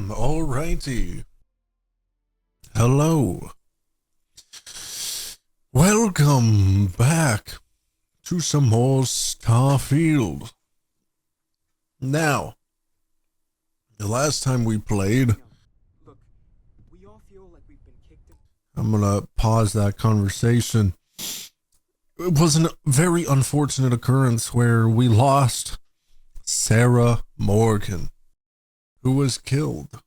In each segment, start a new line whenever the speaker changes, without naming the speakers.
Alrighty. Hello. Welcome back to some more Starfield. Now, the last time we played, I'm gonna pause that conversation. It was a very unfortunate occurrence where we lost Sarah Morgan, who was killed.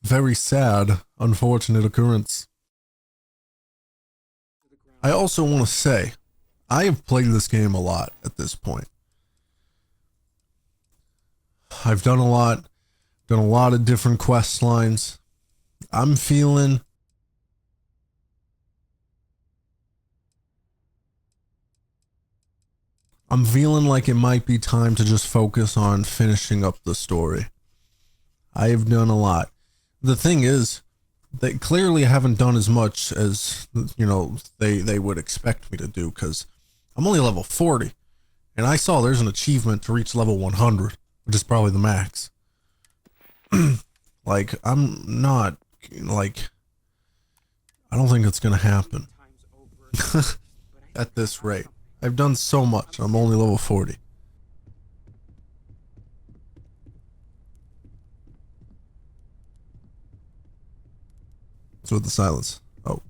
Very sad, unfortunate occurrence. I also want to say, I have played this game a lot at this point. I've done a lot of different quest lines. I'm feeling like it might be time to just focus on finishing up the story. I have done a lot. The thing is, they clearly haven't done as much as, you know, they would expect me to do, because I'm only level 40, and I saw there's an achievement to reach level 100, which is probably the max. Like, I'm not, like, I don't think it's gonna happen. At this rate. I've done so much, I'm only level 40. What's with the silence? Oh.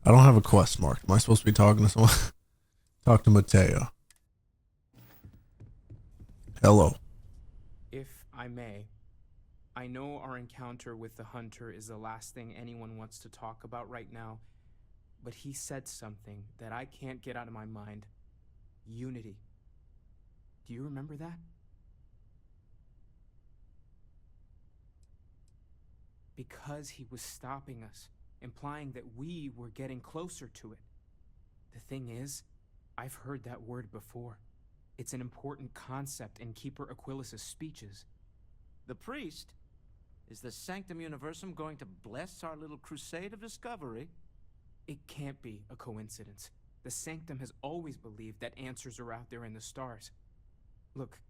I don't have a quest marked. Am I supposed to be talking to someone? Talk to Mateo. Hello.
If I may, I know our encounter with the hunter is the last thing anyone wants to talk about right now, but he said something that I can't get out of my mind. Unity. Do you remember that? Because he was stopping us, implying that we were getting closer to it. The thing is, I've heard that word before. It's an important concept in Keeper Aquilas's speeches.
The priest? Is the Sanctum Universum going to bless our little crusade of discovery?
It can't be a coincidence. The Sanctum has always believed that answers are out there in the stars. Look,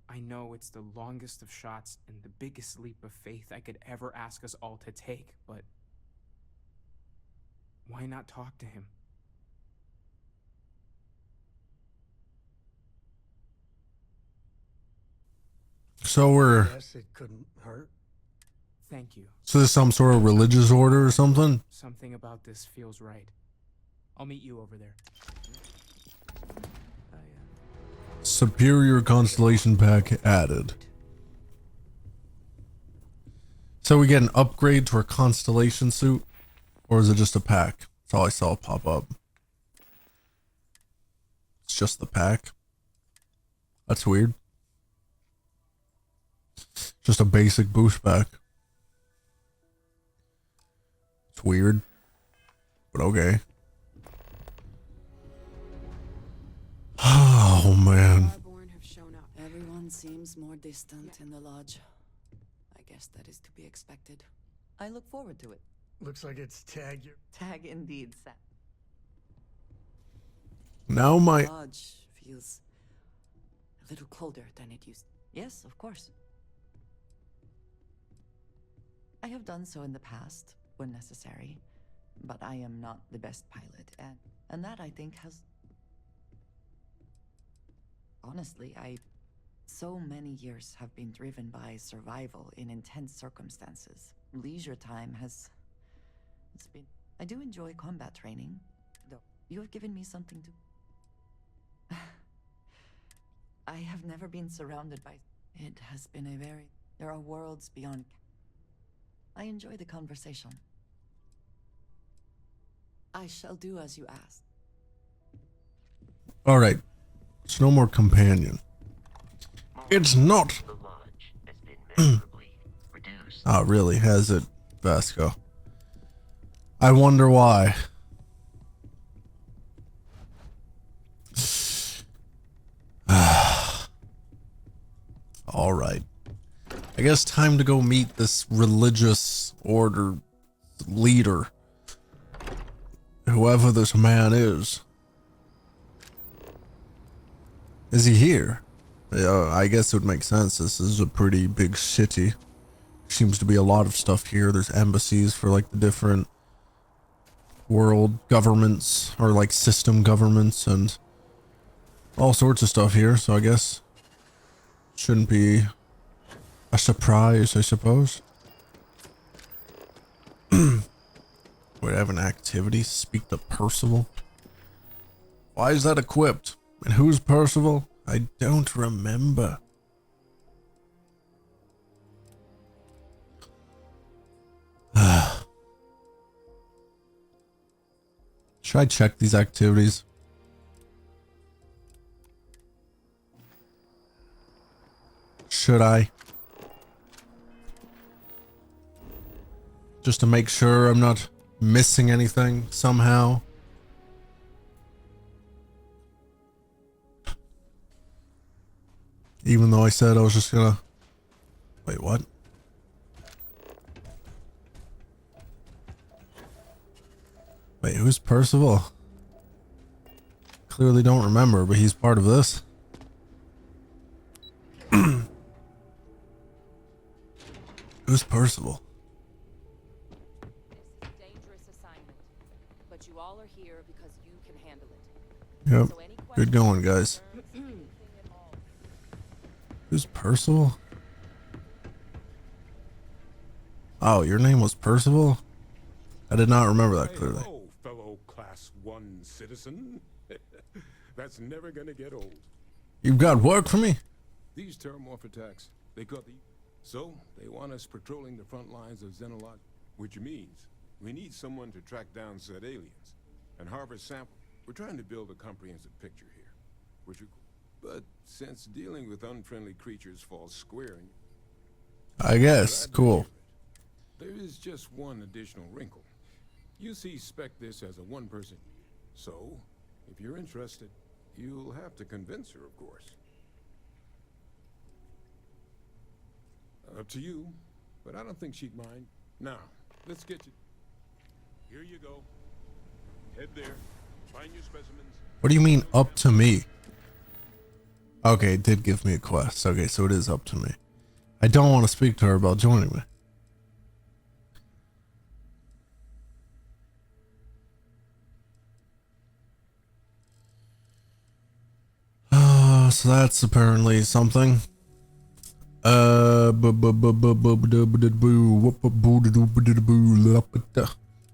I know it's the longest of shots and the biggest leap of faith I could ever ask us all to take, but why not talk to him?
So we're...
Yes, it couldn't hurt.
Thank you.
So there's some sort of religious order or something?
Something about this feels right. I'll meet you over there.
Superior Constellation Pack added. So we get an upgrade to our Constellation suit? Or is it just a pack? That's all I saw pop up. It's just the pack? That's weird. Just a basic boost pack. It's weird. But okay. Oh man.
Everyone seems more distant in the lodge. I guess that is to be expected.
I look forward to it.
Looks like it's tag.
Tag indeed, Sam.
Now my...
The lodge feels a little colder than it used.
Yes, of course. I have done so in the past, when necessary, but I am not the best pilot, and that, I think, has... Honestly, so many years have been driven by survival in intense circumstances. Leisure time it's been... I do enjoy combat training, though. You have given me something to... I have never been surrounded by... It has been a very... There are worlds beyond... I enjoy the conversation.
I shall do as you ask.
Alright. It's no more companion. It's not. Oh, really? Has it, Vasco? I wonder why. Alright. I guess time to go meet this religious order leader. Whoever this man is. Is he here? Yeah, I guess it would make sense. This is a pretty big city. Seems to be a lot of stuff here. There's embassies for like the different world governments or like system governments and all sorts of stuff here. So I guess shouldn't be a surprise, I suppose. We have an activity. Speak to Percival. Why is that equipped? And who's Percival? I don't remember. Should I check these activities? Should I? Just to make sure I'm not missing anything somehow. Even though I said I was just gonna... Wait, what? Wait, who's Percival? Clearly don't remember, but he's part of this. Who's Percival?
This is a dangerous assignment, but you all are here because you can handle it.
Yep.
So any
Good going, guys. Who's Percival? Oh, your name was Percival? I did not remember that clearly.
Hello, fellow Class 1 citizen. That's never gonna get old.
You've got work for me?
These terramorph attacks, they got the... So, they want us patrolling the front lines of Xenolot, which means we need someone to track down said aliens and harvest samples. We're trying to build a comprehensive picture here, but since dealing with unfriendly creatures falls square in...
I guess. Cool.
There is just one additional wrinkle. UC spec this as a one-person. So, if you're interested, you'll have to convince her, of course. Up to you, but I don't think she'd mind. Now, let's get you... Here you go. Head there. Find your specimens.
What do you mean, up to me? Okay, it did give me a quest. Okay, so it is up to me. I don't want to speak to her about joining me. So that's apparently something. Is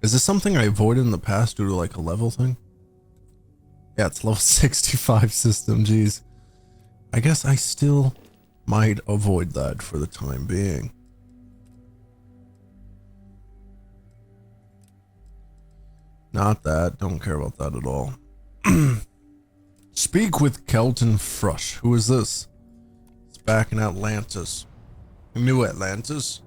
this something I avoided in the past due to like a level thing? Yeah, it's level 65 system, geez. I guess I still might avoid that for the time being. Not that, don't care about that at all. Speak with Kelton Frush. Who is this? It's back in Atlantis. New Atlantis?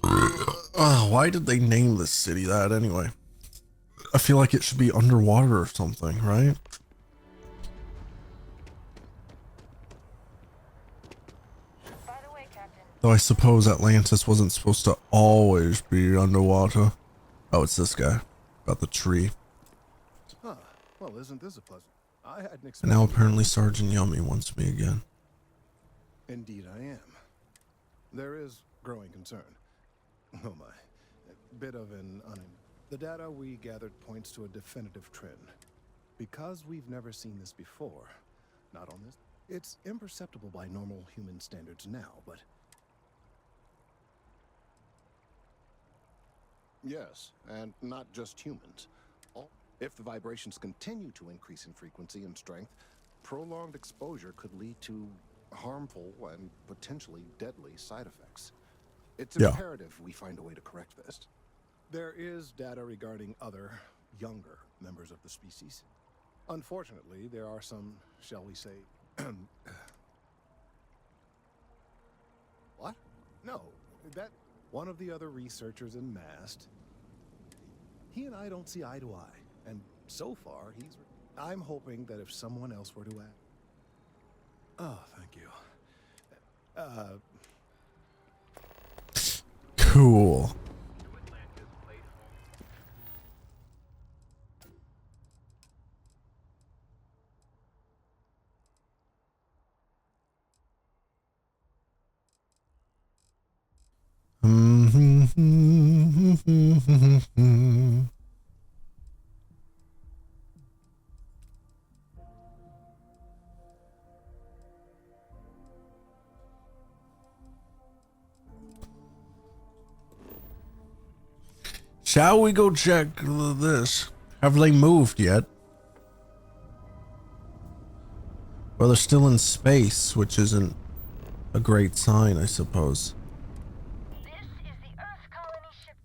Why did they name this city that anyway? I feel like it should be underwater or something, right?
By the way, Captain.
Though I suppose Atlantis wasn't supposed to always be underwater. Oh, it's this guy. About the tree.
Huh. Well, isn't this a pleasant? I hadn't
And
expected.
now apparently Sergeant Yummy wants me again.
Indeed, I am. There is growing concern. Oh my. A bit of an The data we gathered points to a definitive trend. Because we've never seen this before, not on this, it's imperceptible by normal human standards now, but... Yes, and not just humans. If the vibrations continue to increase in frequency and strength, prolonged exposure could lead to harmful and potentially deadly side effects. It's imperative we find a way to correct this. There is data regarding other, younger members of the species. Unfortunately, there are some, shall we say, What? No, that one of the other researchers in Mast. He and I don't see eye to eye, and so far I'm hoping that if someone else were to act. Oh, thank you.
Cool. Shall we go check this? Have they moved yet? Well, they're still in space, which isn't a great sign, I suppose.
This is the Earth colony ship.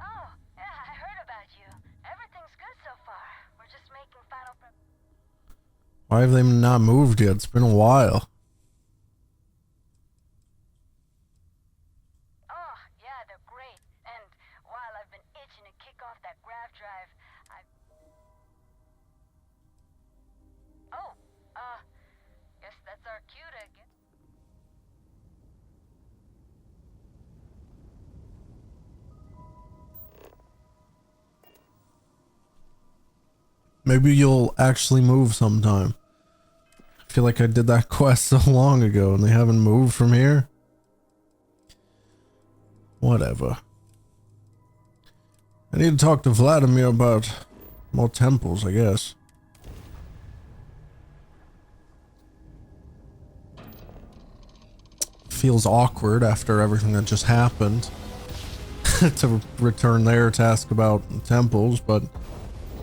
Oh, yeah, I heard about you. Everything's good so far. We're just making final prep.
Why have they not moved yet? It's been a while.
Oh, yeah, they're great. And while I've been itching to kick off that grav drive, Oh, guess that's our cue to get...
Maybe you'll actually move sometime. I feel like I did that quest so long ago and they haven't moved from here. Whatever. I need to talk to Vladimir about more temples, I guess. Feels awkward after everything that just happened to return there to ask about temples, but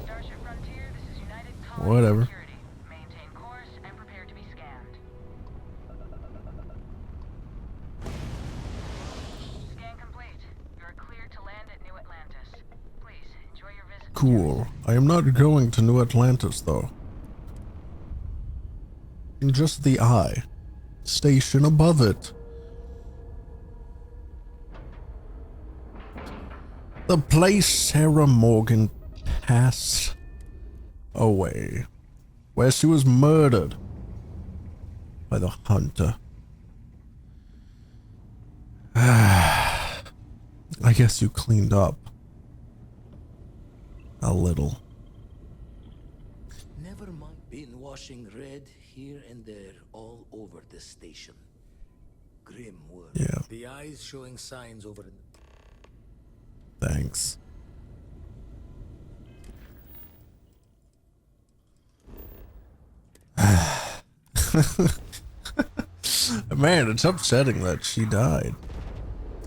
Starship Frontier, this is United Colony
whatever.
Security. Maintain course and prepare to be scanned. Scan complete. You're cleared to land at New Atlantis. Please, enjoy your visit.
Cool. I am not going to New Atlantis, though. Just the eye. Station above it. The place Sarah Morgan passed away, where she was murdered by the hunter. I guess you cleaned up a little.
Never mind. Been washing red here and there all over the station. Grim work.
Yeah.
The eyes showing signs over in...
Thanks. Man, it's upsetting that she died.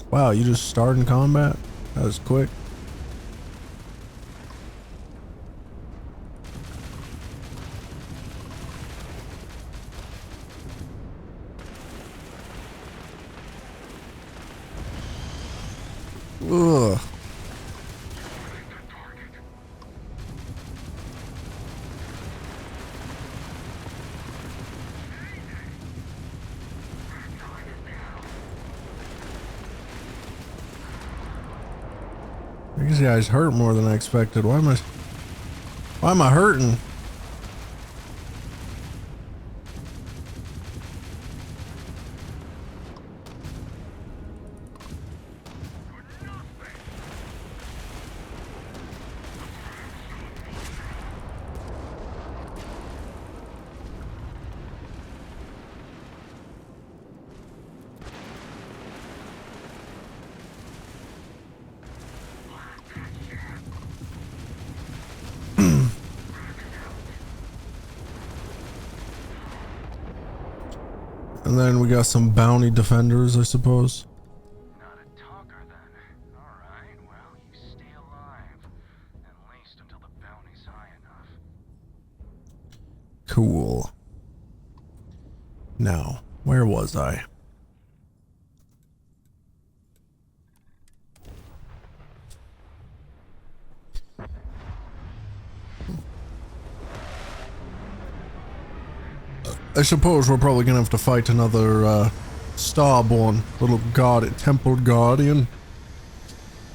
Wow, you just started in combat? That was quick. Ugh. These guys hurt more than I expected. Why am I hurting? And then we got some bounty defenders, I suppose.
Not a talker then. Alright, well, you stay alive. At least until the bounty's high enough.
Cool. Now, where was I? I suppose we're probably gonna have to fight another Starborn, little temple guardian,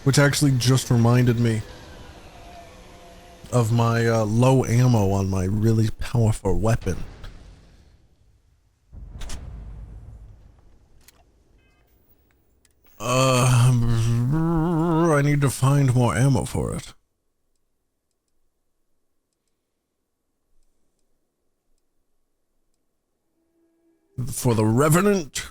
which actually just reminded me of my low ammo on my really powerful weapon. I need to find more ammo for it. For the Revenant.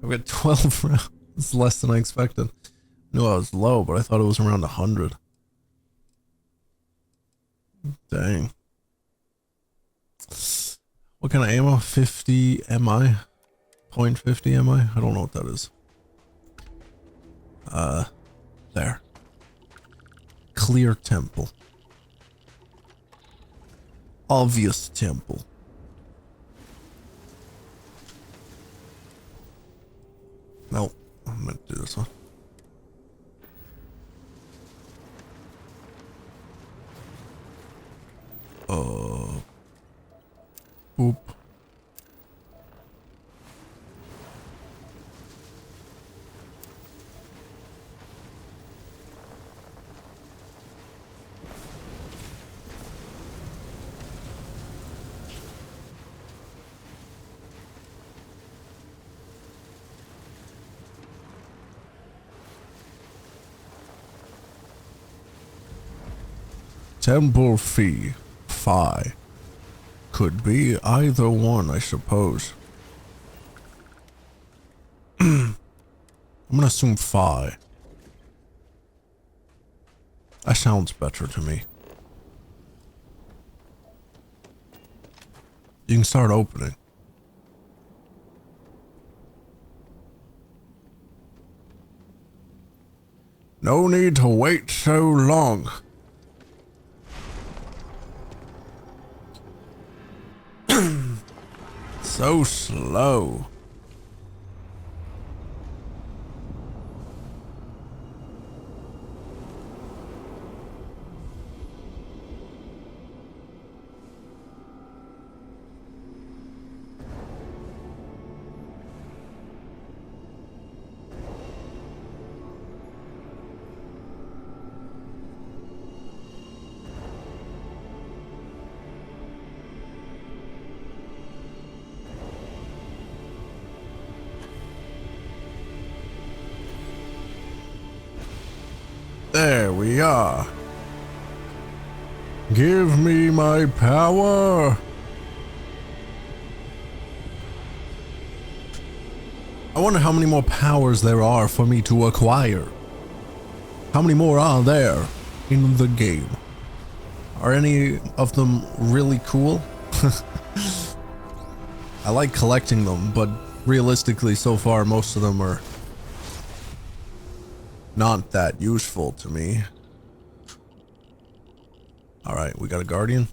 I've got 12 rounds. It's less than I expected. I knew I was low, but I thought it was around 100. Dang. What kind of ammo? 50 MI? 0.50 MI? I don't know what that is. There. Clear temple. Obvious temple. Nope. I'm gonna do this one. Boop. Temple fee. Phi. Could be either one, I suppose. I'm gonna assume Phi. That sounds better to me. You can start opening. No need to wait so long. So slow. There we are. Give me my power. I wonder how many more powers there are for me to acquire. How many more are there in the game? Are any of them really cool? I like collecting them, but realistically so far most of them are not that useful to me. Alright, we got a guardian.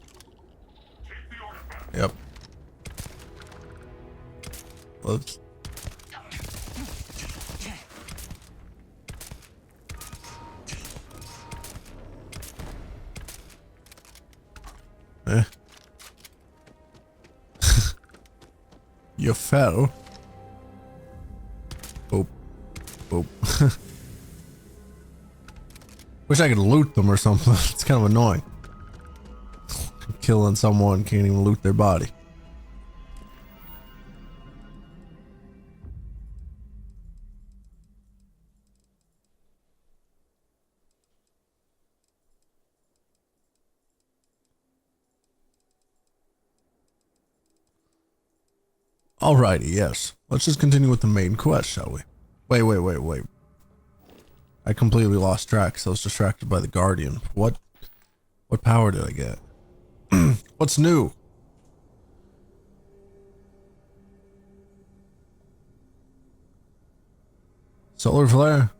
Yep. Whoops. Eh. You fell. Boop. Boop. Wish I could loot them or something. It's kind of annoying. Killing someone, can't even loot their body. Alrighty, yes. Let's just continue with the main quest, shall we? Wait. I completely lost track because I was distracted by the Guardian. What power did I get? What's new? Solar flare.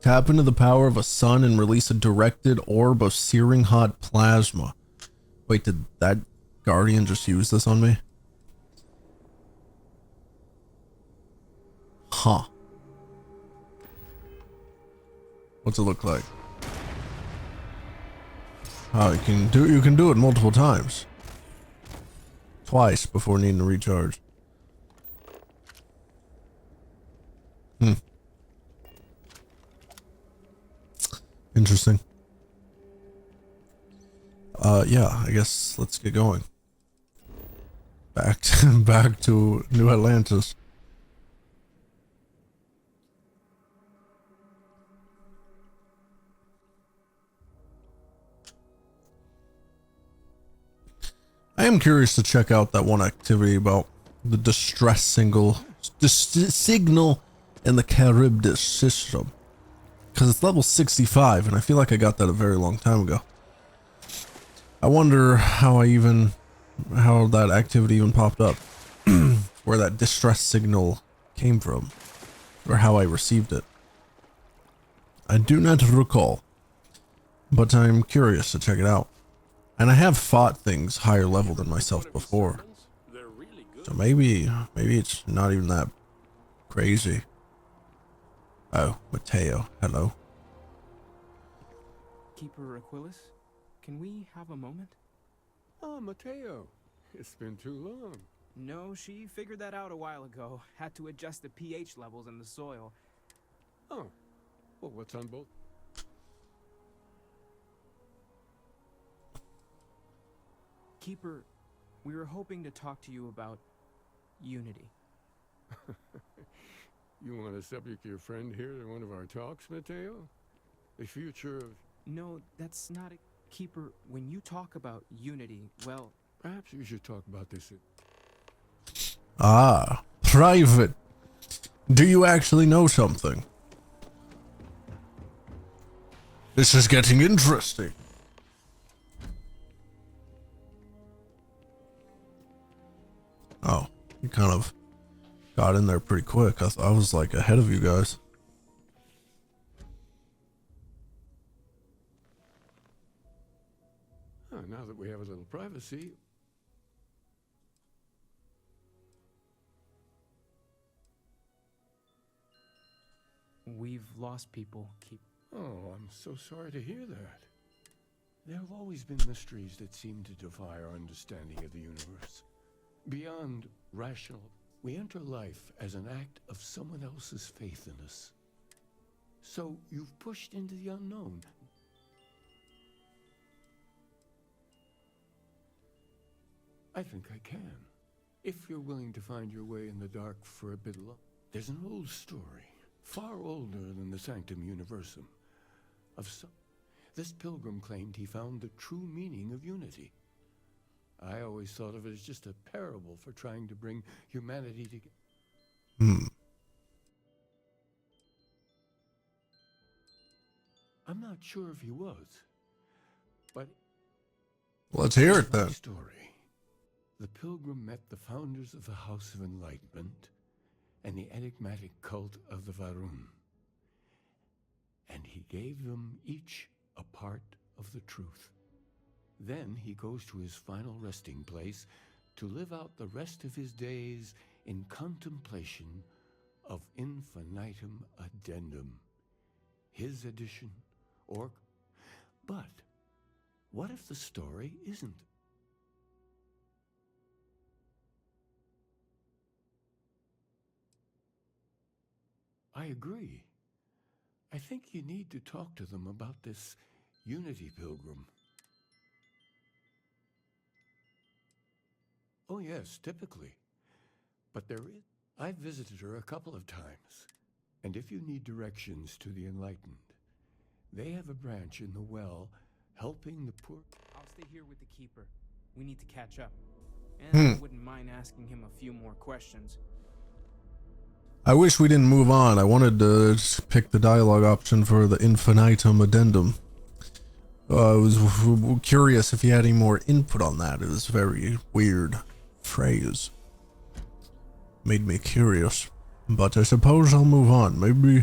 Tap into the power of a sun and release a directed orb of searing hot plasma. Wait, did that Guardian just use this on me? Huh. What's it look like? Oh, you can do it multiple times. Twice before needing to recharge. Interesting. Yeah, I guess let's get going. Back to New Atlantis. I am curious to check out that one activity about the distress signal in the Charybdis system. Because it's level 65, and I feel like I got that a very long time ago. I wonder how that activity even popped up. Where that distress signal came from. Or how I received it. I do not recall. But I'm curious to check it out. And I have fought things higher level than myself before. So maybe it's not even that crazy. Oh, Mateo, hello.
Keeper Aquilus, can we have a moment?
Oh, Mateo. It's been too long.
No, she figured that out a while ago. Had to adjust the pH levels in the soil.
Oh. Well, what's on both?
Keeper, we were hoping to talk to you about Unity.
You want to subject your friend here to one of our talks, Mateo? The future of...
No, that's not a... Keeper, when you talk about Unity, well...
Perhaps you should talk about this...
Ah, private. Do you actually know something? This is getting interesting. Oh, you kind of got in there pretty quick. I was like ahead of you guys.
Oh, now that we have a little privacy...
We've lost people,
Oh, I'm so sorry to hear that. There have always been mysteries that seem to defy our understanding of the universe. Beyond rational, we enter life as an act of someone else's faith in us. So you've pushed into the unknown. I think I can. If you're willing to find your way in the dark for a bit long. There's an old story, far older than the Sanctum Universum, of some... This pilgrim claimed he found the true meaning of unity. I always thought of it as just a parable for trying to bring humanity together. I'm not sure if he was, but...
Let's hear it then.
Story. The pilgrim met the founders of the House of Enlightenment and the enigmatic cult of the Varun. And he gave them each a part of the truth. Then he goes to his final resting place to live out the rest of his days in contemplation of infinitum addendum. His edition, or... But what if the story isn't? I agree. I think you need to talk to them about this Unity Pilgrim. Oh yes, typically. But there is... I've visited her a couple of times. And if you need directions to the Enlightened, they have a branch in the well helping the poor...
I'll stay here with the Keeper. We need to catch up. And I wouldn't mind asking him a few more questions.
I wish we didn't move on. I wanted to pick the dialogue option for the infinitum addendum. I was curious if he had any more input on that. It was a very weird phrase. Made me curious. But I suppose I'll move on. Maybe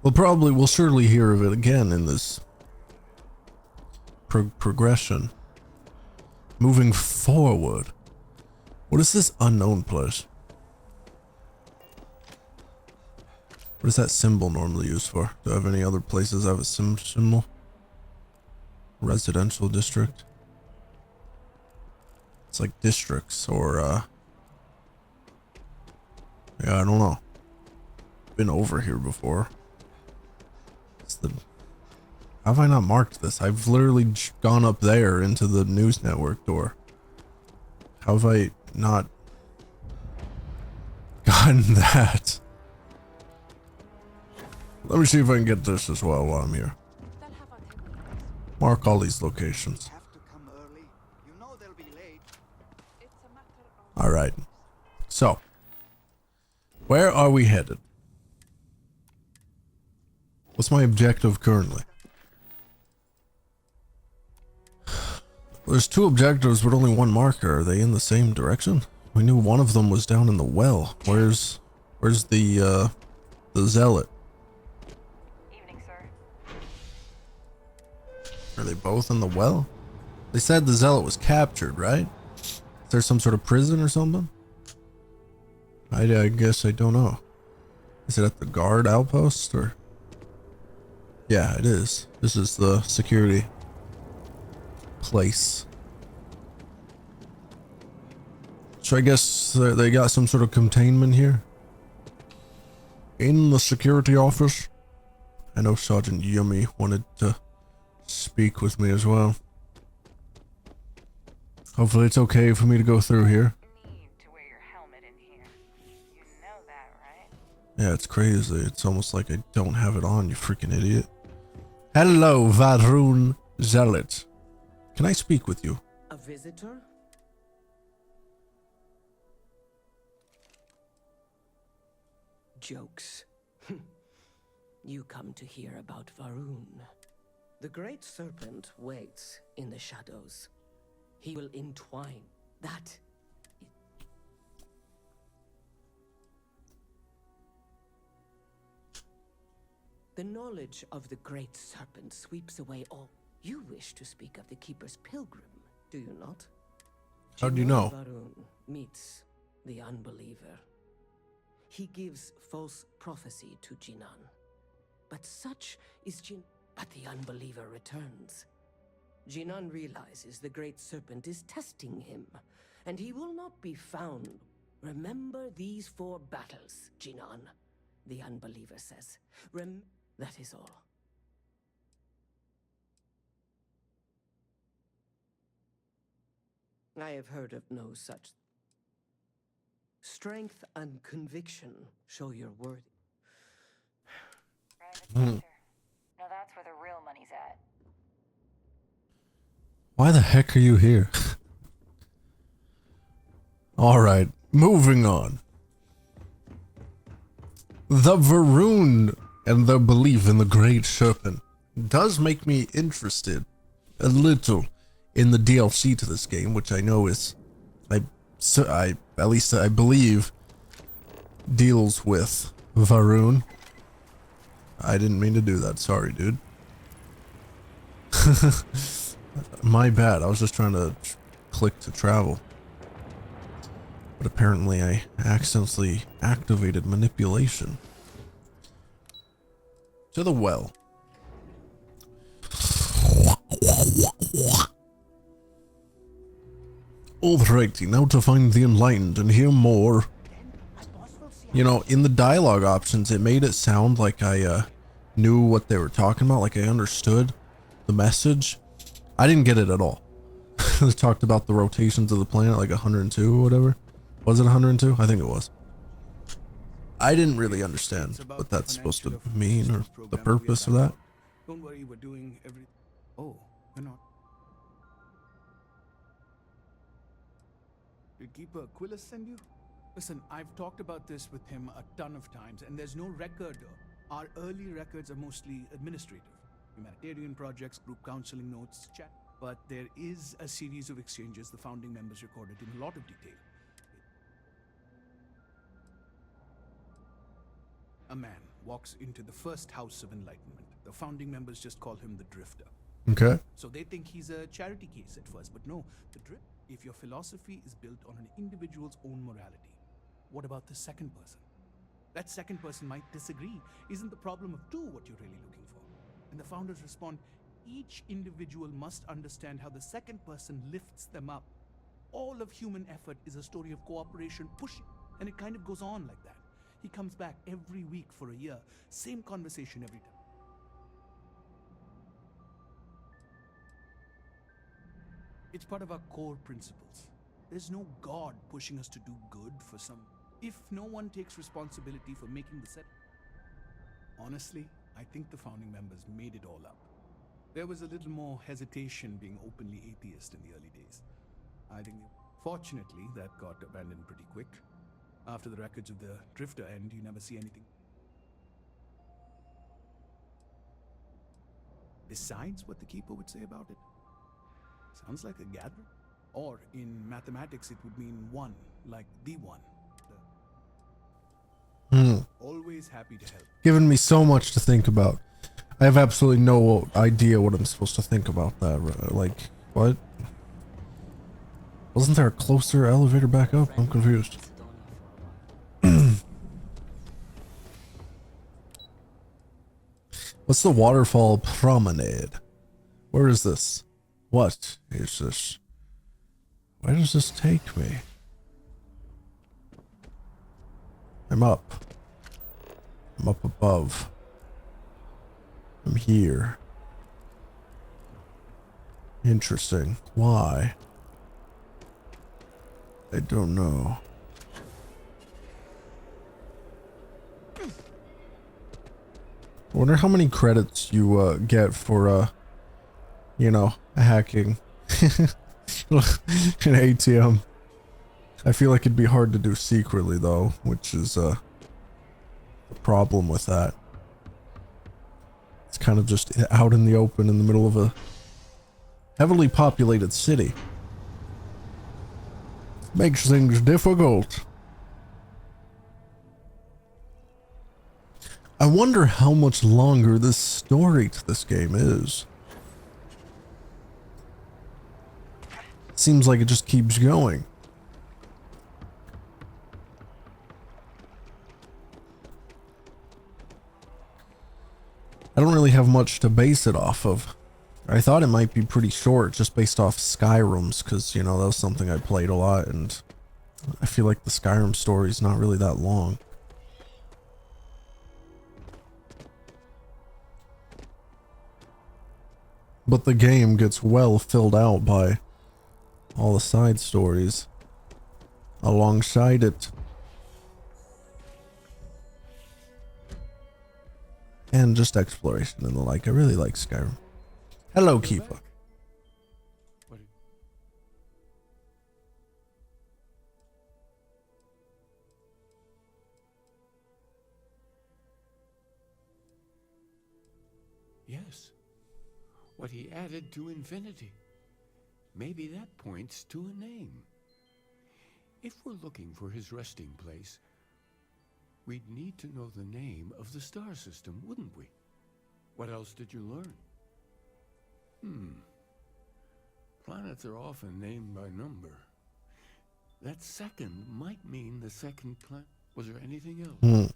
we'll surely hear of it again in this progression. Moving forward. What is this unknown place? What is that symbol normally used for? Do I have any other places that have a symbol? Residential district? It's like districts or, yeah, I don't know. Been over here before. How have I not marked this? I've literally gone up there into the news network door. How have I not gotten that? Let me see if I can get this as well while I'm here. Mark all these locations. Alright. So, where are we headed? What's my objective currently? There's 2 objectives, but only 1 marker. Are they in the same direction? We knew one of them was down in the well. Where's the zealot?
Evening, sir.
Are they both in the well? They said the zealot was captured, right? Is there some sort of prison or something? I guess I don't know. Is it at the guard outpost or? Yeah, it is. This is the security place. So I guess they got some sort of containment here. In the security office. I know Sergeant Yummy wanted to speak with me as well. Hopefully it's okay for me to go through here.
Need to wear your helmet in here. You know that, right?
Yeah, it's crazy. It's almost like I don't have it on, you freaking idiot. Hello, Varun Zealot. Can I speak with you?
A visitor? Jokes. You come to hear about Varun. The great serpent waits in the shadows. He will entwine that. The knowledge of the great serpent sweeps away all. You wish to speak of the Keeper's Pilgrim, do you not?
How do you know?
Varun meets the unbeliever. He gives false prophecy to Jinan. But such is But the unbeliever returns. Jinan realizes the great serpent is testing him, and he will not be found. Remember these 4 battles, Jinan, the unbeliever says. That is all. I have heard of no such. Strength and conviction show you're worthy.
Private sector. No, that's where the real money's at.
Why the heck are you here? Alright, moving on. The Varun and the belief in the great serpent does make me interested a little in the DLC to this game, which I know is, at least I believe, deals with Varun. I didn't mean to do that. Sorry, dude. My bad. I was just trying to click to travel. But apparently I accidentally activated manipulation. To the well. Alrighty, now to find the enlightened and hear more. You know, in the dialogue options, it made it sound like I knew what they were talking about, like I understood the message. I didn't get it at all. They talked about the rotations of the planet, like 102 or whatever. Was it 102? I think it was. I didn't really understand what that's supposed to mean or the purpose of that.
Don't worry, we're doing every. Oh, we're not. Did Keeper Aquilus send you? Listen, I've talked about this with him a ton of times, and there's no record. Our early records are mostly administrative. Humanitarian projects, group counseling notes, chat. But there is a series of exchanges the founding members recorded in a lot of detail. A man walks into the first house of enlightenment. The founding members just call him the Drifter.
Okay.
So they think he's a charity case at first, but no, the Drift. If your philosophy is built on an individual's own morality, what about the second person? That second person might disagree. Isn't the problem of 2 what you're really looking for? And the founders respond, each individual must understand how the second person lifts them up. All of human effort is a story of cooperation, pushing, and it kind of goes on like that. He comes back every week for a year, same conversation every time. It's part of our core principles. There's no God pushing us to do good for some. If no one takes responsibility for making the set. Honestly, I think the founding members made it all up. There was a little more hesitation being openly atheist in the early days. I think, fortunately, that got abandoned pretty quick. After the records of the Drifter end, you never see anything. decides what the keeper would say about it? Sounds like a gatherer. Or in mathematics, it would mean one, like the one. Always happy to help.
Given me so much to think about. I have absolutely no idea what I'm supposed to think about that. Like, what? Wasn't there a closer elevator back up? I'm confused. What's the waterfall promenade? Where is this? What is this? Where does this take me? I'm up. I'm up above. I'm here. Interesting. Why? I don't know. I wonder how many credits you get for you know, hacking an ATM. I feel like it'd be hard to do secretly though, which is the problem with that. It's kind of just out in the open in the middle of a heavily populated city. Makes things difficult. I wonder how much longer this story to this game is. Seems like it just keeps going. I don't really have much to base it off of. I thought it might be pretty short just based off Skyrim's, because, you know, that was something I played a lot, and I feel like the Skyrim story is not really that long. But the game gets well filled out by all the side stories alongside it. And just exploration and the like. I really like Skyrim. Hello, Keeper.
Yes. What he added to infinity. Maybe that points to a name. If we're looking for his resting place, we'd need to know the name of the star system, wouldn't we? What else did you learn? Planets are often named by number. That second might mean the second planet. Was there anything else?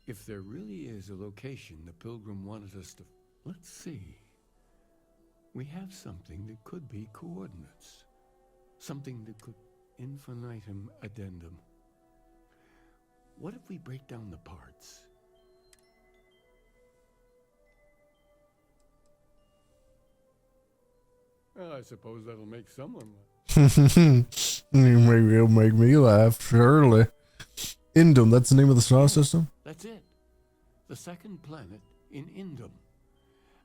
If there really is a location the Pilgrim wanted us to... Let's see. We have something that could be coordinates. Something that could... Infinitum addendum. What if we break down the parts? Well, I suppose that'll make someone laugh.
Maybe it'll make me laugh, surely. Indum, that's the name of the star system?
That's it. The second planet in Indum.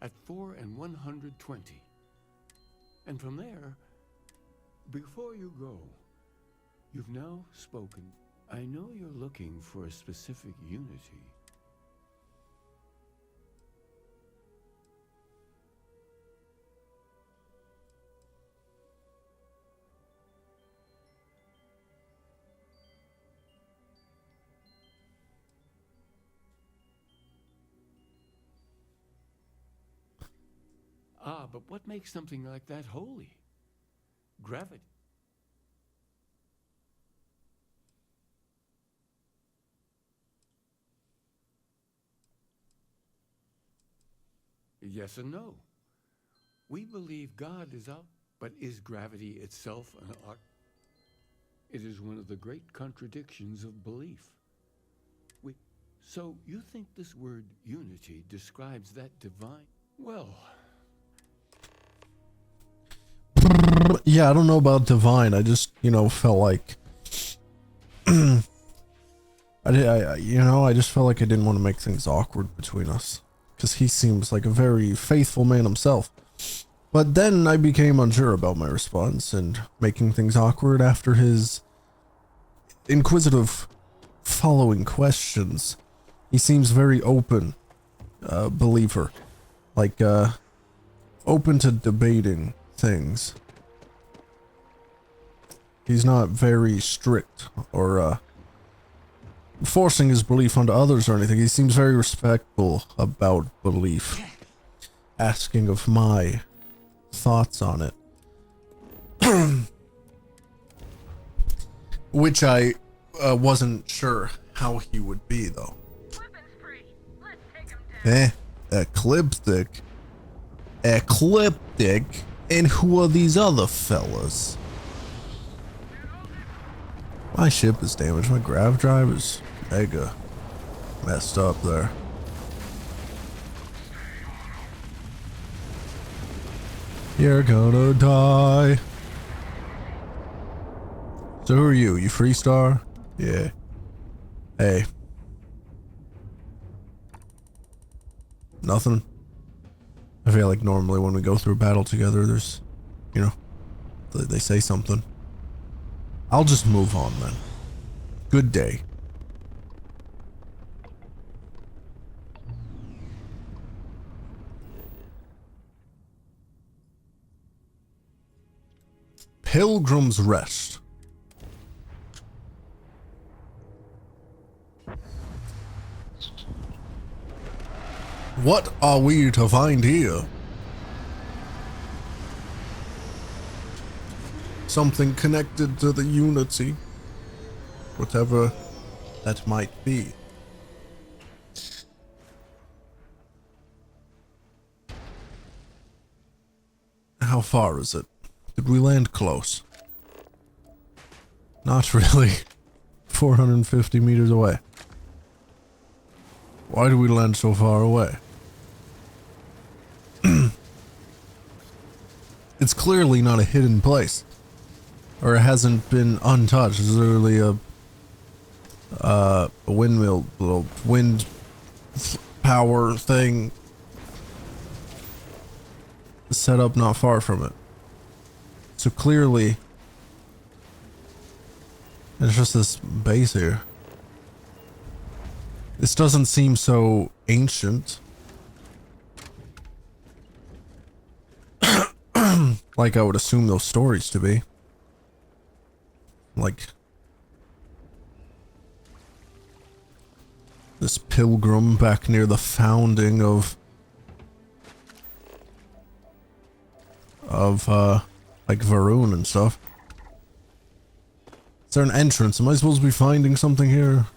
At 4 and 120. And from there, before you go, you've now spoken. I know you're looking for a specific unity. Ah, but what makes something like that holy? Gravity. Yes and no. We believe God is up, but is gravity itself an art? It is one of the great contradictions of belief. So you think this word unity describes that divine? Well...
Yeah, I don't know about divine. I just, you know, felt like... I just felt like I didn't want to make things awkward between us. Because he seems like a very faithful man himself. But then I became unsure about my response and making things awkward after his inquisitive following questions. He seems very open believer. like, open to debating things. He's not very strict or, forcing his belief onto others or anything. He seems very respectful about belief. Asking of my thoughts on it. Which I wasn't sure how he would be, though. Ecliptic. Ecliptic? And who are these other fellas? My ship is damaged. My grav drive is mega messed up there. You're gonna die. So who are you? You Freestar? Yeah. Hey. Nothing? I feel like normally when we go through a battle together, there's, you know, they say something. I'll just move on then. Good day. Pilgrim's Rest. What are we to find here? Something connected to the Unity. Whatever that might be. How far is it? Did we land close? Not really. 450 meters away. Why do we land so far away? It's clearly not a hidden place. Or it hasn't been untouched. It's literally a windmill, little wind power thing set up not far from it. So clearly, it's just this base here. This doesn't seem so ancient. Like I would assume those stories to be. Like this pilgrim back near the founding of like Varun and stuff. Is there an entrance? Am I supposed to be finding something here?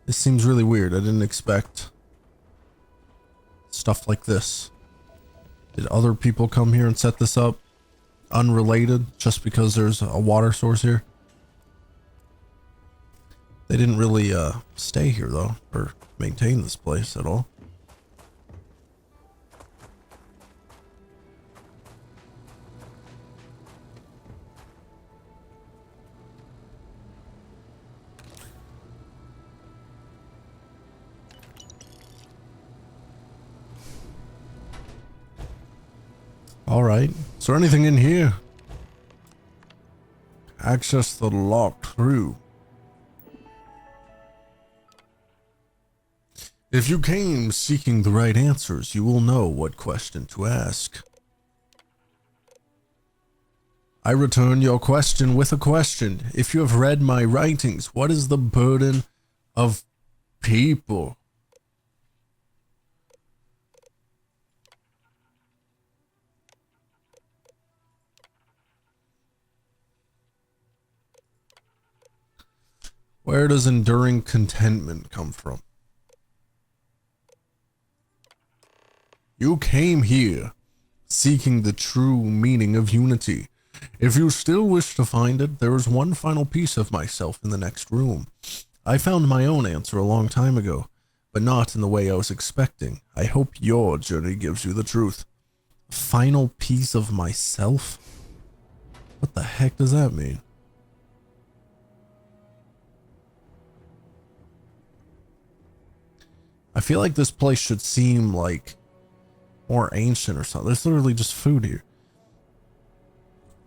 This seems really weird. I didn't expect stuff like this. Did other people come here and set this up unrelated just because there's a water source here? They didn't really stay here though, or maintain this place at all. Alright, is there anything in here? Access the locked room. If you came seeking the right answers, you will know what question to ask. I return your question with a question. If you have read my writings, what is the burden of people? Where does enduring contentment come from? You came here seeking the true meaning of unity. If you still wish to find it, there is one final piece of myself in the next room. I found my own answer a long time ago, but not in the way I was expecting. I hope your journey gives you the truth. Final piece of myself? What the heck does that mean? I feel like this place should seem like more ancient or something. There's literally just food here.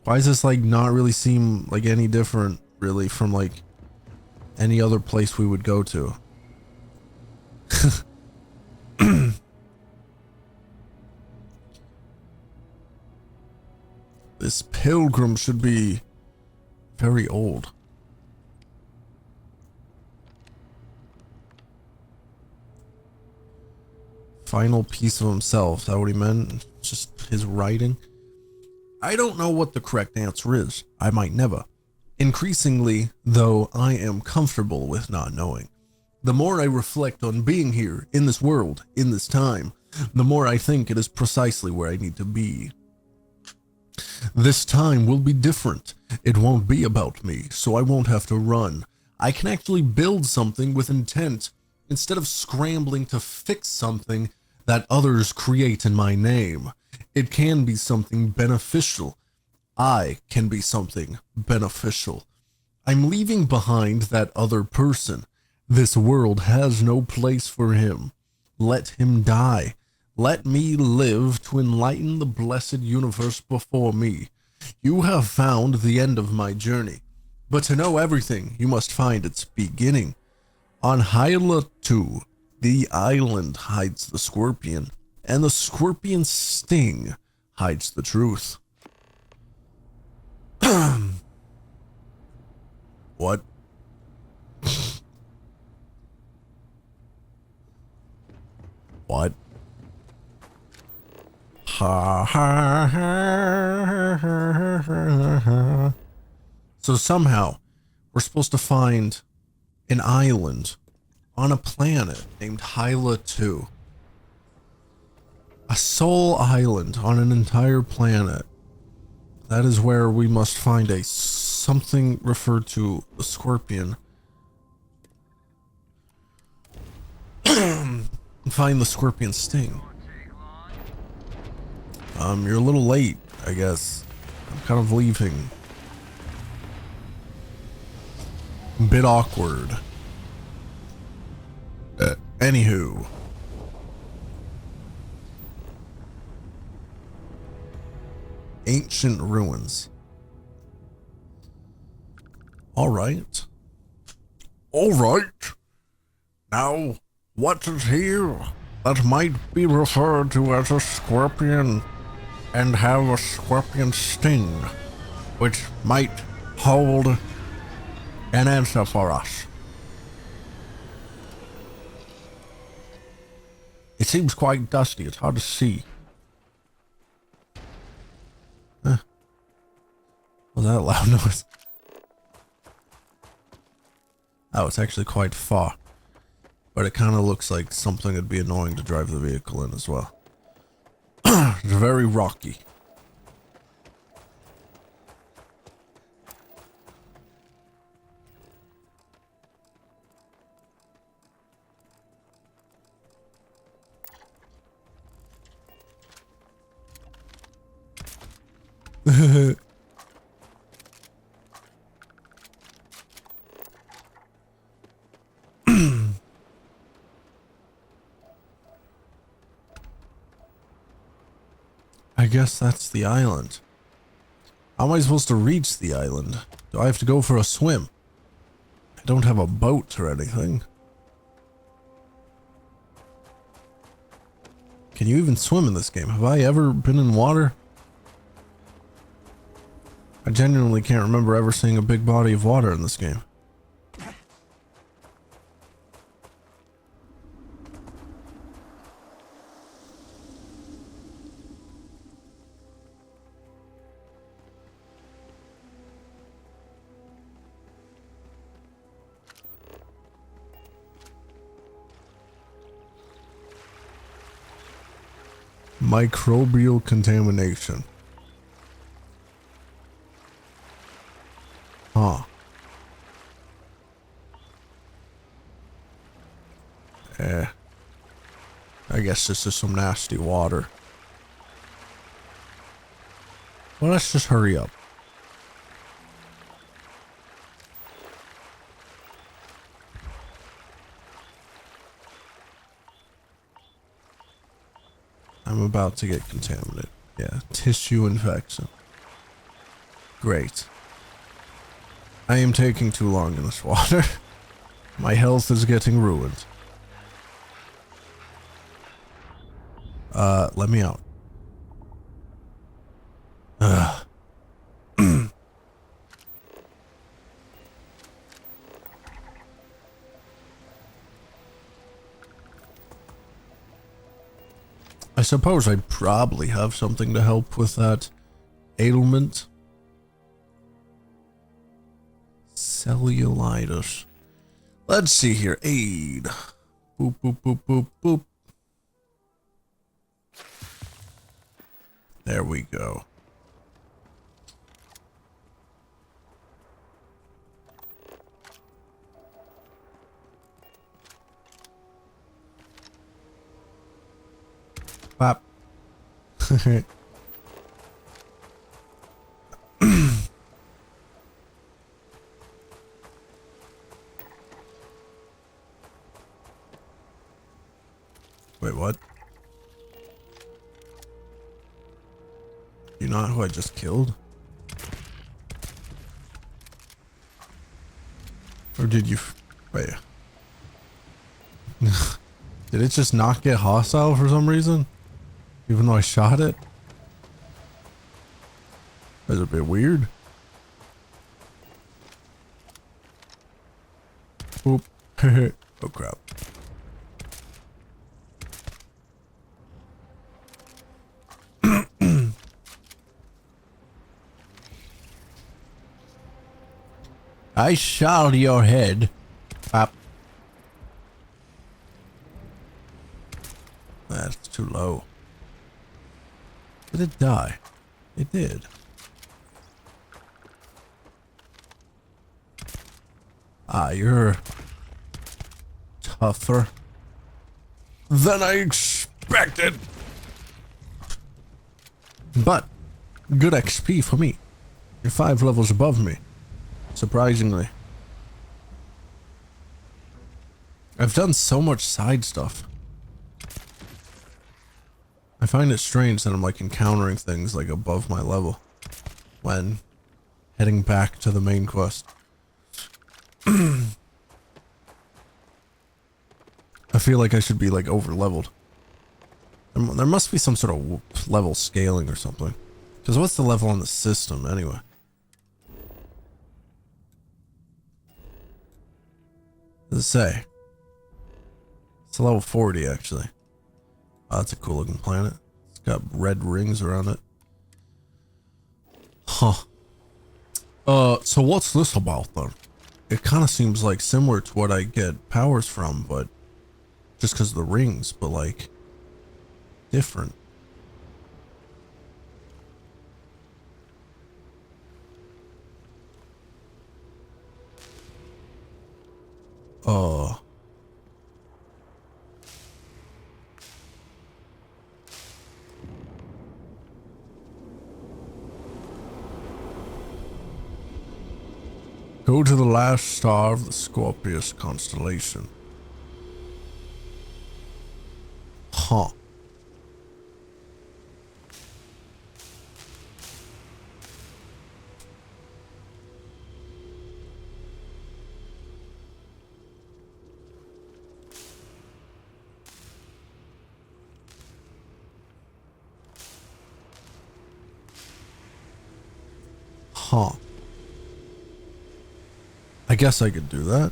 Why does this like not really seem like any different really from like any other place we would go to? This pilgrim should be very old. Final piece of himself. Is that what he meant? Just his writing? I don't know what the correct answer is. I might never. Increasingly, though, I am comfortable with not knowing. The more I reflect on being here, in this world, in this time, the more I think it is precisely where I need to be. This time will be different. It won't be about me, so I won't have to run. I can actually build something with intent, instead of scrambling to fix something that others create in my name. It can be something beneficial. I can be something beneficial. I'm leaving behind that other person. This world has no place for him. Let him die. Let me live to enlighten the blessed universe before me. You have found the end of my journey, but to know everything, you must find its beginning. On Hyla 2, the island hides the scorpion, and the scorpion's sting hides the truth. What? What? Ha ha ha. So somehow, we're supposed to find an island on a planet named Hyla 2. A sole island on an entire planet. That is where we must find a something referred to the scorpion. And find the scorpion sting. You're a little late, I guess. I'm kind of leaving. Bit awkward. Anywho. Ancient ruins. Alright. Alright. Now, what is here that might be referred to as a scorpion and have a scorpion sting, which might hold an answer for us? It seems quite dusty. It's hard to see. Was that a loud noise? Oh, it's actually quite far. But it kind of looks like something that'd be annoying to drive the vehicle in as well. It's very rocky. I guess that's the island. How am I supposed to reach the island? Do I have to go for a swim? I don't have a boat or anything. Can you even swim in this game? Have I ever been in water? I genuinely can't remember ever seeing a big body of water in this game. Microbial contamination. Huh. I guess this is some nasty water. Well, let's just hurry up. I'm about to get contaminated. Yeah, tissue infection. Great. I am taking too long in this water. My health is getting ruined. Let me out. suppose I probably have something to help with that ailment. Cellulitis. Let's see here. Aid. Boop, boop, boop, boop, boop. There we go. Pop. Wait, what? You're not who I just killed? Or did you... Wait. Did it just not get hostile for some reason? Even though I shot it? That's a bit weird. Oop. Oh crap. I shot your head. Pop. That's too low. Did it die? It did. Ah, you're tougher than I expected. But good XP for me. You're 5 levels above me. Surprisingly. I've done so much side stuff. I find it strange that I'm like encountering things like above my level when heading back to the main quest. I feel like I should be like over leveled. There must be some sort of level scaling or something. Because what's the level on the system anyway? What does it say? It's a level 40 actually. Oh, that's a cool looking planet. It's got red rings around it. Huh. So what's this about then? It kind of seems like similar to what I get powers from, but just because of the rings, but like different. Oh. Go to the last star of the Scorpius constellation. Huh. Huh. I guess I could do that.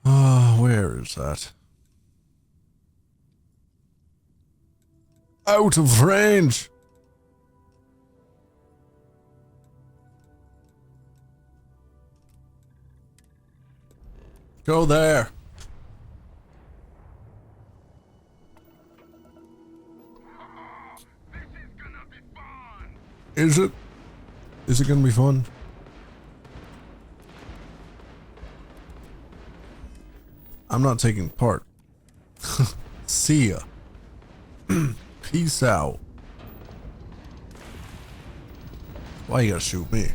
Where is that? Out of range! Go there. Is it? Is it gonna be fun? I'm not taking part. See ya. Peace out. Why you gotta shoot me?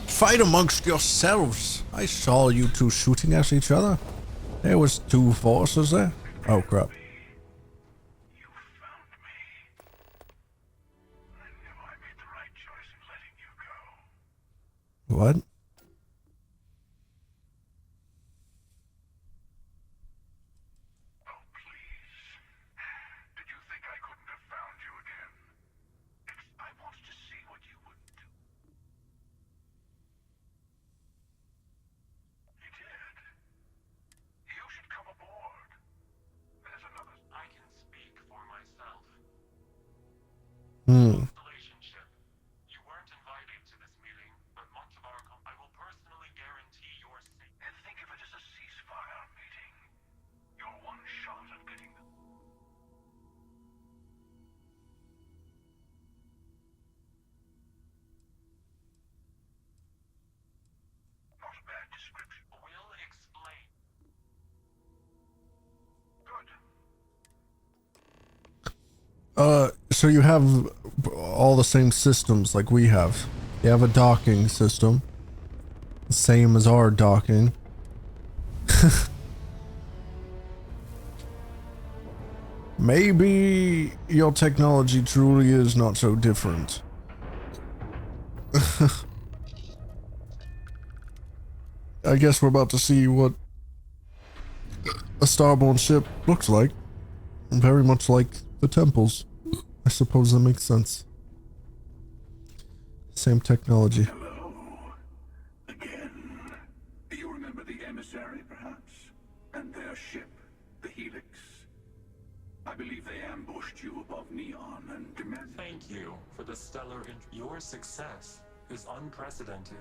Fight amongst yourselves. I saw you two shooting at each other. There was 2 forces there. Oh crap. What?
You should come aboard.
Hmm.
You weren't invited to this meeting, but much of our I will personally guarantee your safety. And think of it as a ceasefire meeting. Your one shot at getting the... Not a bad description. We'll explain. Good.
So you have all the same systems like we have. You have a docking system, same as our docking. Maybe your technology truly is not so different. I guess we're about to see what a starborn ship looks like. Very much like the temples. I suppose that makes sense. Same technology.
Hello. Again. You remember the emissary, perhaps? And their ship, the Helix? I believe they ambushed you above Neon and demanded...
Thank you for the stellar... Your success is unprecedented.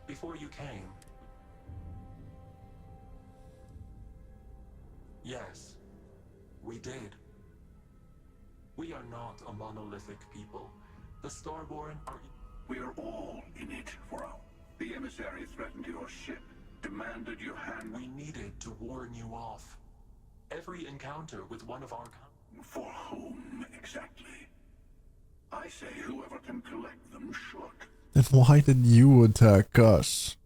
Before you came... Yes, we did. We are not a monolithic people. The Starborn are...
We are all in it for our... The emissary threatened your ship, demanded your hand...
We needed to warn you off. Every encounter with one of our...
For whom, exactly? I say whoever can collect them should.
Then why did you attack us?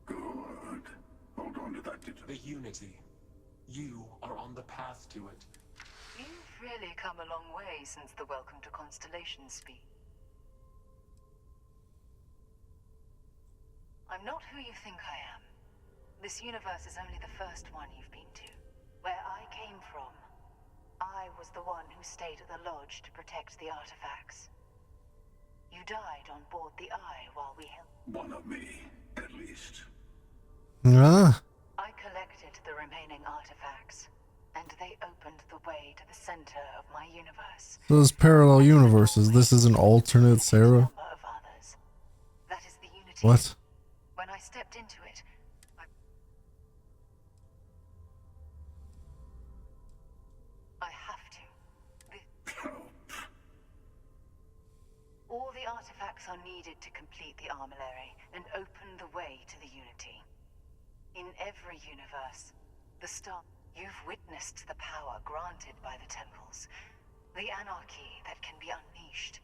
Good. Hold on to that.
The Unity. You are on the path to it.
You've really come a long way since the Welcome to Constellation speech. I'm not who you think I am. This universe is only the first one you've been to. Where I came from, I was the one who stayed at the lodge to protect the artifacts. You died on board the Eye while we held...
One of me, at least.
Ah.
I collected the remaining artifacts, and they opened the way to the center of my universe.
Those parallel universes. This is an alternate Sarah.
That is the Unity.
What?
When I stepped into it, I have to. All the artifacts are needed to complete the armillary and open the way to the Unity. In every universe, the star... You've witnessed the power granted by the temples. The anarchy that can be unleashed.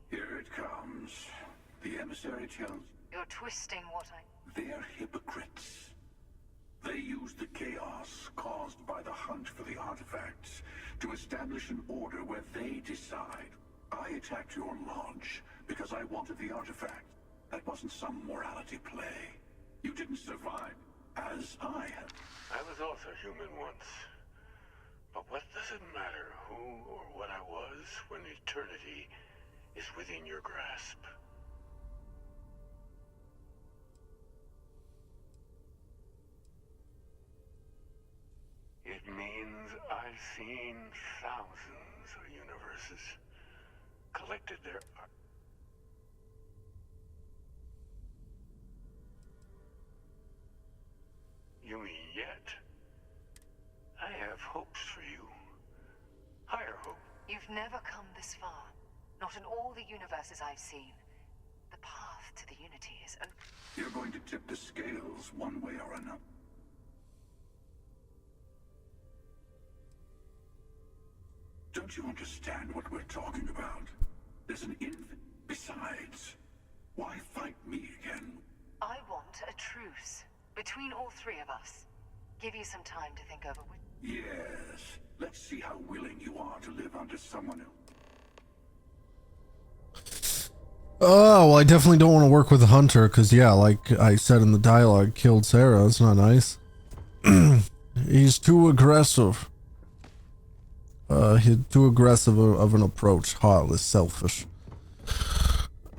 Here it comes. The emissary tells...
You're twisting what I...
They're hypocrites. They use the chaos caused by the hunt for the artifacts to establish an order where they decide. I attacked your lodge because I wanted the artifact. That wasn't some morality play. You didn't survive, as I have.
I was also human once. But what does it matter who or what I was when eternity is within your grasp? It means I've seen thousands of universes, collected their art. You mean yet? I have hopes for you. Higher hope.
You've never come this far. Not in all the universes I've seen. The path to the Unity is open.
You're going to tip the scales one way or another. Don't you understand what we're talking about? There's an infant. Besides, why fight me again?
I want a truce between all three of us. Give you some time to think over which...
Yes. Let's see how willing you are to live under someone else.
Oh, well, I definitely don't want to work with a hunter, because, yeah, like I said in the dialogue, killed Sarah. That's not nice. He's too aggressive. He's too aggressive of an approach. Heartless, selfish.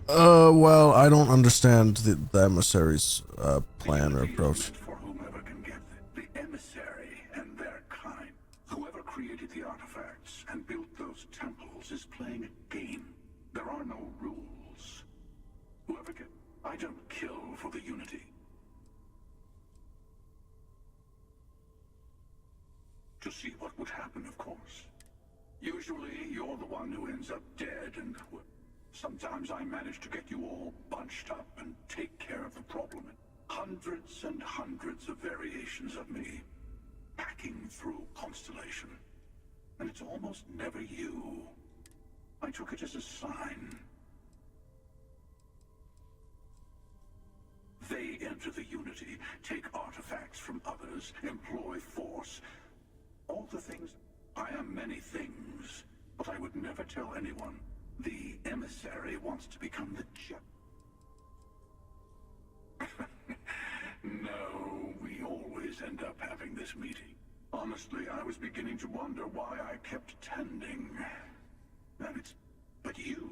Well, I don't understand the emissary's plan or approach.
For whomever can get the emissary and their kind. Whoever created the artifact artifacts and built those temples is playing a game. There are no rules. Whoever can... I don't kill for the Unity. To see what would happen, of course. Usually, you're the one who ends up dead, and sometimes I manage to get you all bunched up and take care of the problem. Hundreds and hundreds of variations of me, packing through Constellation. And it's almost never you. I took it as a sign. They enter the Unity, take artifacts from others, employ force. All the things... I am many things, but I would never tell anyone. The emissary wants to become the No, we always end up having this meeting. Honestly, I was beginning to wonder why I kept attending. But you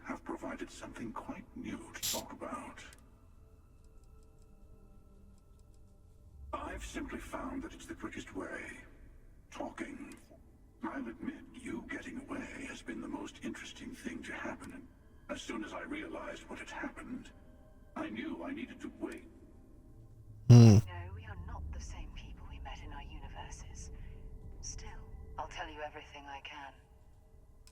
have provided something quite new to talk about. I've simply found that it's the quickest way. Talking. I'll admit, you getting away has been the most interesting thing to happen. As soon as I realized what had happened, I knew I needed to wait.
No, we are not the same people we met in our universes. Still, I'll tell you everything I can.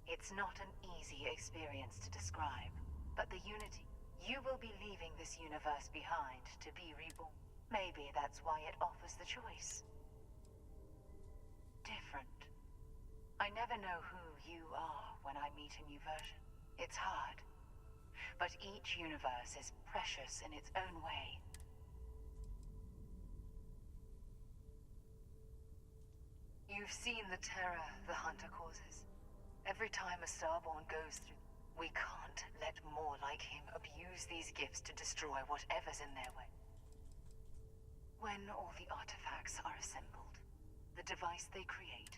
It's not an easy experience to describe, but the Unity... You will be leaving this universe behind to be reborn. Maybe that's why it offers the choice. Different. I never know who you are when I meet a new version. It's hard. But each universe is precious in its own way. You've seen the terror the Hunter causes. Every time a Starborn goes through, we can't let more like him abuse these gifts to destroy whatever's in their way. When all the artifacts are assembled, the device they create,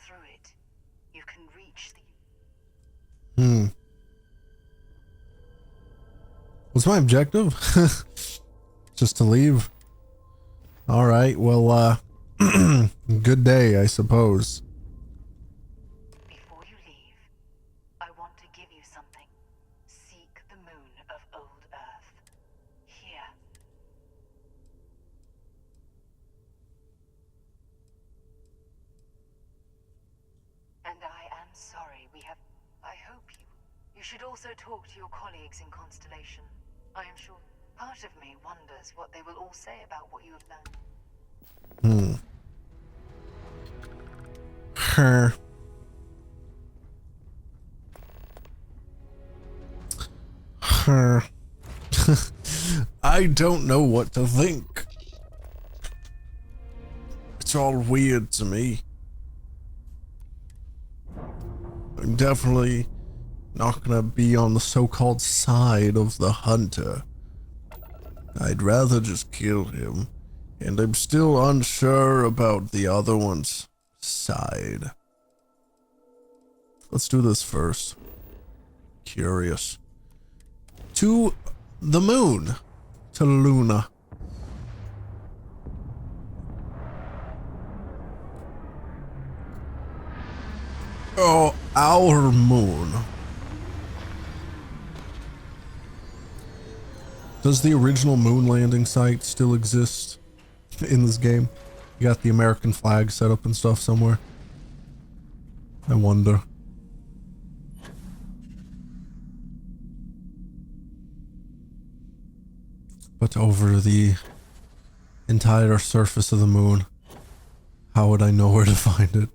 through it, you can reach the...
What's my objective? Just to leave? Alright, well, good day, I suppose.
Before you leave, I want to give you something. Seek the moon of old Earth. Here. And I am sorry we have... I hope you should also talk to your colleagues in Constellation. I am sure part of me wonders what they will all say about what you have learned.
I don't know what to think. It's all weird to me. I'm definitely not gonna be on the so-called side of the Hunter. I'd rather just kill him, and I'm still unsure about the other one's side. Let's do this first. Curious. To the moon. To Luna. Oh, our moon. Does the original moon landing site still exist in this game? You got the American flag set up and stuff somewhere? I wonder. But over the entire surface of the moon, how would I know where to find it?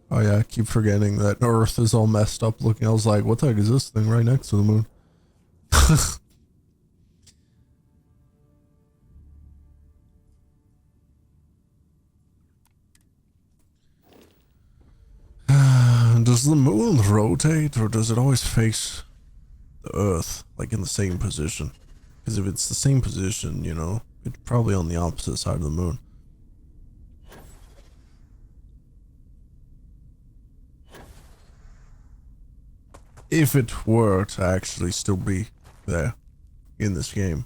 Oh yeah, I keep forgetting that Earth is all messed up looking. I was like, what the heck is this thing right next to the moon? Does the moon rotate, or does it always face the Earth, like in the same position? Because if it's the same position, you know, it's probably on the opposite side of the moon. if it were to actually still be there in this game.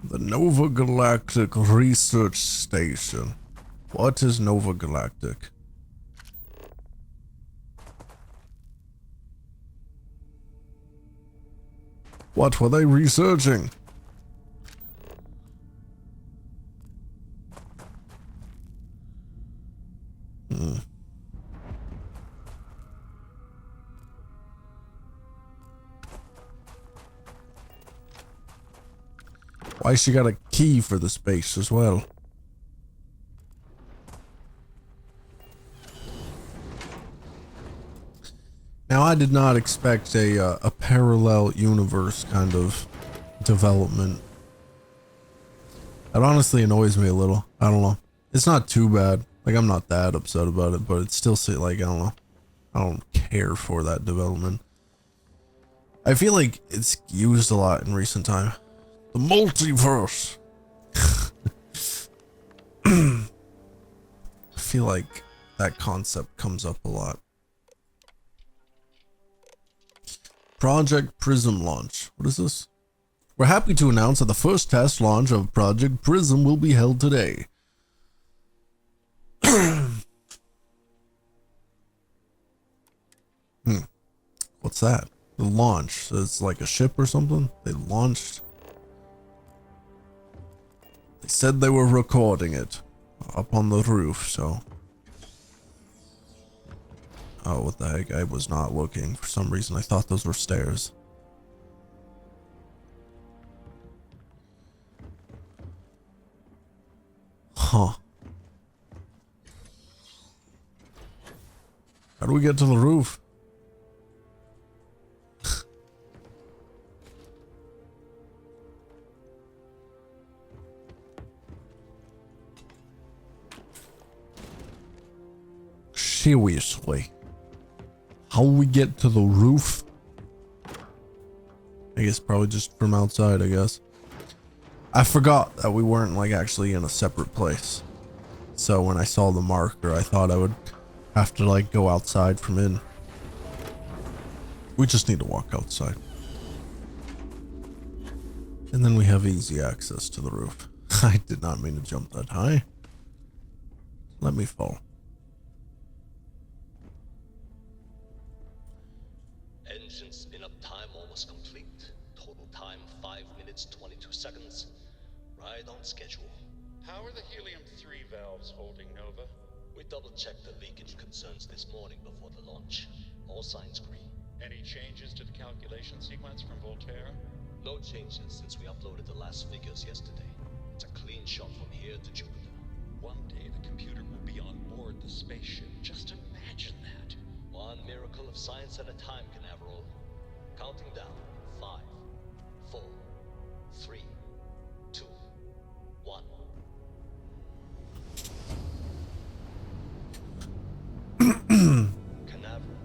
The Nova Galactic Research Station. What is Nova Galactic? What were they researching? Why she got a key for the space as well? Now, I did not expect a parallel universe kind of development. That honestly annoys me a little. I don't know. It's not too bad. Like, I'm not that upset about it, but it's still like, I don't know. I don't care for that development. I feel like it's used a lot in recent time. The multiverse. I feel like that concept comes up a lot. Project Prism launch. What is this? We're happy to announce that the first test launch of Project Prism will be held today. What's that? The launch. So it's like a ship or something? They launched. They said they were recording it up on the roof, so. Oh, what the heck? I was not looking. For some reason, I thought those were stairs. Huh. How do we get to the roof? Seriously. How we get to the roof? I guess probably just from outside, I guess. I forgot that we weren't like actually in a separate place. So when I saw the marker, I thought I would have to like go outside from in. We just need to walk outside. And then we have easy access to the roof. I did not mean to jump that high. Let me fall.
Engine spin-up time almost complete. Total time 5 minutes 22 seconds. Right on schedule.
How are the helium-3 valves holding, Nova?
We double-checked the leakage concerns this morning before the launch. All signs green.
Any changes to the calculation sequence from Voltaire?
No changes since we uploaded the last figures yesterday. It's a clean shot from here to Jupiter.
One day the computer will be on board the spaceship. Just imagine that.
One miracle of science at a time, Canaveral. Counting down. 5, 4, 3, 2, 1. Canaveral,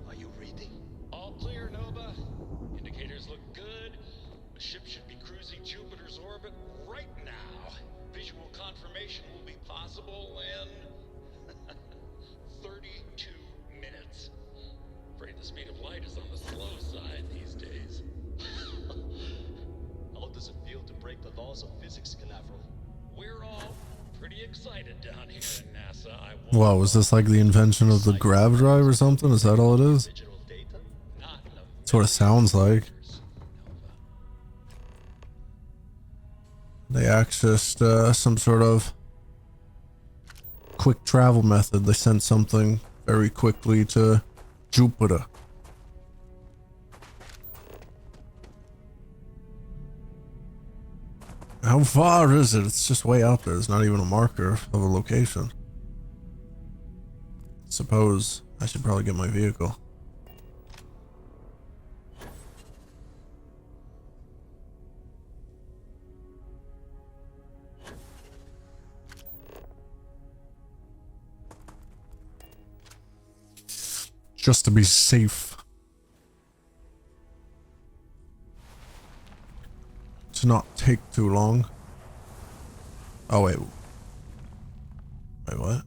are you reading?
All clear, Nova. Indicators look good. The ship should be cruising Jupiter's orbit right now. Visual confirmation will be possible in 32 minutes. Afraid the speed of light is on the slow side these days.
How does it feel to break the laws of physics, Canaveral?
We're all pretty excited down here in NASA.
Wow, was this like the invention of the grav drive or something? Is that all it is? That's what it sounds like. They accessed some sort of quick travel method. They sent something very quickly to Jupiter. How far is it? It's just way out there. There's not even a marker of a location. Suppose I should probably get my vehicle. Just to be safe. To not take too long. Oh, wait. Wait, what?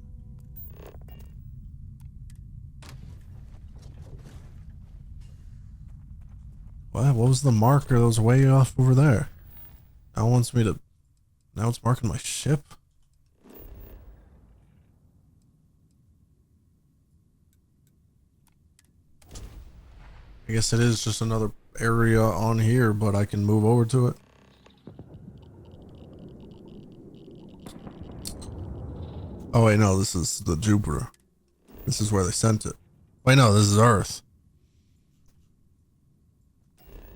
What was the marker that was way off over there? Now it wants me to... Now it's marking my ship? I guess it is just another area on here, but I can move over to it. Oh wait, no, this is the Jupiter. This is where they sent it. Wait, no, this is Earth.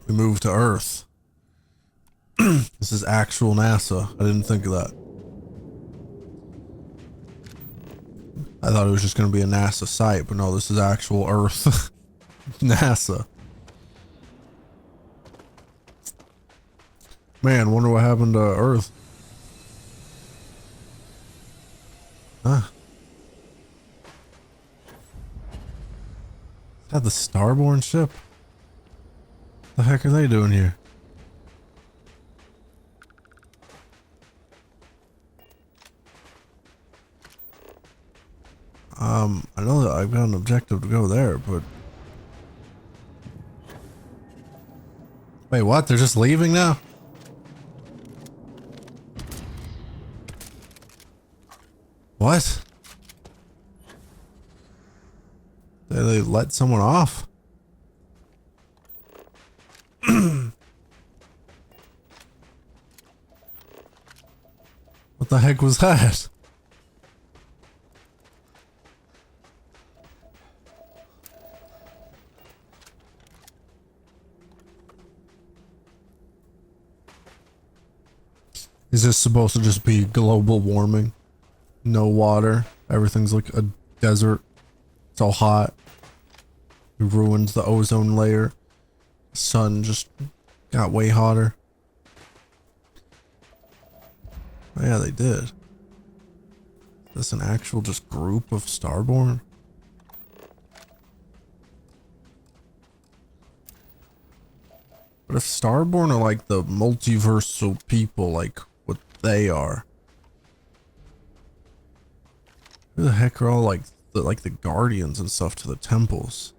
We moved to Earth. This is actual NASA. I didn't think of that. I thought it was just going to be a NASA site, but no, this is actual Earth. NASA. Man, wonder what happened to Earth. Huh. Is that the Starborn ship? The heck are they doing here? I know that I've got an objective to go there, but... Wait, what? They're just leaving now? What? Did they let someone off? What the heck was that? Is this supposed to just be global warming? No water. Everything's like a desert. It's all hot. We ruined the ozone layer. Sun just got way hotter. Oh, yeah, they did. Is this an actual just group of Starborn? But if Starborn are like the multiversal people, like what they are, who the heck are all like the guardians and stuff to the temples?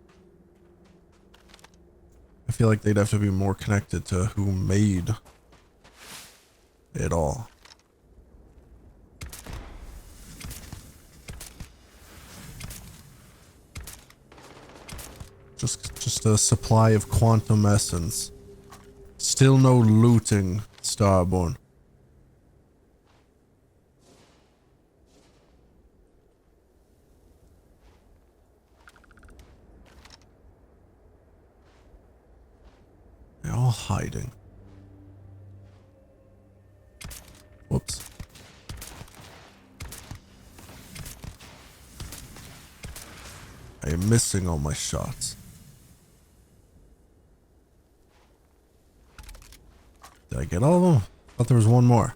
I feel like they'd have to be more connected to who made it all. Just a supply of quantum essence. Still no looting, Starborn. They're all hiding. Whoops. I am missing all my shots. Did I get all of them? I thought there was one more.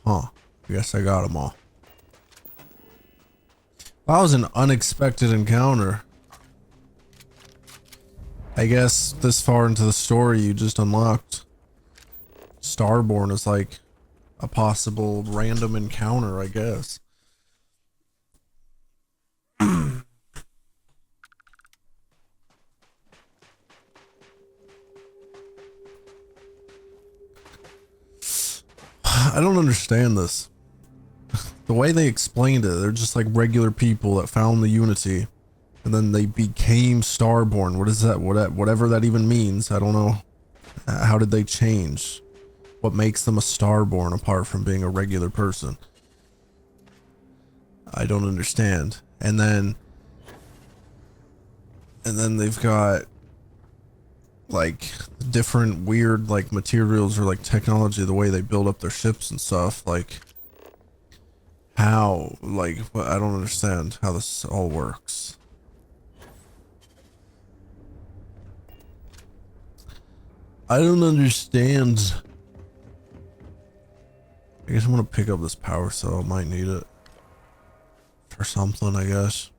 Huh. I guess I got them all. That was an unexpected encounter. I guess this far into the story you just unlocked Starborn is like a possible random encounter, I guess. I don't understand this. The way they explained it, they're just like regular people that found the Unity and then they became Starborn. What is that? Whatever that even means. I don't know. How did they change? What makes them a Starborn apart from being a regular person? I don't understand. And then they've got like different weird like materials or like technology, the way they build up their ships and stuff. Like how, like, I don't understand how this all works. I don't understand. I I guess I'm gonna pick up this power cell. I might need it for something, I guess.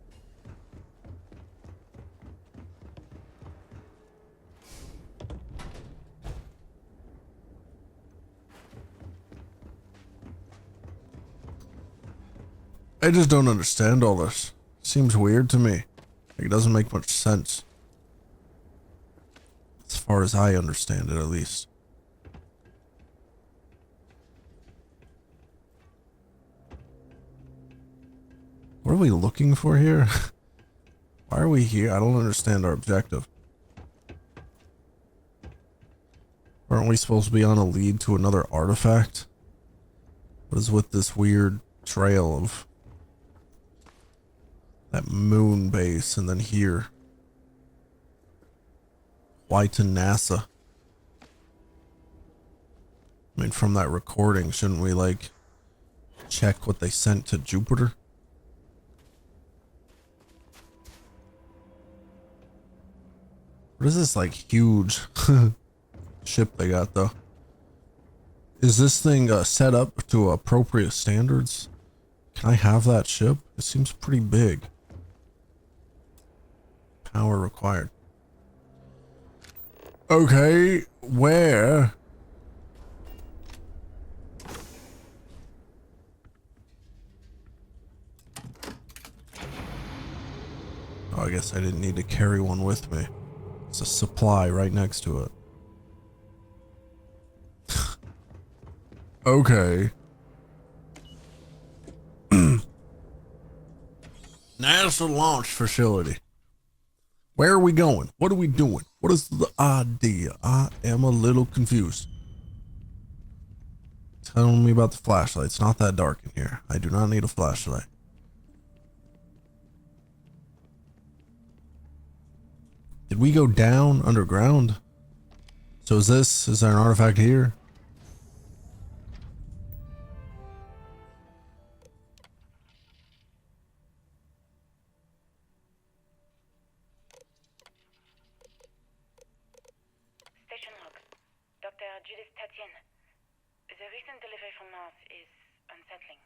I just don't understand all this. Seems weird to me. Like, it doesn't make much sense. As far as I understand it, at least. What are we looking for here? Why are we here? I don't understand our objective. Aren't we supposed to be on a lead to another artifact? What is with this weird trail of that moon base and then here? Why to NASA? I mean, from that recording, shouldn't we, like, check what they sent to Jupiter? What is this, like, huge ship they got, though? Is this thing set up to appropriate standards? Can I have that ship? It seems pretty big. Power required. Okay, where? Oh, I guess I didn't need to carry one with me. It's a supply right next to it. Okay. NASA launch facility. Where are we going? What are we doing? What is the idea? I am a little confused. Tell me about the flashlight. It's not that dark in here. I do not need a flashlight. Did we go down underground? So is there an artifact here?
Station log. Dr. Judith Tatien. The recent delivery from Mars is unsettling.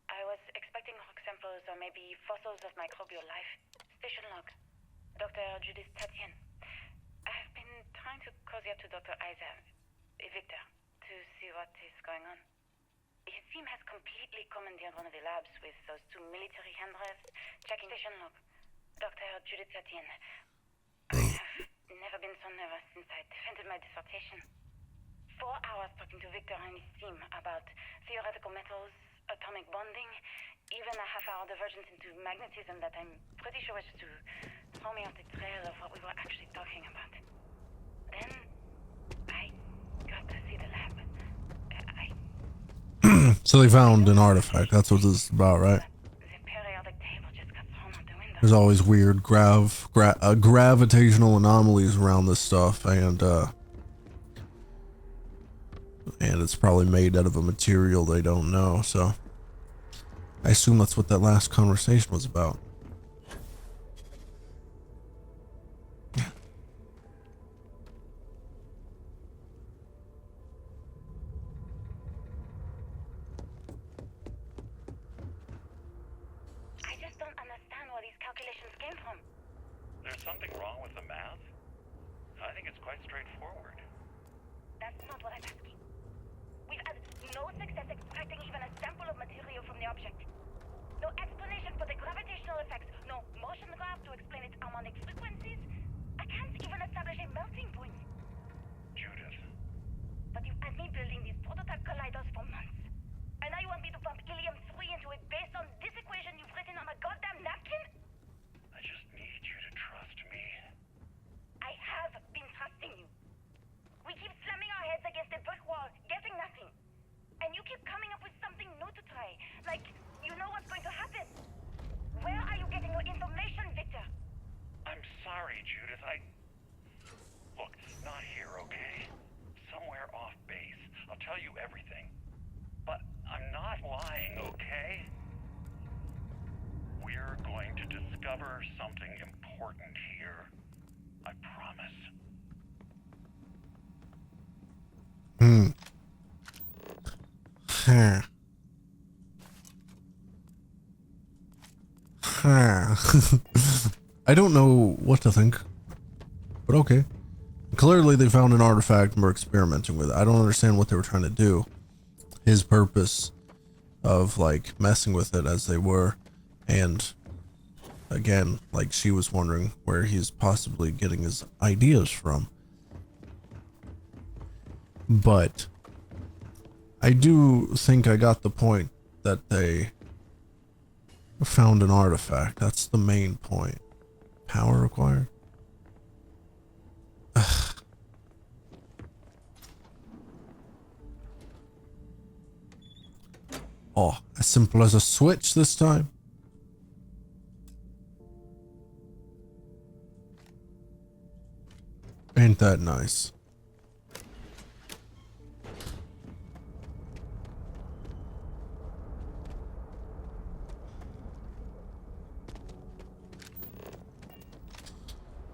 I was expecting rock samples or maybe fossils of microbial life. Station log. Dr. Judith Tatien. I've been trying to cozy up to Dr. Victor, to see what is going on. His team has completely commandeered one of the labs with those two military handrails. Checking station log. Dr. Judith Tatien. I have never been so nervous since I defended my dissertation. 4 hours talking to Victor and his team about theoretical metals, atomic bonding, even a half-hour divergence into magnetism that I'm pretty sure was to throw me off the trail of what we were actually talking about. Then I got to see the lab.
So they found an artifact. That's what this is about, right? There's always weird gravitational anomalies around this stuff, and it's probably made out of a material they don't know, so I assume that's what that last conversation was about.
I just don't understand where these calculations came from.
There's something wrong with the math? I think it's quite straightforward.
That's not what I'm asking. We've had no success extracting even a sample of material from the object. No explanation for the gravitational effects. No motion graph to explain its harmonic frequencies. I can't even establish a melting point.
Judith.
But you've had me building these prototype colliders for months. And now you want me to pump helium-3 into it based on this equation you've written on a goddamn napkin?
I just need you to trust me.
I have been trusting you. We keep slamming our heads against a brick wall, getting nothing. And you keep coming up with something new to try. Like, you know what's going to happen. Where are you getting your information, Victor?
I'm sorry, Judith. Look, not here, okay? Somewhere off base. I'll tell you everything. But I'm not lying, okay? We're going to discover something important here. I promise.
I don't know what to think, but okay. Clearly they found an artifact and were experimenting with it. I don't understand what they were trying to do. His purpose of like messing with it as they were, and again, like she was wondering where he's possibly getting his ideas from. But I do think I got the point that they found an artifact. That's the main point. Power required? Oh, as simple as a switch this time. Ain't that nice?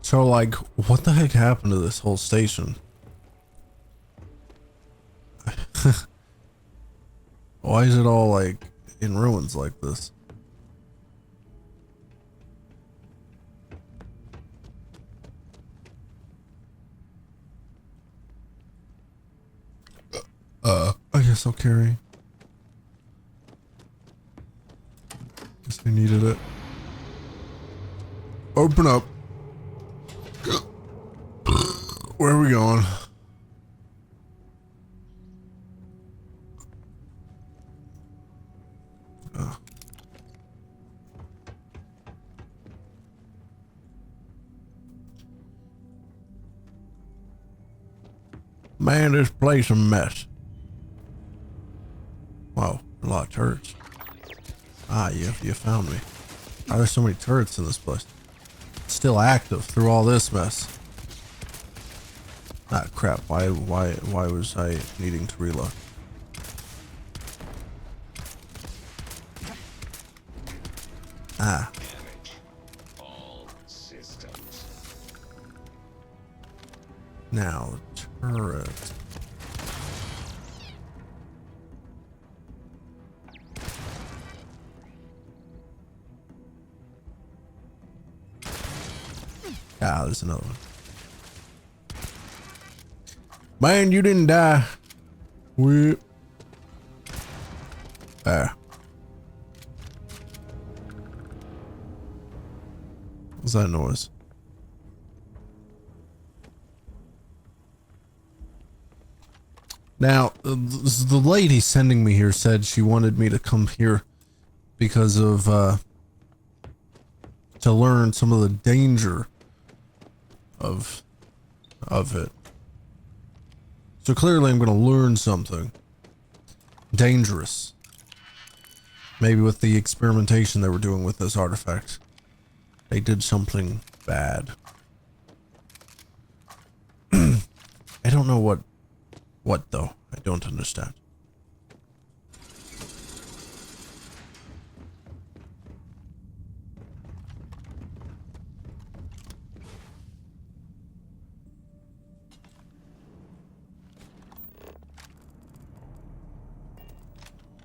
So, like, what the heck happened to this whole station? Why is it all, like, in ruins like this? I guess I'll carry. Guess I needed it. Open up. Where are we going? Man, this place a mess. Wow, a lot of turrets. Ah, you found me. Why are there so many turrets in this place? It's still active through all this mess. Ah, crap. Why was I needing to reload? Ah. Now, turret. Ah, there's another one. Man, you didn't die. Whip. Ah. What's that noise? Now, the lady sending me here said she wanted me to come here because of, to learn some of the danger of it. So clearly I'm going to learn something dangerous. Maybe with the experimentation they were doing with this artifact. They did something bad. I don't know what though? I don't understand.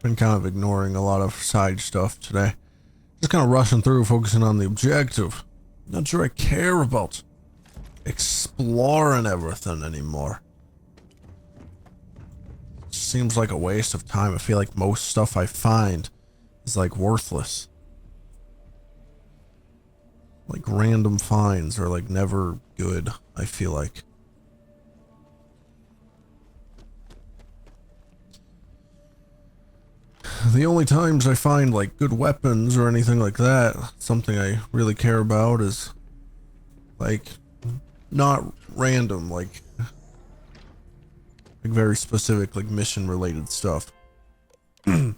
Been kind of ignoring a lot of side stuff today. Just kind of rushing through, focusing on the objective. Not sure I care about exploring everything anymore. Seems like a waste of time. I feel like most stuff I find is like worthless. Like random finds are like never good, I feel like. The only times I find like good weapons or anything like that, something I really care about, is like not random, like very specific, like mission related stuff.
Project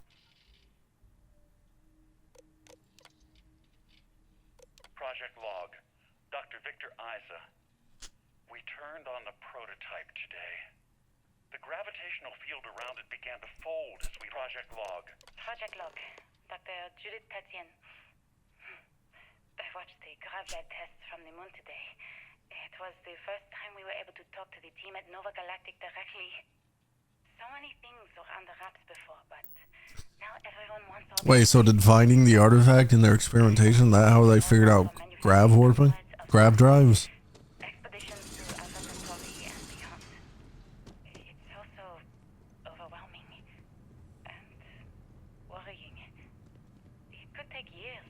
log, Dr. Victor Isa. We turned on the prototype today. The gravitational field around it began to fold as we... Project log.
Project log, Dr. Judith Tatian. I watched the gravlab tests from the moon today. It was the first time we were able to talk to the team at Nova Galactic directly. So many things were under wraps before, but now everyone wants all
Wait, so did finding the artifact in their experimentation, that how they figured out grav warping? Grav drives?
expeditions to Alpha Centauri and beyond. It's also overwhelming and worrying. It could take years,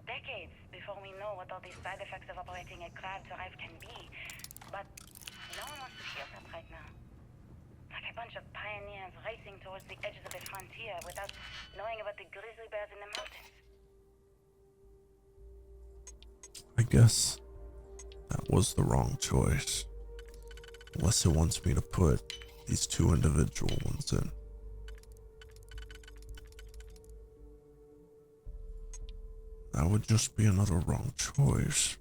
decades, before we know what all these side effects of operating a grav drive can be. But no one wants to hear that right now. Like a bunch of pioneers racing towards the edges of the frontier without knowing about the grizzly bears in the mountains.
I guess that was the wrong choice. Unless it wants me to put these two individual ones in. That would just be another wrong choice.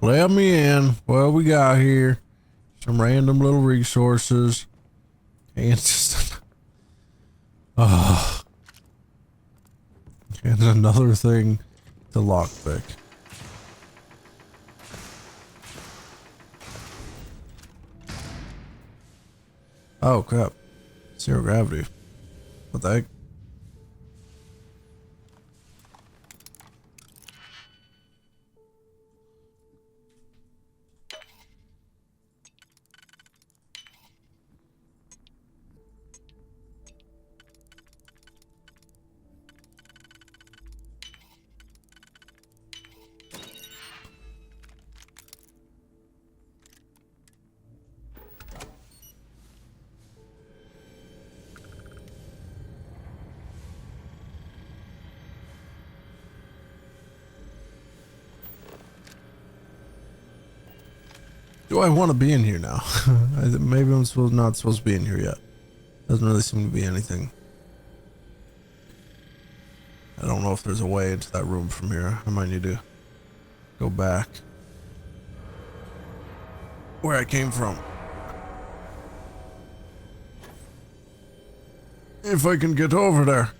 Let me in. What we got here? Some random little resources. And just... and another thing to lockpick. Oh crap. Zero gravity. What the heck? Do I want to be in here now? Maybe I'm not supposed to be in here yet. Doesn't really seem to be anything. I don't know if there's a way into that room from here. I might need to go back where I came from. If I can get over there.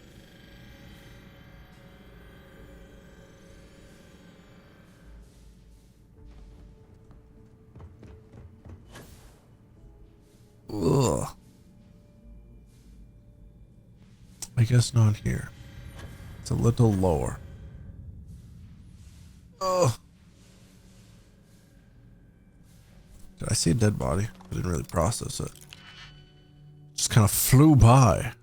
Ugh. I guess not here. It's a little lower. Ugh. Did I see a dead body? I didn't really process it. Just kind of flew by.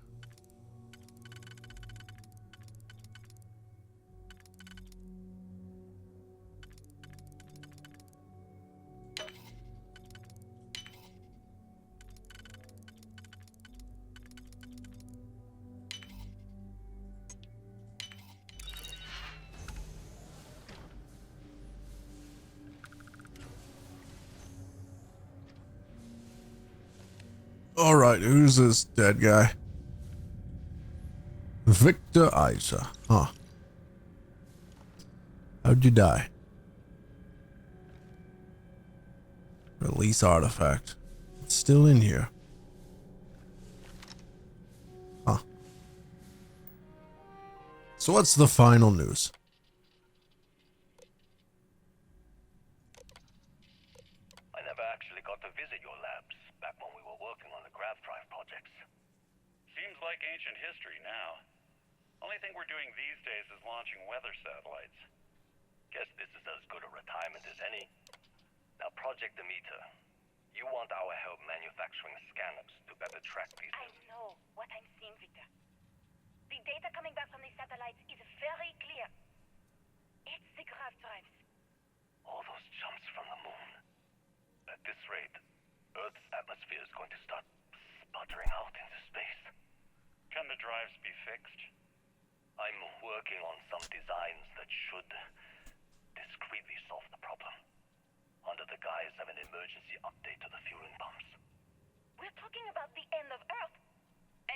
Alright, who's this dead guy? Victor Isa. Huh. How'd you die? Release artifact. It's still in here. Huh. So what's the final news?
I never actually got to visit your labs back when we were working on the grav drive projects. Seems like ancient history now. Only thing we're doing these days is launching weather satellites. Guess this is as good a retirement as any. Now, Project Demeter, you want our help manufacturing scanners to better track these...
I know what I'm seeing, Victor. The data coming back from the satellites is very clear. It's the grav drives.
All those jumps from the moon. At this rate, Earth's atmosphere is going to start sputtering out into space. Can the drives be fixed? I'm working on some designs that should discreetly solve the problem, under the guise of an emergency update to the fueling pumps.
We're talking about the end of Earth.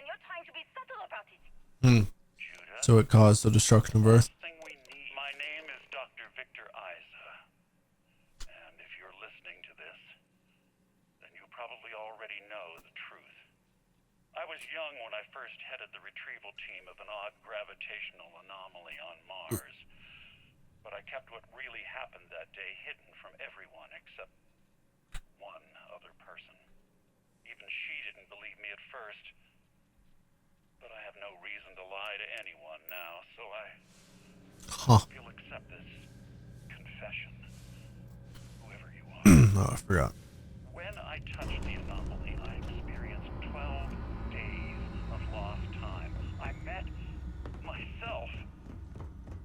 and you're trying to be subtle about it.
So it caused the destruction of Earth.
My name is Dr. Victor Isa. And if you're listening to this, then you probably already know the truth. I was young when I first headed the retrieval team of an odd gravitational anomaly on Mars. But I kept what really happened that day hidden from everyone except one other person. Even she didn't believe me at first. But I have no reason to lie to anyone now, so I hope you'll accept this confession, whoever you are.
Oh, I forgot.
When I touched the anomaly, I experienced 12 days of lost time. I met myself.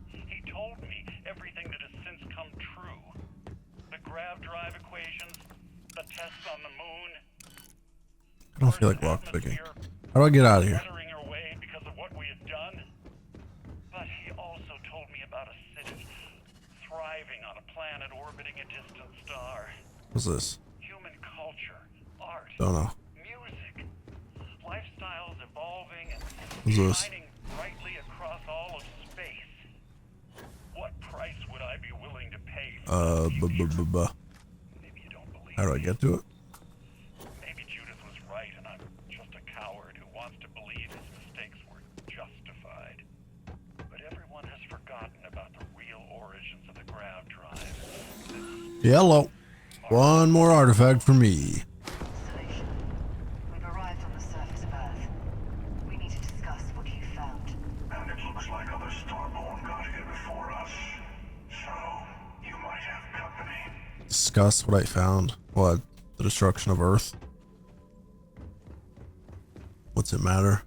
He told me everything that has since come true. The grav drive equations, the tests on the moon.
I don't feel like lockpicking. How do I get out of here?
Because of what we had done. But he also told me about a city thriving on a planet orbiting a distant star.
What's this?
Human culture, art,
Don't know.
music, lifestyles evolving and
What's this?
shining brightly across all of space. What price would I be willing to pay for
How do I get to it?
Maybe Judith was right and I'm just a coward who wants to believe his mistakes were justified. But everyone has forgotten about the real origins of the grav drive.
Yellow. One more artifact for me.
We've arrived on the surface of Earth. We need to discuss what you found.
And it looks like other Starborn got here before us. So, you might have company.
Discuss what I found. What? The destruction of Earth? What's it matter?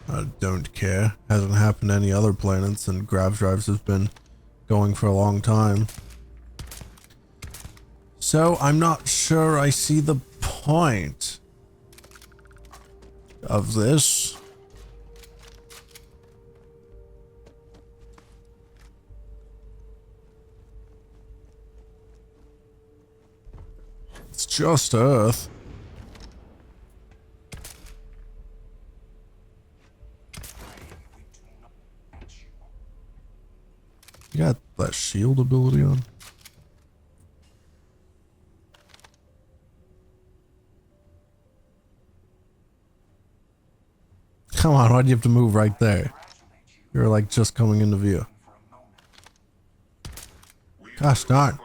I don't care. Hasn't happened to any other planets, and grav drives have been going for a long time. So I'm not sure I see the point of this. It's just Earth. You got that shield ability on? Come on, why'd you have to move right there? You're like just coming into view. Gosh darn.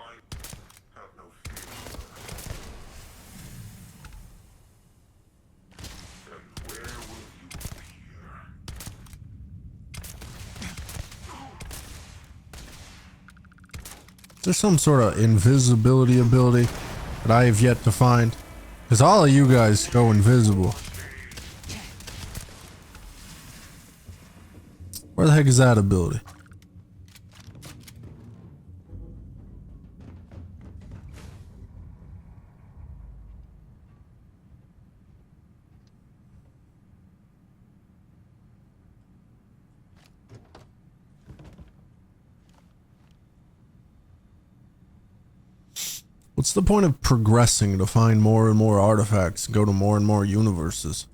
Is there some sort of invisibility ability that I have yet to find? Because all of you guys go invisible. Where the heck is that ability? What's the point of progressing to find more and more artifacts and go to more and more universes?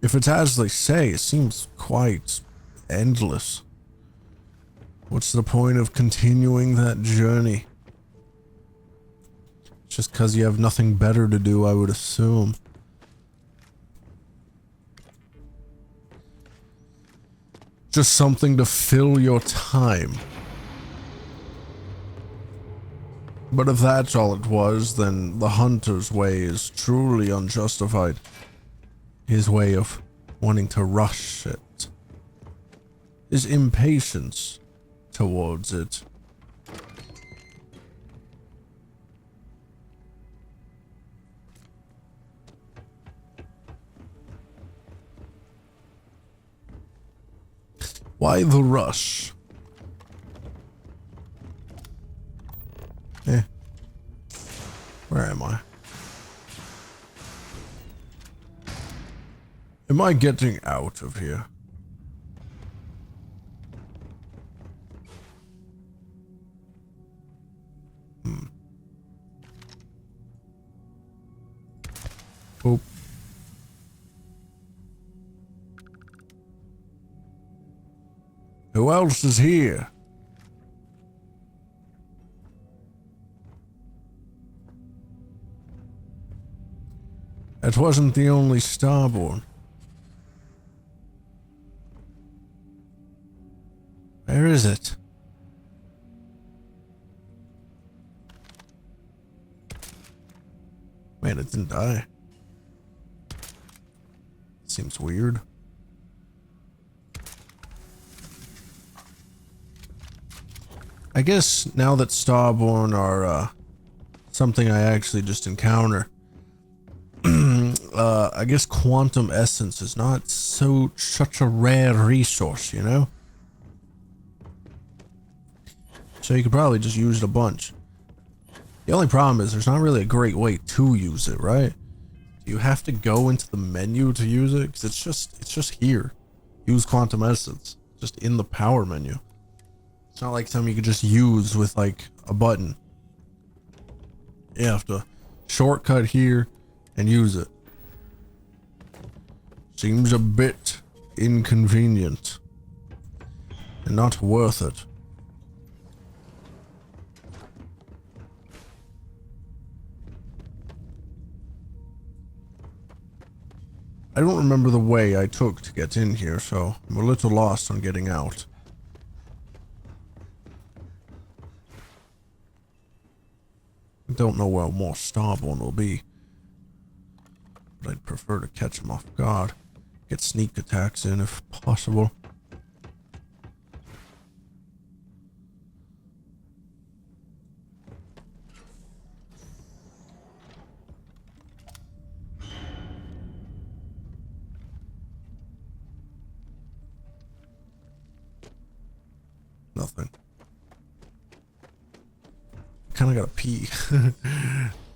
If it's as they say, it seems quite endless. What's the point of continuing that journey? Just because you have nothing better to do, I would assume. Just something to fill your time. But if that's all it was, then the hunter's way is truly unjustified. His way of wanting to rush it. His impatience towards it. Why the rush? Eh. Where am I? Am I getting out of here? Oop. Who else is here? That wasn't the only Starborn. Where is it? Man, it didn't die. Seems weird. I guess now that Starborn are something I actually just encounter, I guess quantum essence is not such a rare resource, you know? So you could probably just use it a bunch. The only problem is there's not really a great way to use it, right? Do you have to go into the menu to use it? Because it's just here. Use quantum essence. Just in the power menu. It's not like something you could just use with like a button. You have to shortcut here and use it. Seems a bit inconvenient and not worth it. I don't remember the way I took to get in here, so I'm a little lost on getting out. I don't know where more Starborn will be, but I'd prefer to catch him off guard. Get sneak attacks in if possible. Nothing. Kinda gotta pee.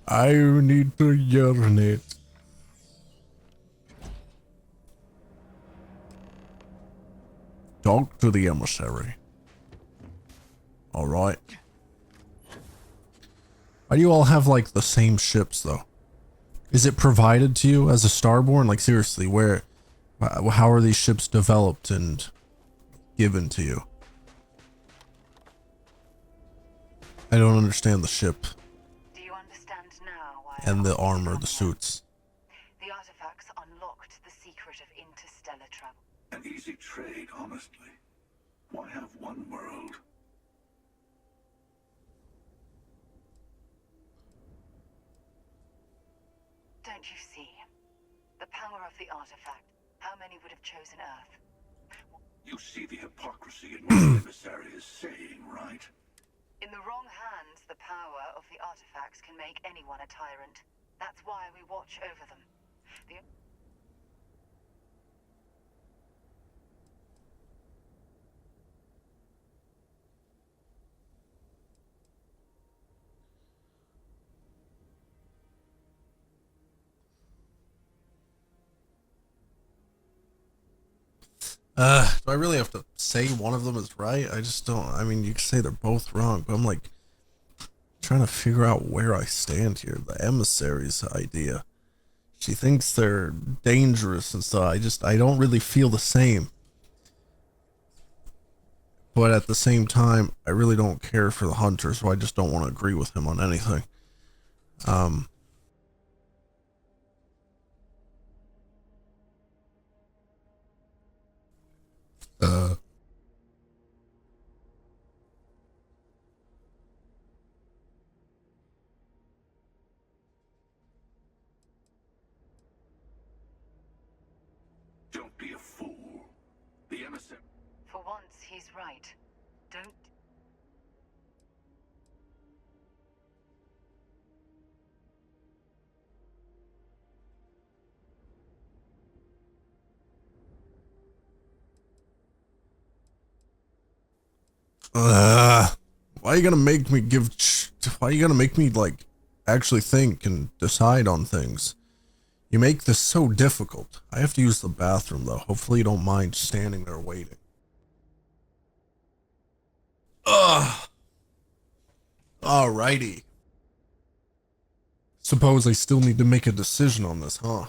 I need to urinate. Talk to the emissary. Alright. Why do you all have like the same ships though? Is it provided to you as a Starborn? Like seriously, how are these ships developed and given to you? I don't understand the ship.
Do you understand now why
And the armor, the suits.
the artifacts unlocked the secret of interstellar travel?
An easy trade, honestly. Why have one world?
Don't you see? The power of the artifact. How many would have chosen Earth?
You see the hypocrisy in what the emissary is saying, right?
In the wrong hands, the power of the artifacts can make anyone a tyrant. That's why we watch over them.
Do I really have to say one of them is right? I just don't. I mean, you can say they're both wrong, but I'm like trying to figure out where I stand here. The emissary's idea. She thinks they're dangerous and stuff. I don't really feel the same. But at the same time, I really don't care for the hunter, so I just don't want to agree with him on anything.
Don't be a fool. The emissary...
For once, he's right. Don't...
Why are you gonna make me why are you gonna make me like actually think and decide on things? You make this so difficult. I have to use the bathroom though. Hopefully you don't mind standing there waiting. Ugh. Alrighty. Suppose I still need to make a decision on this, huh?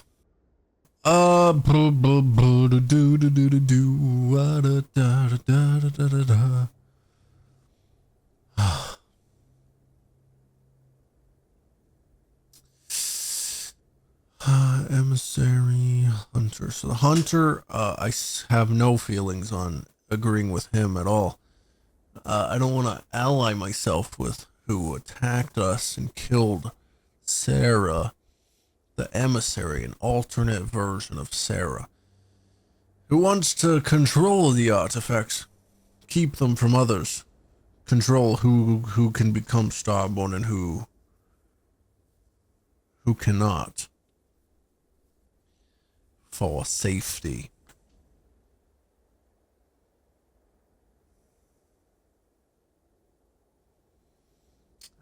Emissary, hunter. So the hunter, have no feelings on agreeing with him at all. I don't want to ally myself with who attacked us and killed Sarah, the emissary, an alternate version of Sarah, who wants to control the artifacts, keep them from others, control who can become Starborn and who cannot, for safety.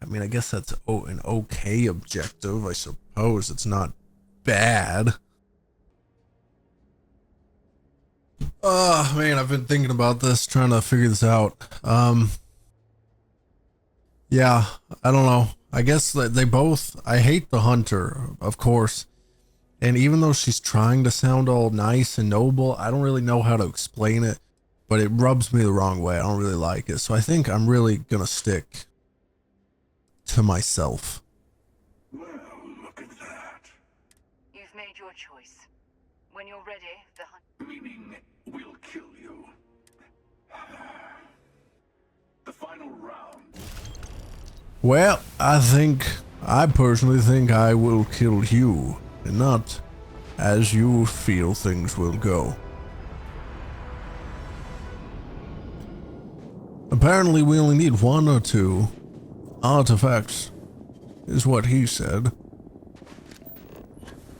I mean, I guess that's an okay objective. I suppose it's not bad. Oh, man, I've been thinking about this, trying to figure this out. Yeah, I don't know. I guess that they both... I hate the hunter, of course. And even though she's trying to sound all nice and noble, I don't really know how to explain it. But it rubs me the wrong way. I don't really like it. So I think I'm really gonna stick to myself.
Well, look at that.
You've made your choice. When you're ready, the hunt...
Meaning, we'll kill you. The final round.
Well, I personally think I will kill you, and not as you feel things will go. Apparently we only need 1 or 2 artifacts, is what he said.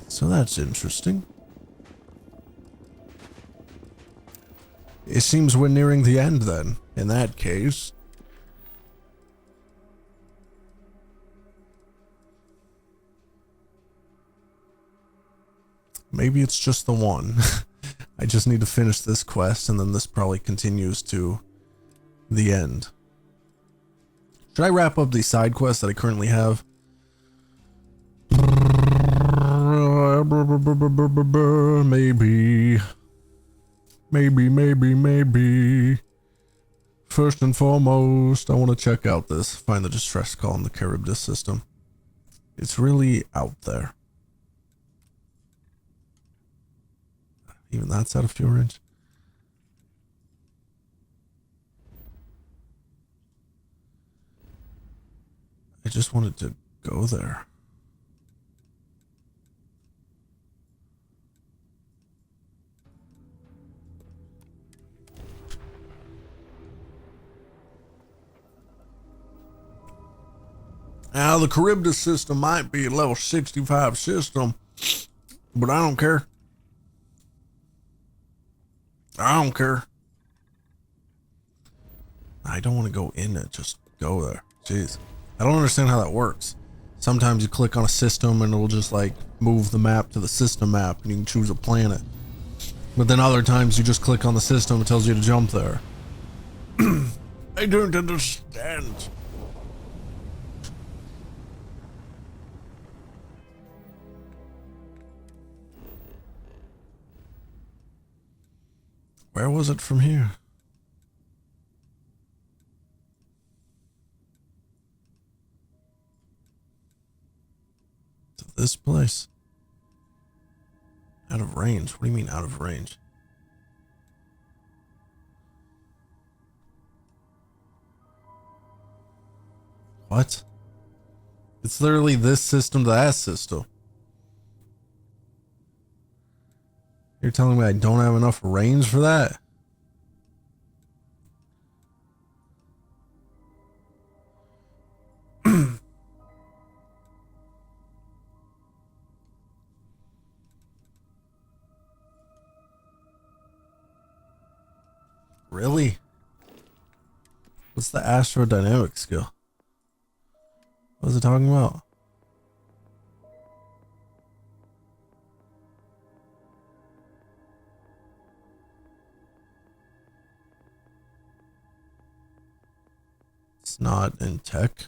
So that's interesting. It seems we're nearing the end then, in that case. Maybe it's just the one. I just need to finish this quest, and then this probably continues to the end. Should I wrap up the side quests that I currently have? Maybe. First and foremost, I want to check out this. Find the distress call in the Charybdis system. It's really out there. Even that's out of fuel range. I just wanted to go there. Now, the Charybdis system might be a level 65 system, but I don't care. I don't care. I don't want to go in it, just go there. Jeez. I don't understand how that works. Sometimes you click on a system and it'll just like move the map to the system map and you can choose a planet. But then other times you just click on the system, it tells you to jump there. I don't understand. Where was it from here? To this place. Out of range? What do you mean out of range? What? It's literally this system to that system. You're telling me I don't have enough range for that? Really? What's the astrodynamic skill? What was it talking about? It's not in tech.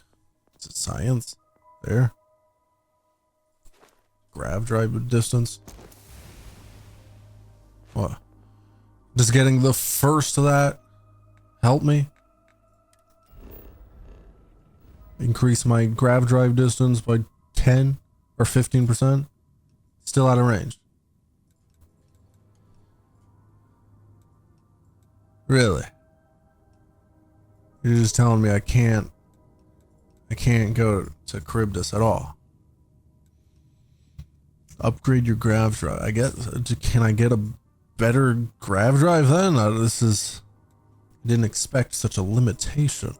It's in science. There. Grav drive distance. What? Does getting the first of that help me? Increase my grav drive distance by 10 or 15%? Still out of range. Really? You're just telling me I can't go to Charybdis at all. Upgrade your grav drive. Can I get a better grav drive then? I didn't expect such a limitation.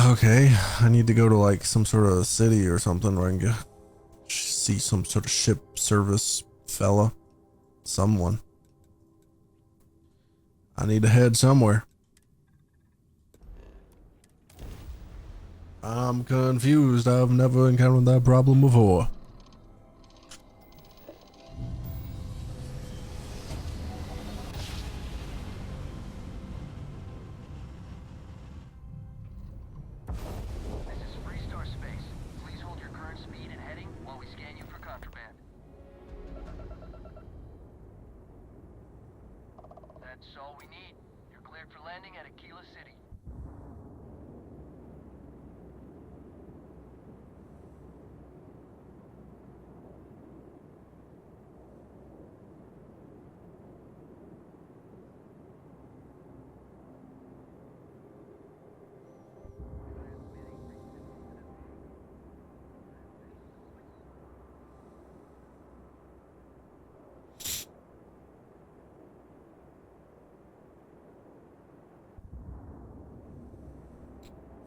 Okay, I need to go to like some sort of city or something where I can see some sort of ship service fella. Someone. I need to head somewhere. I'm confused. I've never encountered that problem before.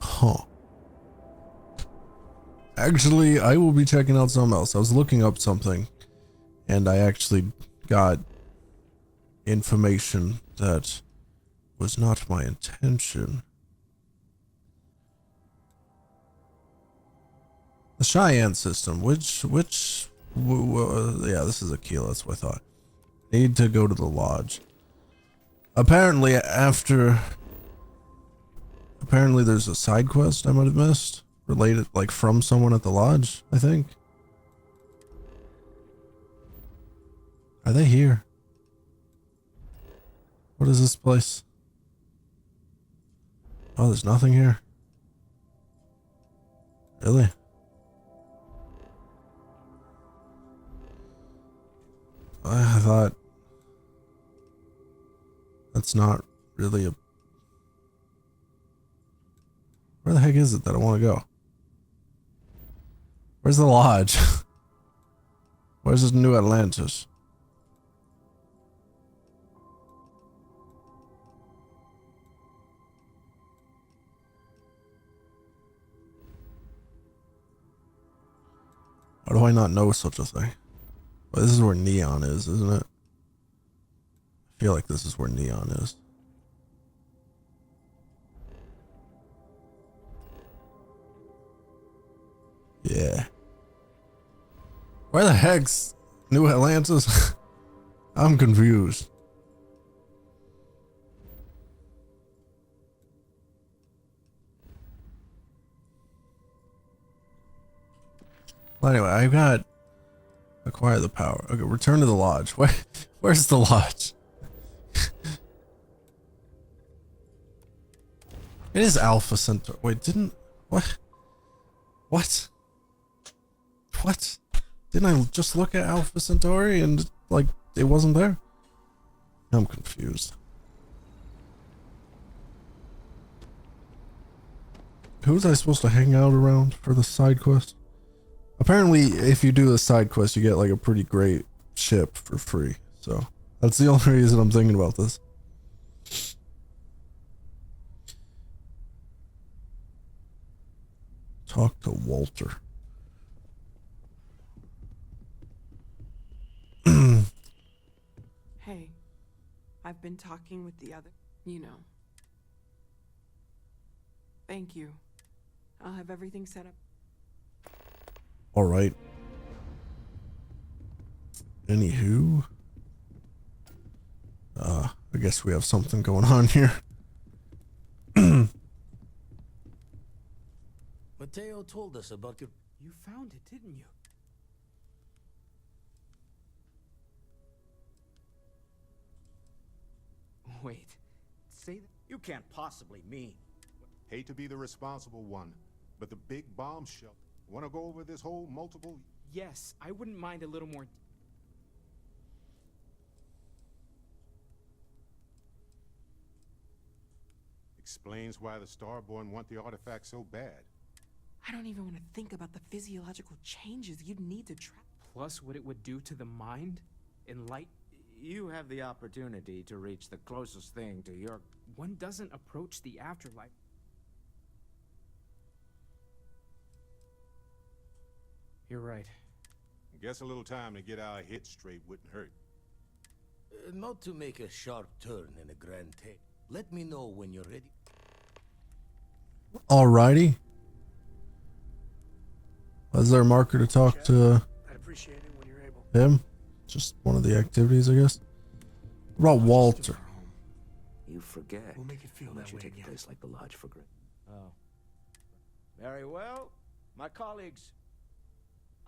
Huh. Actually, I will be checking out something else. I was looking up something, and I actually got information that was not my intention. The Cheyenne system, yeah, this is Aquila, that's what I thought. Need to go to the lodge. Apparently there's a side quest I might have missed, related, like from someone at the lodge, I think. Are they here? What is this place? Oh, there's nothing here. Really? I thought that's not really a... Where the heck is it that I want to go? Where's the lodge? Where's this New Atlantis? Why do I not know such a thing? Well, this is where Neon is, isn't it? I feel like this is where Neon is. Yeah. Where the heck's New Atlantis? I'm confused. Well, anyway, I've got acquire the power. Okay, return to the lodge. Where's the lodge? It is Alpha Centauri. Wait, what? Didn't I just look at Alpha Centauri and like it wasn't there? I'm confused. Who was I supposed to hang out around for the side quest? Apparently, if you do the side quest, you get like a pretty great ship for free. So that's the only reason I'm thinking about this. Talk to Walter.
Hey, I've been talking with the other, Thank you. I'll have everything set up.
All right. Anywho, I guess we have something going on here.
Mateo told us about your...
You found it, didn't you? Wait. Say that.
You can't possibly mean.
Hate to be the responsible one, but the big bombshell. Want to go over this whole multiple...
Yes, I wouldn't mind a little more.
Explains why the Starborn want the artifact so bad.
I don't even want to think about the physiological changes you'd need to trap.
Plus what it would do to the mind in light.
You have the opportunity to reach the closest thing to your...
One doesn't approach the afterlife. You're right.
Guess a little time to get our hits straight wouldn't hurt.
Not to make a sharp turn in a grand tale. Let me know when you're ready.
Alrighty. Was there a marker to talk to
I'd appreciate it when you're able.
him? Just one of the activities, I guess. What about Walter?
You forget.
We'll make it feel
Why
that
don't you
way
take
again.
a place like the Lodge for grit. Oh. Very well. My colleagues,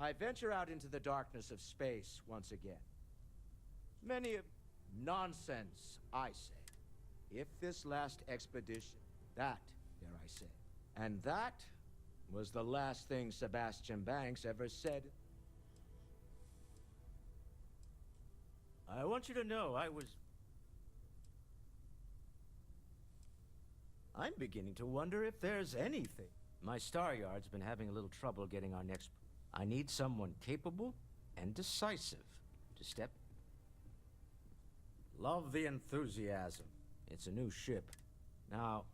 I venture out into the darkness of space once again. Many of nonsense, I say. If this last expedition, that, dare I say, and that was the last thing Sebastian Banks ever said. I want you to know I'm beginning to wonder if there's anything. My star yard's been having a little trouble getting our next... I need someone capable and decisive to step... Love the enthusiasm. It's a new ship. Now...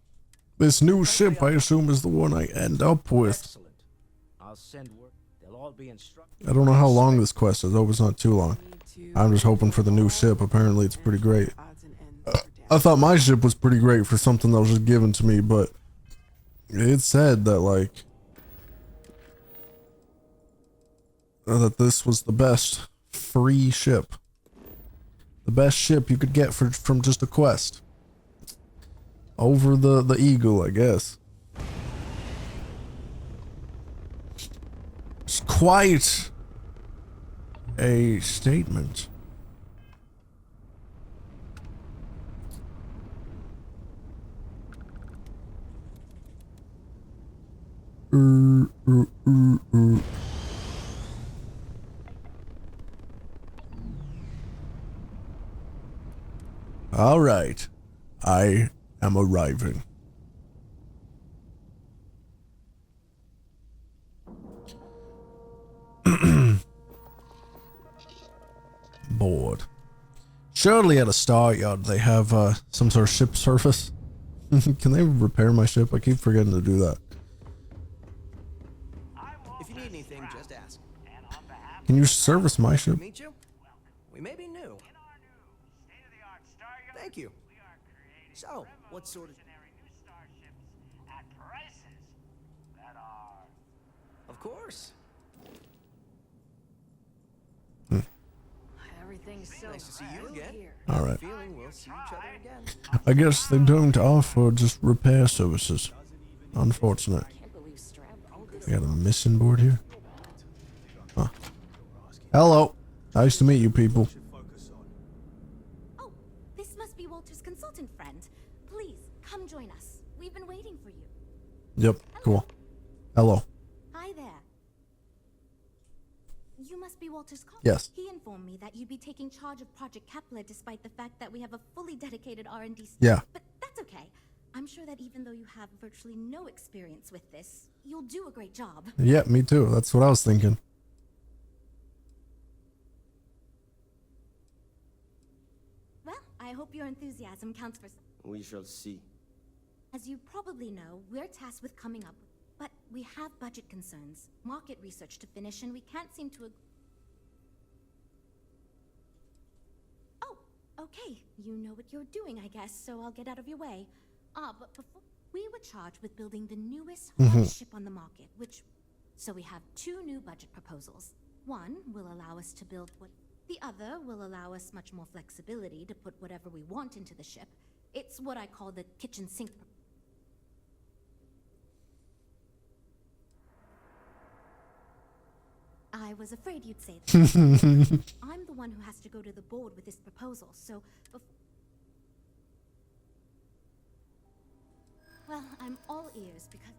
This new ship, I assume, is the one I end up with.
Excellent. I'll send word. They'll all be instructed.
I don't know how long this quest is. I hope it's not too long. I'm just hoping for the new ship. Apparently, it's pretty great. I thought my ship was pretty great for something that was just given to me, but it said that, like, that this was the best free ship. The best ship you could get from just a quest. Over the Eagle, I guess. It's quite a statement. All right, I am arriving. Bored. Surely at a star yard they have some sort of ship service. Can they repair my ship? I keep forgetting to do that.
If you need anything, just ask.
Can you service my ship?
Meet you? We may be new. Thank you. So, what sort of... Of course.
Everything's so
Nice to see you again.
All right.
Feeling we'll see each other again.
I guess they don't offer just repair services. Unfortunate. We got a missing board here. Huh. Hello. Nice to meet you people.
Oh, this must be Walter's consultant friend. Please, come join us. We've been waiting for you.
Yep, cool. Hello.
Hi there. You must be Walter's colleague.
Yes.
He informed me that you'd be taking charge of Project Kepler despite the fact that we have a fully dedicated R&D staff.
Yeah.
But that's okay. I'm sure that even though you have virtually no experience with this, you'll do a great job.
Yeah, me too. That's what I was thinking.
Well, I hope your enthusiasm counts for something.
We shall see.
As you probably know, we're tasked with coming up, but we have budget concerns, market research to finish, and we can't seem to Oh, okay. You know what you're doing, I guess, so I'll get out of your way. But before we were charged with building the newest hottest ship on the market, so we have two new budget proposals. One will allow us to build what The other will allow us much more flexibility to put whatever we want into the ship. It's what I call the kitchen sink. I was afraid you'd say that. I'm the one who has to go to the board with this proposal, so well, I'm all ears because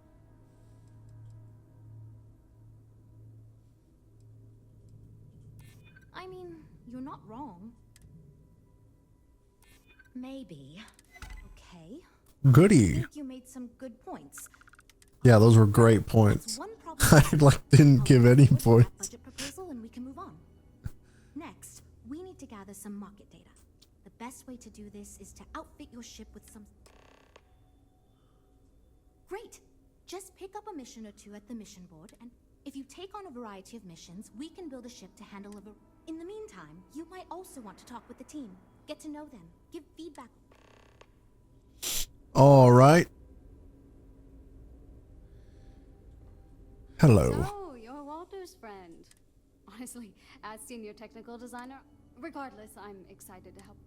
I mean, you're not wrong. Maybe. Okay.
Goody.
I think you made some good points.
Yeah, those were great points. I like didn't give any points.
Budget proposal and we can move on. Next, we need to gather some market data. The best way to do this is to outfit your ship with some. Great. Just pick up a mission or two at the mission board, and if you take on a variety of missions, we can build a ship to handle a. In the meantime, you might also want to talk with the team, get to know them, give feedback.
All right. Hello.
So, you're Walter's friend. Honestly, as senior technical designer, regardless, I'm excited to help.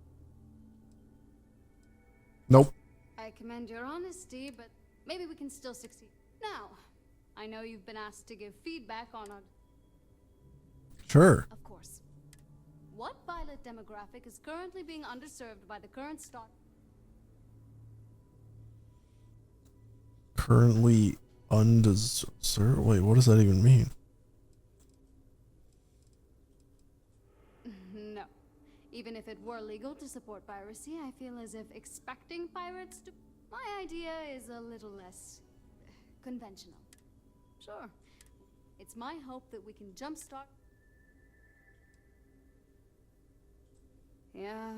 Nope.
I commend your honesty, but maybe we can still succeed. Now, I know you've been asked to give feedback on a...
Sure.
Of course. What pilot demographic is currently being underserved by the current stock?
Currently undeserved. Wait, what does that even mean?
No. Even if it were legal to support piracy, I feel as if expecting pirates to... My idea is a little less conventional. Sure. It's my hope that we can jumpstart... Yeah,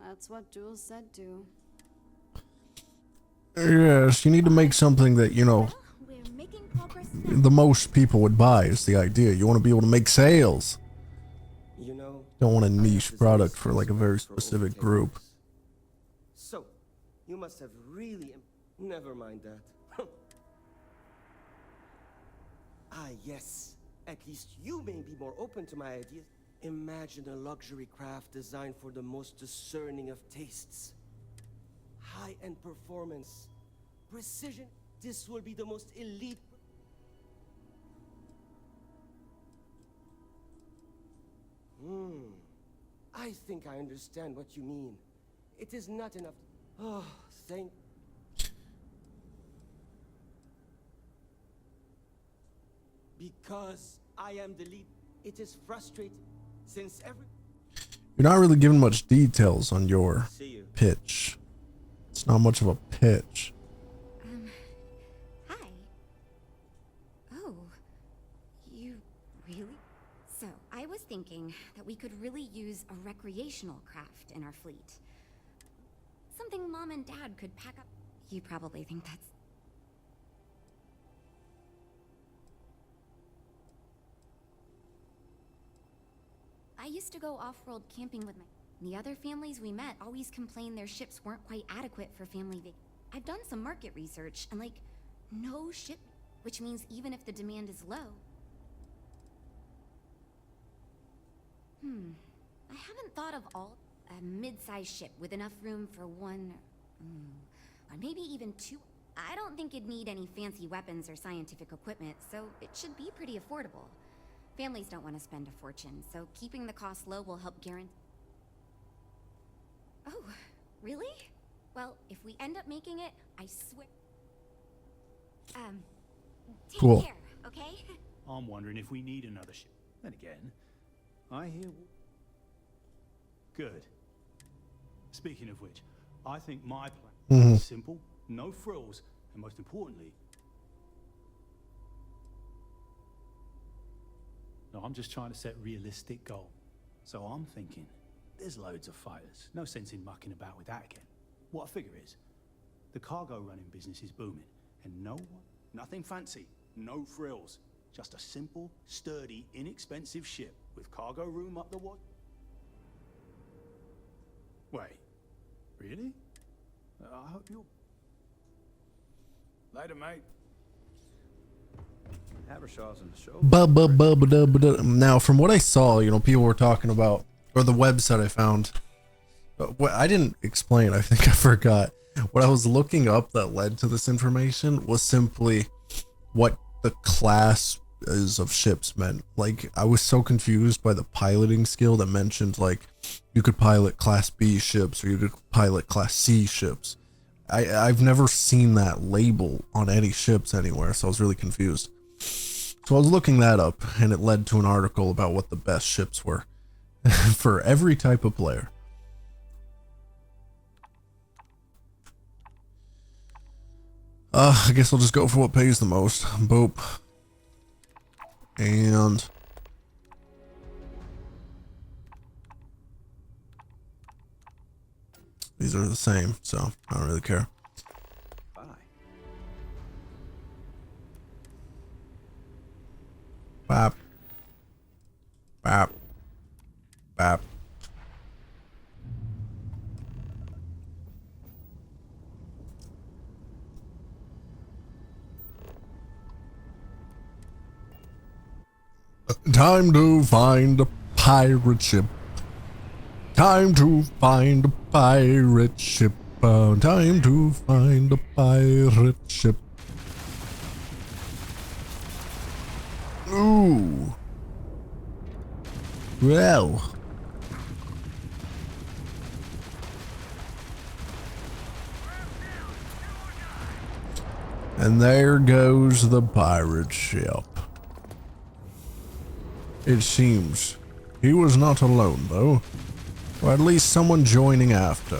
that's what Jules said too.
Yes, you need to make something that, you know, the most people would buy is the idea. You want to be able to make sales.
You know,
Don't want a niche product for like a very specific group.
so you must have really. Never mind that. Ah, yes. At least you may be more open to my ideas. Imagine a luxury craft designed for the most discerning of tastes. High-end performance, precision. This will be the most elite. I think I understand what you mean. It is not enough. Oh, thank. Because I am the lead. It is frustrating since every.
You're not really giving much details on your pitch. It's not much of a pitch.
Hi. Oh, you really? So, I was thinking that we could really use a recreational craft in our fleet. Something Mom and Dad could pack up. You probably think that's... I used to go off-world camping with the other families we met always complained their ships weren't quite adequate for family I've done some market research and no ship, which means even if the demand is low. I haven't thought of a mid-sized ship with enough room for one, or maybe even two. I don't think it'd need any fancy weapons or scientific equipment, so it should be pretty affordable. Families don't want to spend a fortune, so keeping the cost low will help guarantee... Oh, really? Well, if we end up making it, I swear... take
Cool.
care, okay?
I'm wondering if we need another ship. Then again, I hear... Good. Speaking of which, I think my plan is simple, no frills, and most importantly... No, I'm just trying to set realistic goals. So I'm thinking, there's loads of fighters. No sense in mucking about with that again. What I figure is, the cargo running business is booming, and nothing fancy, no frills. Just a simple, sturdy, inexpensive ship with cargo room up the what? Wait, really? I hope you're... Later, mate.
Habershaw's in the show.
Now, from what I saw, you know, people were talking about or the website I found. What I didn't explain, I think I forgot. What I was looking up that led to this information was simply what the class is of ships meant. Like, I was so confused by the piloting skill that mentioned, like, you could pilot Class B ships or you could pilot Class C ships. I've never seen that label on any ships anywhere, so I was really confused. So I was looking that up, and it led to an article about what the best ships were for every type of player. I guess I'll just go for what pays the most. Boop. And these are the same, so I don't really care.
Bye.
Bap. Bap. Bap. Time to find a pirate ship. Time to find a pirate ship. Time to find a pirate ship. Ooh. Well. And there goes the pirate ship. It seems he was not alone, though, or at least someone joining after.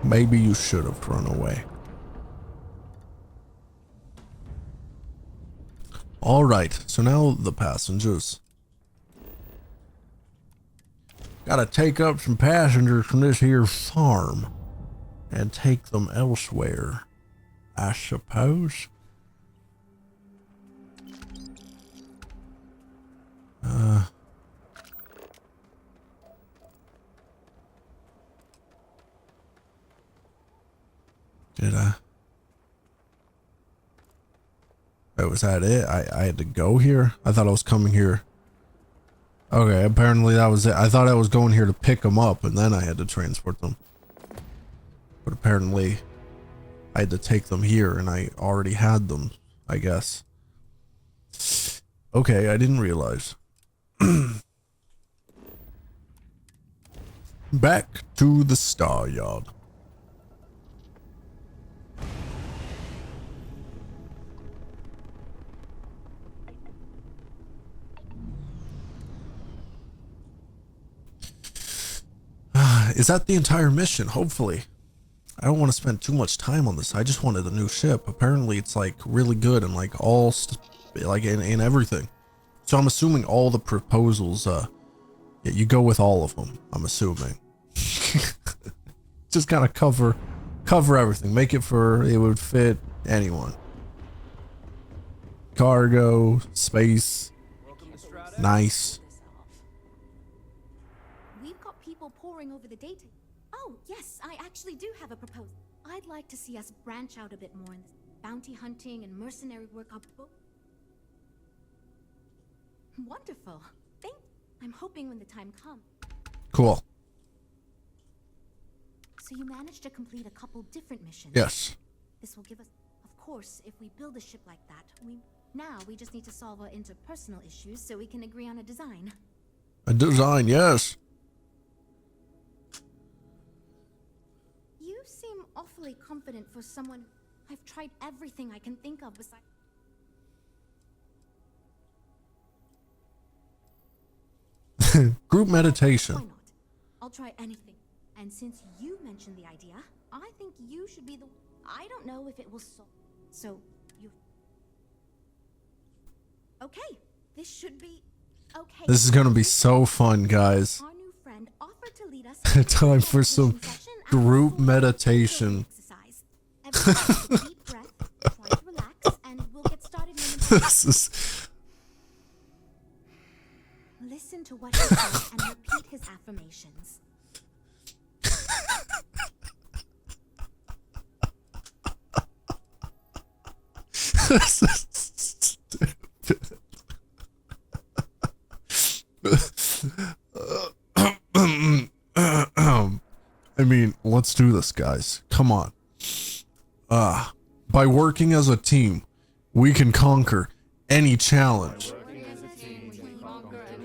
Maybe you should have run away. All right, so now the passengers. Gotta take up some passengers from this here farm and take them elsewhere, I suppose. Did I? Oh, was that it? I had to go here? I thought I was coming here. Okay, apparently that was it. I thought I was going here to pick them up and then I had to transport them. But apparently I had to take them here and I already had them, I guess. Okay, I didn't realize. Back to the Star Yard. Is that the entire mission? Hopefully. I don't want to spend too much time on this. I just wanted a new ship. Apparently it's like really good and like all like in everything. So I'm assuming all the proposals, yeah, you go with all of them, I'm assuming. Just kind of cover everything. Make it it would fit anyone. Cargo, space, nice.
Over the data. Oh, yes, I actually do have a proposal. I'd like to see us branch out a bit more in this bounty hunting and mercenary work up. Wonderful. I'm hoping when the time comes.
Cool.
So you managed to complete a couple different missions.
Yes.
This will give us, of course, if we build a ship like that, we just need to solve our interpersonal issues so we can agree on a design.
A design, yes.
You seem awfully confident for someone. I've tried everything I can think of besides.
Group meditation.
Why not? I'll try anything. And since you mentioned the idea, I think you should be the. I don't know if it will solve. So you. Okay, this should be. Okay.
This is gonna be so fun, guys.
Our new friend offered to lead us.
Time for some group meditation.
Everyone, deep breath, try to relax, and we'll get started.
This is.
Listen to what he says and repeat his affirmations.
I mean, let's do this, guys. Come on. By working as a team, we can conquer any challenge.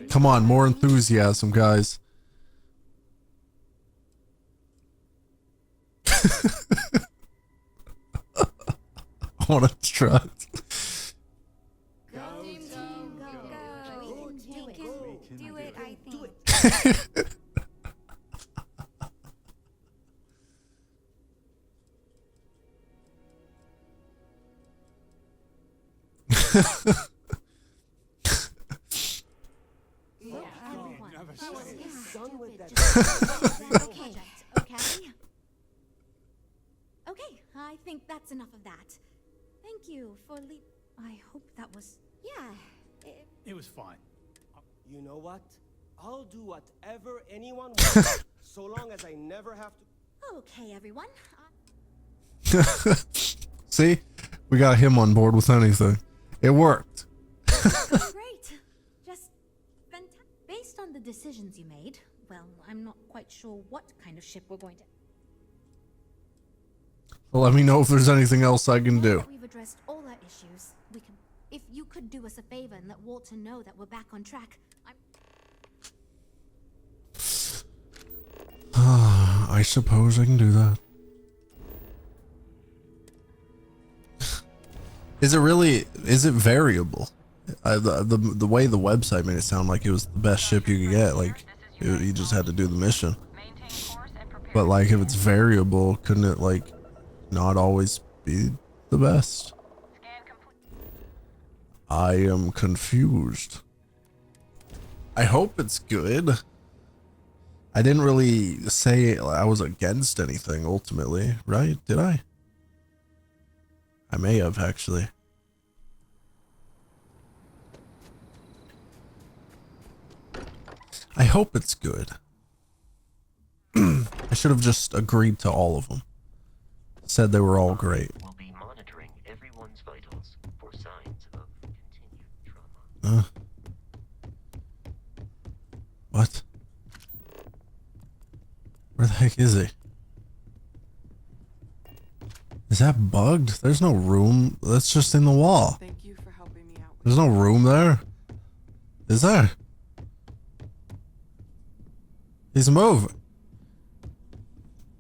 Come on, more enthusiasm, guys. I want to try.
Do it, I think. Okay, I think that's enough of that. Thank you for I hope that was... Yeah.
It was fine.
You know what? I'll do whatever anyone wants, so long as I never have to.
Okay, everyone.
See? We got him on board with anything. It worked.
Great. Just fantastic. Based on the decisions you made, well, I'm not quite sure what kind of ship we're going to...
Let me know if there's anything else I can do.
We've addressed all our issues. We can... If you could do us a favor and let Walter know that we're back on track,
I suppose I can do that. Is it variable? The way the website made it sound like it was the best ship you could get, like you just had to do the mission. But like if it's variable, couldn't it like not always be the best? I am confused. I hope it's good. I didn't really say I was against anything ultimately, right? Did I? I may have actually. I hope it's good. I should have just agreed to all of them. Said they were all great.
We'll be monitoring everyone's vitals for signs of continued trauma.
What? Where the heck is he? Is that bugged? There's no room. That's just in the wall.
Thank you for helping me out.
There's no room there. Is there? He's moving.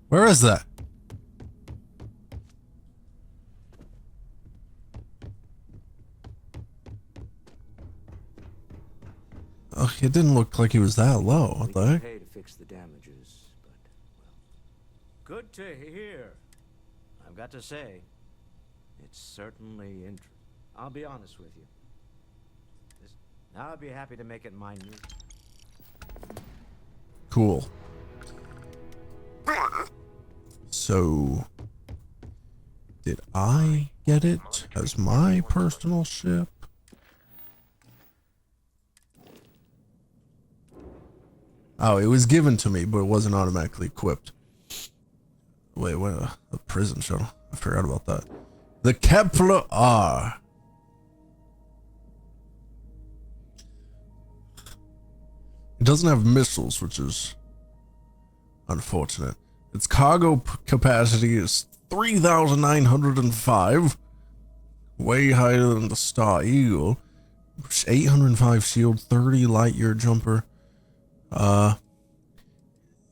Where is that? Oh, it didn't look like he was that low. What the heck?
Pay to fix the damages, but well, good to hear. I've got to say, it's certainly interesting. I'll be honest with you. I'd be happy to make it my new.
Cool. So, did I get it as my personal ship? Oh, it was given to me, but it wasn't automatically equipped. Wait, what? A prison shuttle. I forgot about that. The Kepler R. It doesn't have missiles, which is unfortunate. Its cargo capacity is 3,905. Way higher than the Star Eagle. 805 shield, 30 light year jumper.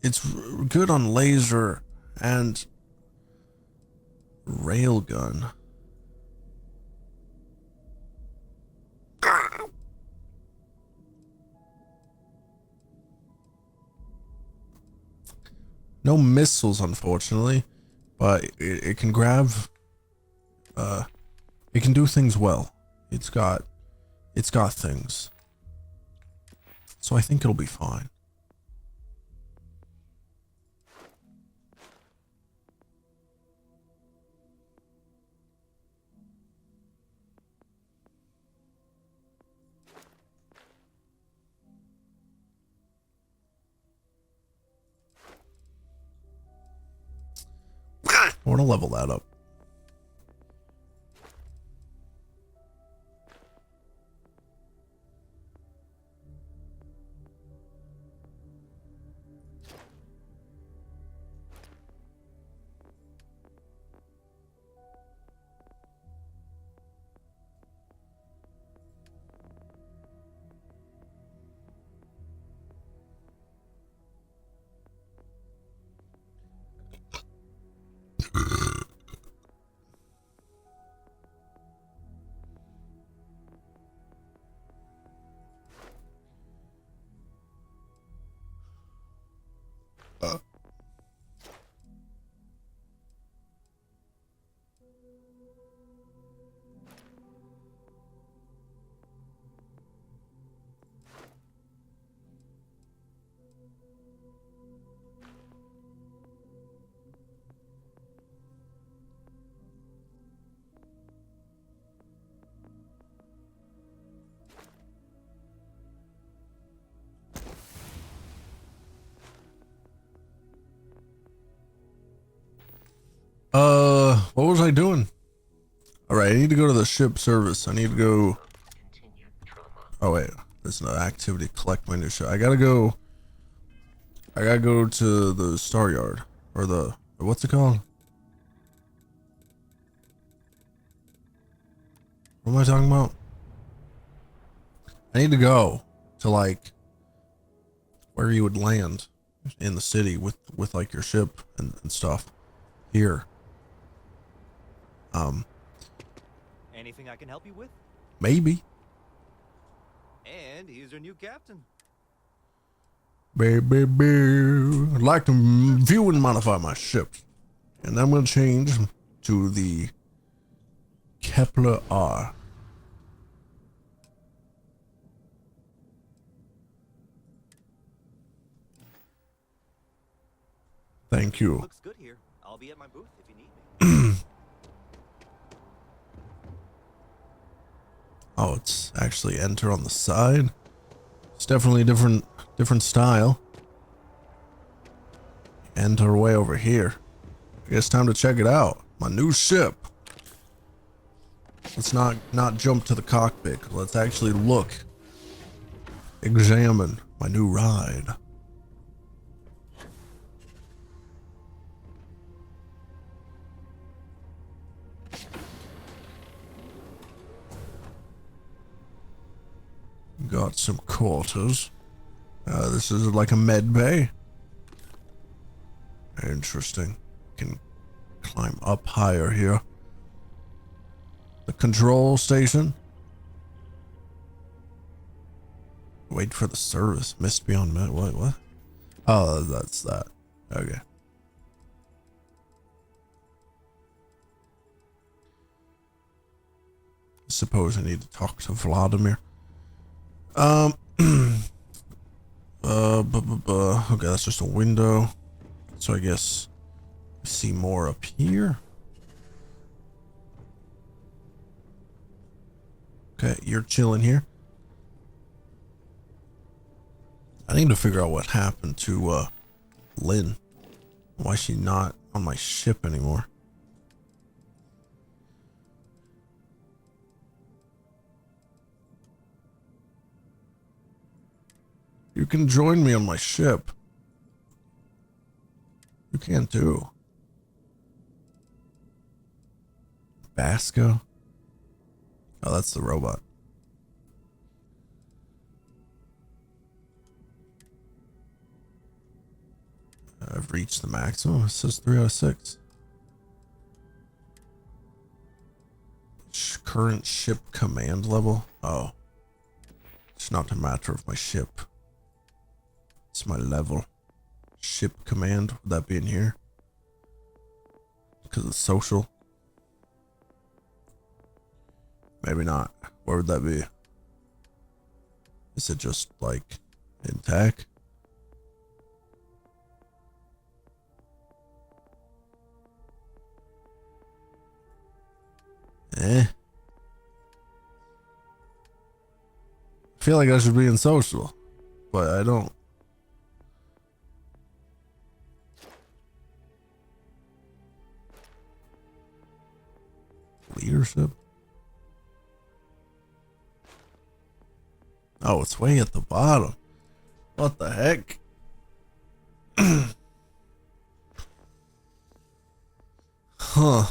It's good on laser and railgun. No missiles, unfortunately, but it can grab. It can do things well. It's got things. So I think it'll be fine. I want to level that up. what was I doing? Alright, I need to go to the ship service. I need to go. Oh wait, there's no activity. Collect my new ship. I gotta go to the Star Yard. Or the, what's it called? What am I talking about? I need to go to like where you would land in the city with like your ship and stuff here.
Anything I can help you with?
Maybe.
And here's your new captain.
Baby, I'd like to view and modify my ship. And I'm going to change to the Kepler R. Thank you.
Looks good here. I'll be at my booth if you need me.
Oh, it's actually enter on the side. It's definitely a different style. Enter way over here. I guess time to check it out. My new ship. Let's not jump to the cockpit. Let's actually look. Examine my new ride. Got some quarters. This is like a med bay. Interesting. Can climb up higher here. The control station. Wait for the service. Missed beyond med. What? Oh, that's that. Okay. Suppose I need to talk to Vladimir. Okay, that's just a window. So I guess see more up here. Okay, you're chilling here. I need to figure out what happened to Lynn. Why is she not on my ship anymore? You can join me on my ship. You can't do. Basco? Oh, that's the robot. I've reached the maximum. It says 3 out of 6. Current ship command level. Oh. It's not a matter of my ship. It's my level. Ship command. Would that be in here? Because it's social. Maybe not. Where would that be? Is it just like in tech? I feel like I should be in social, but I don't. Leadership? Oh, it's way at the bottom. What the heck? Huh.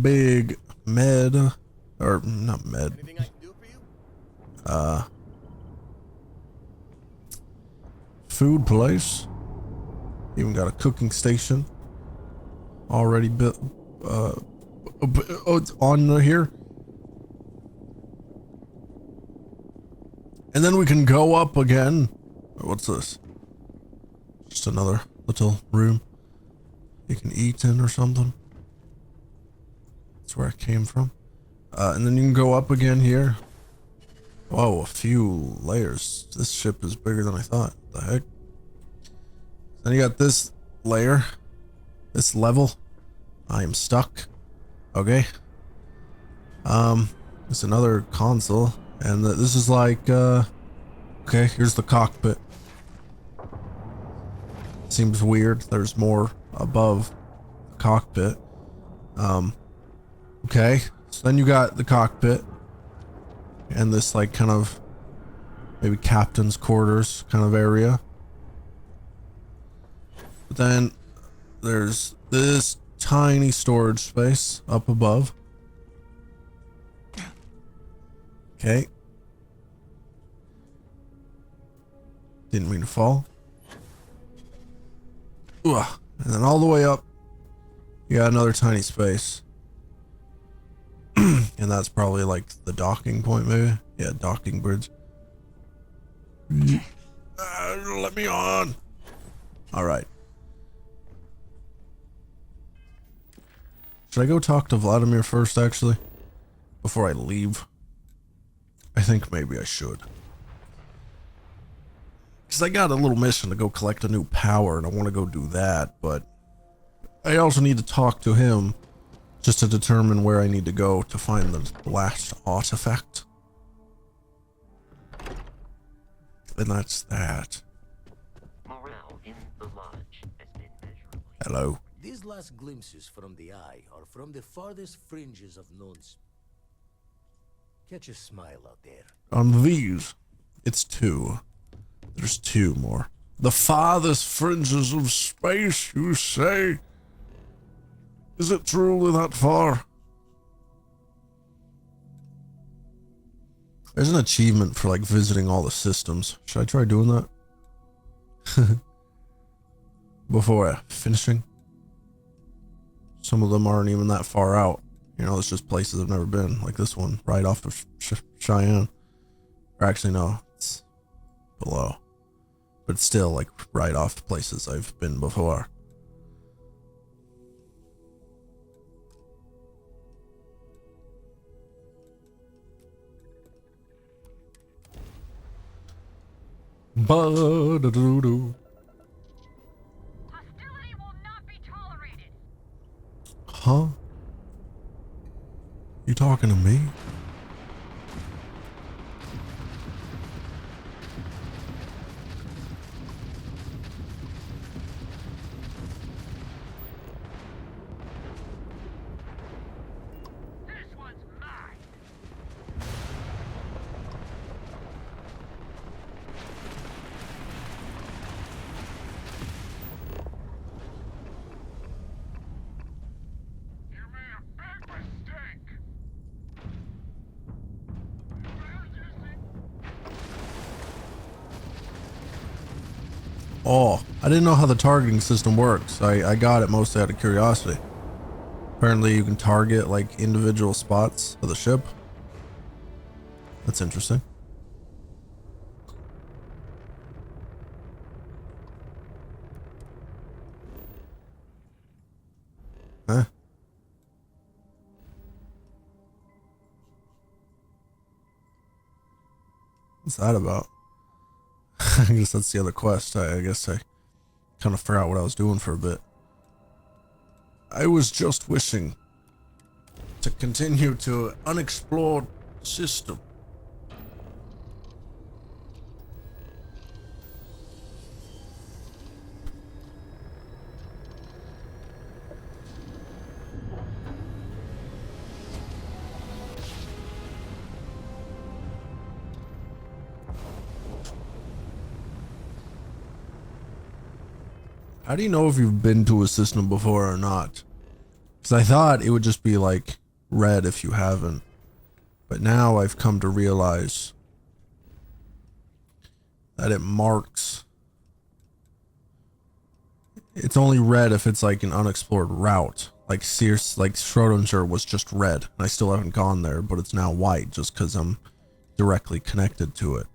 Big med, or not med. Food place. Even got a cooking station already built. Oh, it's on here. And then we can go up again. What's this? Just another little room you can eat in or something. That's where I came from. And then you can go up again here. Whoa, a few layers. This ship is bigger than I thought. What the heck? Then you got this layer. This level. I am stuck. Okay. There's another console. And this is like, okay, here's the cockpit. Seems weird. There's more above the cockpit. Okay, so then you got the cockpit and this like kind of maybe captain's quarters kind of area. But then there's this tiny storage space up above. Okay. Didn't mean to fall. Ugh. And then all the way up, you got another tiny space. And that's probably like the docking point, maybe? Yeah, docking bridge. Let me on. All right. Should I go talk to Vladimir first, actually? Before I leave? I think maybe I should. Because I got a little mission to go collect a new power, and I want to go do that, but I also need to talk to him just to determine where I need to go to find the last artifact. And that's that.
Morale in the lodge has been measurable.
Hello.
These last glimpses from the eye are from the farthest fringes of known. Catch a smile out there.
On these, it's 2. There's 2 more. The farthest fringes of space, you say? Is it truly that far? There's an achievement for like visiting all the systems. Should I try doing that? Before finishing? Some of them aren't even that far out. You know, it's just places I've never been. Like this one, right off of Cheyenne. Or actually, no, it's below. But it's still like right off the places I've been before. Ba-da-doo-doo.
Hostility will not be tolerated.
Huh? You talking to me?
This one's mine. You made a big mistake.
Oh, I didn't know how the targeting system works. I got it mostly out of curiosity. Apparently you can target like individual spots of the ship. That's interesting. Huh? What's that about? I guess that's the other quest. I guess I kind of forgot what I was doing for a bit. I was just wishing to continue to unexplored system. How do you know if you've been to a system before or not? Because I thought it would just be like red if you haven't. But now I've come to realize that it marks. It's only red if it's like an unexplored route. Like Sears, like Schrodinger was just red. And I still haven't gone there, but it's now white just because I'm directly connected to it.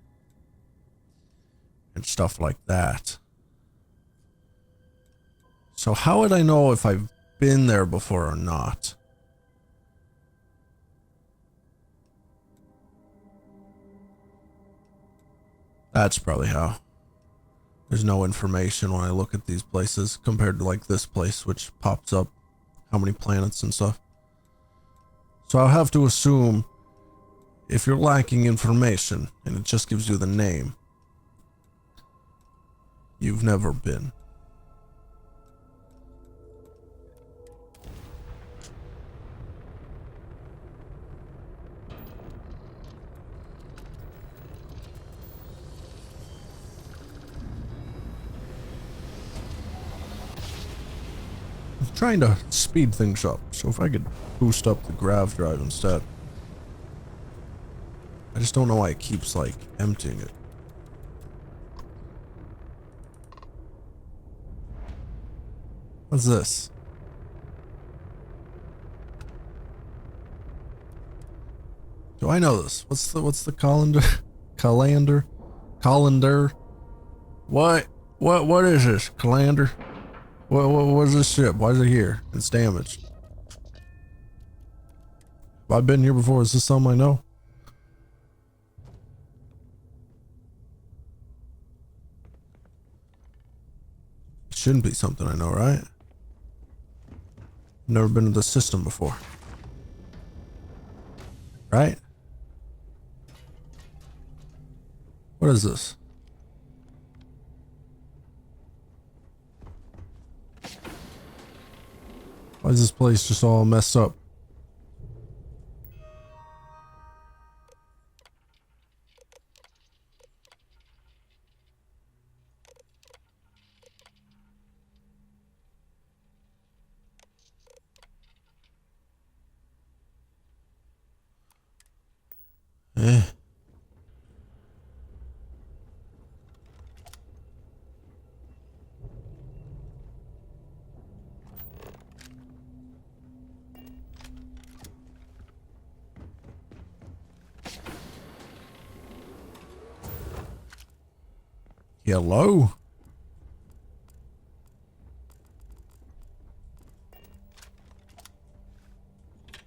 And stuff like that. So how would I know if I've been there before or not? That's probably how. There's no information when I look at these places compared to like this place, which pops up how many planets and stuff. So I'll have to assume If you're lacking information and it just gives you the name, you've never been. I'm trying to speed things up, so if I could boost up the grav drive instead. I just don't know why it keeps, like, emptying it. What's this? Do I know this? What's the colander? Colander? What is this? Colander? What is this ship? Why is it here? It's damaged. Have I been here before? Is this something I know? It shouldn't be something I know, right? Never been in the system before. Right? What is this? Why is this place just all messed up? Eh. Hello?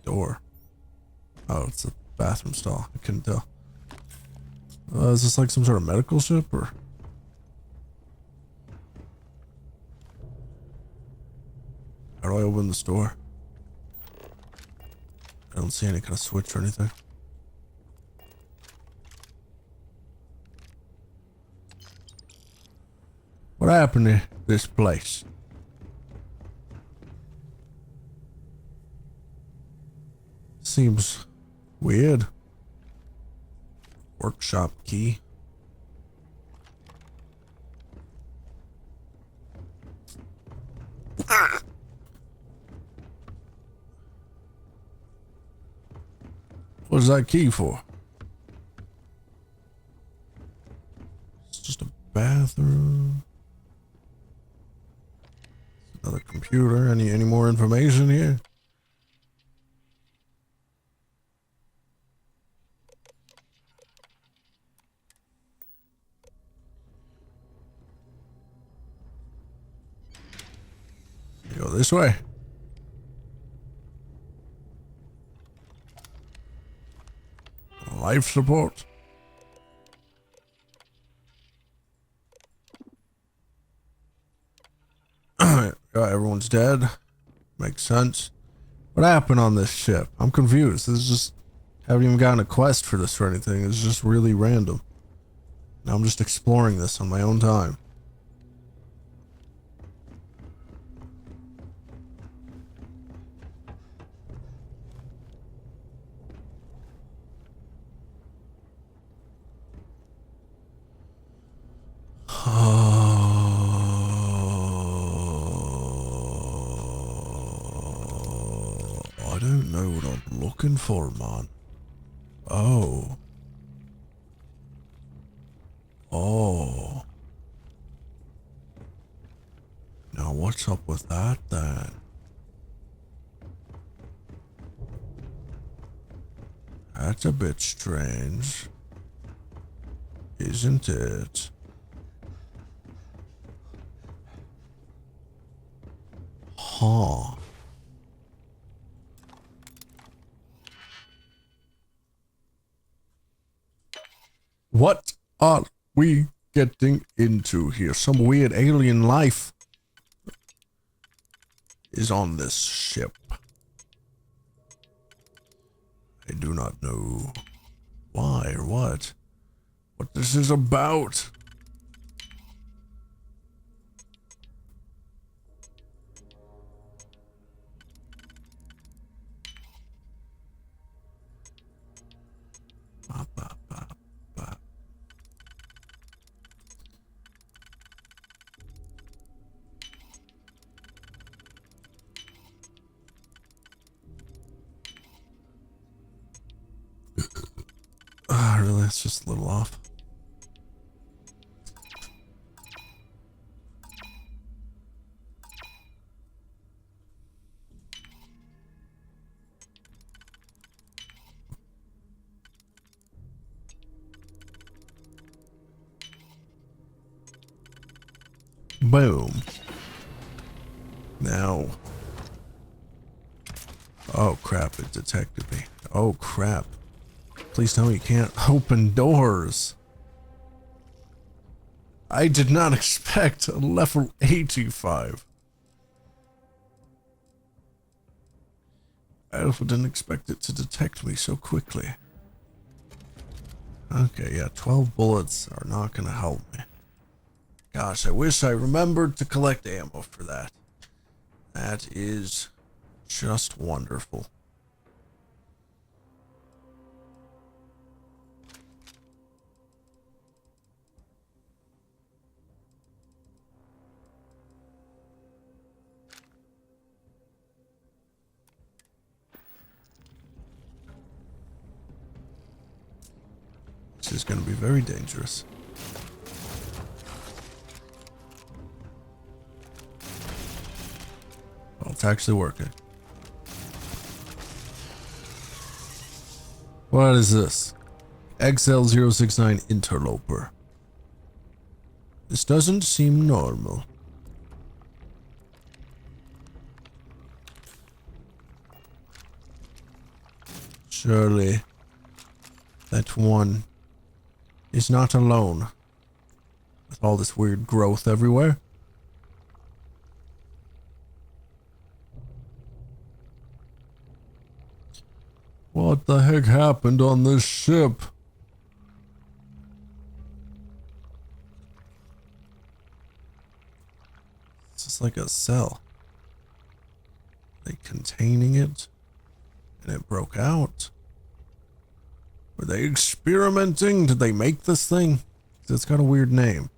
Door. Oh, it's a bathroom stall. I couldn't tell. Is this like some sort of medical ship or? How do I open this door? I don't see any kind of switch or anything. What happened to this place? Seems weird. Workshop key. What is that key for? It's just a bathroom. Another computer. Any more information here? Go this way. Life support. Everyone's dead. Makes sense. What happened on this ship? I'm confused. This is just... haven't even gotten a quest for this or anything. It's just really random. Now I'm just exploring this on my own time. I don't know what I'm looking for, man. Oh. Oh. Now what's up with that then? That's a bit strange. Isn't it? Huh. What are we getting into here? Some weird alien life is on this ship. I do not know why or what this is about. Really, it's just a little off. Boom. Now. Oh crap, it detected me. Oh crap. Please tell me you can't open doors. I did not expect a level 85. I also didn't expect it to detect me so quickly. Okay, yeah, 12 bullets are not gonna help me. Gosh, I wish I remembered to collect ammo for that. That is just wonderful. This is going to be very dangerous. Well, it's actually working. What is this? XL069 Interloper. This doesn't seem normal. Surely that one is not alone with all this weird growth everywhere. What the heck happened on this ship? It's just like a cell. Like containing it, and it broke out. Were they experimenting? Did they make this thing? It's got a weird name.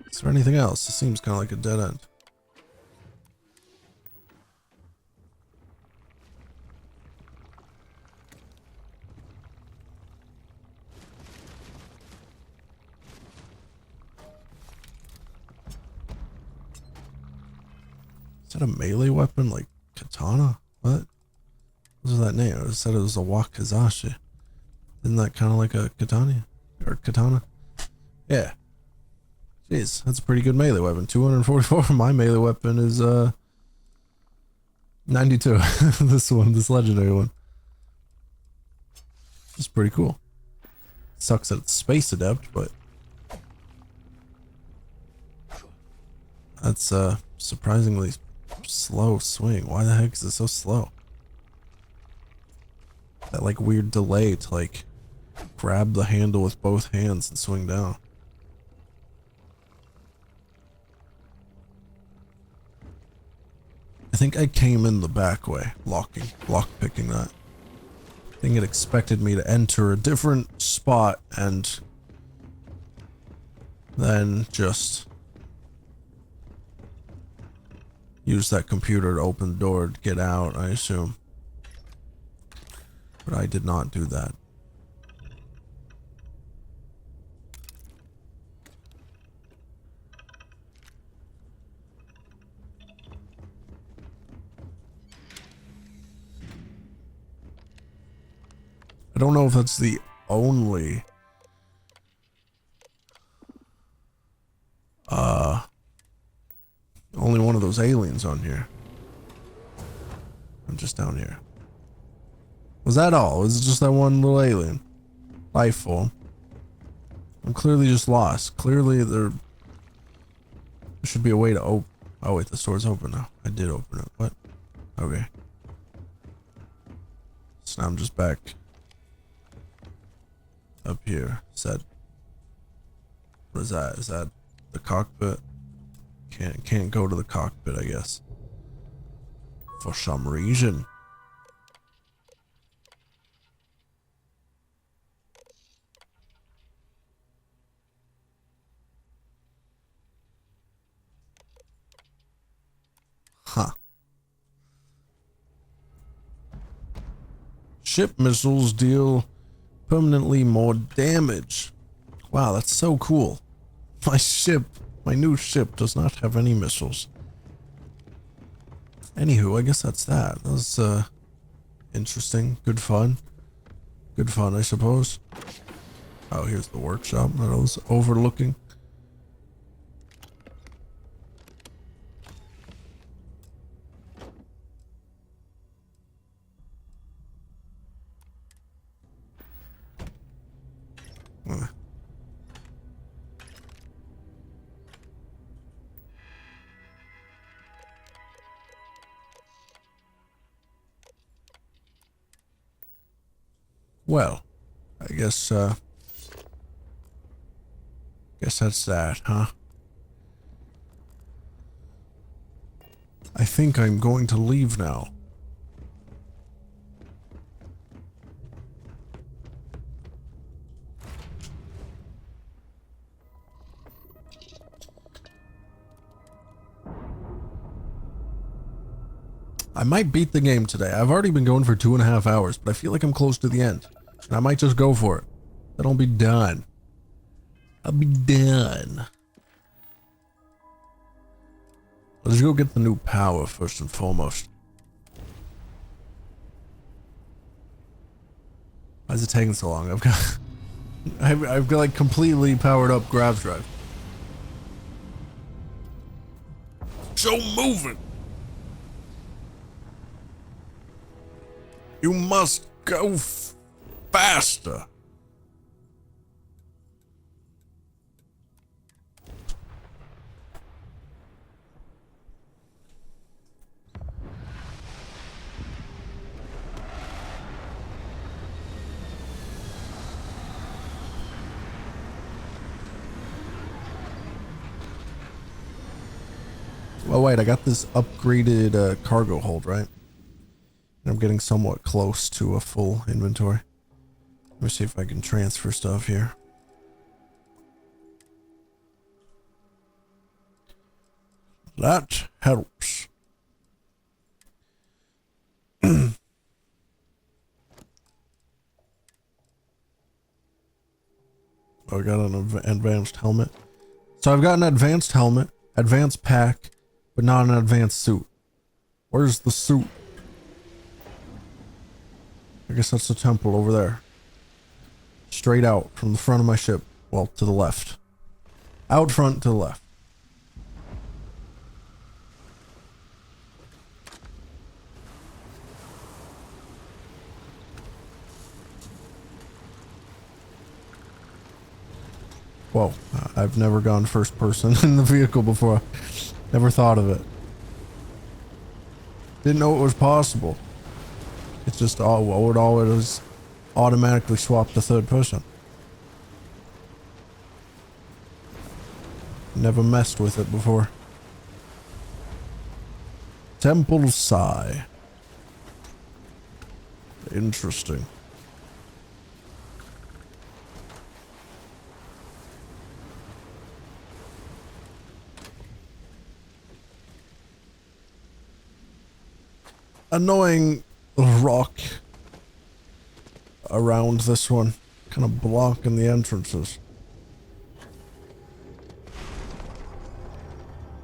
Is there anything else? It seems kind of like a dead end. Is that a melee weapon like katana? What? What was that name? It said it was a wakizashi. Isn't that kind of like a katana? Or katana? Yeah. Jeez, that's a pretty good melee weapon. 244. My melee weapon is 92. This one, this legendary one. It's pretty cool. Sucks that it's space adept, but that's surprisingly slow swing. Why the heck is it so slow? That like weird delay to like grab the handle with both hands and swing down. I think I came in the back way, lock picking that. I think it expected me to enter a different spot and then just use that computer to open the door to get out, I assume. But I did not do that. I don't know if that's the only only one of those aliens on here. I'm just down here. Was that all? Was it just that one little alien? Life form. I'm clearly just lost. Clearly there should be a way to open. Oh wait, the store's open now. I did open it. What? Okay. So now I'm just back up here. What is that? Is that the cockpit? Can't go to the cockpit, I guess. For some reason. Huh. Ship missiles deal permanently more damage. Wow, that's so cool. My new ship does not have any missiles. Anywho, I guess that's that. That was interesting. Good fun. Good fun, I suppose. Oh, here's the workshop that I was overlooking. Well, I guess that's that, huh? I think I'm going to leave now. I might beat the game today. I've already been going for 2.5 hours, but I feel like I'm close to the end. And I might just go for it. Then I'll be done. I'll be done. Let's go get the new power first and foremost. Why is it taking so long? I've got like completely powered up grabs drive. So moving. You must go faster. Oh wait, I got this upgraded cargo hold, right? I'm getting somewhat close to a full inventory. Let me see if I can transfer stuff here. That helps. Oh, I got an advanced helmet. So I've got an advanced helmet, advanced pack, but not an advanced suit. Where's the suit? I guess that's the temple over there. Straight out from the front of my ship. Well, to the left. Out front to the left. Whoa, I've never gone first person in the vehicle before. Never thought of it. Didn't know it was possible. It's just, oh, well, it would always automatically swap to third person. Never messed with it before. Temple Psi. Interesting. Annoying rock around this one, kind of blocking the entrances.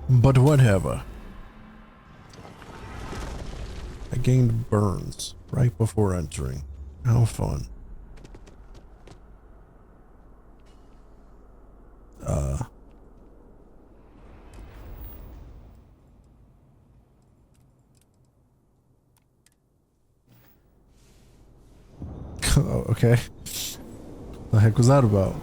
But whatever. I gained burns right before entering. How fun. Oh, okay. The heck was that about?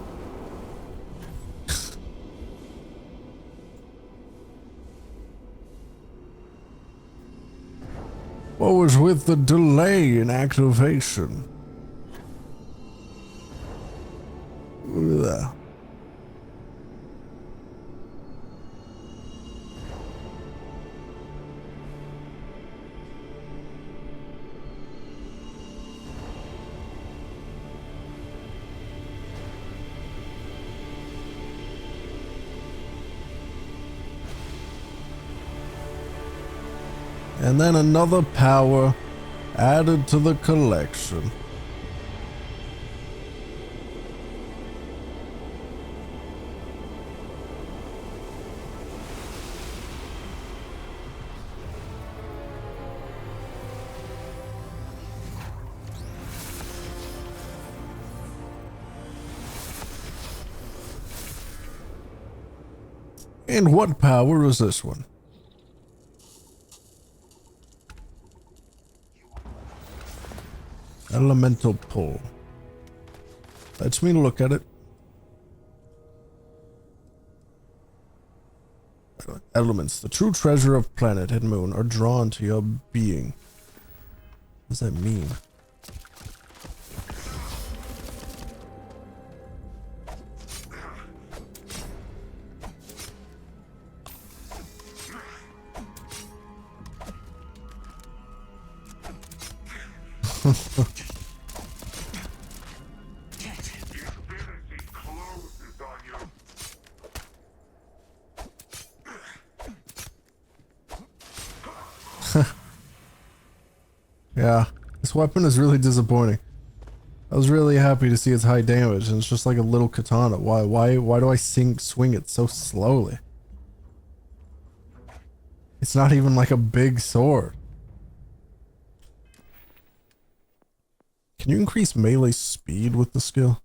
What was with the delay in activation? Ugh. And then another power added to the collection. And what power is this one? Elemental pull. Lets me look at it. Elements. The true treasure of planet and moon are drawn to your being. What does that mean? Yeah, this weapon is really disappointing. I was really happy to see its high damage, and it's just like a little katana. Why do I swing it so slowly? It's not even like a big sword. Can you increase melee speed with the skill?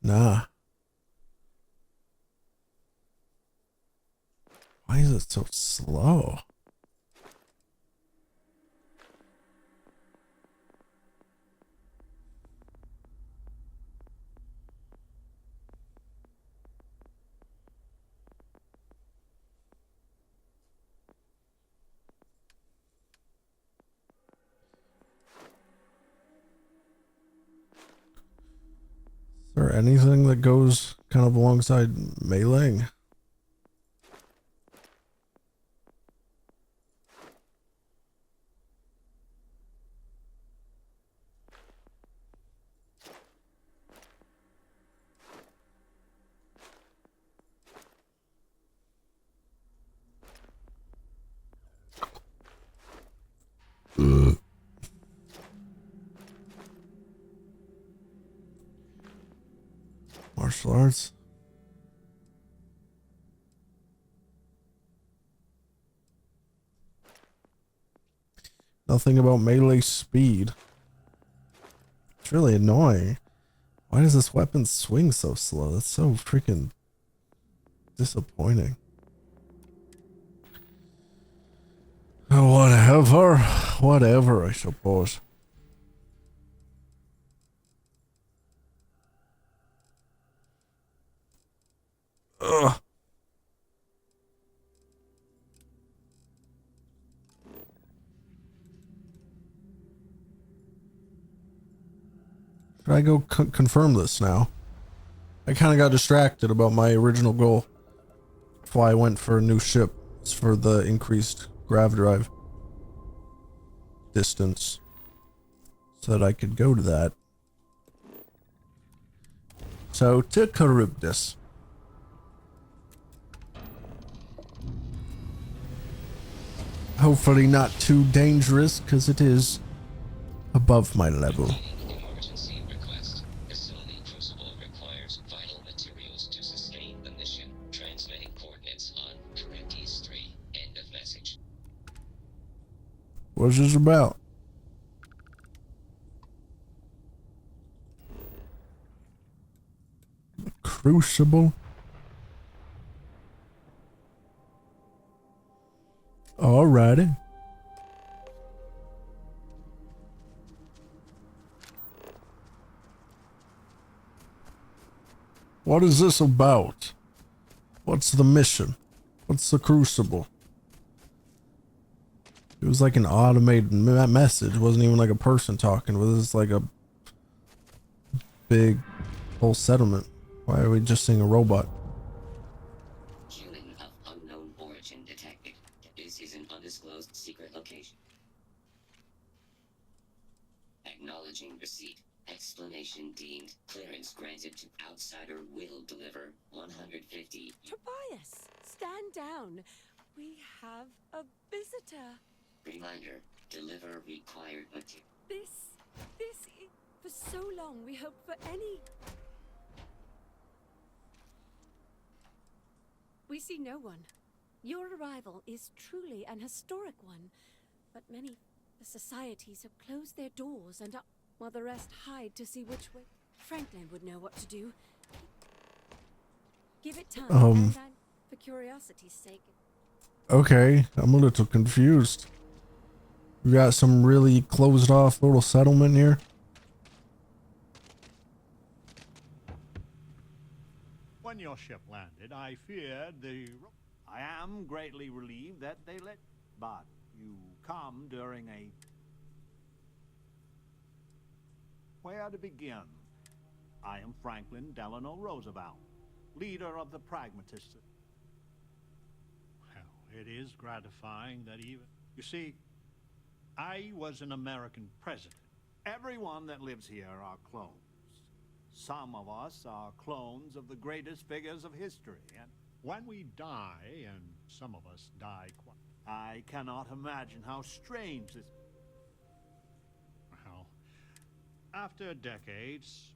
Nah. Why is it so slow? Is there anything that goes kind of alongside meleeing? Martial arts. Nothing about melee speed. It's really annoying. Why does this weapon swing so slow? That's so freaking disappointing. Whatever. Whatever, I suppose. Ugh. Should I go confirm this now? I kind of got distracted about my original goal. That's why I went for a new ship. It's for the increased grav drive distance, so that I could go to that. So to Charybdis. Hopefully not too dangerous, because it is above my level.
Emergency request. Facility crucible requires vital materials to sustain the mission. Transmitting coordinates on Charybdis 3. End of message.
What's this about? Crucible? Alrighty. What is this about? What's the mission? What's the crucible? It was like an automated message. It wasn't even like a person talking. It was like a big whole settlement. Why are we just seeing a robot?
Human of unknown origin detected. This is an undisclosed secret location. Acknowledging receipt. Explanation deemed. Clearance granted to outsider will deliver 150.
Tobias, stand down. We have a visitor.
Reminder. Deliver required material.
For so long we hoped for any... We see no one. Your arrival is truly an historic one, but many societies have closed their doors and while the rest hide to see which way. Franklin would know what to do. Give it time, and for curiosity's sake.
Okay, I'm a little confused. We got some really closed off little settlement here.
When your ship landed, I feared I am greatly relieved that they let... But you come during a... Where to begin? I am Franklin Delano Roosevelt, leader of the pragmatists. Well, it is gratifying that even... You see, I was an American president. Everyone that lives here are clones. Some of us are clones of the greatest figures of history, and when we die, and some of us die quite... I cannot imagine how strange this... Well, after decades,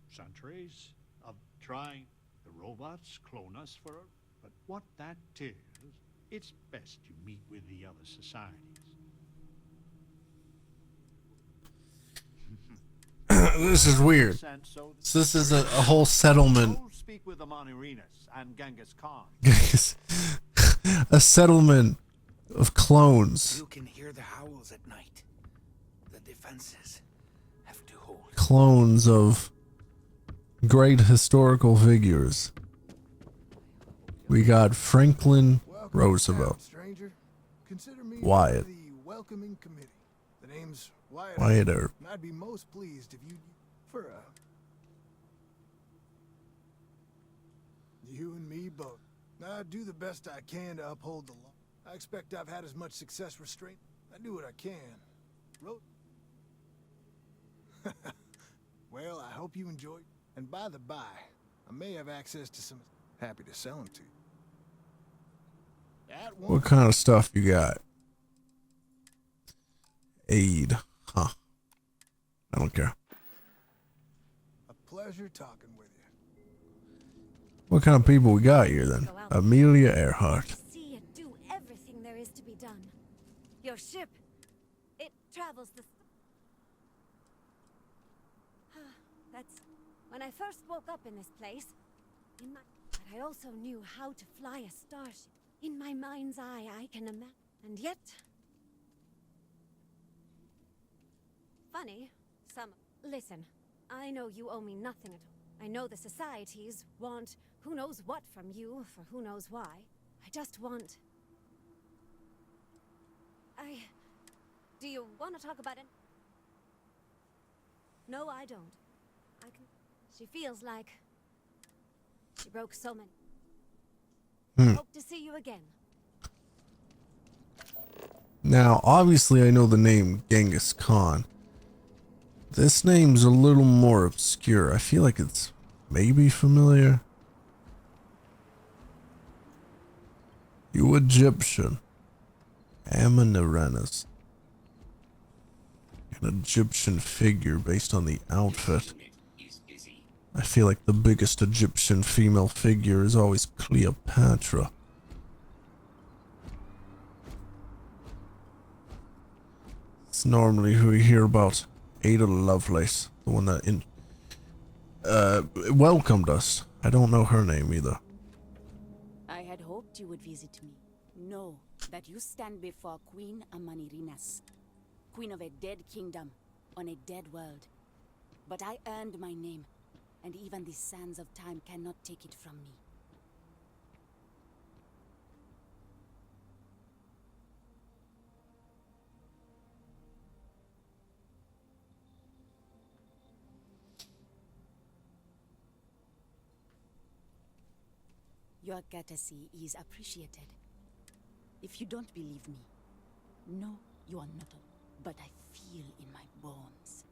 centuries of trying, the robots clone us for... But what that is, it's best you meet with the other societies.
This is weird. So this is a whole settlement.
Speak with the Monerinas and Genghis Khan.
A settlement of clones.
You can hear the howls at night. The defenses have to hold.
Clones of great historical figures. We got Franklin Roosevelt.
Stranger. Consider me
Wyatt.
the welcoming committee. The name's Wyatt.
Wyatt Earp.
And I'd be most pleased if you you and me both. Now I do the best I can to uphold the law. I expect I've had as much success restraint. I do what I can. Well, I hope you enjoy. And by the by, I may have access to some. Happy to sell them to you.
What kind of stuff you got? Aid. Huh. I don't care.
A pleasure talking with you.
What kind of people we got here then? Amelia Earhart.
See and do everything there is to be done. Your ship, it travels the... That's when I first woke up in this place. But I also knew how to fly a starship. In my mind's eye, I can imagine. And yet... Funny, Listen, I know you owe me nothing at all. I know the societies want who knows what from you for who knows why. I just want... Do you want to talk about it? No, I don't. She feels like... She broke so many. Hope to see you again.
Now, obviously I know the name Genghis Khan. This name's a little more obscure. I feel like it's maybe familiar. You Egyptian. Amanirenas. An Egyptian figure based on the outfit. I feel like the biggest Egyptian female figure is always Cleopatra. It's normally who we hear about. Ada Lovelace, the one that welcomed us. I don't know her name either.
I had hoped you would visit me. Know that you stand before Queen Amanirinas, queen of a dead kingdom on a dead world. But I earned my name, and even the sands of time cannot take it from me. Your courtesy is appreciated. If you don't believe me, no, you are not. But I feel in my bones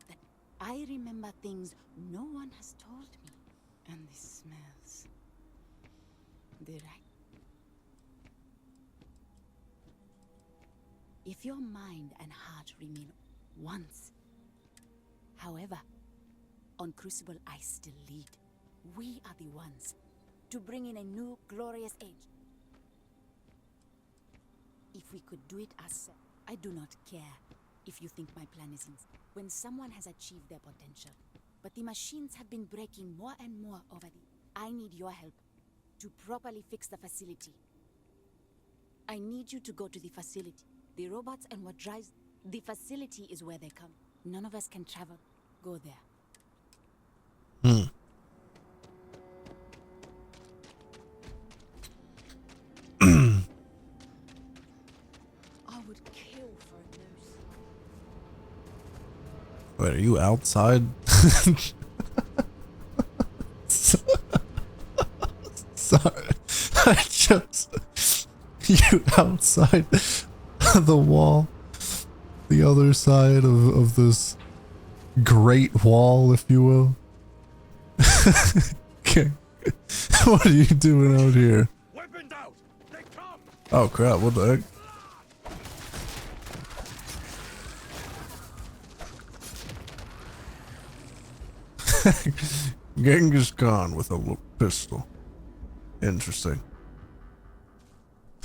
that I remember things no one has told me. And the smells. The right. If your mind and heart remain once. However, on Crucible I still lead. We are the ones to bring in a new glorious age. If we could do it ourselves, I do not care if you think my plan is when someone has achieved their potential. But the machines have been breaking more and more over the... I need your help to properly fix the facility. I need you to go to the facility. The robots and what drives... The facility is where they come. None of us can travel. Go there.
I would kill for a nurse.
Wait, are you outside? Sorry. I just... You outside the wall. The other side of this great wall, if you will. Okay. What are you doing out here?
Weapons out! They come!
Oh crap, what the heck? Genghis Khan with a pistol. Interesting.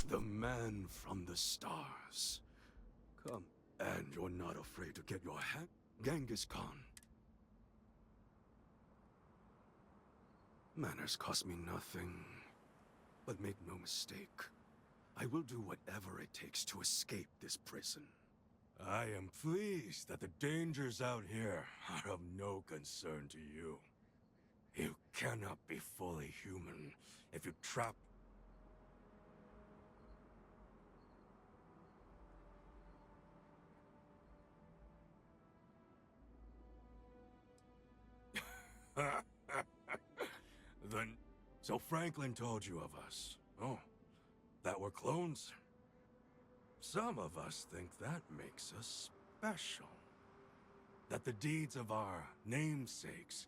The man from the stars. Come, and you're not afraid to get your hand? Genghis Khan. Manners cost me nothing. But make no mistake, I will do whatever it takes to escape this prison. I am pleased that the dangers out here are of no concern to you. You cannot be fully human if you trap... Then, so Franklin told you of us. Oh, that we're clones? Some of us think that makes us special. That the deeds of our namesakes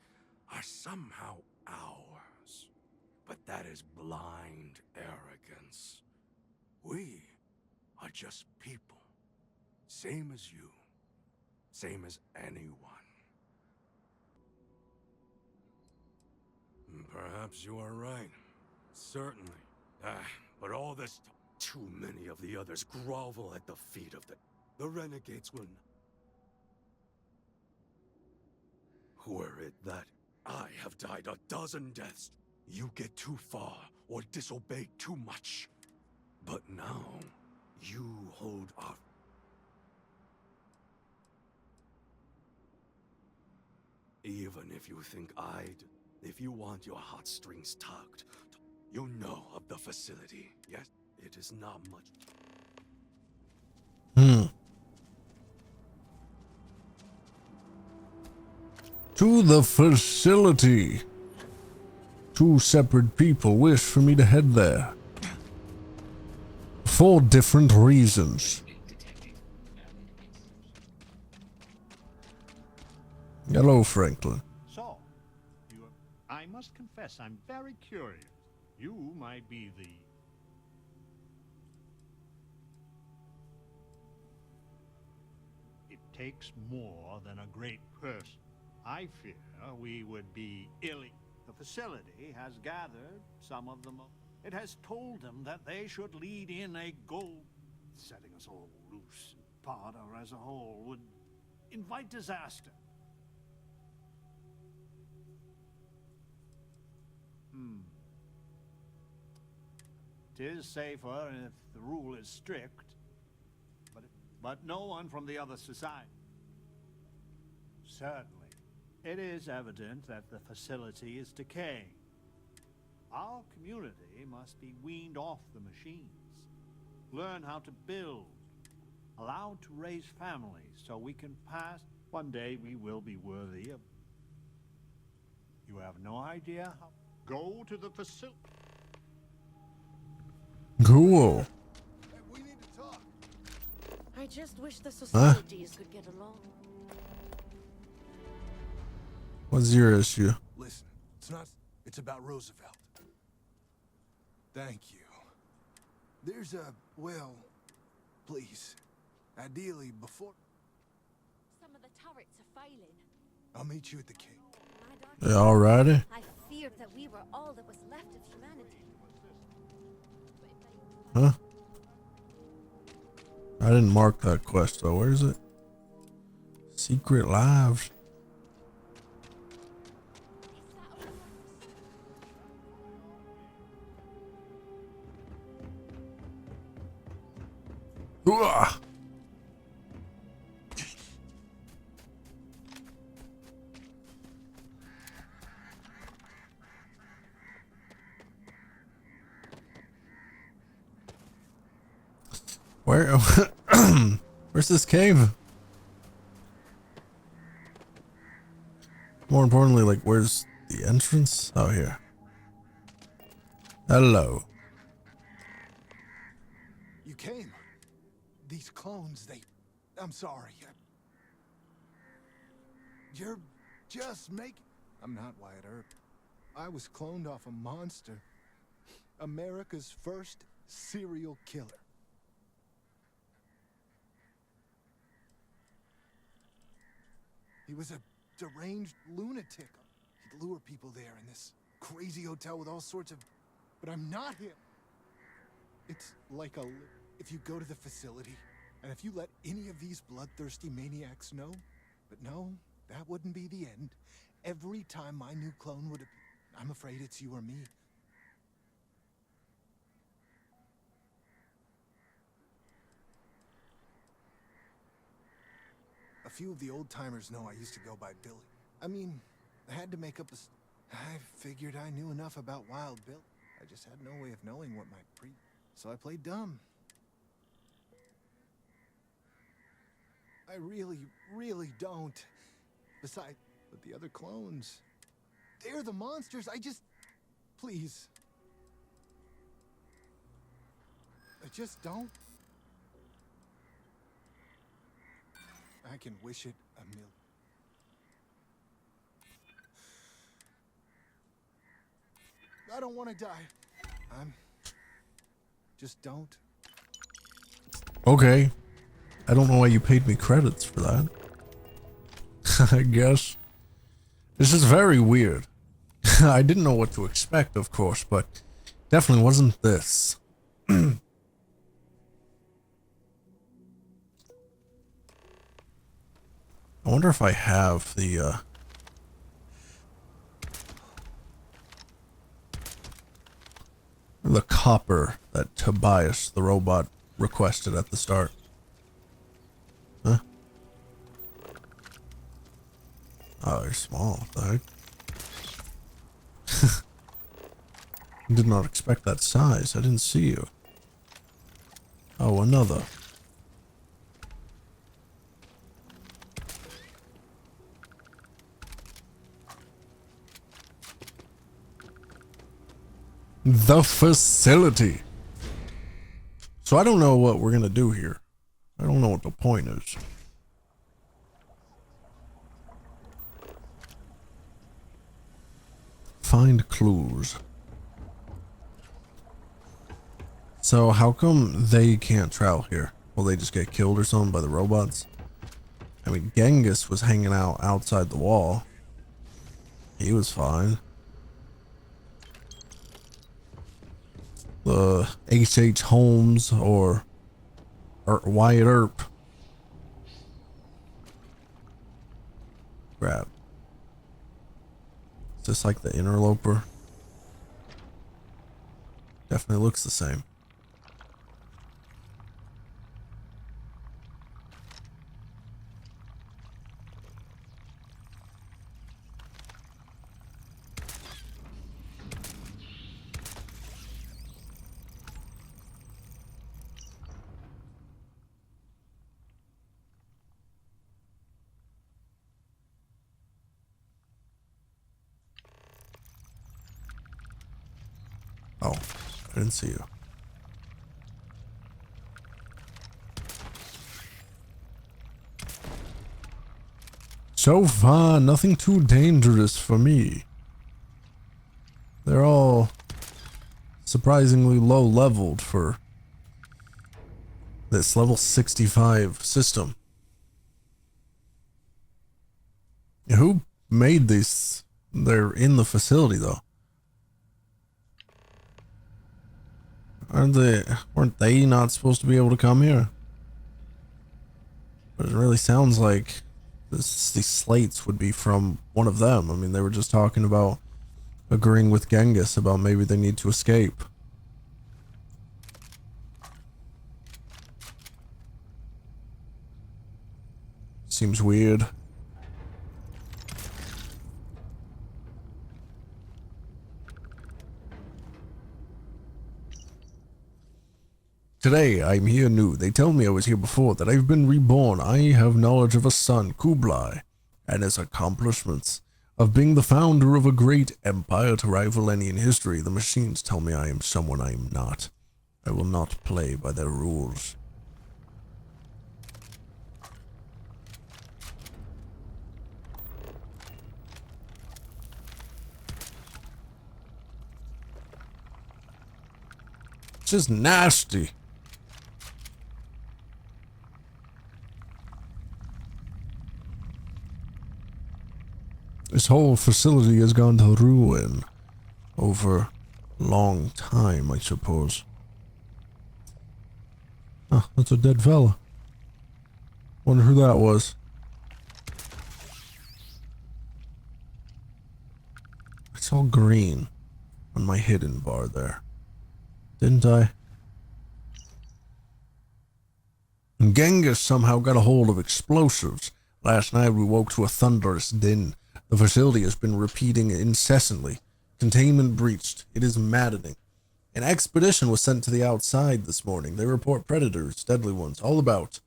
are somehow ours. But that is blind arrogance. We are just people. Same as you. Same as anyone. Perhaps you are right. Certainly. But all this... Too many of the others grovel at the feet of the renegades will... Were it that I have died a dozen deaths, you get too far or disobey too much. But now, you hold our... Even if you think if you want your heartstrings tugged, you know of the facility, yes? It is not much.
To the facility. Two separate people wish for me to head there. For different reasons. Hello, Franklin.
So, I must confess, I'm very curious. You might be the... It takes more than a great person. I fear we would be ill. The facility has gathered some of them. It has told them that they should lead in a goal. Setting us all loose, Potter as a whole, would invite disaster. It is safer if the rule is strict, but no one from the other society. Certainly, it is evident that the facility is decaying. Our community must be weaned off the machines, learn how to build, allowed to raise families so we can pass. One day we will be worthy of... You have no idea how... Go to the facility.
Cool.
I just wish the societies could get along.
What's your issue?
Listen, it's about Roosevelt. Thank you. There's a, well, please, ideally before.
Some of the turrets are failing.
I'll meet you at the cave.
Yeah, alrighty.
I feared that we were all that was left of humanity.
Huh? I didn't mark that quest though. Where is it? Secret lives. Ooh. Where? Where's this cave? More importantly, like, where's the entrance? Oh, here. Hello.
You came. These clones, I'm sorry. You're just making... I'm not Wyatt Earp. I was cloned off a monster. America's first serial killer. He was a deranged lunatic. He'd lure people there in this crazy hotel with all sorts of... But I'm not him. It's like a... If you go to the facility, and if you let any of these bloodthirsty maniacs know, but no, that wouldn't be the end. Every time my new clone would appear, I'm afraid it's you or me. A few of the old-timers know I used to go by Billy. I mean, I had to make up a... I figured I knew enough about Wild Bill. I just had no way of knowing what my So I played dumb. I really don't. Besides, with the other clones, they're the monsters. Please. I just don't. I can wish it a million. I don't want to die. Just don't.
Okay. I don't know why you paid me credits for that. I guess. This is very weird. I didn't know what to expect, of course, but definitely wasn't this. I wonder if I have the copper that Tobias, the robot, requested at the start. Huh? Oh, you're small. What the heck? Did not expect that size. I didn't see you. Oh, another. The facility. So I don't know what we're gonna do here. I don't know what the point is. Find clues. So how come they can't travel here? Will they just get killed or something by the robots? I mean, Genghis was hanging out outside the wall. He was fine. The H.H. Holmes or Wyatt Earp. Grab. Is this like the interloper? Definitely looks the same. Oh, I didn't see you. So far, nothing too dangerous for me. They're all surprisingly low leveled for this level 65 system. Who made these? They're in the facility though. Weren't they not supposed to be able to come here? But it really sounds like these slates would be from one of them. I mean, they were just talking about agreeing with Genghis about maybe they need to escape. Seems weird. Today, I'm here new. They tell me I was here before, that I've been reborn. I have knowledge of a son, Kublai, and his accomplishments of being the founder of a great empire to rival any in history. The machines tell me I am someone I am not. I will not play by their rules. It's just nasty. This whole facility has gone to ruin over a long time, I suppose. Ah, that's a dead fella. Wonder who that was. I saw green on my hidden bar there. Didn't I? And Genghis somehow got a hold of explosives. Last night we woke to a thunderous din. The facility has been repeating incessantly. Containment breached. It is maddening. An expedition was sent to the outside this morning. They report predators, deadly ones, all about.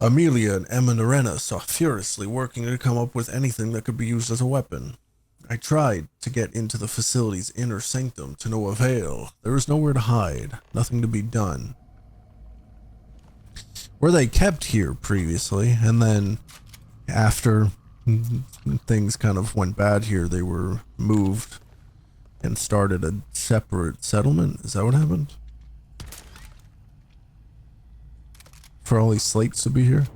Amelia and Emma Narenas are furiously working to come up with anything that could be used as a weapon. I tried to get into the facility's inner sanctum to no avail. There is nowhere to hide, nothing to be done. Were they kept here previously, and then after things kind of went bad here, they were moved and started a separate settlement? Is that what happened? For all these slates to be here?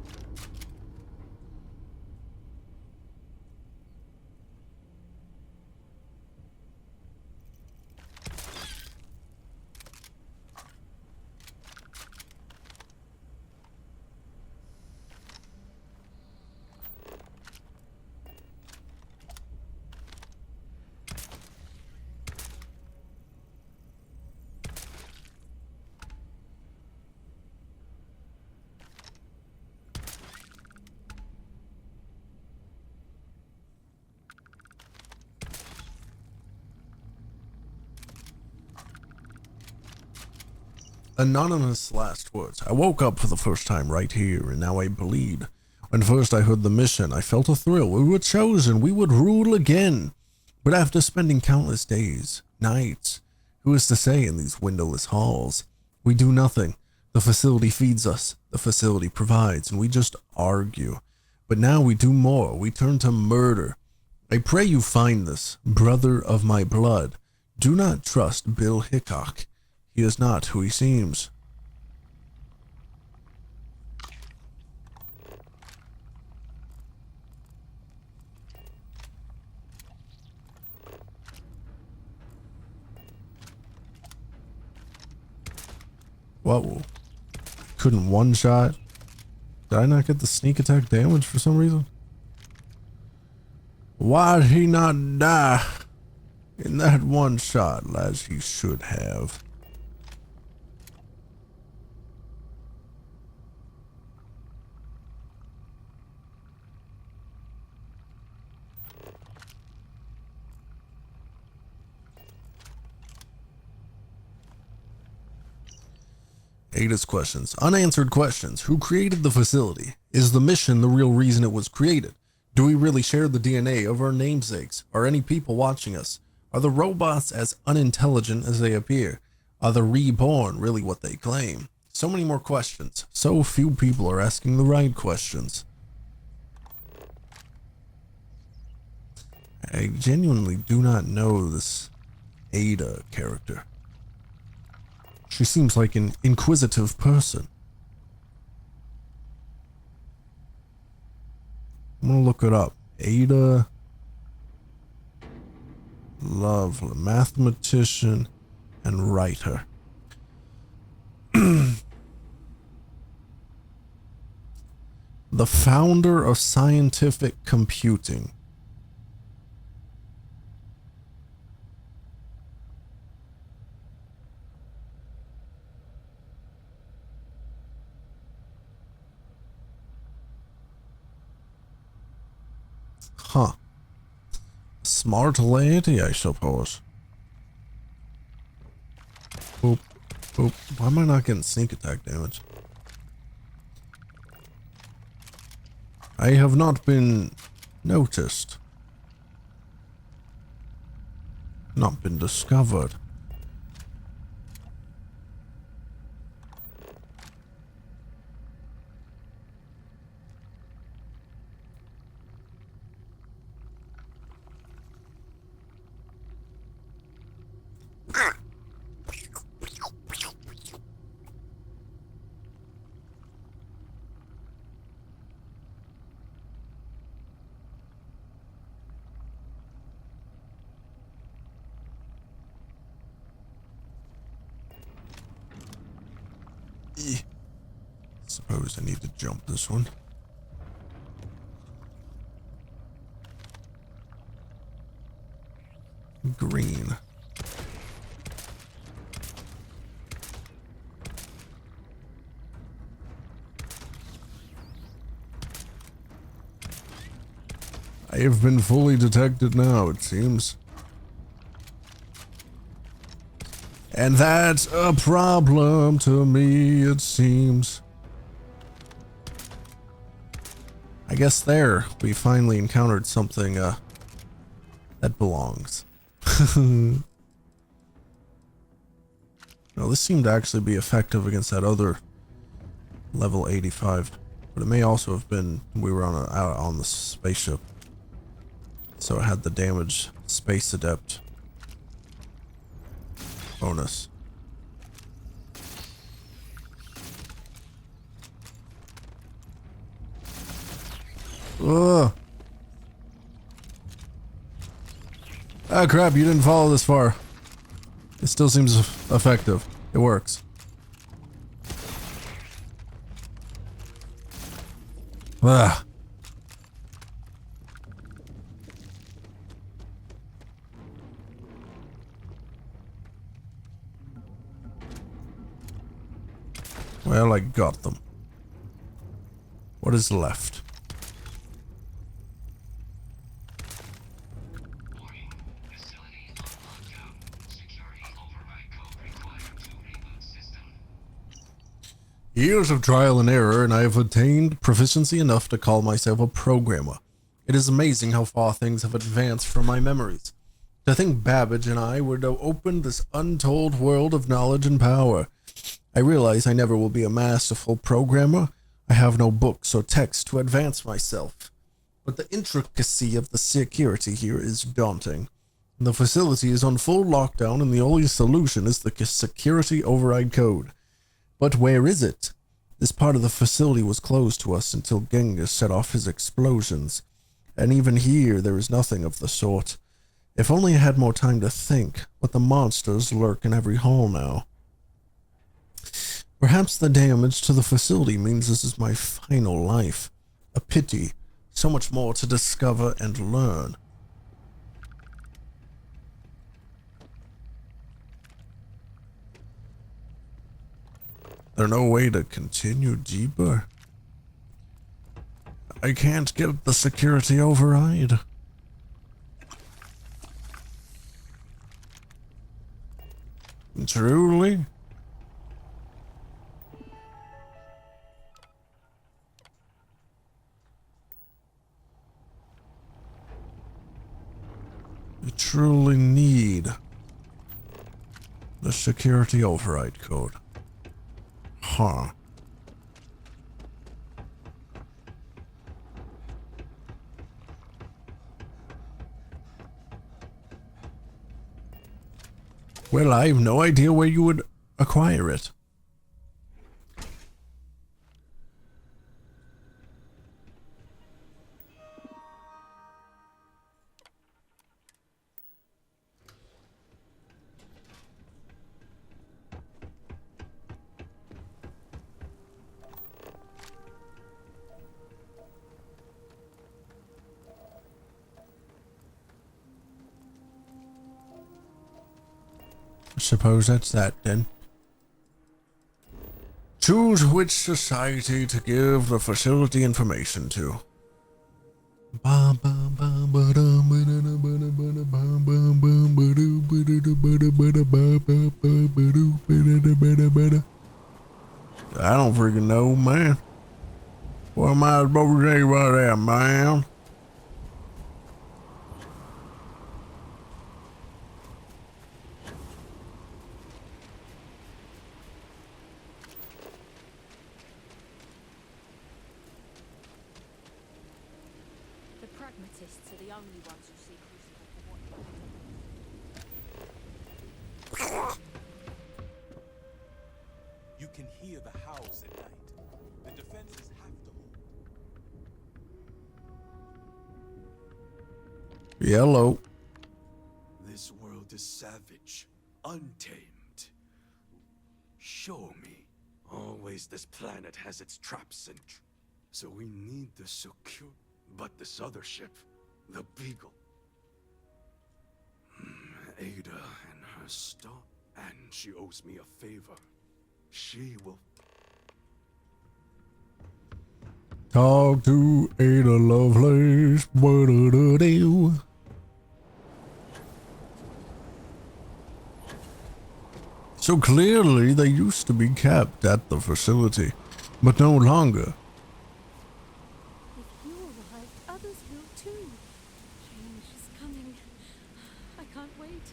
Anonymous last words. I woke up for the first time right here, and now I bleed. When first I heard the mission, I felt a thrill. We were chosen. We would rule again. But after spending countless days, nights, who is to say in these windowless halls? We do nothing. The facility feeds us. The facility provides, and we just argue. But now we do more. We turn to murder. I pray you find this, brother of my blood. Do not trust Bill Hickok. He is not who he seems. Whoa. Couldn't one shot? Did I not get the sneak attack damage for some reason? Why'd he not die in that one shot as he should have? Ada's questions. Unanswered questions. Who created the facility? Is the mission the real reason it was created? Do we really share the DNA of our namesakes? Are any people watching us? Are the robots as unintelligent as they appear? Are the reborn really what they claim? So many more questions. So few people are asking the right questions. I genuinely do not know this Ada character. She seems like an inquisitive person. I'm gonna look it up. Ada Lovelace, mathematician and writer. The founder of scientific computing. Huh. Smart lady, I suppose. Boop, boop. Why am I not getting sneak attack damage? I have not been noticed. Not been discovered. Suppose I need to jump this one. Green. I have been fully detected now, it seems. And that's a problem to me, it seems. I guess there, we finally encountered something, that belongs. No, this seemed to actually be effective against that other level 85. But it may also have been we were out on the spaceship. So it had the damage space adept bonus. Ugh. Ah, crap, you didn't follow this far. It still seems effective. It works. Ah. Well, I got them. What is left? Years of trial and error, and I have attained proficiency enough to call myself a programmer. It is amazing how far things have advanced from my memories. To think Babbage and I were to open this untold world of knowledge and power. I realize I never will be a masterful programmer. I have no books or text to advance myself. But the intricacy of the security here is daunting. The facility is on full lockdown, and the only solution is the security override code. But where is it? This part of the facility was closed to us until Genghis set off his explosions. And even here, there is nothing of the sort. If only I had more time to think, but the monsters lurk in every hall now. Perhaps the damage to the facility means this is my final life. A pity. So much more to discover and learn. There's no way to continue deeper. I can't get the security override. Truly? You truly need the security override code. Huh. Well, I have no idea where you would acquire it. I suppose that's that then. Choose which society to give the facility information to. I don't freaking know, man. What am I supposed to say about that, man?
The pragmatists are the only ones who see Crucible for what.
You can hear the howls at night. The defenses have to hold.
Yellow.
This world is savage, untamed. Show me. Always this planet has its traps and so we need the secure. But this other ship, the Beagle. Ada and her star, and she owes me a favor. She will
Talk to Ada Lovelace. Ba-da-da-doo. So clearly they used to be kept at the facility, but no longer.
If you arrive, others will too. Change is coming. I can't wait.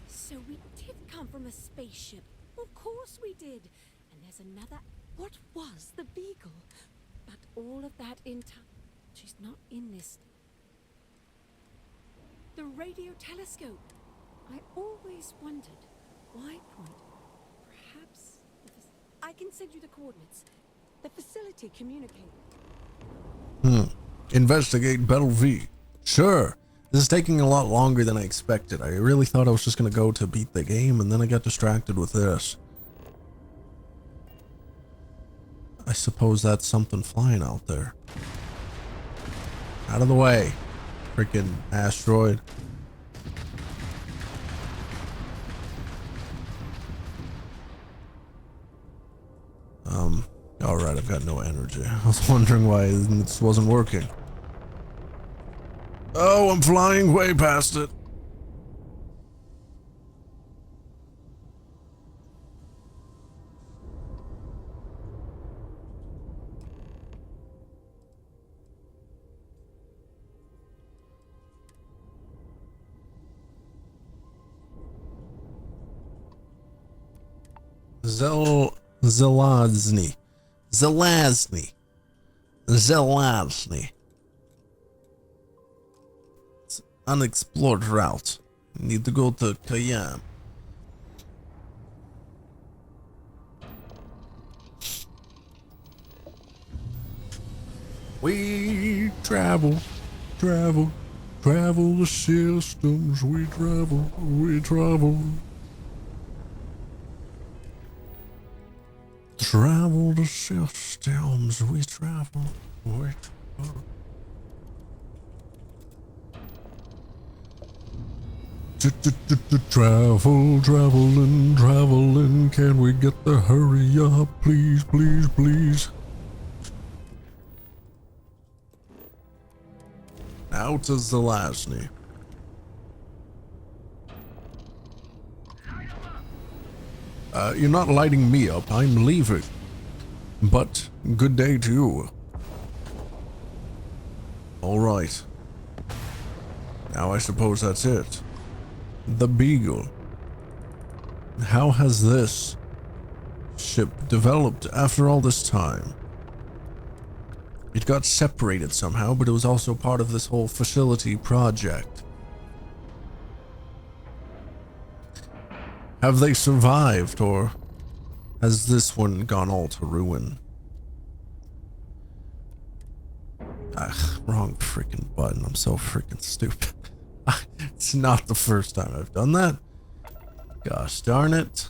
So we did come from a spaceship. Of course we did. And there's another. What was the Beagle? But all of that in time. She's not in this. The radio telescope. I always wondered. Why point? Perhaps I can send you the coordinates. The facility communicated.
Investigate Battle V. Sure. This is taking a lot longer than I expected. I really thought I was just gonna go to beat the game, and then I got distracted with this. I suppose that's something flying out there. Out of the way. Freaking asteroid. Alright, I've got no energy. I was wondering why this wasn't working. Oh, I'm flying way past it. Zelazny. It's unexplored route. Need to go to Cayenne. We travel the systems. We travel. Travel the systems, we travel. Traveling, can we get the hurry up, please? Out to Zelazny. You're not lighting me up, I'm leaving. But, good day to you. Alright. Now I suppose that's it. The Beagle. How has this ship developed after all this time? It got separated somehow, but it was also part of this whole facility project. Have they survived, or has this one gone all to ruin? Ah, wrong freaking button. I'm so freaking stupid. It's not the first time I've done that. Gosh darn it.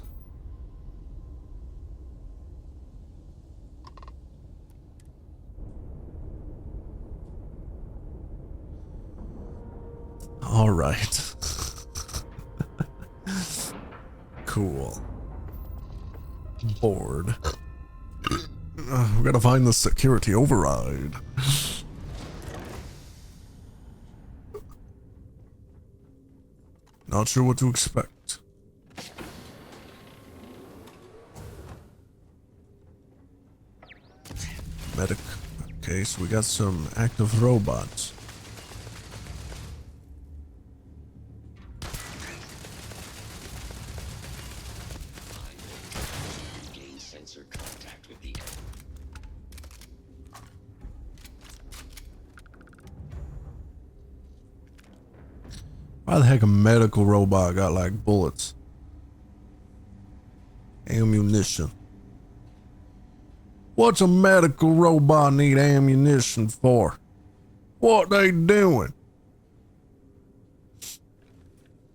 All right. Cool. Bored. We gotta find the security override. Not sure what to expect. Medic. Okay, so we got some active robots.
Gain sensor contact with the
Why the heck a medical robot got like bullets? Ammunition. What's a medical robot need ammunition for? What they doing?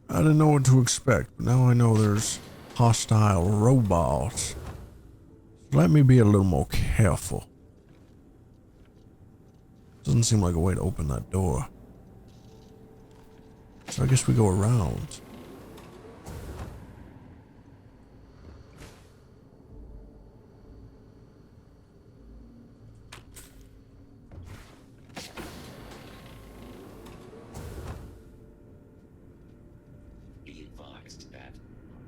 I didn't know what to expect, but now I know there's hostile robots. Let me be a little more careful. Doesn't seem like a way to open that door. So I guess we go around.
be advised that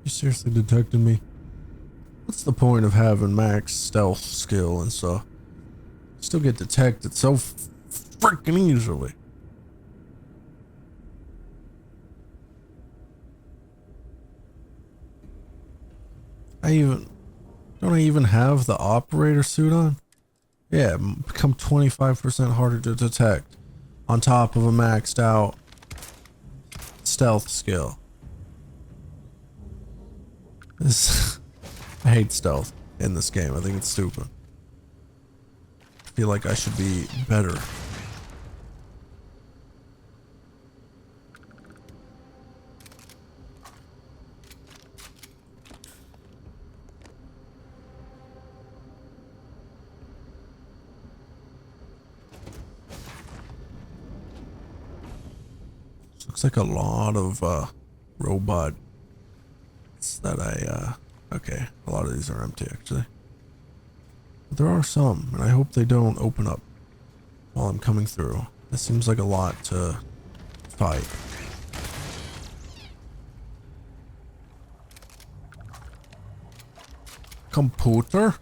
You seriously detected me? What's the point of having max stealth skill and stuff? Still get detected so freaking easily. Don't I even have the operator suit on? Yeah, become 25% harder to detect on top of a maxed out stealth skill. I hate stealth in this game. I think it's stupid. I feel like I should be better. Looks like a lot of robots that okay, a lot of these are empty actually. But there are some, and I hope they don't open up while I'm coming through. This seems like a lot to fight. Computer?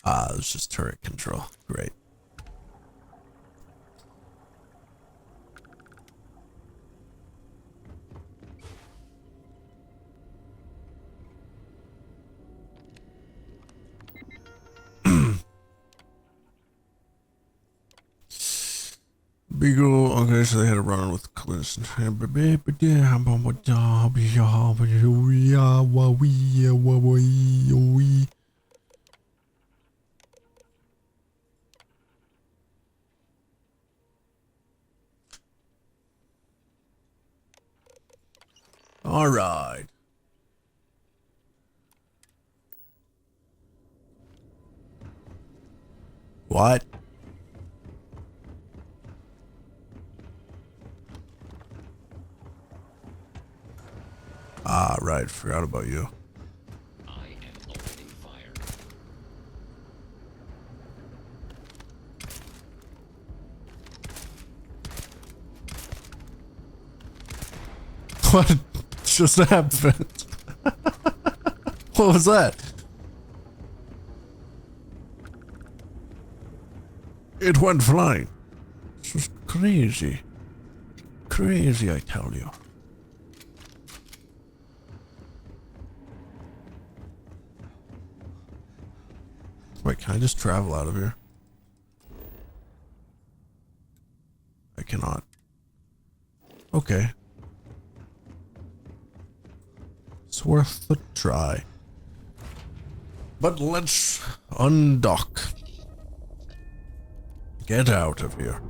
Ah, it's just turret control. Great. Beagle, okay, so they had a run with collision. All right. What? Ah, right. Forgot about you.
I am opening fire.
What just happened? What was that? It went flying. This was crazy. Crazy, I tell you. Wait, can I just travel out of here? I cannot. Okay. It's worth the try. But let's undock. Get out of here.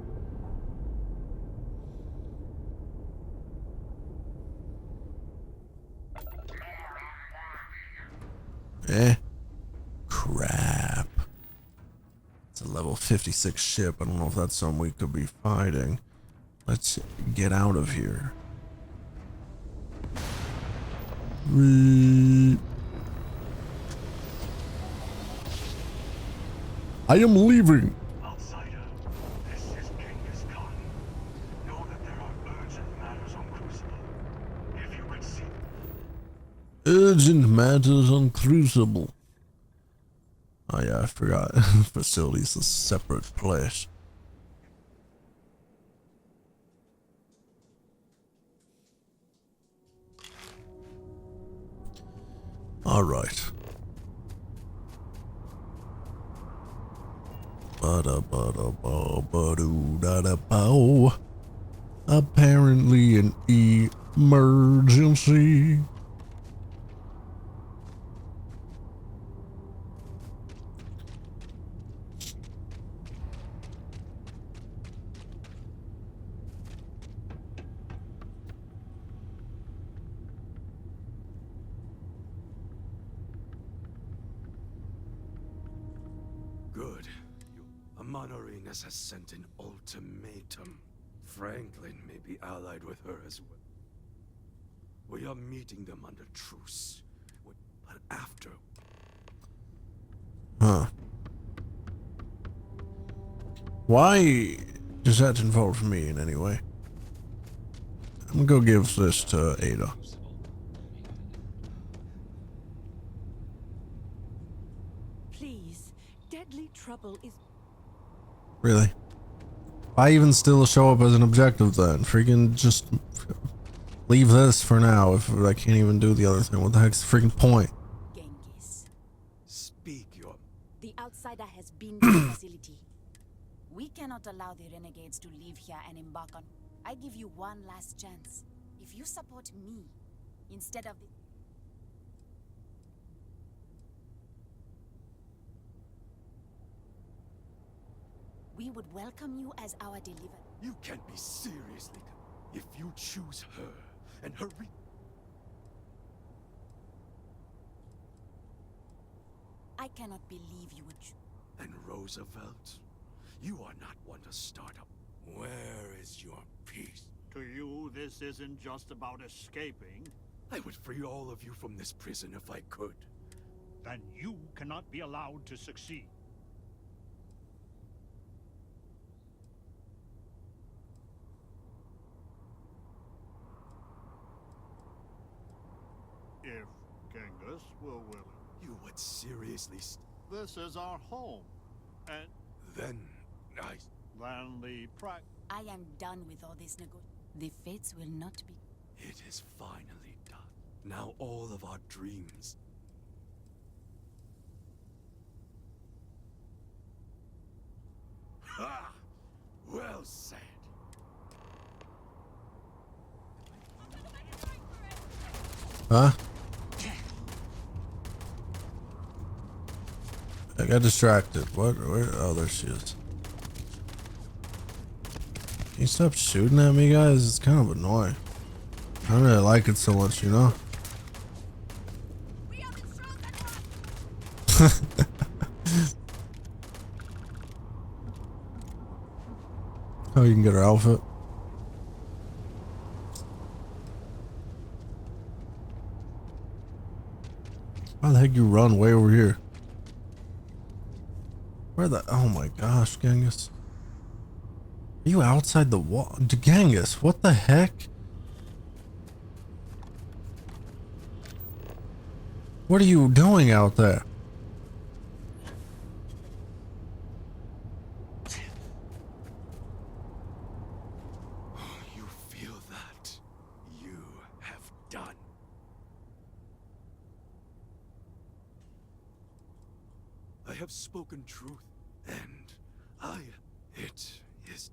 Crap. It's a level 56 ship. I don't know if that's something we could be fighting. Let's get out of here. I am leaving.
Outsider, this is Genghis Khan. Know that there are urgent matters on Crucible. If you could see...
Urgent matters on Crucible. Oh yeah, I forgot. Facility's a separate place. All right. Apparently an emergency.
Good. Amon-Arenas has sent an ultimatum. Franklin may be allied with her as well. We are meeting them under truce. But after...
Huh. Why does that involve me in any way? I'm gonna go give this to Ada.
Please, deadly trouble is...
Really? Why even still show up as an objective then? Freaking just leave this for now if I can't even do the other thing. What the heck's the freaking point?
Genghis.
Speak your...
The outsider has been to the facility. We cannot allow the renegades to leave here and embark on... I give you one last chance. If you support me, instead of the... We would welcome you as our deliverer.
You can't be seriously... If you choose her, and her
I cannot believe you would...
And Roosevelt? You are not one to start up. Where is your peace?
To you, this isn't just about escaping.
I would free all of you from this prison if I could.
Then you cannot be allowed to succeed. If Genghis will will it.
You would seriously...
This is our home. And...
Then
the
I am done with all this The fates will not be...
It is finally done. Now all of our dreams... Ha! Well said.
Huh? I got distracted. What? Where? Oh, there she is. Can you stop shooting at me, guys? It's kind of annoying. I don't really like it so much, you know? Oh, you can get her outfit. Why the heck you run way over here? Where the... Oh my gosh, Genghis. Are you outside the wall? Genghis, what the heck? What are you doing out there?
You feel that? You have done. I have spoken truth, and it is.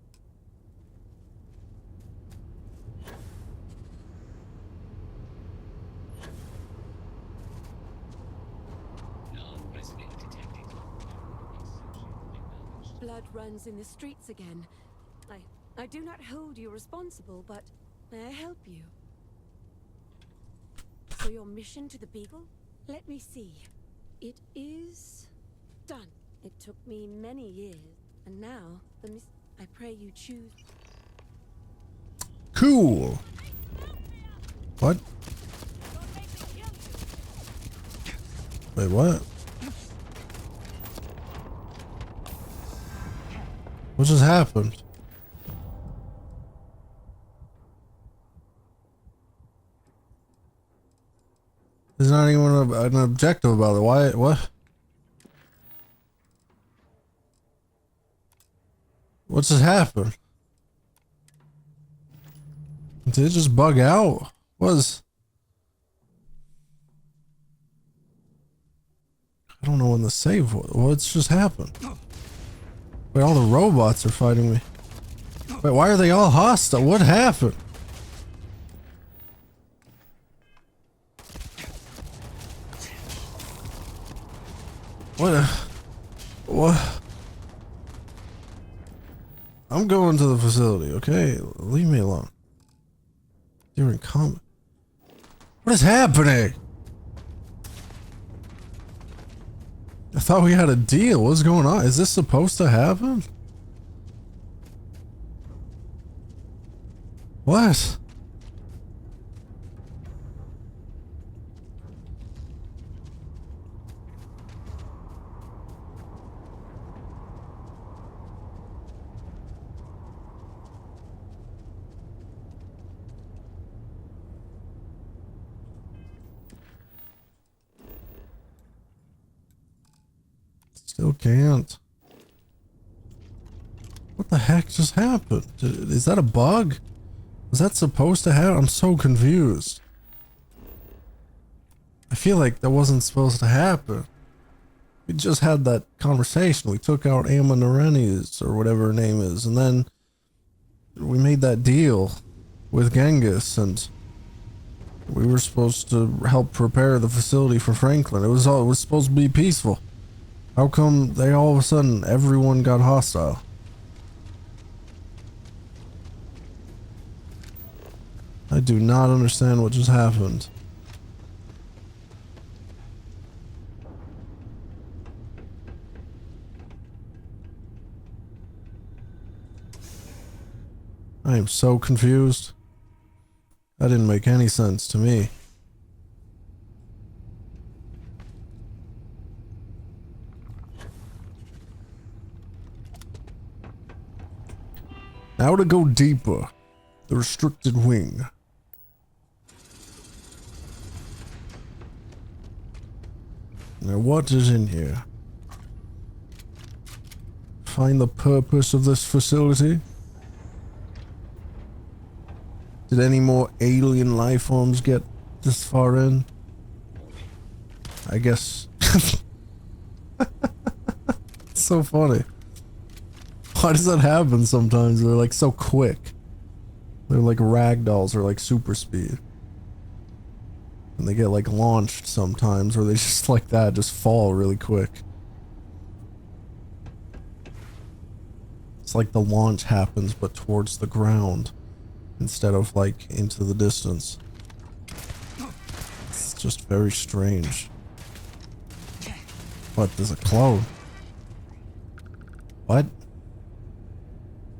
Non-resident detected.
Blood runs in the streets again. I do not hold you responsible, but may I help you? So your mission to the Beagle? Let me see. It is done. It took me many years, and now I pray you choose.
Cool. What? Wait, what? What just happened? There's not even an objective about it. Why? What? What just happened? Did it just bug out? I don't know when the save was. What's just happened? Wait, all the robots are fighting me. Wait, why are they all hostile? What happened? What? I'm going to the facility, okay? Leave me alone. You're in combat. What is happening? I thought we had a deal. What's going on? Is this supposed to happen? What? Still can't. What the heck just happened? Is that a bug? Was that supposed to happen? I'm so confused. I feel like that wasn't supposed to happen. We just had that conversation. We took out Amma Narenis or whatever her name is, and then we made that deal with Genghis, and we were supposed to help prepare the facility for Franklin. It was supposed to be peaceful. How come they all of a sudden everyone got hostile? I do not understand what just happened. I am so confused. That didn't make any sense to me. Now to go deeper. The restricted wing. Now what is in here? Find the purpose of this facility? Did any more alien life forms get this far in? I guess. It's so funny. Why does that happen sometimes? They're like so quick. They're like ragdolls or like super speed. And they get like launched sometimes, or they just like that, just fall really quick. It's like the launch happens but towards the ground instead of like into the distance. It's just very strange. What, there's a clone? What?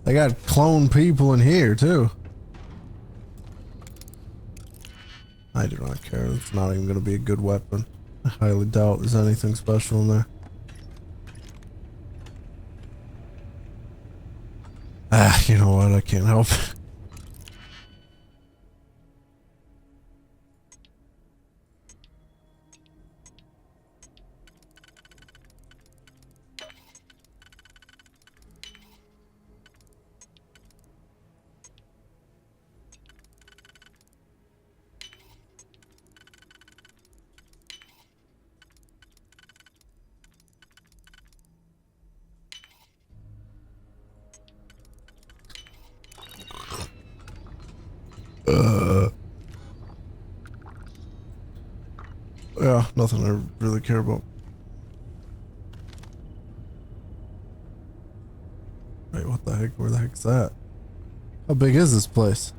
They got clone people in here too. I do not care. It's not even going to be a good weapon. I highly doubt there's anything special in there. Ah, you know what? I can't help it. Yeah, nothing I really care about. Wait, what the heck? Where the heck's that? How big is this place?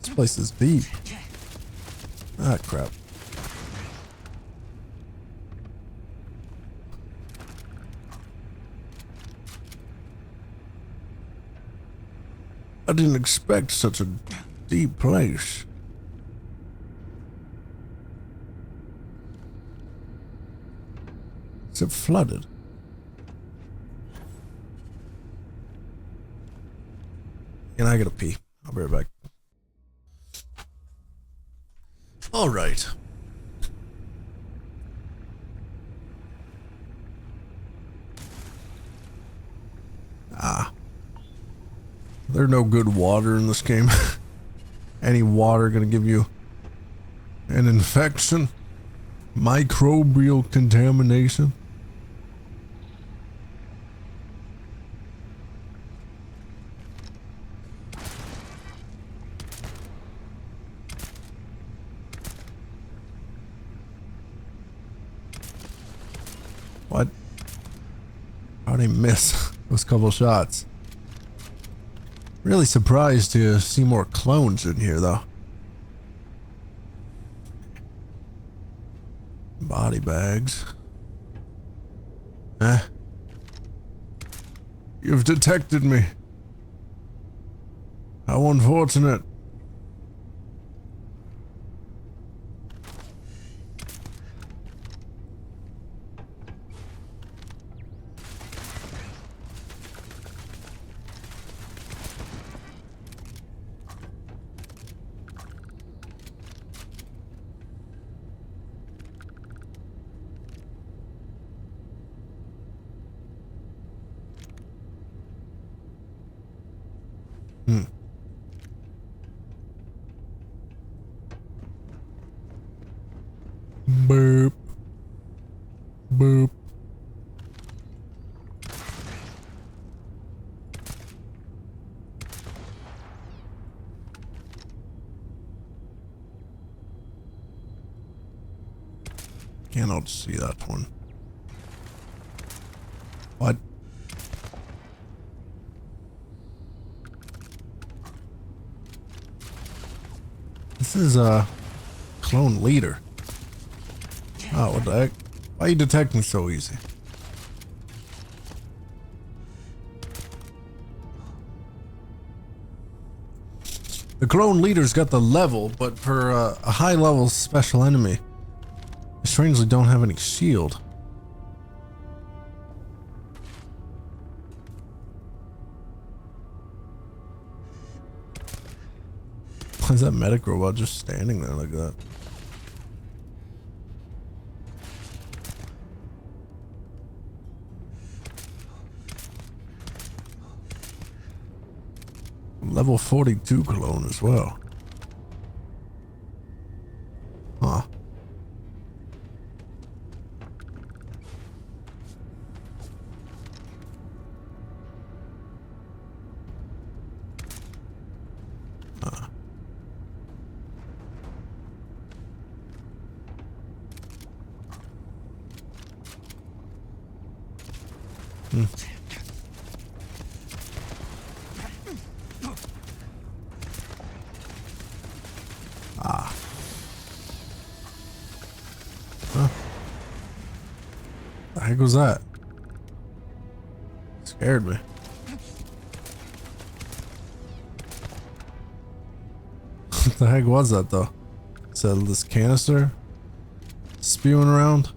This place is deep. Ah, crap. I didn't expect such a deep place. Is it flooded? And I gotta pee. I'll be right back. All right. There's no good water in this game. Any water gonna give you an infection? Microbial contamination? What? How'd I miss those couple shots? Really surprised to see more clones in here, though. Body bags. Eh? You've detected me. How unfortunate. Boop. Boop. Cannot see that one. What? This is a clone leader. Oh, what the heck? Why you detect me so easy? The clone leader's got the level, but for a high level special enemy, they strangely don't have any shield. Why is that medic robot just standing there like that? Level 42 clone as well. Huh. The heck was that? Scared me. What the heck was that though? Is that this canister spewing around?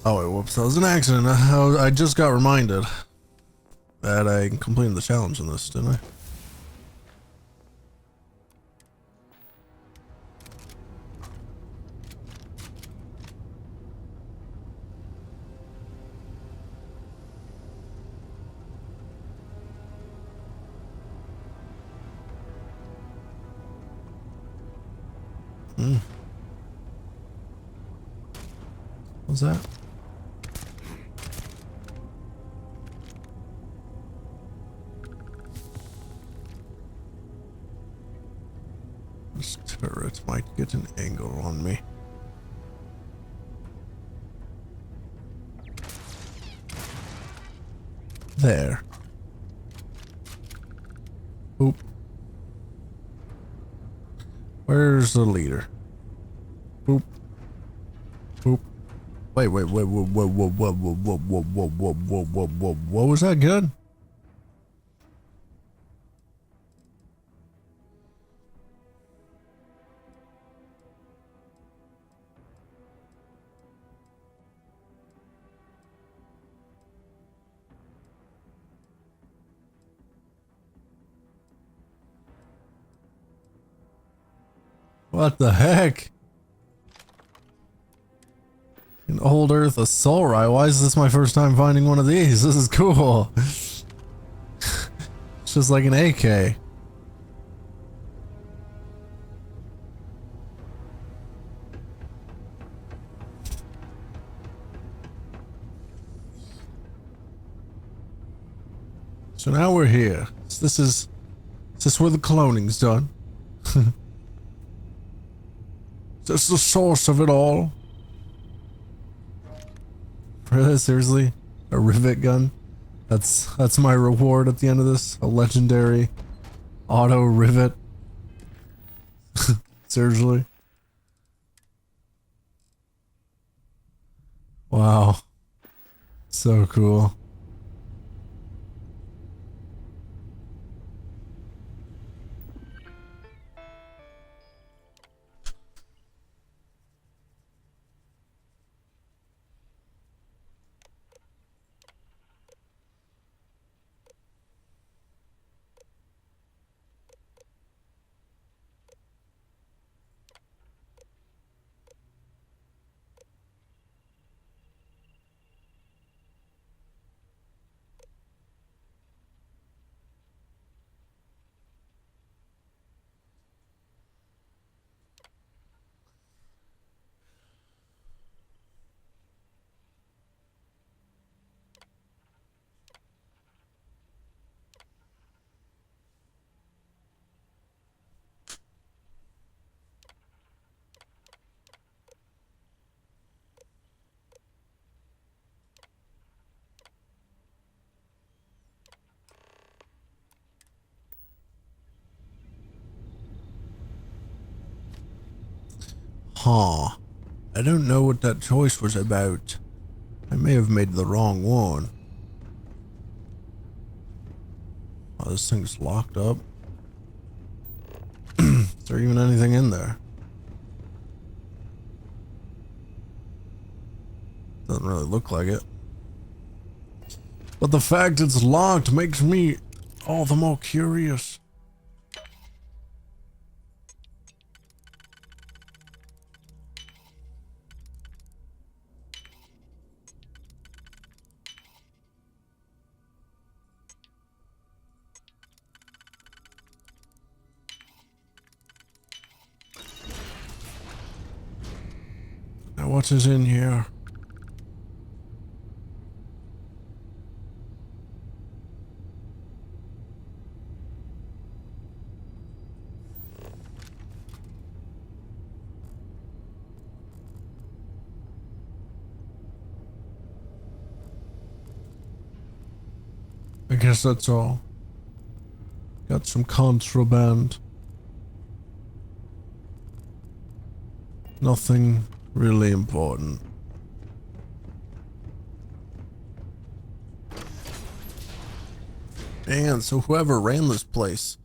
Oh wait, whoops, that was an accident. I just got reminded that I completed the challenge in this, didn't I? What's that? This turret might get an angle on me. There. Oop. Where's the leader? Oop. Oop. Wait, whoa, whoa, whoa, whoa, whoa, whoa, whoa, whoa, whoa, whoa, whoa, whoa, what was that good? What the heck? An old Earth assault rifle. Why is this my first time finding one of these? This is cool. It's just like an AK. So now we're here. This is where the cloning's done. That's the source of it all. Really? Seriously? A rivet gun? That's my reward at the end of this? A legendary auto rivet? Seriously? Wow. So cool. Huh. I don't know what that choice was about. I may have made the wrong one. Oh, this thing's locked up. Is there even anything in there? Doesn't really look like it. But the fact it's locked makes me all the more curious. Now what is in here? I guess that's all. Got some contraband. Nothing really important. And so whoever ran this place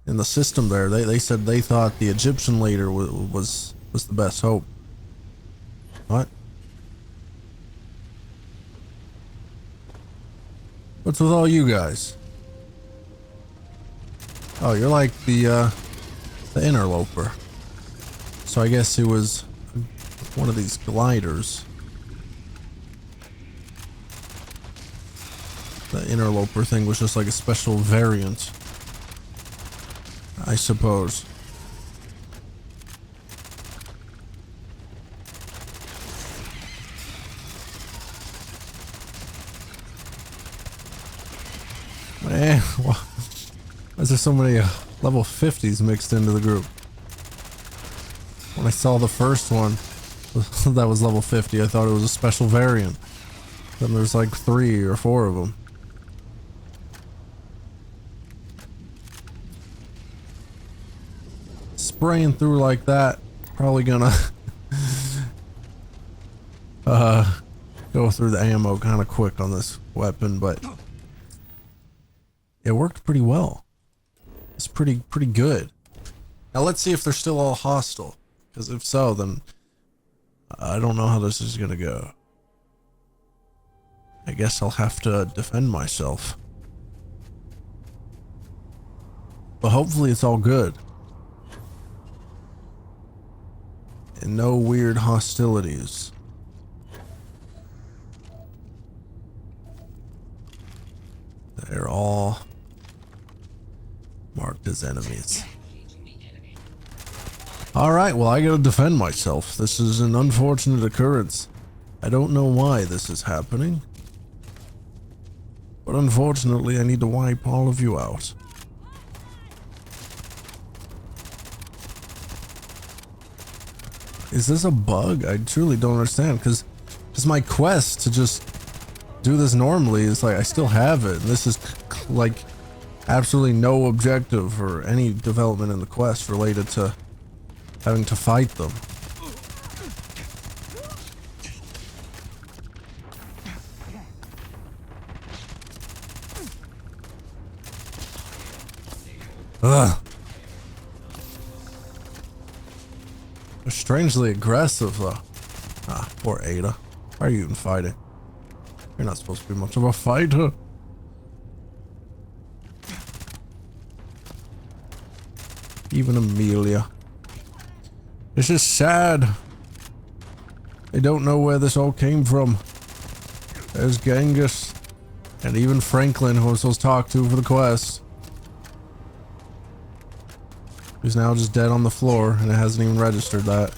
in the system there, they said they thought the Egyptian leader was the best hope. What? What's with all you guys? Oh, you're like the interloper. So I guess it was one of these gliders. The interloper thing was just like a special variant, I suppose. Man, why is there so many level 50s mixed into the group? When I saw the first one that was level 50, I thought it was a special variant. Then there's like 3 or 4 of them. Spraying through like that, probably gonna go through the ammo kind of quick on this weapon, but it worked pretty well. It's pretty good. Now let's see if they're still all hostile, because if so, then I don't know how this is gonna go. I guess I'll have to defend myself, but hopefully it's all good and no weird hostilities. They're all marked as enemies. Alright, well, I gotta defend myself. This is an unfortunate occurrence. I don't know why this is happening, but unfortunately I need to wipe all of you out. Is this a bug? I truly don't understand, because my quest to just do this normally is like, I still have it, and this is like absolutely no objective or any development in the quest related to having to fight them. Ugh. They're strangely aggressive though. Ah, poor Ada. Why are you even fighting? You're not supposed to be much of a fighter. Even Amelia. This is sad. They don't know where this all came from. There's Genghis. And even Franklin, who I was supposed to talk to for the quest. Who's now just dead on the floor, and it hasn't even registered that.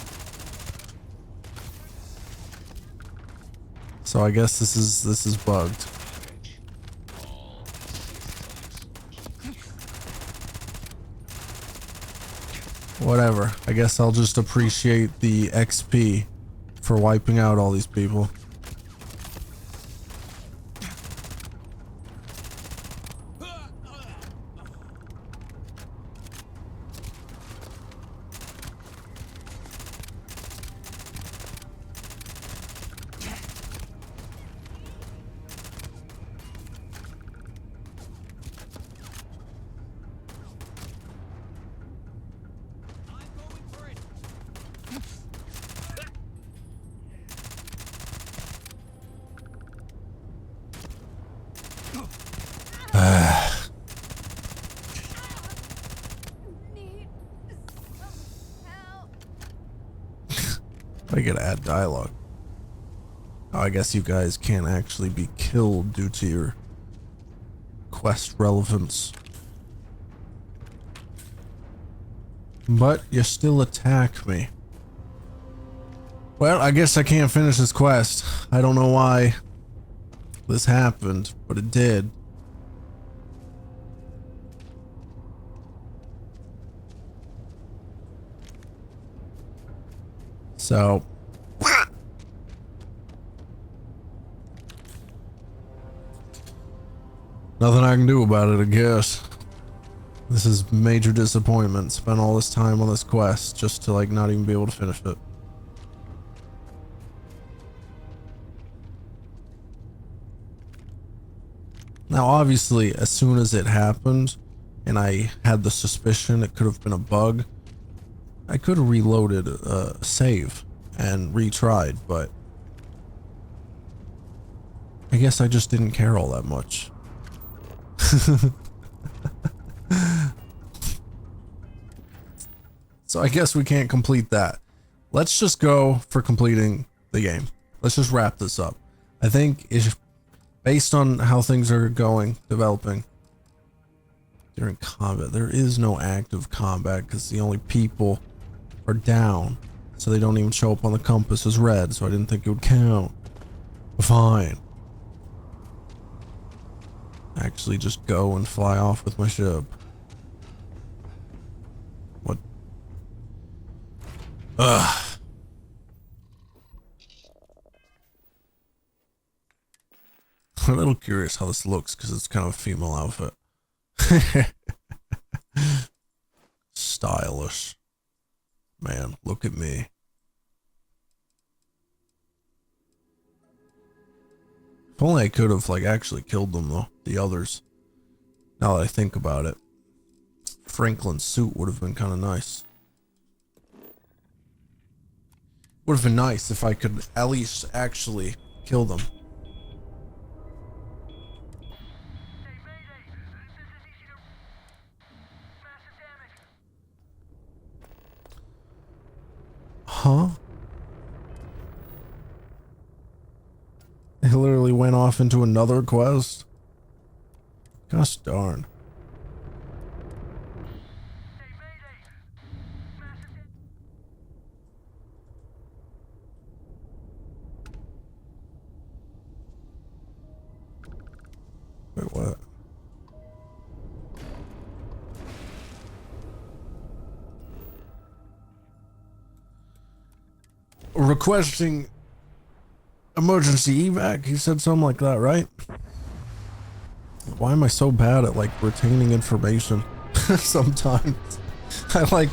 So I guess this is bugged. Whatever. I guess I'll just appreciate the XP for wiping out all these people. I gotta add dialogue. Oh, I guess you guys can't actually be killed due to your quest relevance. But you still attack me. Well, I guess I can't finish this quest. I don't know why this happened, but it did. So nothing I can do about it, I guess. This is major disappointment. Spent all this time on this quest just to like not even be able to finish it. Now obviously as soon as it happened and I had the suspicion it could have been a bug, I could have reloaded a save and retried, but I guess I just didn't care all that much. So I guess we can't complete that. Let's just go for completing the game. Let's just wrap this up. I think it's based on how things are going, developing during combat. There is no active combat because the only people are down, so they don't even show up on the compass as red, so I didn't think it would count. Fine. actually just go and fly off with my ship. What? Ugh. I'm a little curious how this looks because it's kind of a female outfit. Stylish. Man, look at me. If only I could have like actually killed them though, the others. Now that I think about it. Franklin's suit would have been kind of nice. Would have been nice if I could at least actually kill them. Huh? They literally went off into another quest. Gosh darn. Wait, what? Requesting emergency evac? He said something like that, right? Why am I so bad at like retaining information? Sometimes I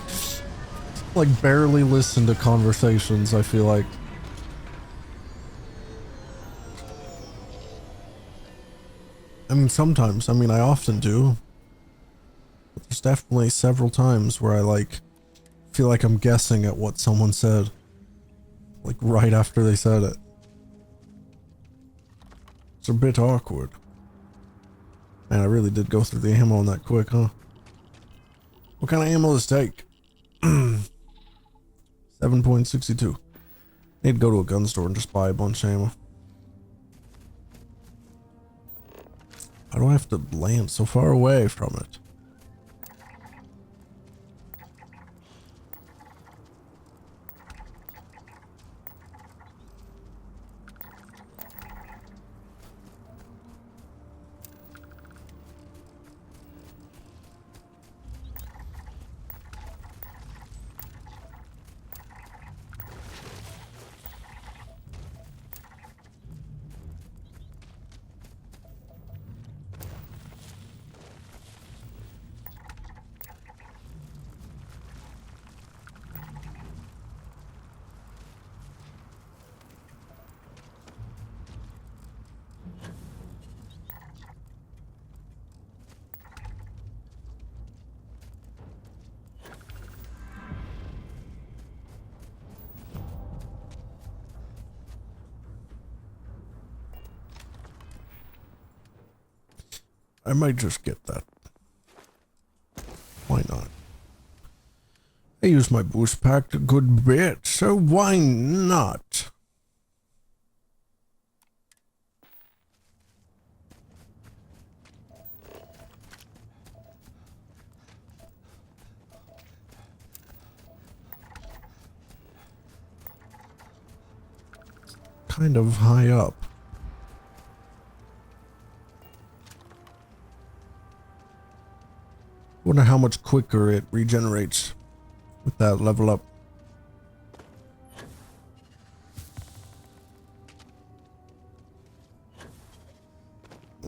like barely listen to conversations, I feel like. I mean, sometimes. I mean, I often do. But there's definitely several times where I like feel like I'm guessing at what someone said. Like right after they said it. It's a bit awkward. Man, I really did go through the ammo on that quick, huh? What kind of ammo does this take? 7.62. Need to go to a gun store and just buy a bunch of ammo. Why do I have to land so far away from it? I might just get that. Why not? I use my boost pack a good bit, so why not? Kind of high up. Wonder how much quicker it regenerates with that level up.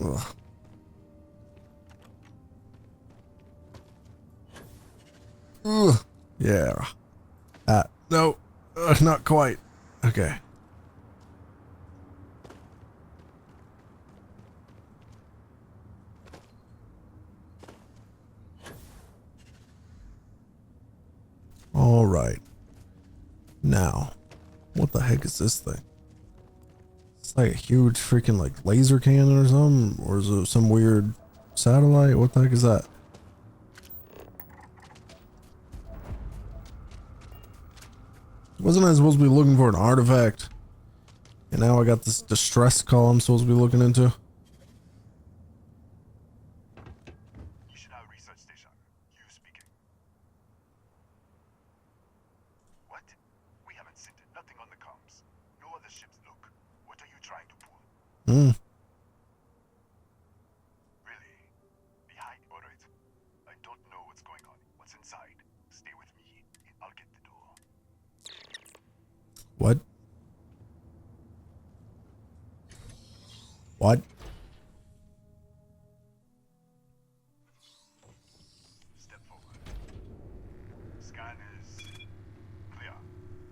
Ugh. Ugh. Yeah. No, not quite. Okay. All right. Now, what the heck is this thing? It's like a huge freaking like laser cannon or something, or is it some weird satellite? What the heck is that? Wasn't I supposed to be looking for an artifact? And now I got this distress call I'm supposed to be looking into.
Research station. You speaking. What? We haven't sent it. Nothing on the comms. No other ships look. What are you trying to pull? what's inside. Stay with me. I'll get the door.
What? What?
Step forward. Scan is clear.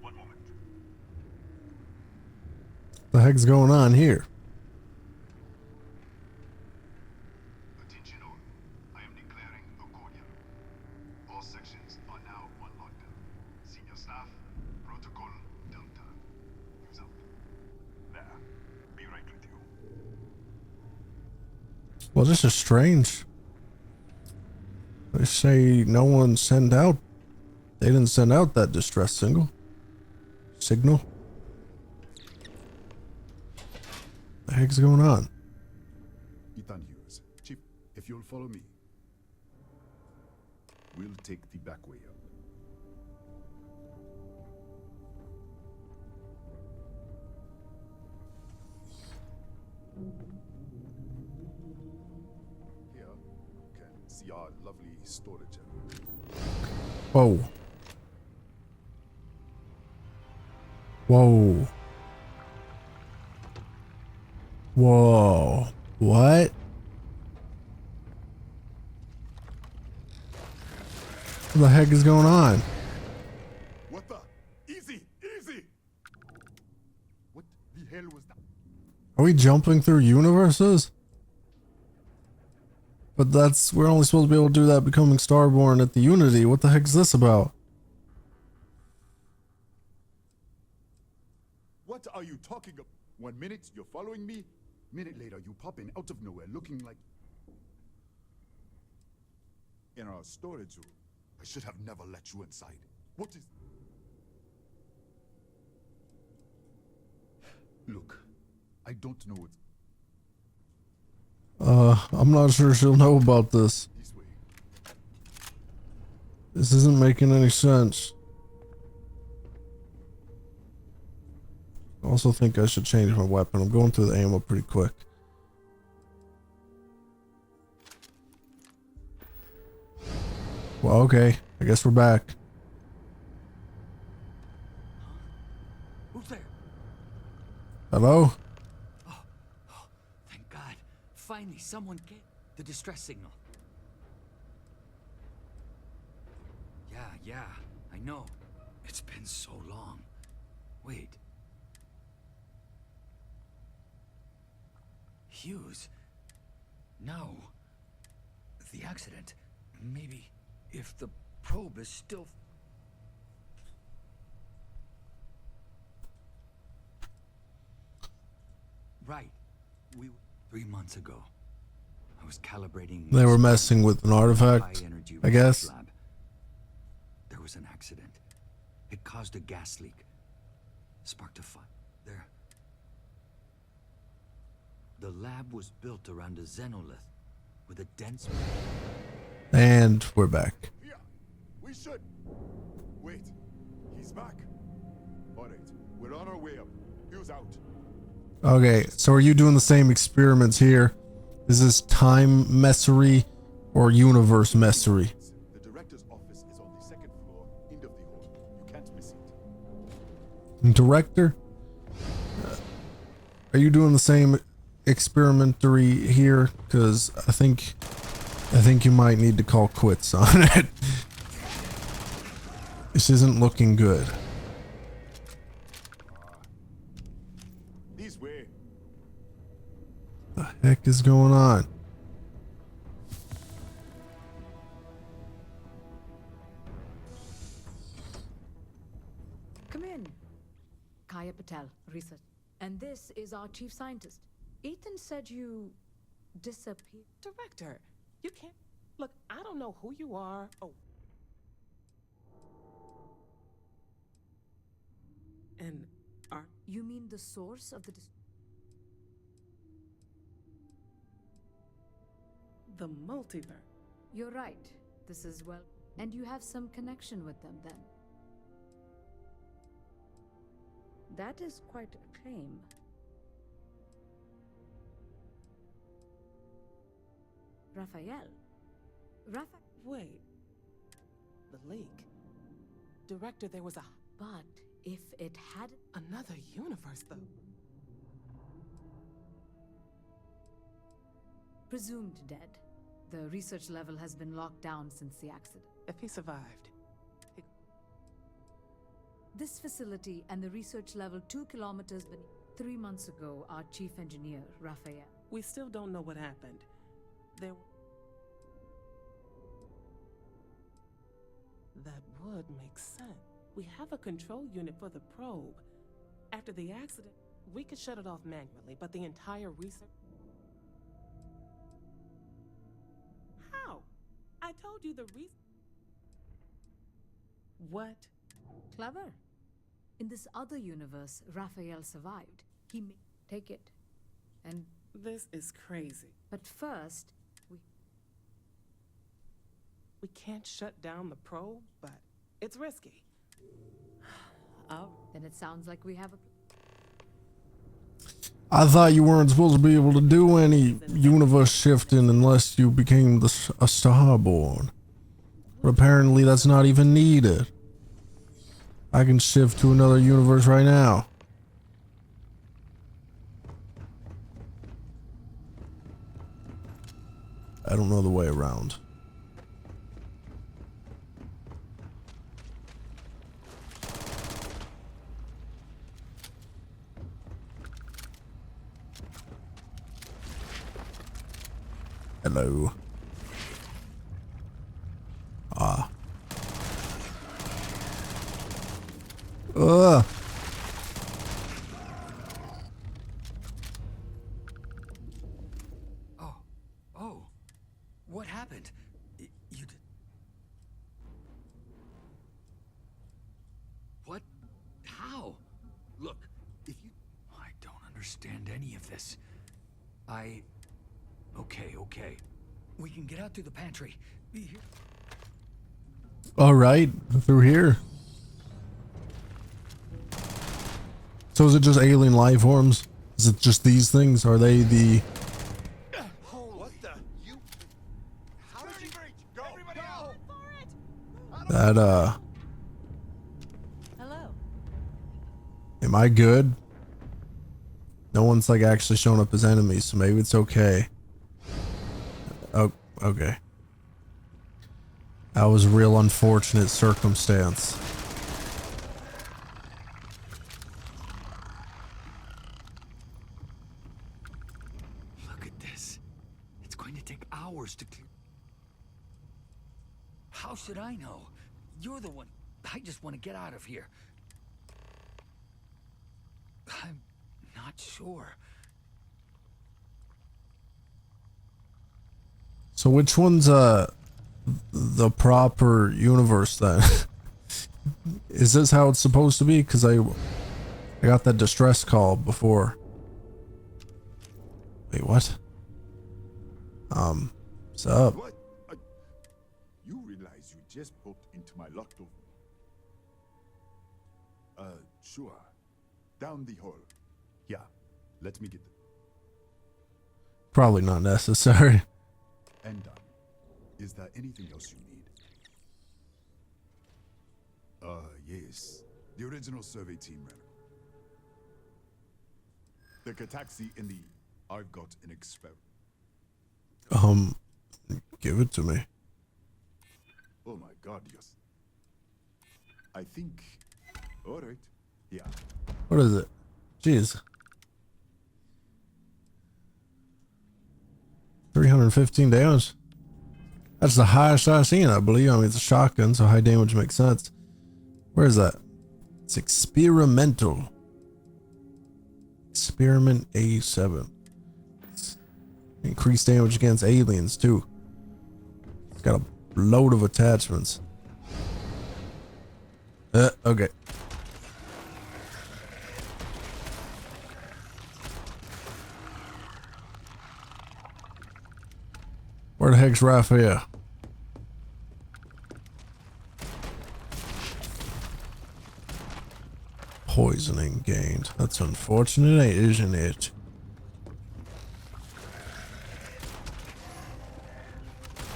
One moment.
The heck's going on here?
Attention all. I am declaring a cordial. All sections are now on lockdown. Senior staff, protocol Delta. Use up. There. Be right with you.
Well, this is strange. They say no one sent out. They didn't send out that distress signal. The heck's going on?
Ethan Hughes. Chief, if you'll follow me, we'll take the back way up. Here, you can see our lovely storage area.
Whoa. Whoa. Whoa. What? What the heck is going on?
What the? Easy, easy! What the hell was that?
Are we jumping through universes? But we're only supposed to be able to do that becoming Starborn at the Unity. What the heck is this about?
What are you talking about? 1 minute, you're following me. Minute later, you pop in out of nowhere looking like... in our storage room. I should have never let you inside. What is... Look, I don't know what...
I'm not sure she'll know about this. This isn't making any sense. I also think I should change my weapon. I'm going through the ammo pretty quick. Well, okay. I guess we're back.
Who's there?
Hello?
Thank God. Finally, someone get the distress signal. Yeah, I know. It's been so long. Wait. Hughes? No. The accident. Maybe if the probe is still... Right. 3 months ago, I was calibrating...
They were messing with an artifact, I guess.
Lab. There was an accident. It caused a gas leak. Sparked a fire. There. The lab was built around a xenolith with a dense...
And we're back.
Yeah, we should. Wait, he's back. All right, we're on our way up. Hughes out.
Okay, so are you doing the same experiments here? Is this time messery or universe messery?
The director's office is on the 2nd floor, end of the hall. You can't miss it.
Director? Are you doing the same experimentary here? Because I think you might need to call quits on it. This isn't looking good.
This way.
The heck is going on?
Come in. Kaya Patel, research. And this is our chief scientist. Ethan said you disappeared.
Director, you can't... Look, I don't know who you are. Oh. And are...
You mean the source of the...
The multiverse.
You're right. This is well... And you have some connection with them, then. That is quite a claim. Raphael.
Wait.
the lake. Director, there was a...
But if it had...
Another universe, though.
Presumed dead. The research level has been locked down since the accident.
If he survived...
This facility and the research level 2 kilometers beneath. 3 months ago, our chief engineer, Raphael.
We still don't know what happened. There... That would make sense. We have a control unit for the probe. After the accident, we could shut it off manually, but the entire research... How? I told you the reason... What?
Clever. In this other universe, Raphael survived. He may take it. And...
This is crazy.
But first,
we can't shut down the probe, but it's risky. Oh.
Then it sounds like we have a...
I thought you weren't supposed to be able to do any universe shifting unless you became a Starborn. But apparently that's not even needed. I can shift to another universe right now. I don't know the way around. Hello. Ah. Ugh.
Oh. What happened? You did... What? How? Look, if you... I don't understand any of this. Okay. We can get out through the pantry.
All right, through here. So is it just alien life forms? Is it just these things? Are they the...
What the? You... How did you... Go! Everybody out!
That,
Hello.
Am I good? No one's like actually showing up as enemies, so maybe it's okay. Oh, okay. That was a real unfortunate circumstance.
Look at this. It's going to take hours to clear... How should I know? You're the one. I just want to get out of here. I'm not sure.
So which one's the proper universe then? Is this how it's supposed to be? Because I got that distress call before. Wait, what? What's up?
What? You realize you just popped into my locked door. Sure. Down the hall. Yeah. Let me get them.
Probably not necessary.
And done. Is there anything else you need? Yes. The original survey team ran it. The taxi in the... I've got an experiment.
Give it to me.
Oh my god, yes. I think... Alright. Yeah.
What is it? Jeez. 315 damage. That's the highest I've seen, I believe. I mean, it's a shotgun, so high damage makes sense. Where is that? It's experimental. Experiment A7. It's increased damage against aliens, too. It's got a load of attachments. Okay. Where the heck's Raphael? Poisoning gained. That's unfortunate, isn't it?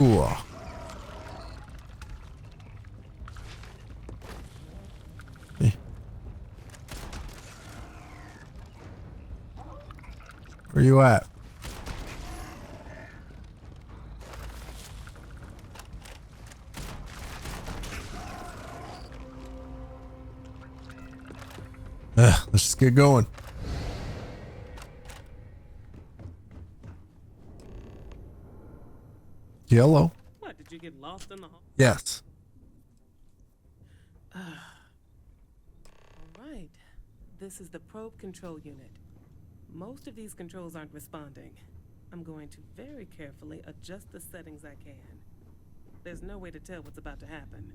Ooh. Where you at? Let's just get going. Yellow.
What, did you get lost in the hall?
Yes.
Alright. This is the probe control unit. Most of these controls aren't responding. I'm going to very carefully adjust the settings I can. There's no way to tell what's about to happen.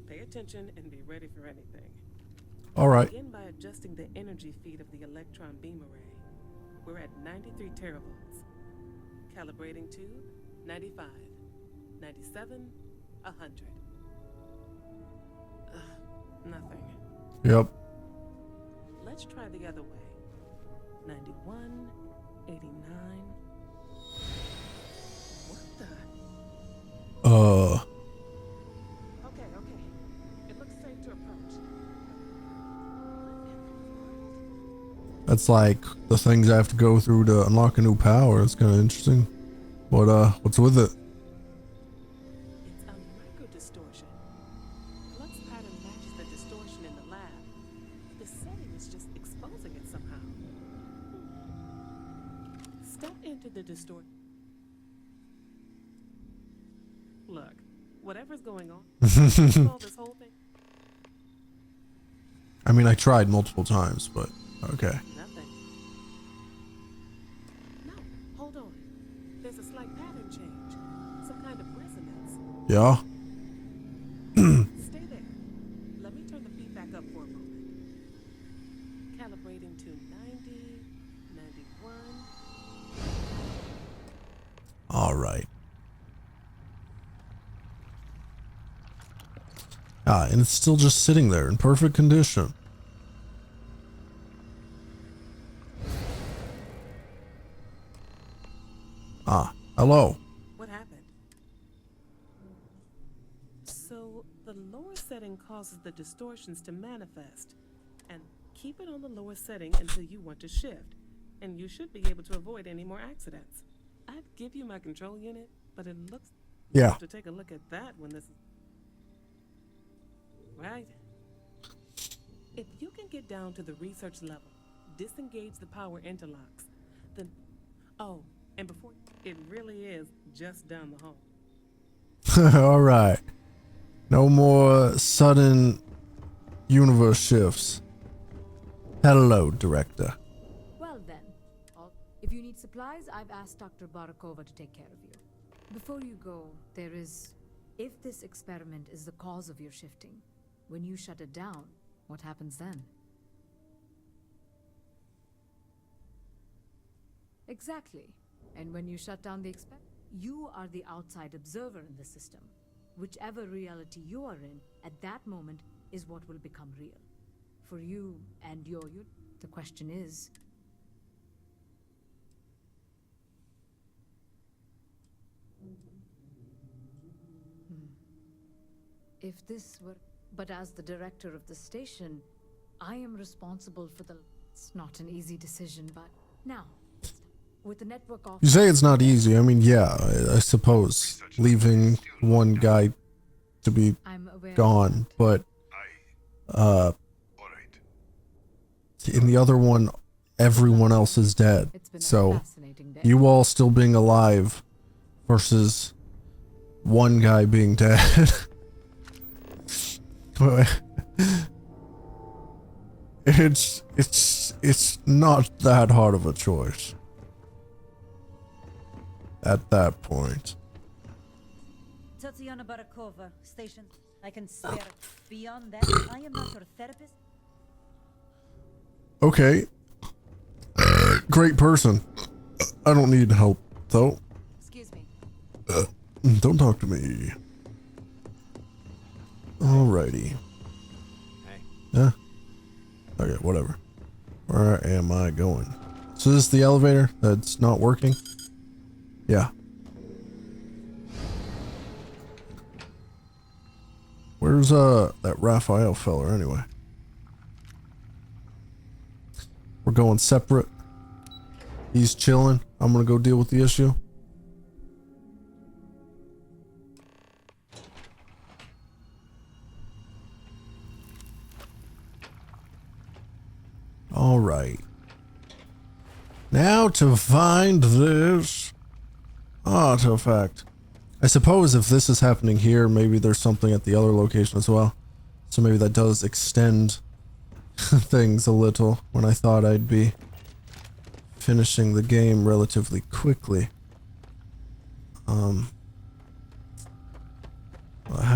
Pay attention and be ready for anything.
Alright.
Begin by adjusting the energy feed of the electron beam array. We're at 93 teravolts. Calibrating to 95, 97, 100. Nothing.
Yep.
Let's try the other way. 91, 89. What the? Okay. It looks safe to approach.
That's like the things I have to go through to unlock a new power. It's kind of interesting. What's with it?
It's a microdistortion. Flux pattern matches the distortion in the lab. The setting is just exposing it somehow. Step into the distortion. Look, whatever's going on. All this whole thing.
I mean, I tried multiple times, but okay.
Nothing. No, hold on. There's a slight pattern change. Some kind of resonance.
Yeah.
Stay there. Let me turn the feedback up for a moment. Calibrating to 90, 91.
All right. And it's still just sitting there in perfect condition. Hello.
What happened? So the lower setting causes the distortions to manifest, and keep it on the lower setting until you want to shift, and you should be able to avoid any more accidents. I'd give you my control unit, but it looks
Yeah.
to take a look at that when this is right. If you can get down to the research level, disengage the power interlocks, then and before it really is just down the hall.
All right. No more sudden universe shifts. Hello, Director.
Well then, if you need supplies, I've asked Dr. Barakova to take care of you. Before you go, if this experiment is the cause of your shifting, when you shut it down, what happens then? Exactly. And when you shut down the experiment, you are the outside observer in the system. Whichever reality you are in at that moment is what will become real. For you and your unit, the question is, if this were... But as the director of the station, I am responsible for the... It's not an easy decision, but now, with the network off...
You say it's not easy. I mean, yeah, I suppose leaving one guy to be gone, but in the other one, everyone else is dead. So you all still being alive versus one guy being dead. It's not that hard of a choice at that point.
Tatiana Barakova, station. I can spare. Beyond that, I am not your therapist.
Okay. Great person. I don't need help, though.
Excuse me.
Don't talk to me. Alrighty.
Hey.
Yeah. Okay, whatever. Where am I going? So this is the elevator that's not working? Yeah. Where's that Raphael fella anyway? We're going separate. He's chilling. I'm gonna go deal with the issue. All right. Now to find this artifact. I suppose if this is happening here, maybe there's something at the other location as well. So maybe that does extend things a little when I thought I'd be finishing the game relatively quickly. How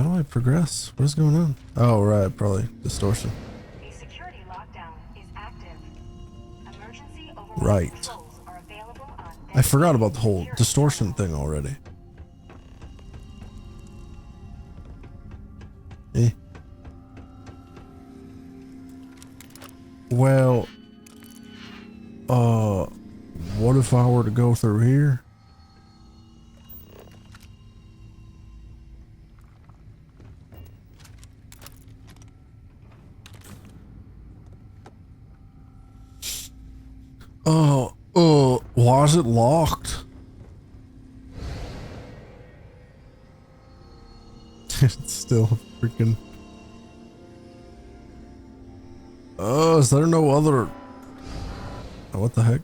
do I progress? What is going on? Oh, right, probably distortion.
A security lockdown is active. Emergency override
Right.
controls are available on
I forgot about the whole distortion thing already. Well, what if I were to go through here? Why is it locked? It's still freaking... is there no other... What the heck?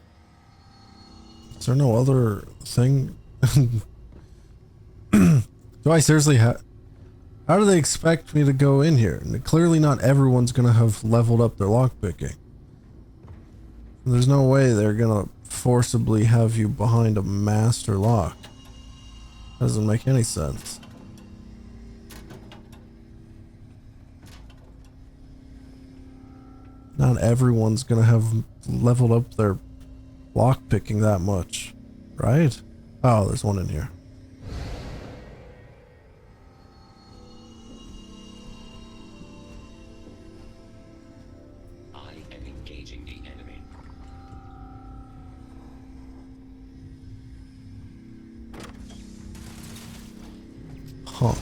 Is there no other thing? Do I seriously have... How do they expect me to go in here? And clearly not everyone's gonna have leveled up their lockpicking. There's no way they're gonna forcibly have you behind a master lock. Doesn't make any sense. Not everyone's gonna have leveled up their lockpicking that much, right? Oh, there's one in here.
I am engaging the enemy.
Huh.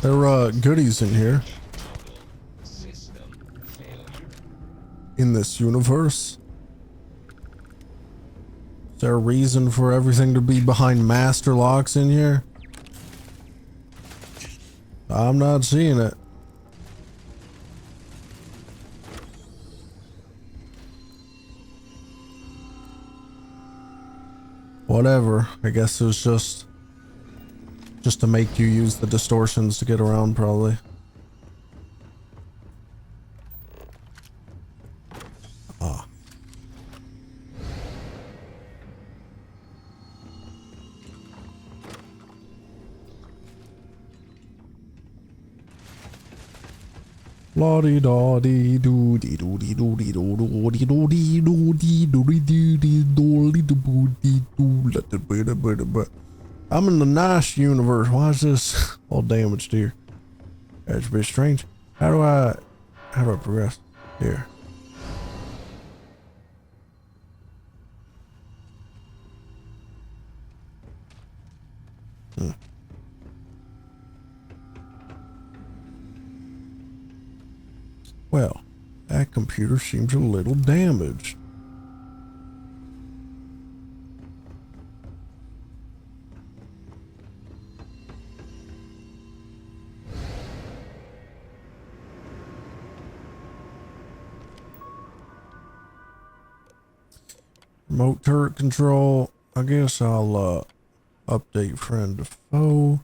There are goodies in here. In this universe. Is there a reason for everything to be behind master locks in here? I'm not seeing it. Whatever. I guess it was just to make you use the distortions to get around, probably. Ah. La di da di do di do di do di do do di do di do di do di do di do di do di do let the bit. I'm in the nice universe. Why is this all damaged here? That's a bit strange. How do I progress? Here. Well, that computer seems a little damaged. Remote turret control. I guess I'll update friend to foe.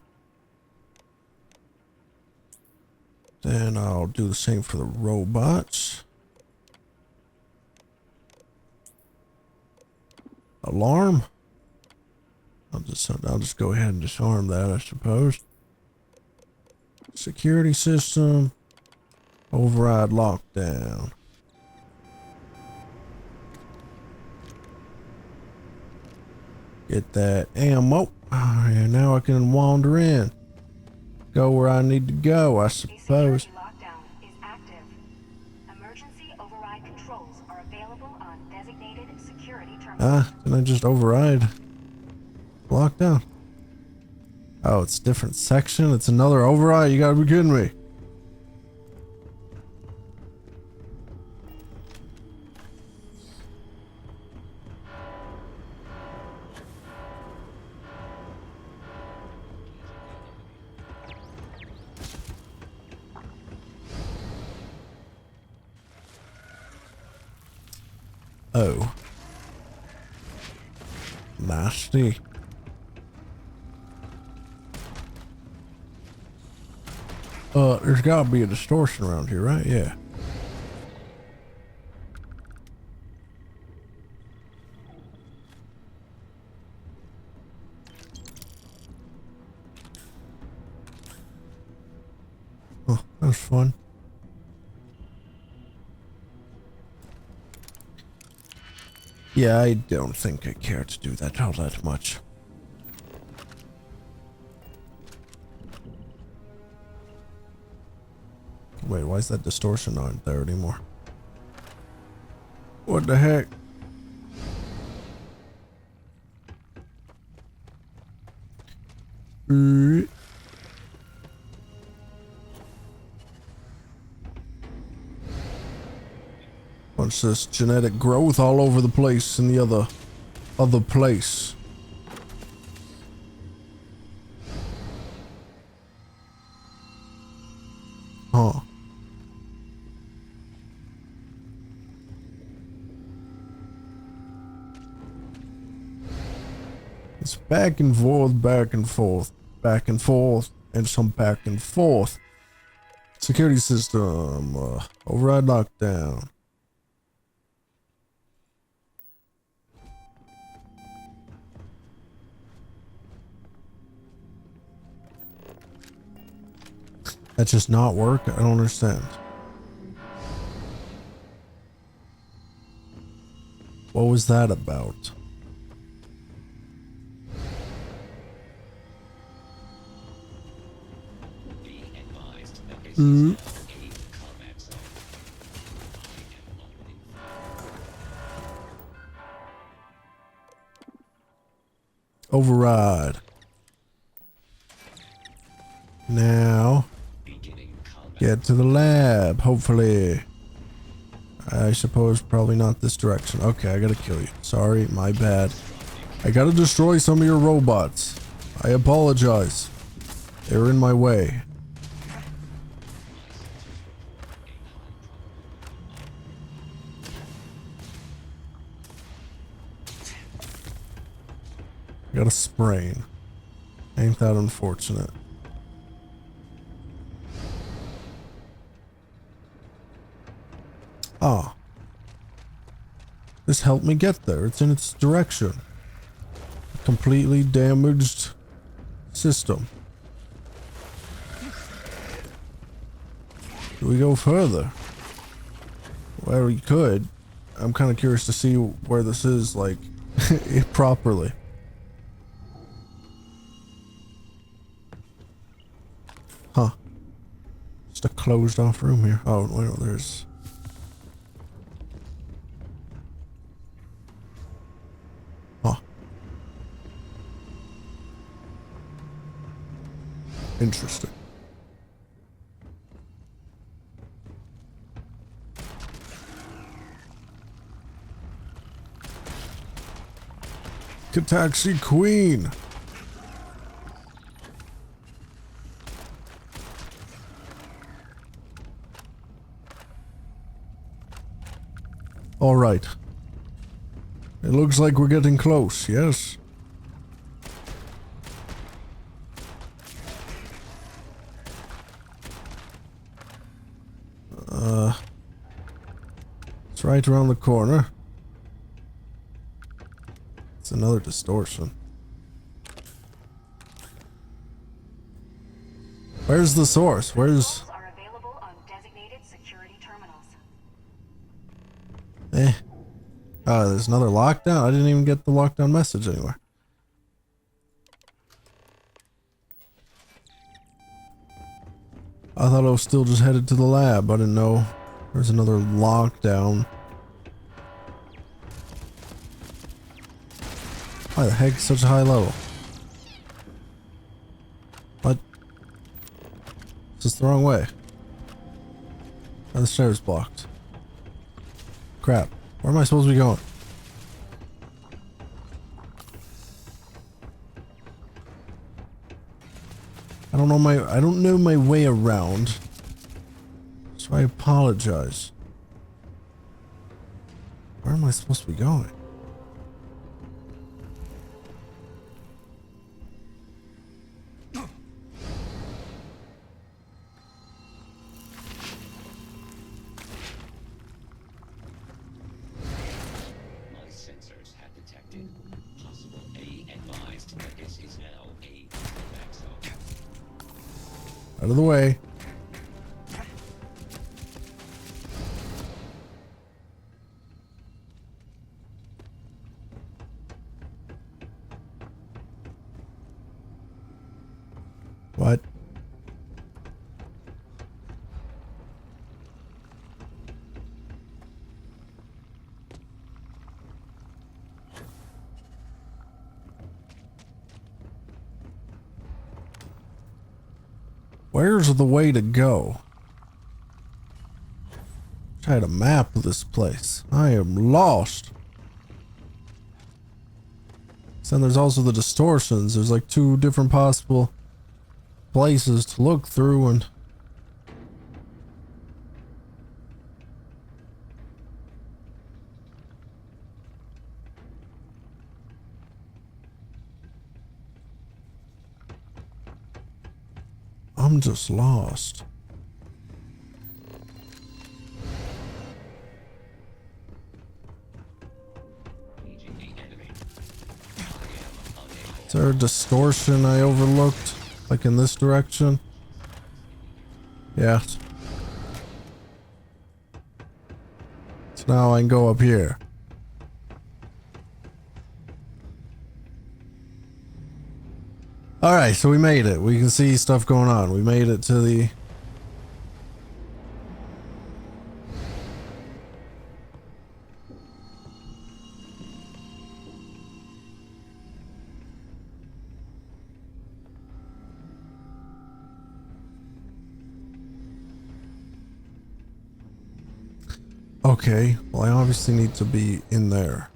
Then I'll do the same for the robots. Alarm. I'll just go ahead and disarm that, I suppose. Security system. Override lockdown. Get that ammo. And now I can wander in. Go where I need to go, I suppose.
Lockdown is active. Emergency override controls are available on designated security terminals.
Can I just override? Lockdown. Oh, it's a different section. It's another override. You gotta be kidding me. Oh. Nasty. There's gotta be a distortion around here, right? Yeah. Oh, that was fun. Yeah, I don't think I care to do that all that much. Wait, why is that distortion not there anymore? What the heck? What's this genetic growth all over the place in the other place? Huh. It's back and forth, back and forth, back and forth, and some back and forth. Security system, override lockdown. That just not work? I don't understand. What was that about? Override. Now, get to the lab, hopefully. I suppose probably not this direction. Okay, I gotta kill you. Sorry, my bad. I gotta destroy some of your robots. I apologize. They're in my way. I got a sprain. Ain't that unfortunate? Ah. This helped me get there. It's in its direction. A completely damaged system. Do we go further? Well, we could. I'm kind of curious to see where this is, like, properly. Huh. Just a closed off room here. Oh, well, there's... Huh. Interesting. Taxi Queen. All right. It looks like we're getting close, yes? It's right around the corner. It's another distortion. Where's the source? Where's... there's another lockdown? I didn't even get the lockdown message anywhere. I thought I was still just headed to the lab. I didn't know there's another lockdown. Why the heck such a high level? What? This is the wrong way. And the stairs blocked. Crap. Where am I supposed to be going? I don't know my way around. So I apologize. Where am I supposed to be going?
My sensors have detected possible A advised that this is now a back zone.
Out of the way. What? Where's the way to go? Try to map this place. I am lost. Then there's also the distortions. There's like 2 different possible places to look through, and I'm just lost. Is there a distortion I overlooked? Like in this direction? Yeah. So now I can go up here. Alright, so we made it. We can see stuff going on. We made it to the... Okay, well I obviously need to be in there.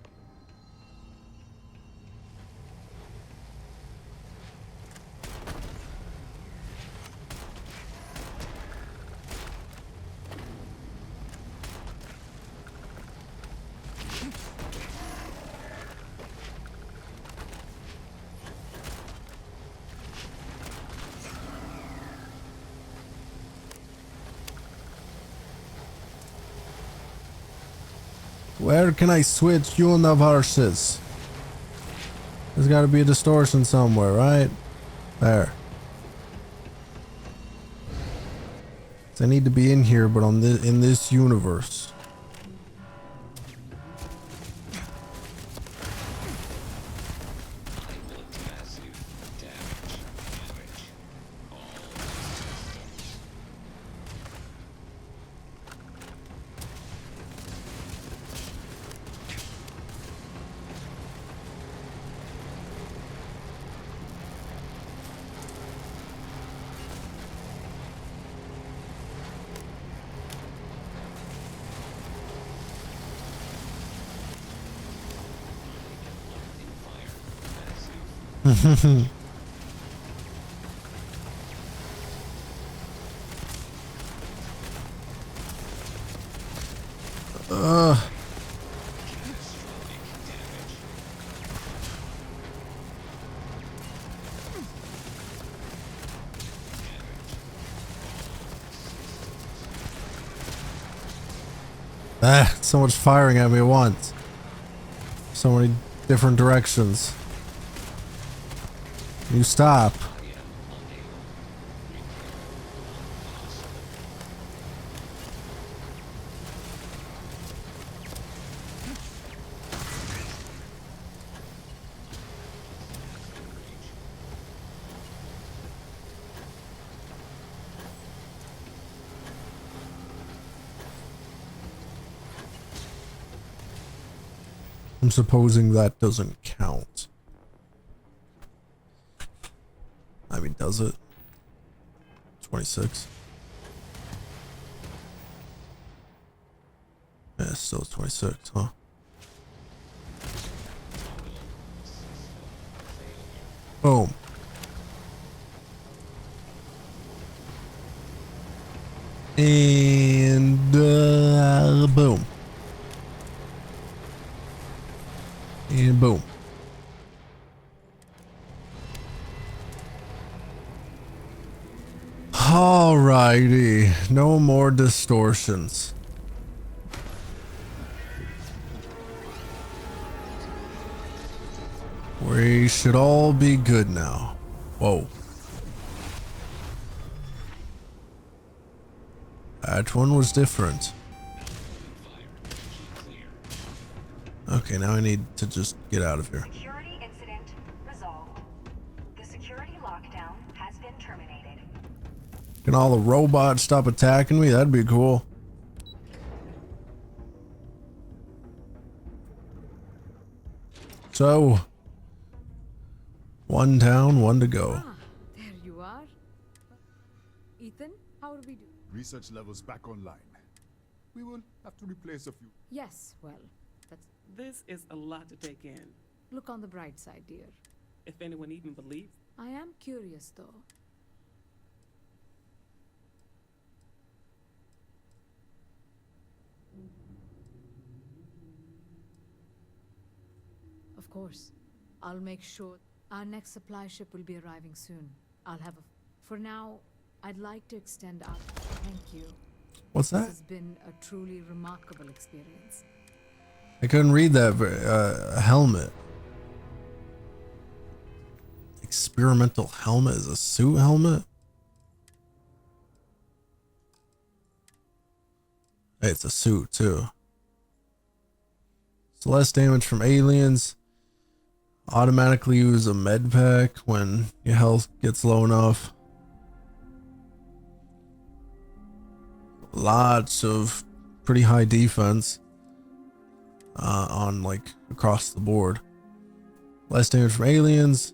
Where can I switch universes? There's got to be a distortion somewhere, right? There. So I need to be in here, but on this, in this universe. So much firing at me at once. So many different directions. You stop. I'm supposing that doesn't count. does it? 26. Yeah, it's still 26, huh? Boom. And boom. And boom. Alrighty, no more distortions. We should all be good now. Whoa. That one was different. Okay, now I need to just get out of here.
Security incident resolved. The security lockdown has been terminated.
Can all the robots stop attacking me? That'd be cool. So, one down, one to go.
There you are. Ethan, how do we do?
Research levels back online. We will have to replace a few.
Yes, well, that's...
This is a lot to take in.
Look on the bright side, dear.
If anyone even believes.
I am curious, though. Of course. I'll make sure our next supply ship will be arriving soon. I'll have a... For now, I'd like to extend our thank you.
What's that?
This has been a truly remarkable experience.
I couldn't read that. Helmet. Experimental helmet is a suit helmet? Hey, it's a suit too. It's less damage from aliens. Automatically use a med pack when your health gets low enough. Lots of pretty high defense on like across the board. Less damage from aliens.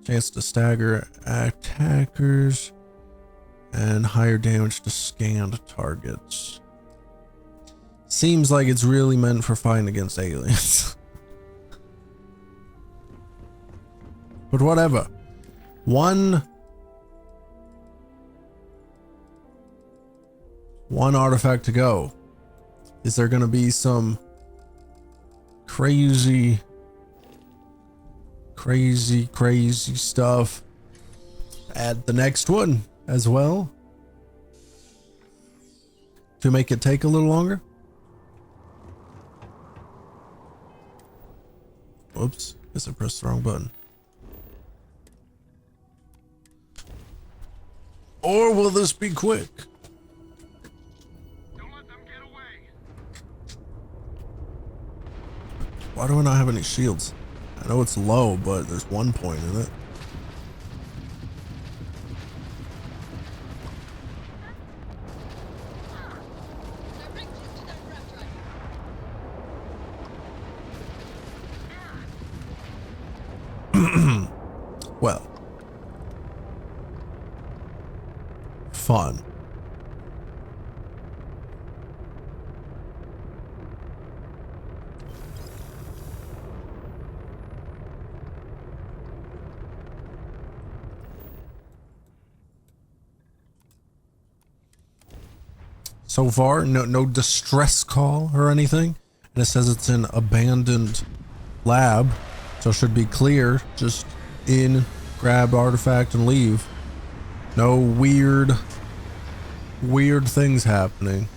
Chance to stagger attackers. And higher damage to scanned targets. Seems like it's really meant for fighting against aliens. But whatever. One artifact to go. Is there gonna be some crazy stuff at the next one as well? To make it take a little longer? Whoops, guess I pressed the wrong button. Or will this be quick? Why do I not have any shields? I know it's low, but there's 1 point in it. Well. Fun. So far, no distress call or anything. And it says it's an abandoned lab. So it should be clear. Just in, grab artifact and leave. No weird things happening.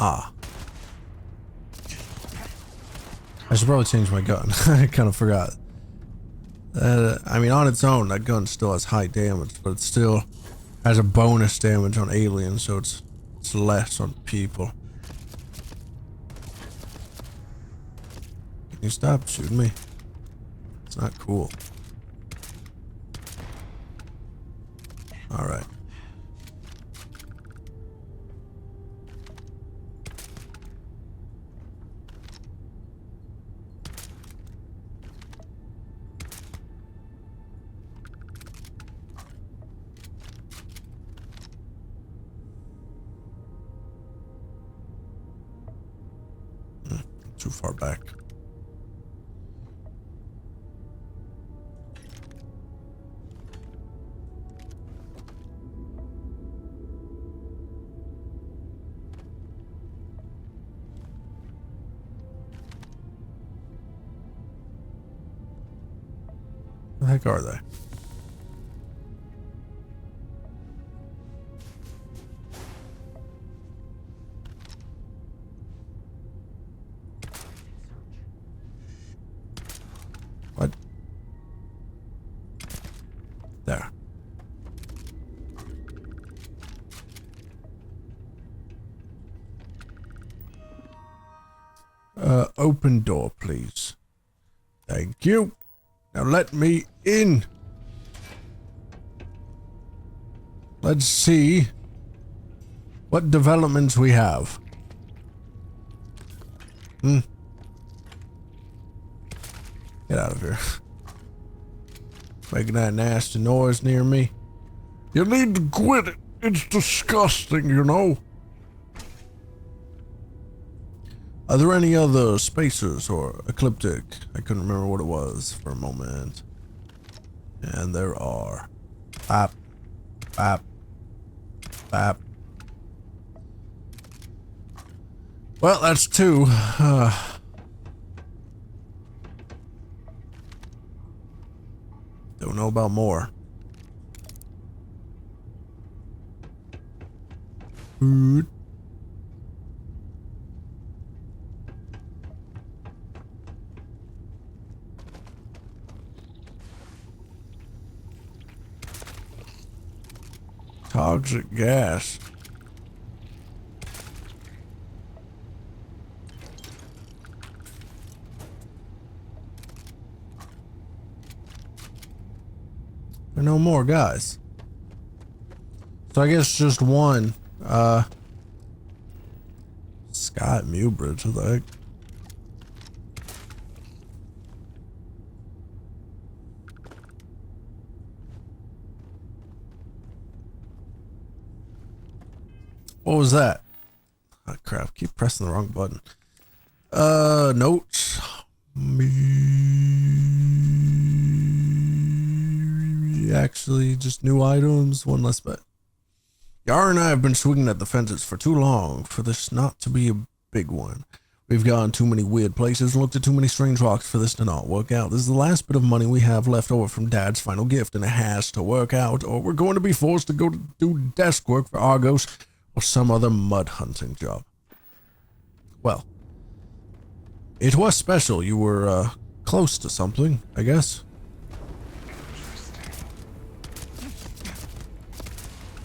Ah. I should probably change my gun. I kind of forgot. I mean, on its own, that gun still has high damage, but it still has a bonus damage on aliens, so it's less on people. Can you stop shooting me? It's not cool. Alright. Too far back. Where the heck are they? What? There. Open door, please. Thank you. Now let me in. Let's see what developments we have. Get out of here. Making that nasty noise near me. You need to quit it. It's disgusting, you know. Are there any other spacers or ecliptic? I couldn't remember what it was for a moment. And there are. Bap. Bap. Bap. Well, that's two. Don't know about more. Food. Toxic gas. There are no more guys. So I guess just one. Scott Mewbridge, what the heck? What was that? Oh crap, keep pressing the wrong button. Notes. Actually, just new items, one less bet. Yar and I have been swinging at the fences for too long for this not to be a big one. We've gone too many weird places and looked at too many strange rocks for this to not work out. This is the last bit of money we have left over from Dad's final gift, and it has to work out, or we're going to be forced to go to do desk work for Argos or some other mud hunting job. Well, it was special. You were close to something, I guess.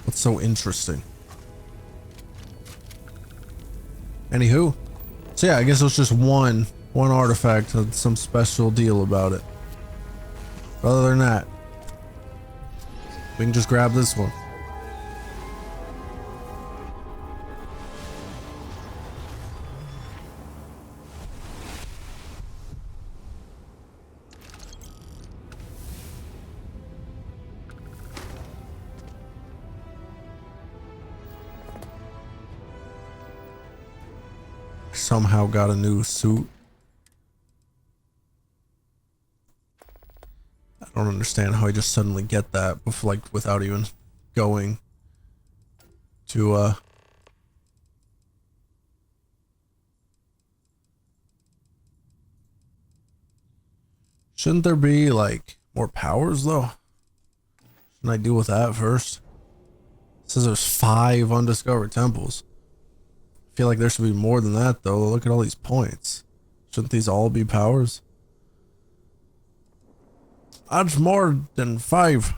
What's so interesting? Anywho, so yeah, I guess it was just one artifact had some special deal about it. But other than that, we can just grab this one. Somehow got a new suit. I don't understand how I just suddenly get that before, like, without even going to shouldn't there be like more powers though? Shouldn't I deal with that first? It says there's 5 undiscovered temples. I feel like there should be more than that though. Look at all these points. Shouldn't these all be powers? That's more than 5.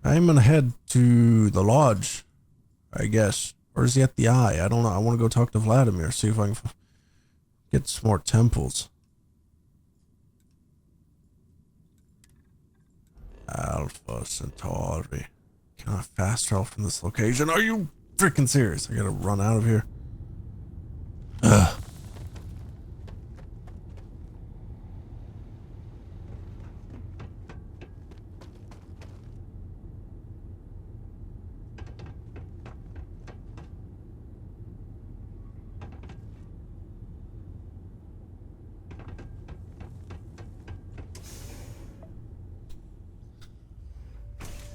I'm gonna head to the lodge, I guess. Or is he at the eye? I don't know. I want to go talk to Vladimir, see if I can get some more temples. Alpha Centauri. Can I fast travel from this location? Are you freaking serious? I gotta run out of here. Ugh.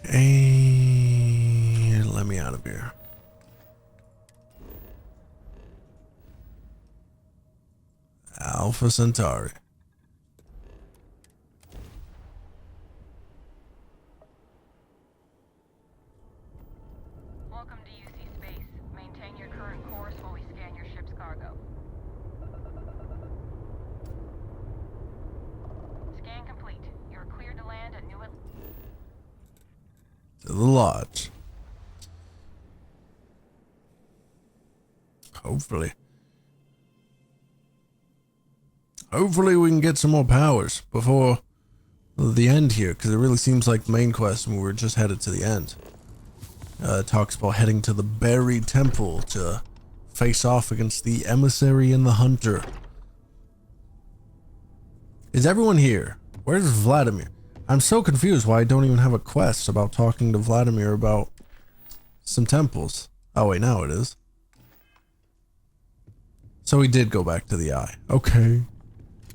And let me out of here. Alpha Centauri.
Welcome to UC Space. Maintain your current course while we scan your ship's cargo. Scan complete. You're cleared to land at New Atlantis.
To the lodge. Hopefully we can get some more powers before the end here, because it really seems like the main quest and we're just headed to the end. It talks about heading to the buried temple to face off against the emissary and the hunter. Is everyone here? Where's Vladimir? I'm so confused why I don't even have a quest about talking to Vladimir about some temples. Oh wait, now it is. So he did go back to the eye. Okay.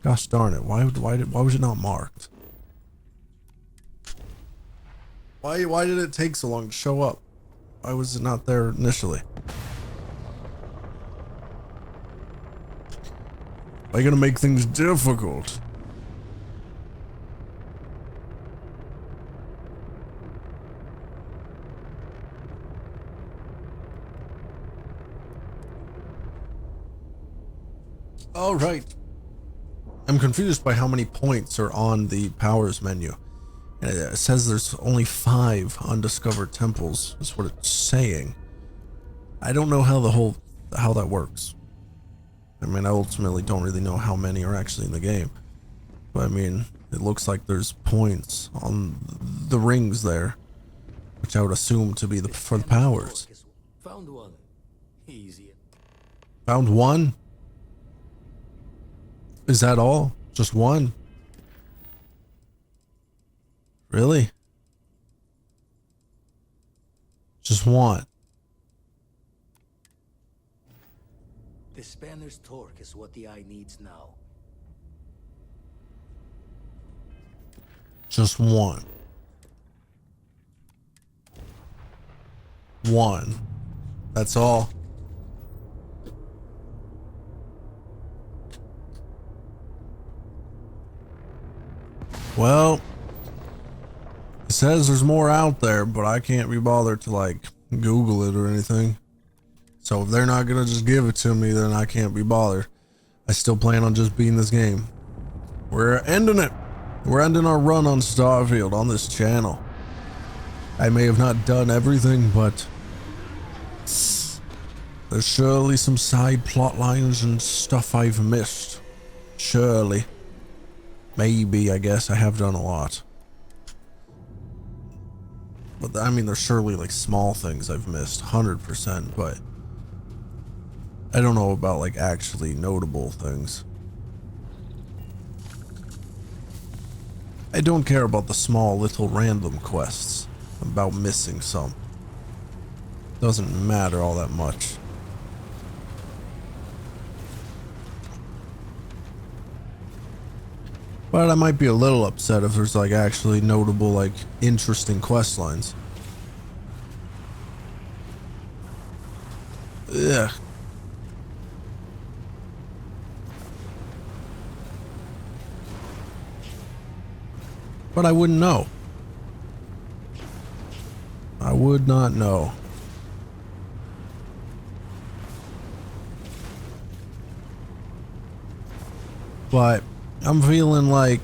Gosh darn it. Why was it not marked? Why did it take so long to show up? Why was it not there initially? Why are you gonna make things difficult? All right. I'm confused by how many points are on the powers menu. And it says there's only 5 undiscovered temples, is what it's saying. I don't know how that works. I mean, I ultimately don't really know how many are actually in the game. But I mean, it looks like there's points on the rings there, which I would assume to be for the powers.
Found one. Easy.
Found one? Is that all? Just one? Really? Just one?
The spanner's torque is what the eye needs now.
Just one. One. That's all. Well, it says there's more out there, but I can't be bothered to like Google it or anything. So if they're not gonna just give it to me, then I can't be bothered. I still plan on just beating this game. We're ending it. We're ending our run on Starfield on this channel. I may have not done everything, but there's surely some side plot lines and stuff I've missed. Surely. Maybe, I guess I have done a lot. But I mean, there's surely like small things I've missed, 100%, but I don't know about like actually notable things. I don't care about the small little random quests, about missing some. Doesn't matter all that much. But I might be a little upset if there's like actually notable, like interesting quest lines. Ugh. But I wouldn't know. I would not know. But I'm feeling like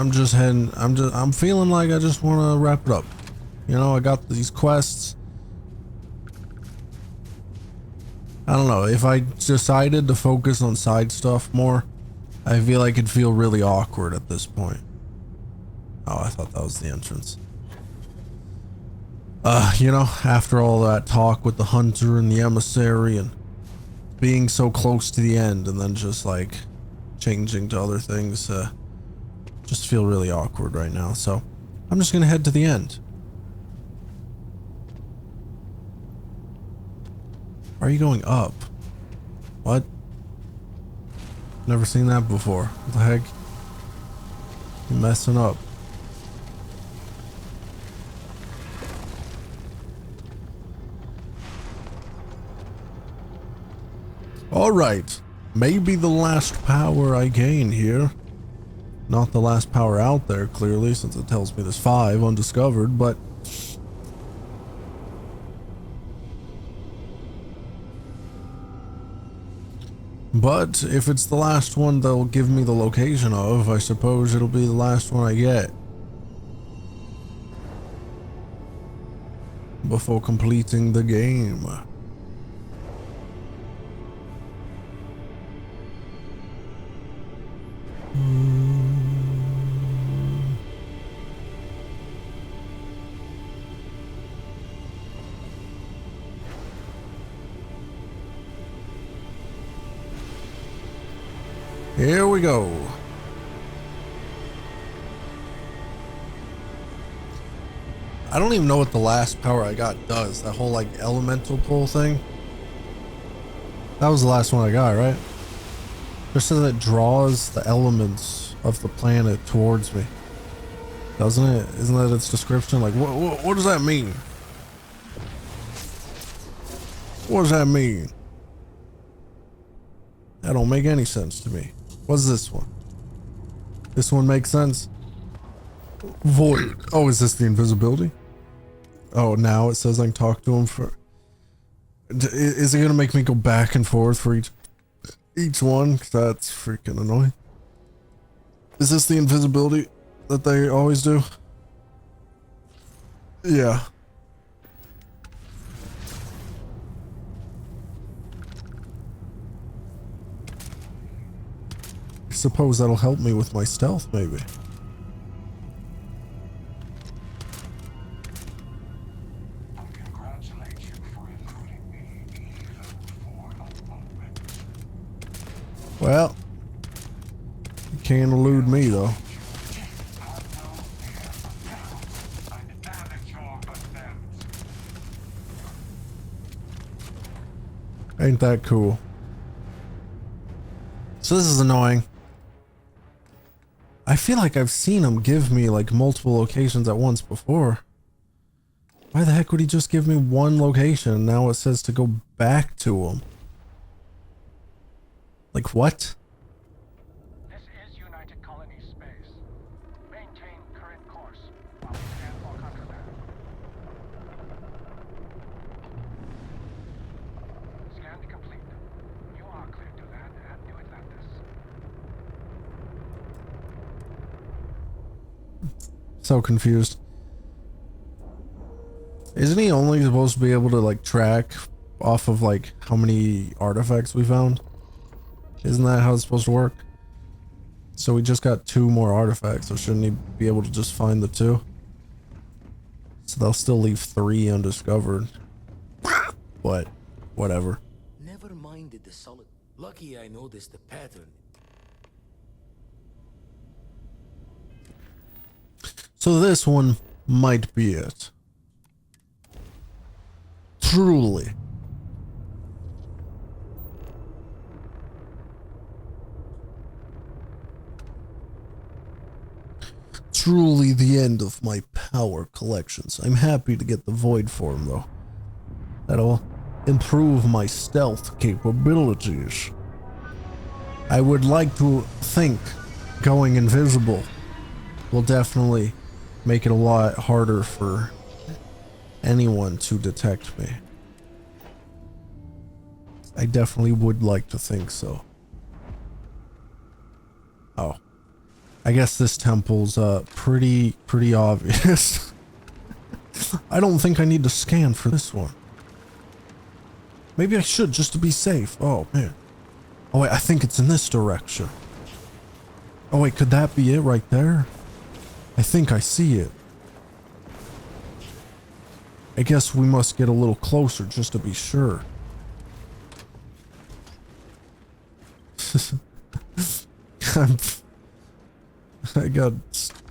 I'm feeling like I just want to wrap it up. You know, I got these quests. I don't know, if I decided to focus on side stuff more, I feel like it'd feel really awkward at this point. Oh, I thought that was the entrance. You know, after all that talk with the hunter and the emissary and being so close to the end and then just like changing to other things, just feel really awkward right now. So I'm just gonna head to the end. Why are you going up? What? Never seen that before. What the heck? You're messing up. Alright. Maybe the last power I gain here. Not the last power out there, clearly, since it tells me there's 5 undiscovered, but... But if it's the last one they'll give me the location of, I suppose it'll be the last one I get. Before completing the game. Here we go. I don't even know what the last power I got does. That whole like elemental pull thing. That was the last one I got, right? Just says it draws the elements of the planet towards me. Doesn't it? Isn't that its description? Like, what does that mean? What does that mean? That don't make any sense to me. What's this one? This one makes sense? Void. Oh, is this the invisibility? Oh, now it says I can talk to him for... Is it gonna make me go back and forth for each one? 'Cause that's freaking annoying. Is this the invisibility that they always do? Yeah. I suppose that'll help me with my stealth, maybe. Well, you can't elude me though. Ain't that cool? So this is annoying. I feel like I've seen him give me like multiple locations at once before. Why the heck would he just give me one location and now it says to go back to him? Like what?
This is United Colony space. Maintain current course while we scan for contraband. Scan complete. You are cleared to land at New Atlantis.
So confused. Isn't he only supposed to be able to like track off of like how many artifacts we found? Isn't that how it's supposed to work? So we just got 2 more artifacts, so shouldn't he be able to just find the 2? So they'll still leave 3 undiscovered. But whatever.
Never minded the solid. Lucky I noticed the pattern.
So this one might be it. Truly. Truly the end of my power collections. I'm happy to get the void form though. That'll improve my stealth capabilities. I would like to think going invisible will definitely make it a lot harder for anyone to detect me. I definitely would like to think so. Oh. I guess this temple's pretty obvious. I don't think I need to scan for this one. Maybe I should, just to be safe. Oh man. Oh wait, I think it's in this direction. Oh wait, could that be it right there? I think I see it. I guess we must get a little closer just to be sure. I got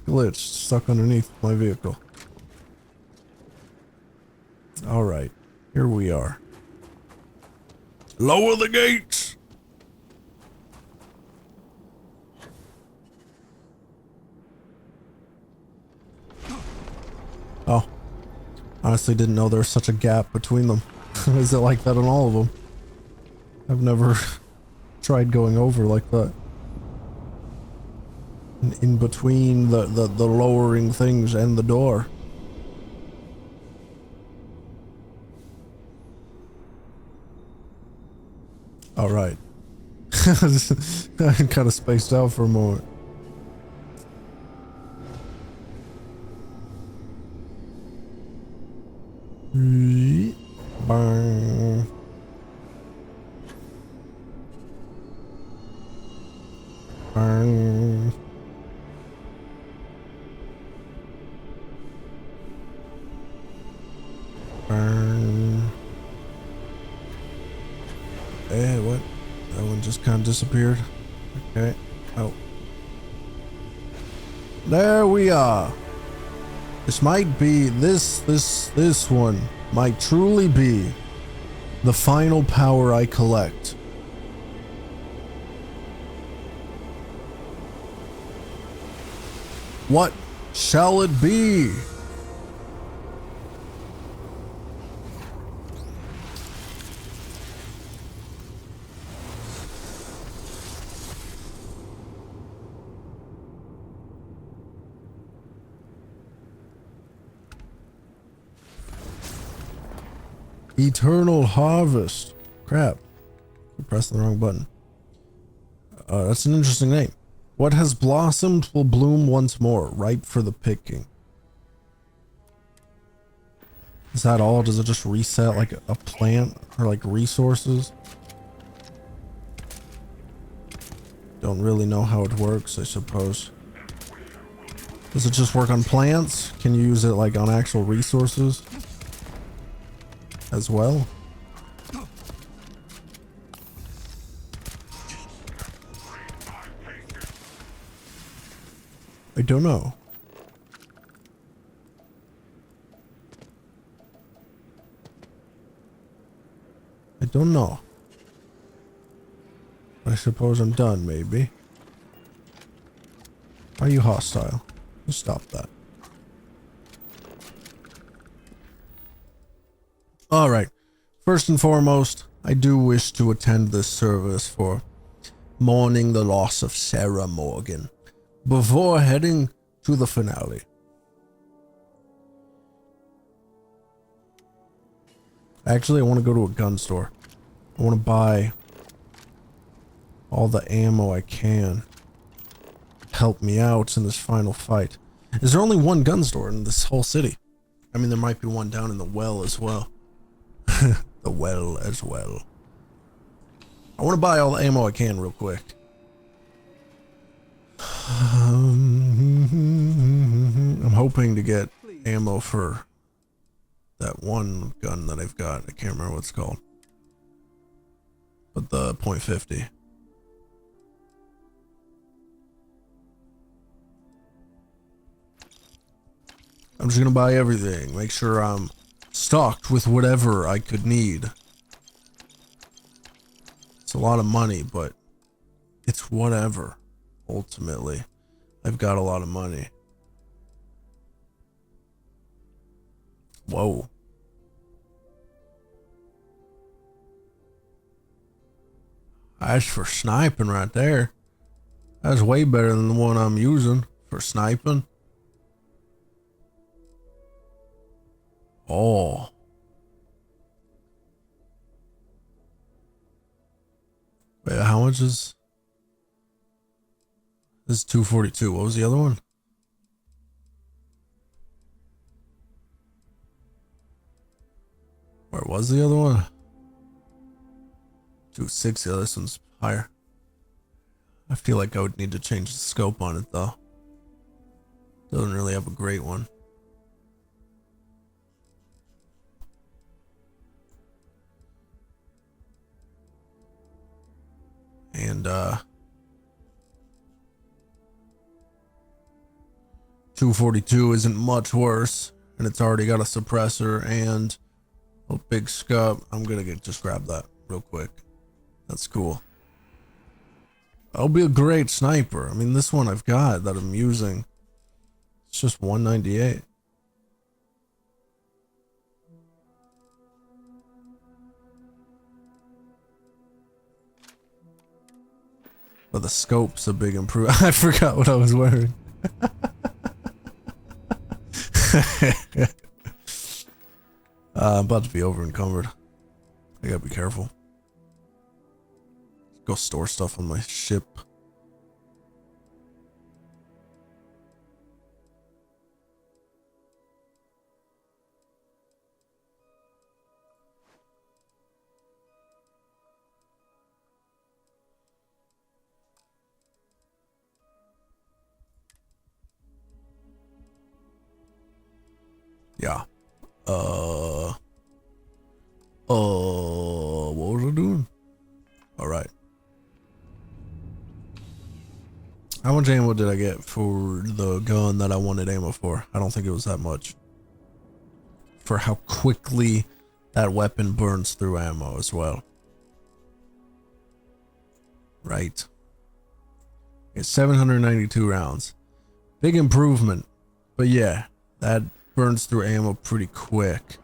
glitched, stuck underneath my vehicle. Alright, here we are. Lower the gates! Oh. Honestly didn't know there was such a gap between them. Is it like that on all of them? I've never tried going over like that. In between the lowering things and the door. Alright. I kind of spaced out for a moment. Bang. Bang. Bang. Eh, what? That one just kind of disappeared. Okay. Oh. There we are. This might be, this one might truly be the final power I collect. What shall it be? Eternal Harvest. Crap. I pressed the wrong button. That's an interesting name. What has blossomed will bloom once more, ripe for the picking. Is that all? Does it just reset like a plant or like resources? Don't really know how it works, I suppose. Does it just work on plants? Can you use it like on actual resources as well? I don't know. I don't know. I suppose I'm done, maybe. Are you hostile? Stop that. Alright. First and foremost, I do wish to attend this service for mourning the loss of Sarah Morgan before heading to the finale. Actually, I want to go to a gun store. I want to buy all the ammo I can. Help me out in this final fight. Is there only one gun store in this whole city? I mean, there might be one down in the well as well. The well as well. I want to buy all the ammo I can real quick. I'm hoping to get ammo for that one gun that I've got. I can't remember what it's called. But the .50. I'm just gonna buy everything. Make sure I'm stocked with whatever I could need. It's a lot of money, but it's whatever. Ultimately, I've got a lot of money. Whoa. That's for sniping right there. That's way better than the one I'm using for sniping. Oh. Wait, how much is This is 242. What was the other one? Where was the other one? 260. This one's higher. I feel like I would need to change the scope on it though. Doesn't really have a great one. And 242 isn't much worse, and it's already got a suppressor and a big scope. I'm gonna just grab that real quick. That's cool. I'll be a great sniper. I mean, this one I've got that I'm using, it's just 198. But the scope's a big improvement. I forgot what I was wearing. I'm about to be over encumbered. I gotta be careful. Go store stuff on my ship. Yeah. What was I doing? All right. How much ammo did I get for the gun that I wanted ammo for? I don't think it was that much. For how quickly that weapon burns through ammo as well. Right. It's 792 rounds. Big improvement. But yeah, that burns through ammo pretty quick.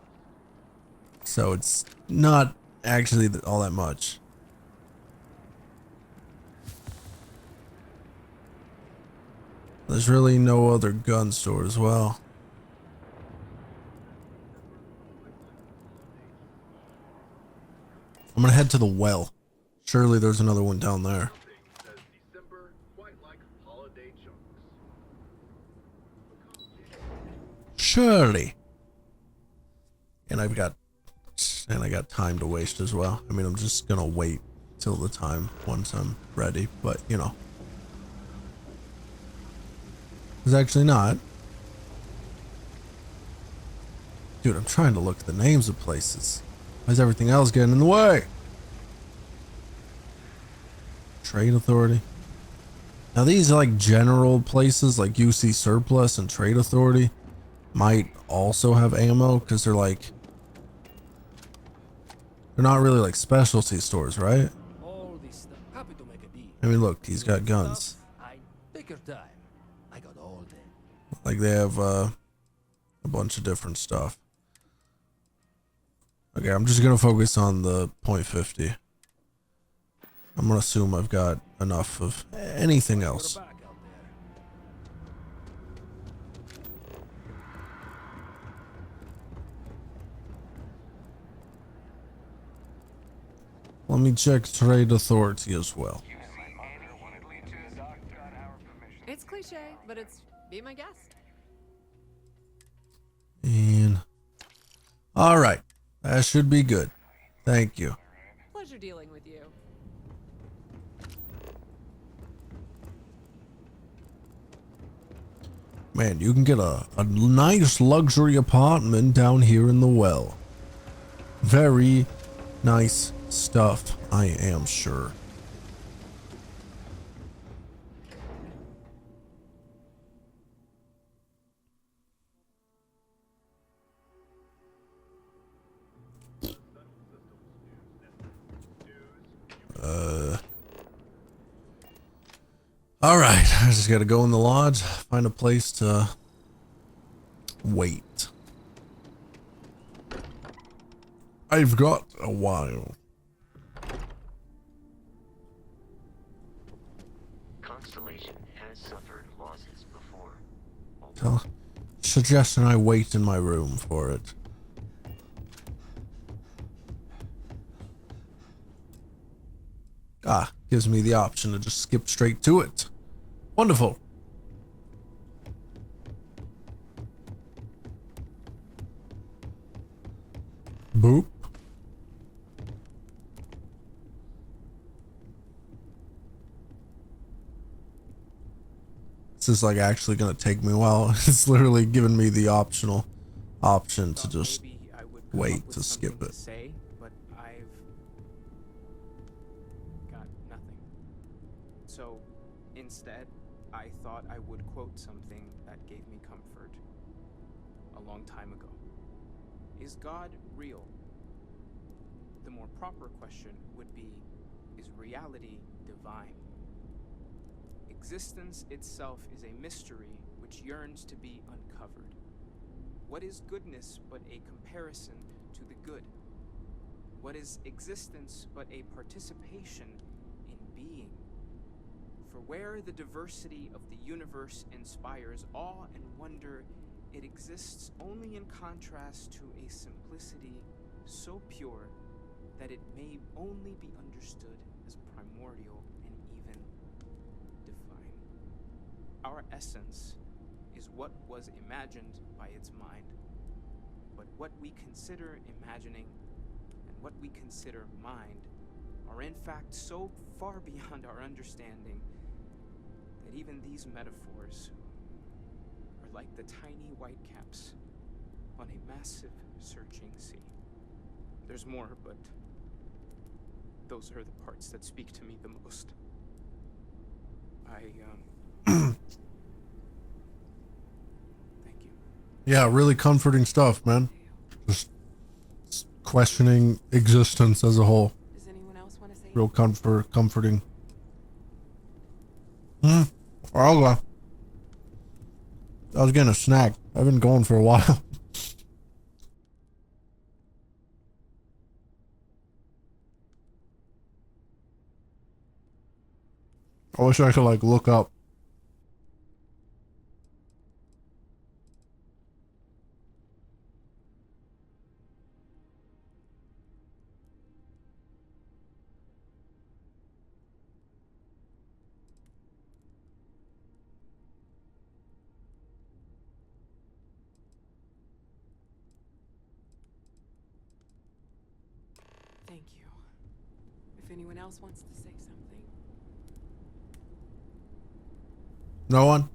So it's not actually all that much. There's really no other gun store as well. I'm gonna head to the well. Surely there's another one down there. Surely. And I got time to waste as well. I mean, I'm just gonna wait till the time once I'm ready, but you know. It's actually not. Dude, I'm trying to look at the names of places. Why is everything else getting in the way? Trade Authority. Now these are like general places like UC Surplus and Trade Authority might also have ammo because they're not really like specialty stores, right? I mean, look, he's got guns. Like they have a bunch of different stuff. Okay, I'm just gonna focus on the .50. I'm gonna assume I've got enough of anything else. Let me check Trade Authority as well.
It's cliche, but it's be my guest.
And all right, that should be good. Thank you.
Pleasure dealing with you.
Man, you can get a nice luxury apartment down here in the well. Very nice stuff, I am sure. All right, I just gotta go in the lodge, find a place to wait. I've got a while.
Constellation has suffered losses before.
So, suggesting I wait in my room for it. Gives me the option to just skip straight to it. Wonderful. Boop. This is like actually gonna take me a while. It's literally giving me the option to just wait to skip it.
Say, but I've got nothing. So instead, I thought I would quote something that gave me comfort a long time ago. Is God real? The more proper question would be, is reality divine? Existence itself is a mystery which yearns to be uncovered. What is goodness but a comparison to the good? What is existence but a participation in being? For where the diversity of the universe inspires awe and wonder, it exists only in contrast to a simplicity so pure that it may only be understood as primordial and even divine. Our essence is what was imagined by its mind, but what we consider imagining and what we consider mind are in fact so far beyond our understanding that even these metaphors are like the tiny whitecaps on a massive searching sea. There's more, but those are the parts that speak to me the most. Thank you.
Yeah, really comforting stuff, man. Just questioning existence as a whole.
Does anyone else want to say?
Real comforting. I'll go. I was getting a snack. I've been going for a while. I wish I could like look up.
Thank you. If anyone else wants to say something.
No one?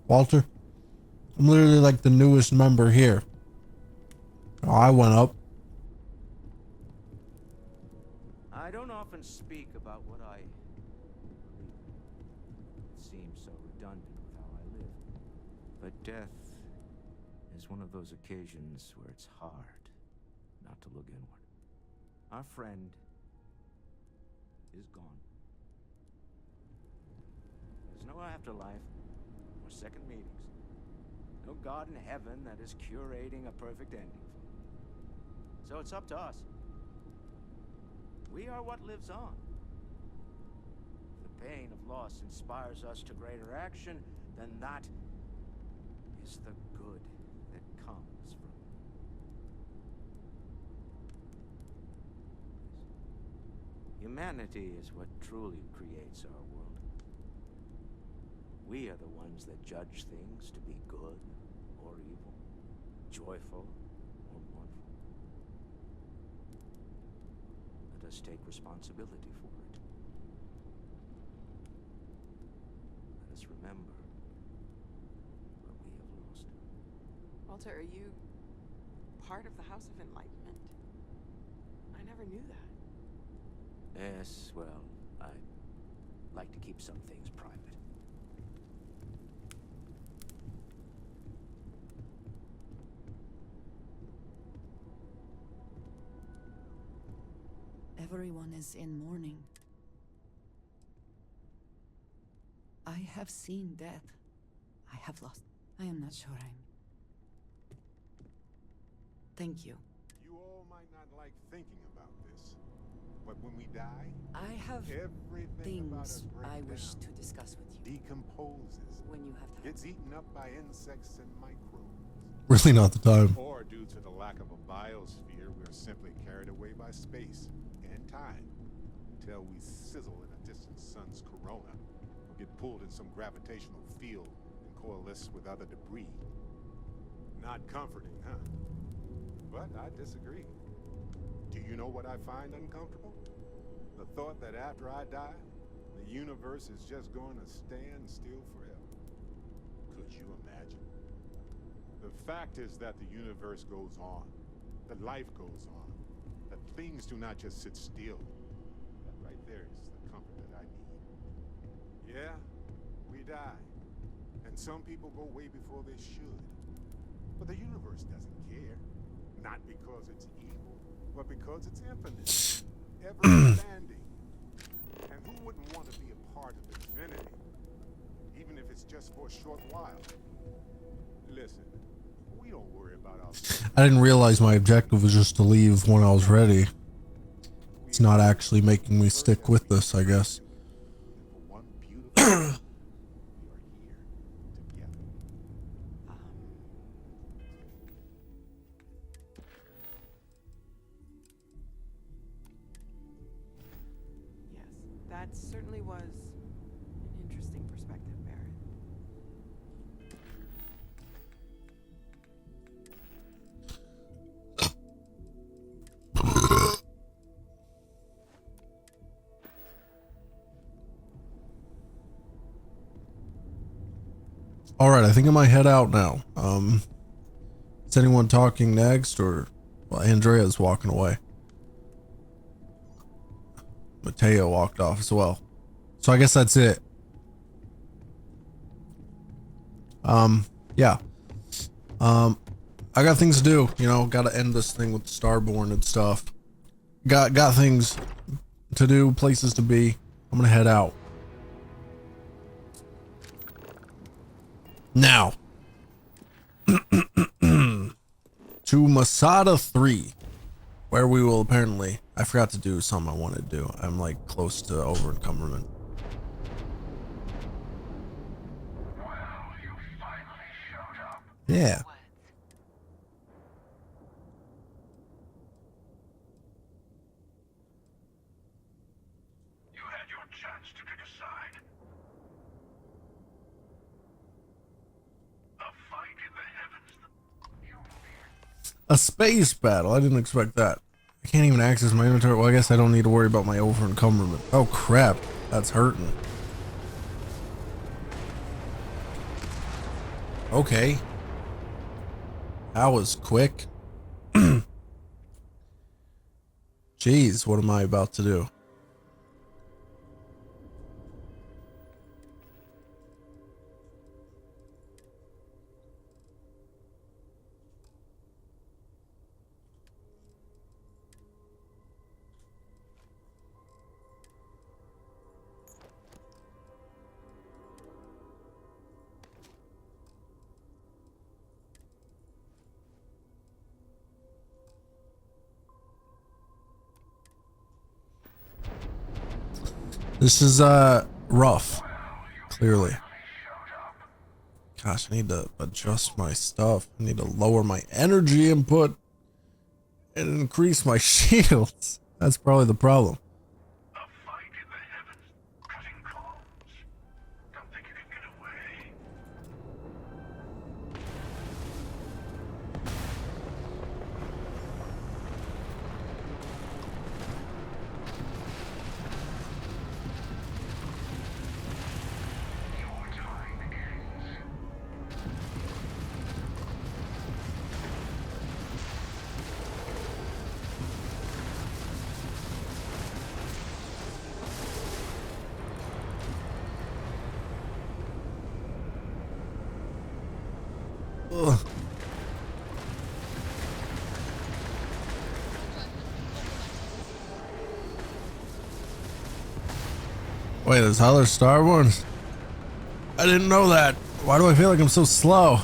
Walter? I'm literally like the newest member here. Oh, I went up.
I don't often speak about what I believe. It seems so redundant with how I live. But death is one of those occasions where it's hard not to look inward. Our friend is gone. There's no afterlife, or second meetings. No God in heaven that is curating a perfect ending for me. So it's up to us. We are what lives on. If the pain of loss inspires us to greater action, then that is the good that comes from it. Humanity is what truly creates our world. We are the ones that judge things to be good or evil, joyful or mournful. Let us take responsibility for it. Let us remember what we have lost.
Walter, are you part of the House of Enlightenment? I never knew that.
Yes, well, I like to keep some things private.
Everyone is in mourning. I have seen death. I have lost. I am not sure I'm... Thank you.
You all might not like thinking about this, but when we die,
I have
everything about us
things
breaks
I wish
down,
to discuss with you.
decomposes,
when you have time.
gets eaten up by insects and microbes.
Really not the time.
Or due to the lack of a biosphere, we're simply carried away by space and time to until we sizzle in a distant sun's corona, or get pulled in some gravitational field and coalesce with other debris. Not comforting, huh? But I disagree. Do you know what I find uncomfortable? The thought that after I die, the universe is just going to stand still forever. Could you imagine? The fact is that the universe goes on, that life goes on, that things do not just sit still. That right there is the comfort that I need. Yeah, we die. And some people go way before they should. But the universe doesn't care. Not because it's evil, but because it's infinite, ever-expanding. And who wouldn't want to be a part of infinity, even if it's just for a short while? Listen, we don't worry about our...
I didn't realize my objective was just to leave when I was ready. It's not actually making me stick with this, I guess.
That certainly was an interesting perspective, Barrett.
All right, I think I might head out now. Is anyone talking next, or well, Andrea's walking away. Mateo walked off as well. So I guess that's it. Yeah. I got things to do, you know, gotta end this thing with Starborn and stuff. Got things to do, places to be. I'm gonna head out. Now. To Masada 3. Where we will apparently, I forgot to do something I wanted to do. I'm like close to over-encumberment.
Well, you finally showed up.
Yeah.
You had your chance to pick a side. A fight in the heavens.
A space battle. I didn't expect that. I can't even access my inventory. Well, I guess I don't need to worry about my over-encumberment. Oh, crap. That's hurting. Okay. That was quick. Jeez, what am I about to do? This is rough, clearly. Gosh, I need to adjust my stuff. I need to lower my energy input and increase my shields. That's probably the problem. Ugh. Wait, there's other Starborns? I didn't know that. Why do I feel like I'm so slow?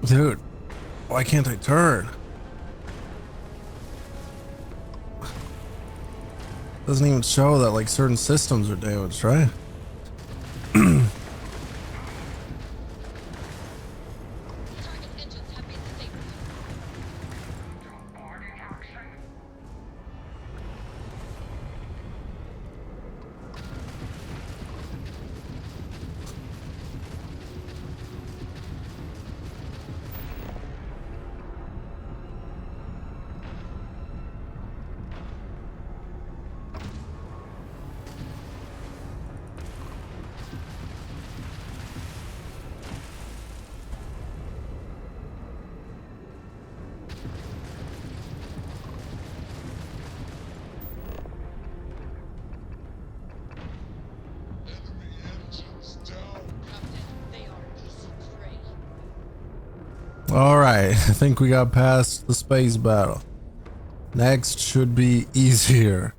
Dude, why can't I turn? Doesn't even show that like certain systems are damaged, right? Alright, I think we got past the space battle. Next should be easier.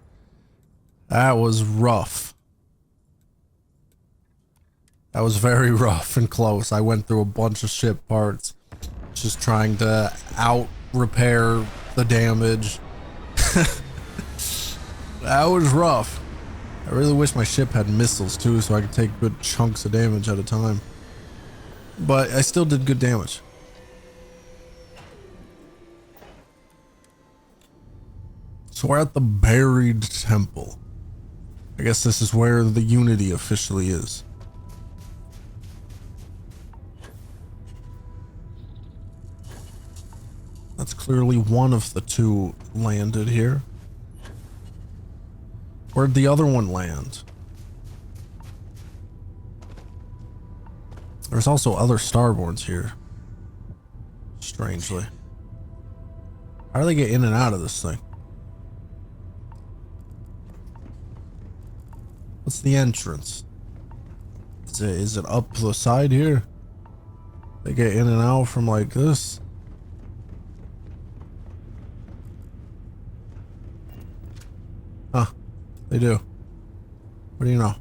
That was rough. That was very rough and close. I went through a bunch of ship parts, just trying to out-repair the damage. That was rough. I really wish my ship had missiles too, so I could take good chunks of damage at a time. But I still did good damage. So we're at the buried temple. I guess this is where the Unity officially is. That's clearly one of the two landed here. Where'd the other one land? There's also other Starborns here. Strangely. How do they get in and out of this thing? What's the entrance? Is it up the side here? They get in and out from like this? Huh. They do. What do you know?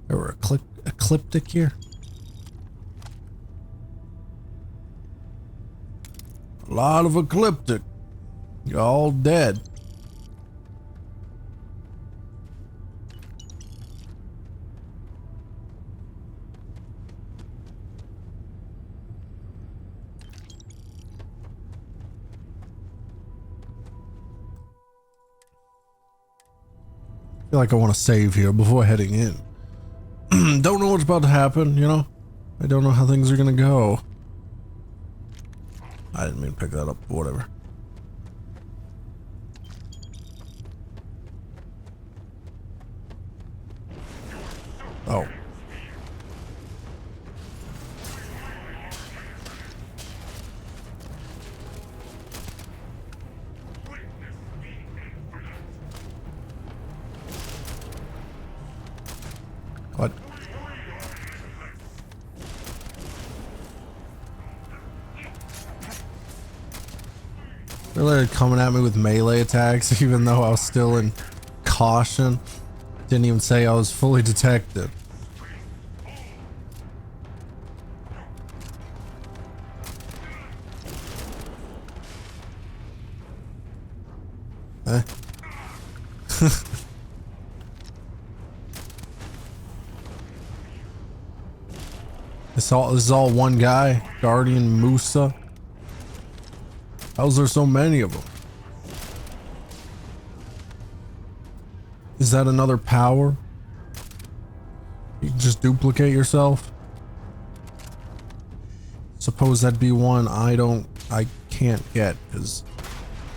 They were ecliptic here? A lot of ecliptic. You're all dead. I feel like I want to save here before heading in. Don't know what's about to happen, you know? I don't know how things are gonna go. I didn't mean to pick that up, whatever. Oh. What? They're literally coming at me with melee attacks, even though I was still in caution. Didn't even say I was fully detected. Eh? This is all one guy, Guardian Musa. How's there so many of them? Is that another power? You can just duplicate yourself? Suppose that'd be one I can't get, because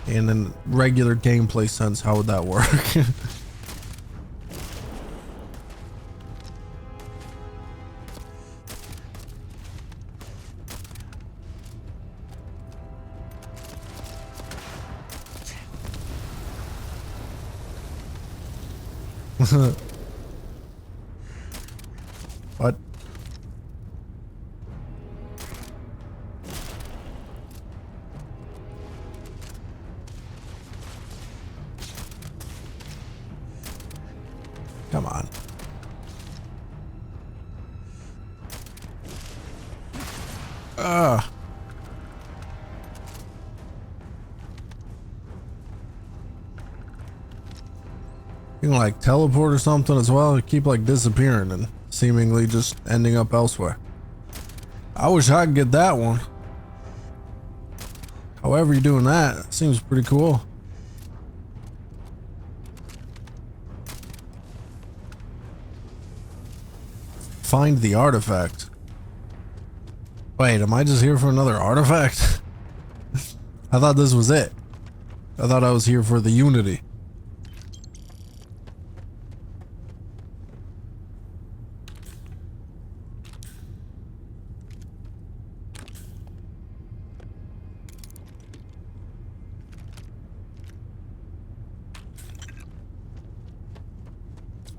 in a regular gameplay sense, how would that work? What? Come on. You can like teleport or something as well. You keep like disappearing and seemingly just ending up elsewhere. I wish I could get that one. However you're doing that, it seems pretty cool. Find the artifact. Wait, am I just here for another artifact? I thought this was it. I thought I was here for the Unity.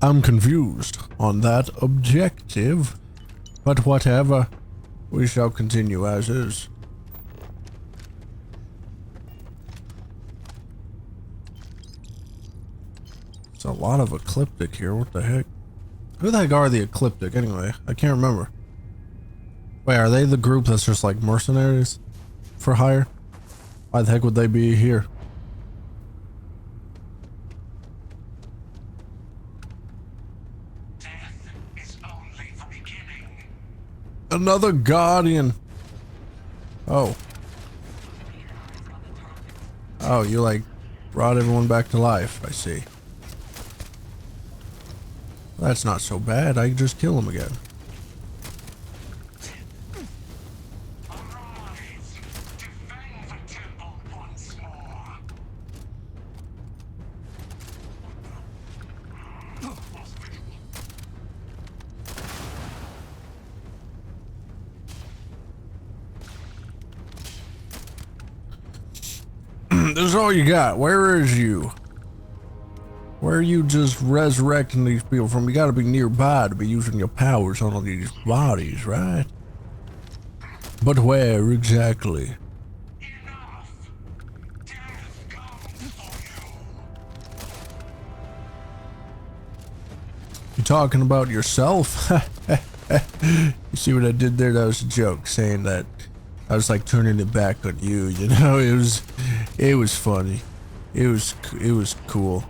I'm confused on that objective, but whatever. We shall continue as is. It's a lot of ecliptic here. What the heck? Who the heck are the ecliptic anyway? I can't remember. Wait, are they the group that's just like mercenaries for hire? Why the heck would they be here? Another guardian. Oh. Oh, you like brought everyone back to life. I see. That's not so bad. I can just kill him again. This is all you got. Where is you? Where are you just resurrecting these people from? You gotta be nearby to be using your powers on all these bodies, right? But where exactly? You talking about yourself? You see what I did there? That was a joke, saying that I was like turning it back on you, you know? It was funny. It was cool.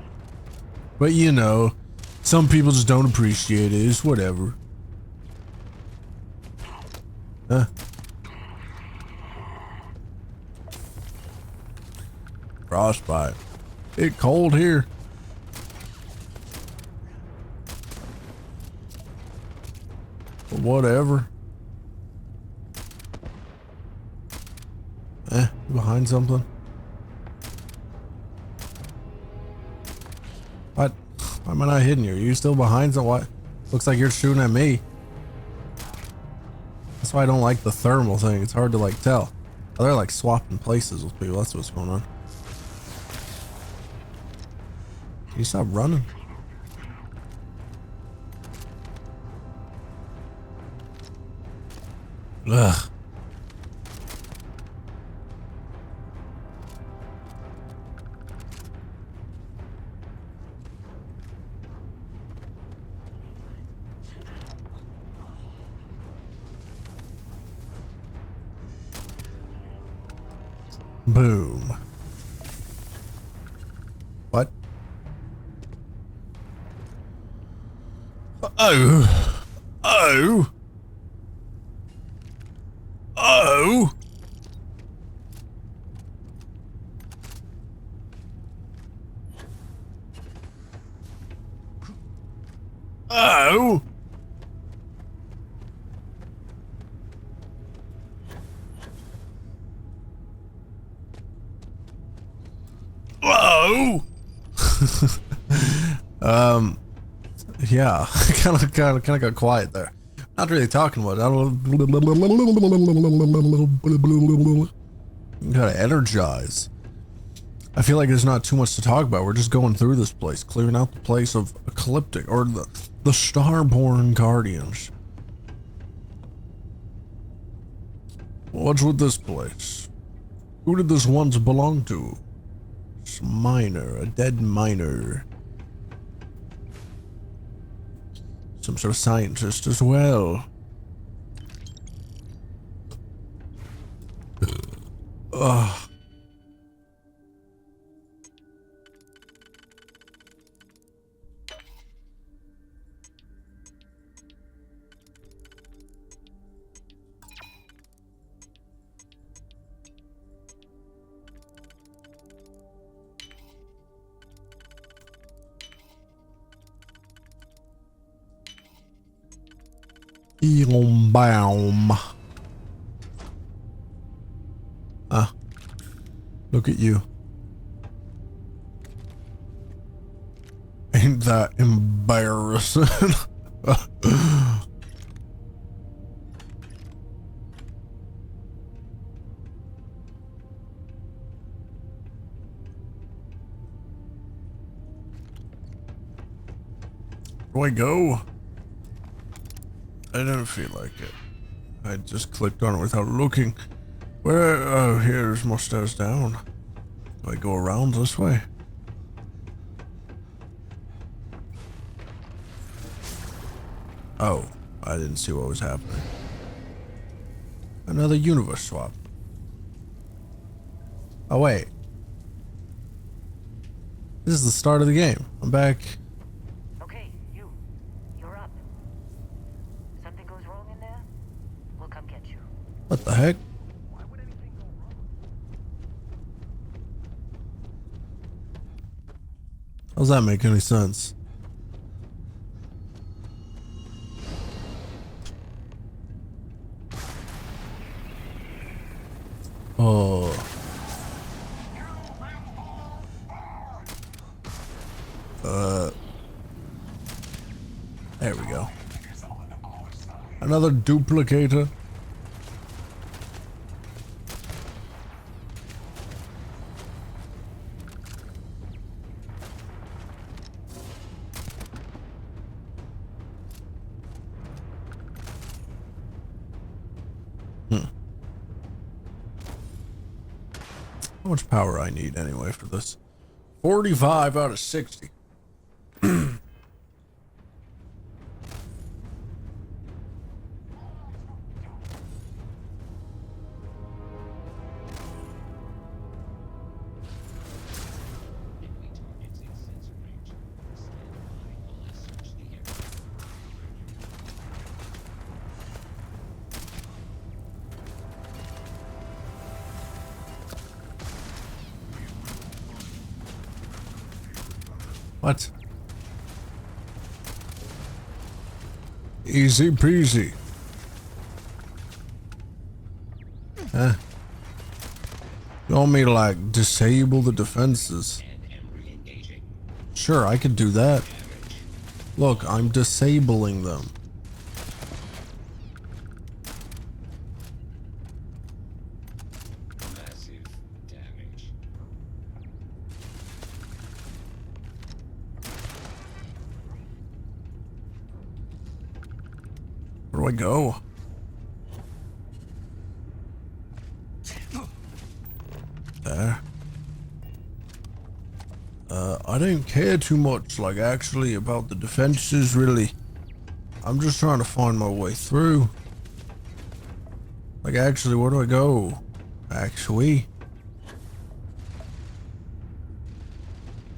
But you know, some people just don't appreciate it. It's whatever. Huh? Frostbite. It's cold here. But whatever. Behind something? What? Why am I not hitting you? Are you still behind some what? Looks like you're shooting at me. That's why I don't like the thermal thing. It's hard to like tell. Oh, they're like swapping places with people. That's what's going on. Can you stop running? Ugh. Boom. What? Oh. Oh. Oh. Oh. Whoa! Yeah, kind of got quiet there. Not really talking about it. I don't. Gotta energize. I feel like there's not too much to talk about. We're just going through this place, clearing out the place of Ecliptic or the Starborn Guardians. What's with this place? Who did this once belong to? Miner, a dead miner. some sort of scientist as well. Ugh. Baum. Ah, look at you. Ain't that embarrassing? Where do I go? I don't feel like it. I just clicked on it without looking. Where? Oh, here's more stairs down. Do I go around this way? Oh, I didn't see what was happening. Another universe swap. Oh, wait. This is the start of the game. I'm back.
Okay, you're up. Something goes wrong in there, we'll come get you.
What the heck? How's that make any sense? Oh. There we go. Another duplicator. How much power I need anyway for this? 45 out of 60. What? Easy peasy. Huh? You want me to like disable the defenses? Sure, I could do that. Look, I'm disabling them.
Massive damage.
Where do I go? There. I don't care too much, like, actually, about the defenses, really. I'm just trying to find my way through. Like, actually, where do I go? Actually,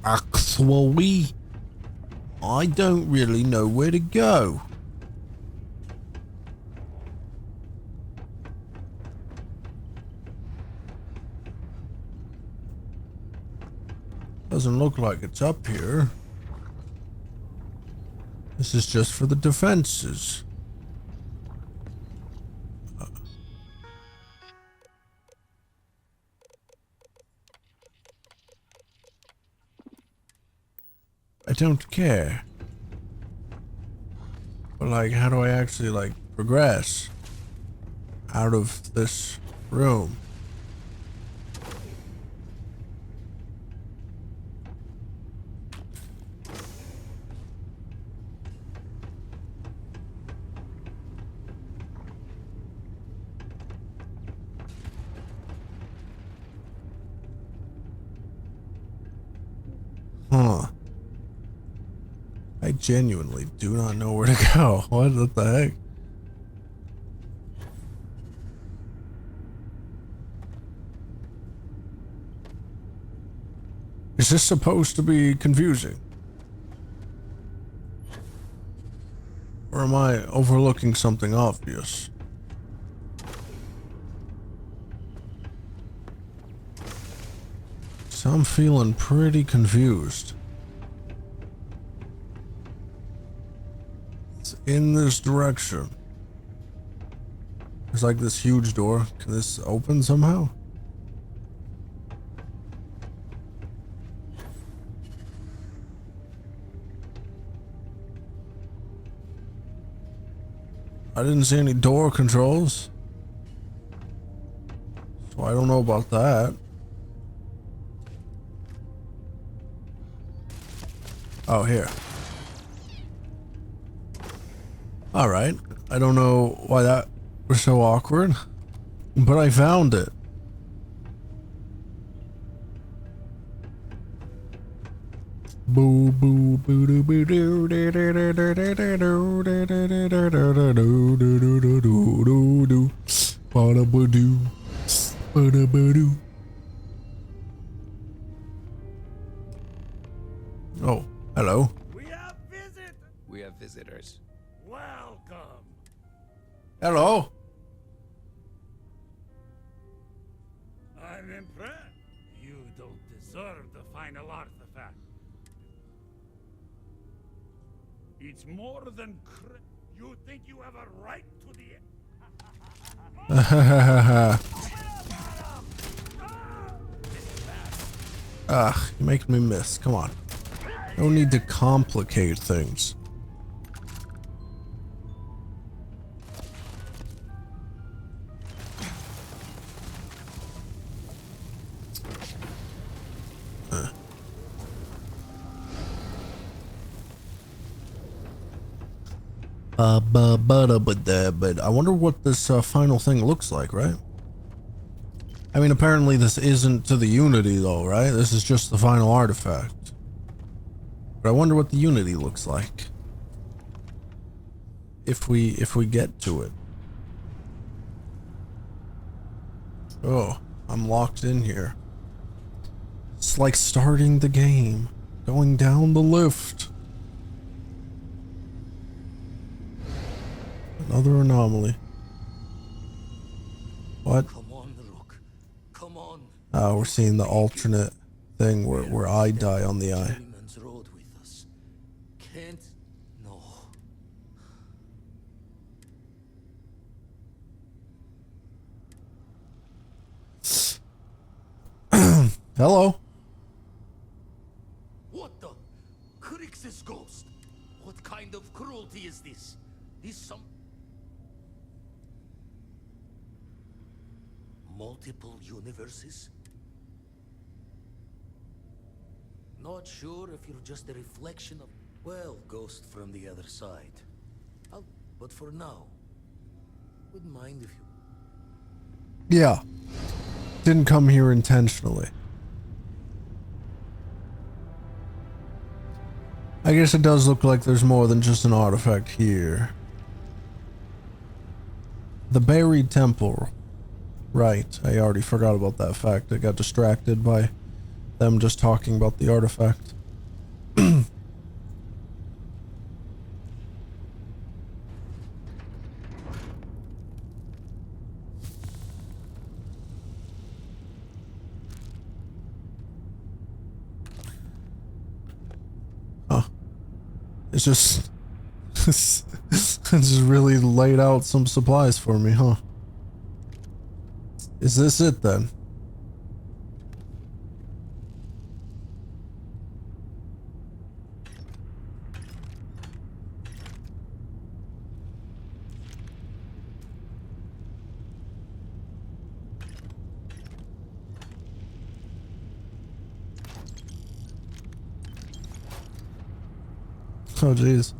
I don't really know where to go. Doesn't look like it's up here. This is just for the defenses. I don't care. But like, how do I actually like progress out of this room? Huh. I genuinely do not know where to go. What the heck? Is this supposed to be confusing? Or am I overlooking something obvious? So I'm feeling pretty confused. It's in this direction. There's like this huge door. Can this open somehow? I didn't see any door controls, so I don't know about that. Oh, here. All right. I don't know why that was so awkward, but I found it. Boo boo boo doo boo doo doo doo doo doo doo doo doo doo doo doo doo. Bada boo doo. Bada boo doo. Oh, hello.
We have visitors.
Welcome.
Hello.
I'm impressed. You don't deserve the final artifact. It's more than you think you have a right to the
Ugh, you're making me miss. Come on. No need to complicate things. But I wonder what this final thing looks like, right? I mean, apparently this isn't to the Unity though, right? This is just the final artifact. But I wonder what the Unity looks like. If we get to it. Oh, I'm locked in here. It's like starting the game. Going down the lift. Another anomaly. What?
Come on, Rook. Come on.
We're seeing the alternate thing where I die on the eye.
Freeman's Road with us. Can't. No.
Hello.
What the? Crix's ghost. What kind of cruelty is this? This some multiple universes? Not sure if you're just a reflection of, well, ghost from the other side. But for now, wouldn't mind if you...
Yeah. Didn't come here intentionally. I guess it does look like there's more than just an artifact here. The buried temple. Right, I already forgot about that fact. I got distracted by them just talking about the artifact. Huh. It's just... it's just really laid out some supplies for me, huh? Is this it then? Oh jeez.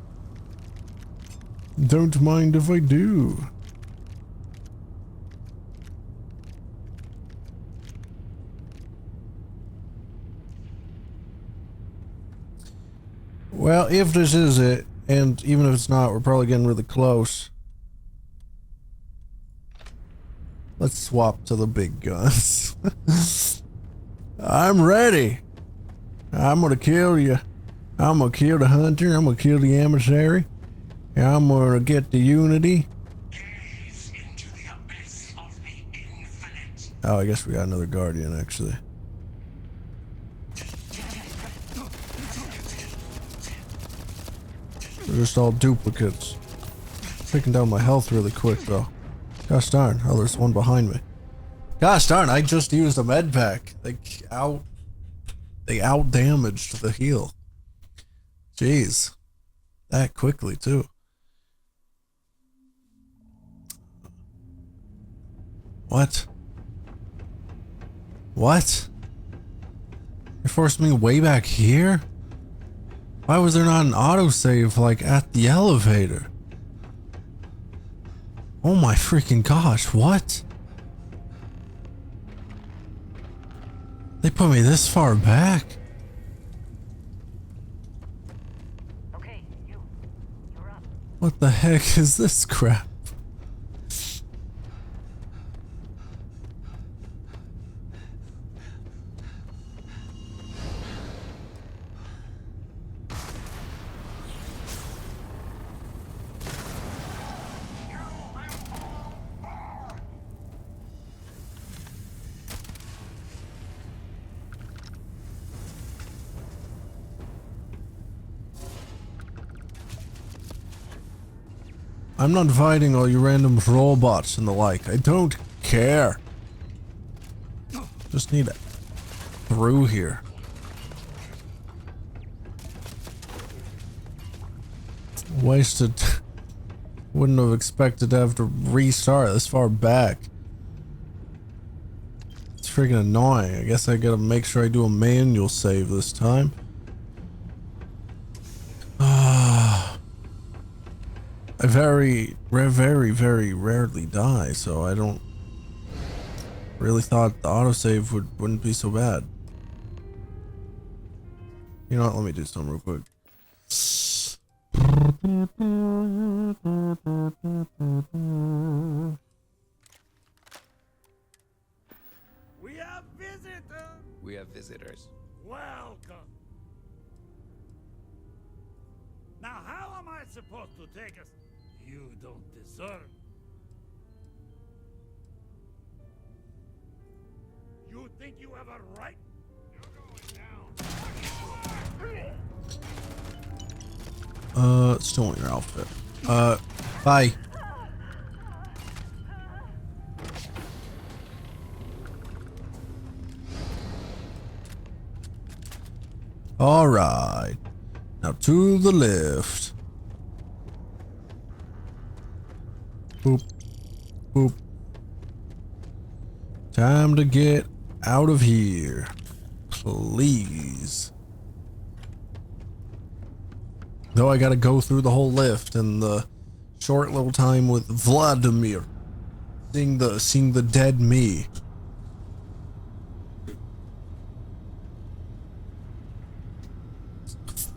Don't mind if I do. Well, if this is it, and even if it's not, we're probably getting really close. Let's swap to the big guns. I'm ready. I'm gonna kill you. I'm gonna kill the hunter. I'm gonna kill the emissary. And I'm gonna get the Unity. Oh, I guess we got another guardian, actually. They're just all duplicates. Taking down my health really quick, though. Gosh darn. Oh, there's one behind me. Gosh darn, I just used a med pack. They out damaged the heal. Jeez. That quickly, too. What? What? You forced me way back here? Why was there not an autosave, like, at the elevator? Oh my freaking gosh, what? They put me this far back?
Okay, you're up.
What the heck is this crap? I'm not fighting all you random robots and the like. I don't care. Just need through here. Wasted. Wouldn't have expected to have to restart this far back. It's freaking annoying. I guess I gotta make sure I do a manual save this time. I very rarely die, so I don't really thought the autosave wouldn't be so bad. You know what? Let me do something real quick.
We have visitors.
We have visitors.
Welcome. Now, how am I supposed to take us? You don't deserve. You think you have a right? You're going down.
Still want your outfit. Bye. All right. Now to the left. Boop. Boop. Time to get out of here. Please. Though I gotta go through the whole lift and the short little time with Vladimir. Seeing the dead me.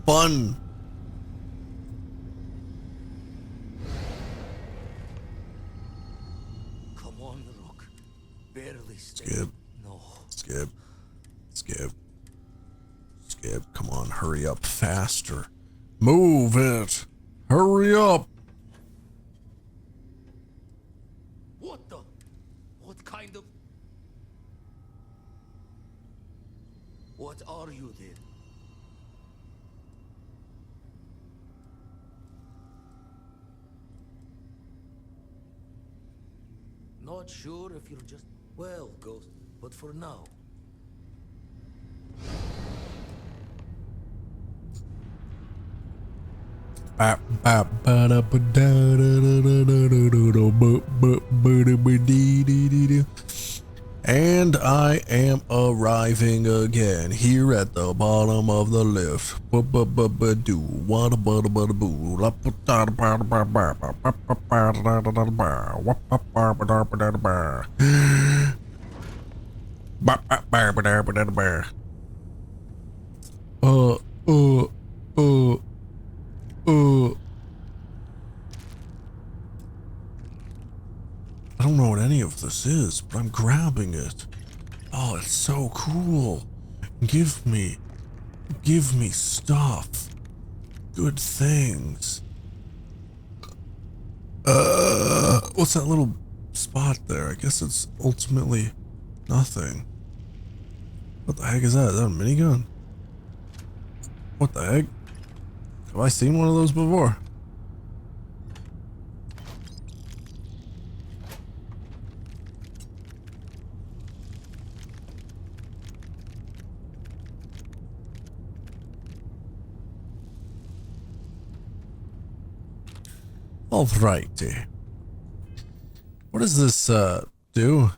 Fun. Skip.
No.
Skip. Skip. Skip. Come on, hurry up faster. Move it. Hurry up.
What the? What kind of? What are you then? Not sure if you're just... Well, Ghost, but for now. And I am arriving again here at the bottom of the lift.
don't know what any of this is, but I'm grabbing it. Oh, it's so cool. Give me stuff. Good things. What's that little spot there? I guess it's ultimately nothing. What the heck is that? Is that a minigun? What the heck? Have I seen one of those before? Alrighty. What does this do?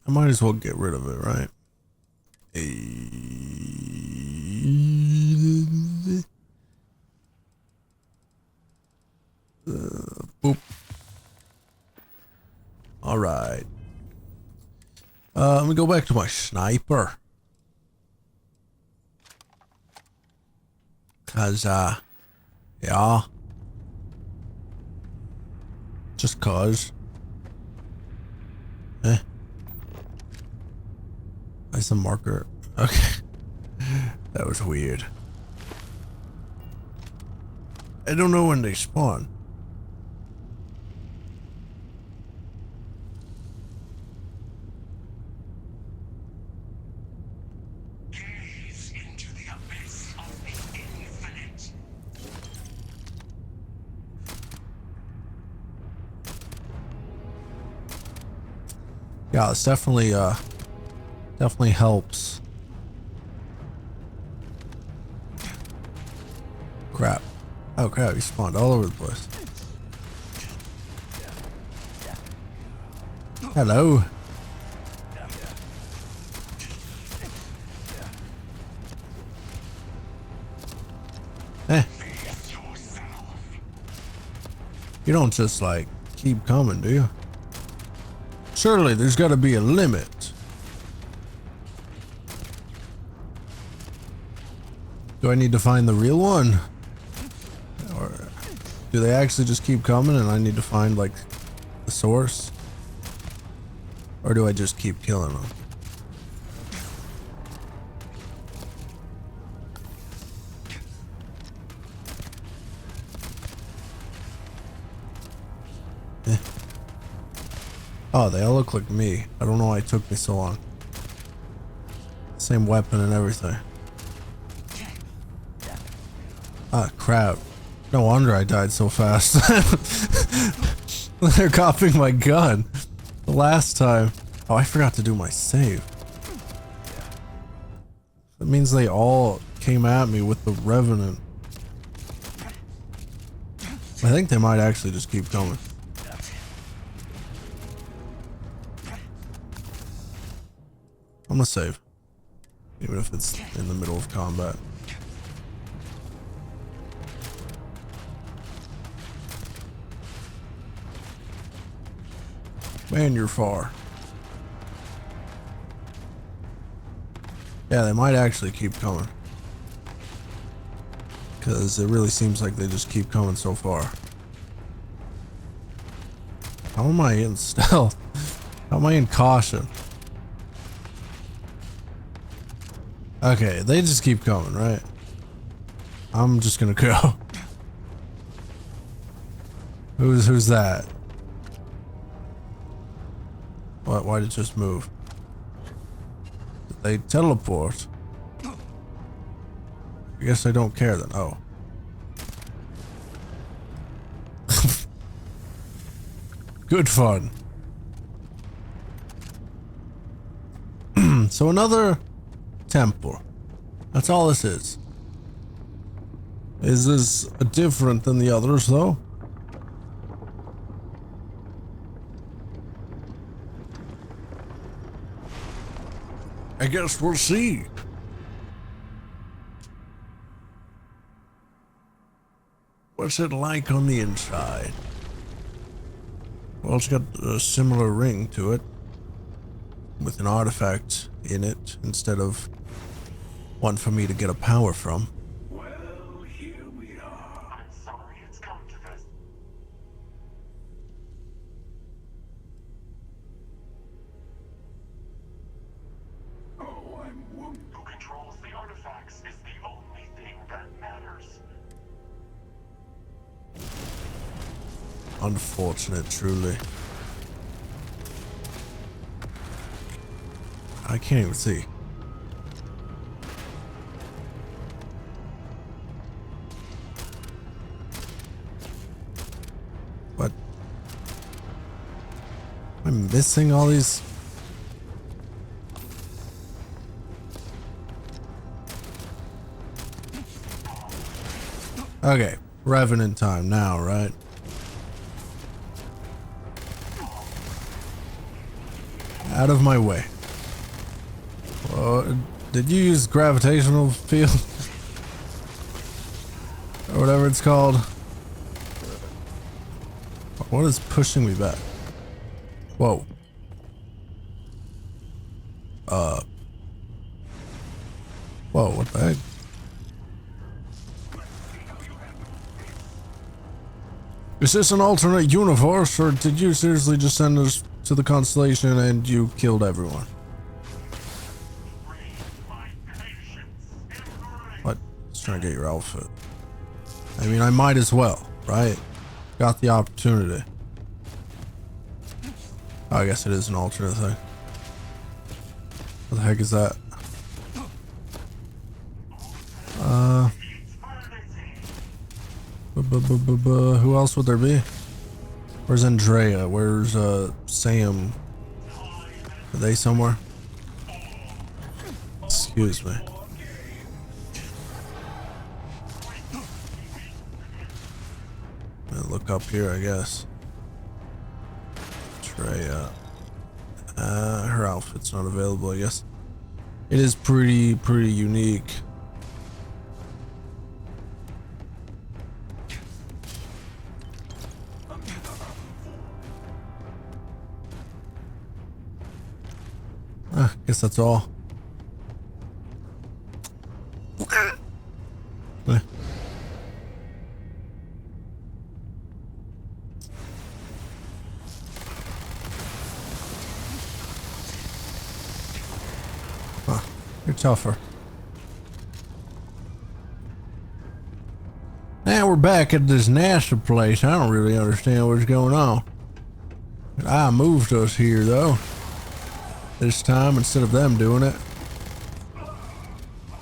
I might as well get rid of it, right? Boop. Alright. Let me go back to my sniper. Cause, yeah. Just cause. That's a marker. Okay. That was weird. I don't know when they spawn.
Gaze into the abyss of the infinite.
Yeah, it's definitely helps. Crap. Oh crap, he spawned all over the place. Hello. You don't just like keep coming, do you? Surely there's got to be a limit. Do I need to find the real one? Or do they actually just keep coming and I need to find like the source? Or do I just keep killing them? Oh, they all look like me. I don't know why it took me so long. Same weapon and everything. Ah, crap. No wonder I died so fast. They're copying my gun. The last time. Oh, I forgot to do my save. That means they all came at me with the Revenant. I think they might actually just keep coming. I'm gonna save. Even if it's in the middle of combat. Man, you're far. Yeah, they might actually keep coming. Because it really seems like they just keep coming so far. How am I in stealth? How am I in caution? Okay, they just keep coming, right? I'm just gonna go. Who's that? What? Why did it just move? Did they teleport? I guess I don't care then. Oh. Good fun. So another temple. That's all this is. Is this different than the others though? I guess we'll see. What's it like on the inside? Well, it's got a similar ring to it, with an artifact in it instead of one for me to get a power from.
Well, here we are. I'm sorry it's come to this.
unfortunate, truly. I can't even see. What? Am I missing all these? Okay, Revenant time now, right? Out of my way. Did you use gravitational field? Or whatever it's called. What is pushing me back? Whoa. Whoa, what the heck? Is this an alternate universe, or did you seriously just send us to the constellation and you killed everyone? What? Just trying to get your outfit. I mean, I might as well, right? Got the opportunity. Oh, I guess it is an alternate thing. What the heck is that? Who else would there be? Where's Andrea? Where's Sam? Are they somewhere? Excuse me. I'm gonna look up here, I guess. Andrea. Her outfit's not available, I guess. It is pretty unique. Guess that's all. Huh, you're tougher. Now we're back at this NASA place. I don't really understand what's going on. I moved us here though. This time instead of them doing it.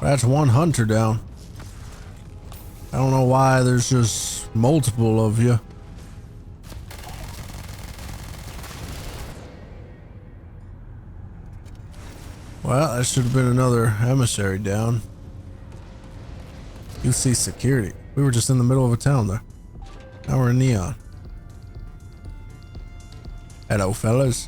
That's one hunter down. I don't know why there's just multiple of you. Well, that should have been another emissary down. You see security. We were just in the middle of a town there. Now we're in Neon. Hello, fellas.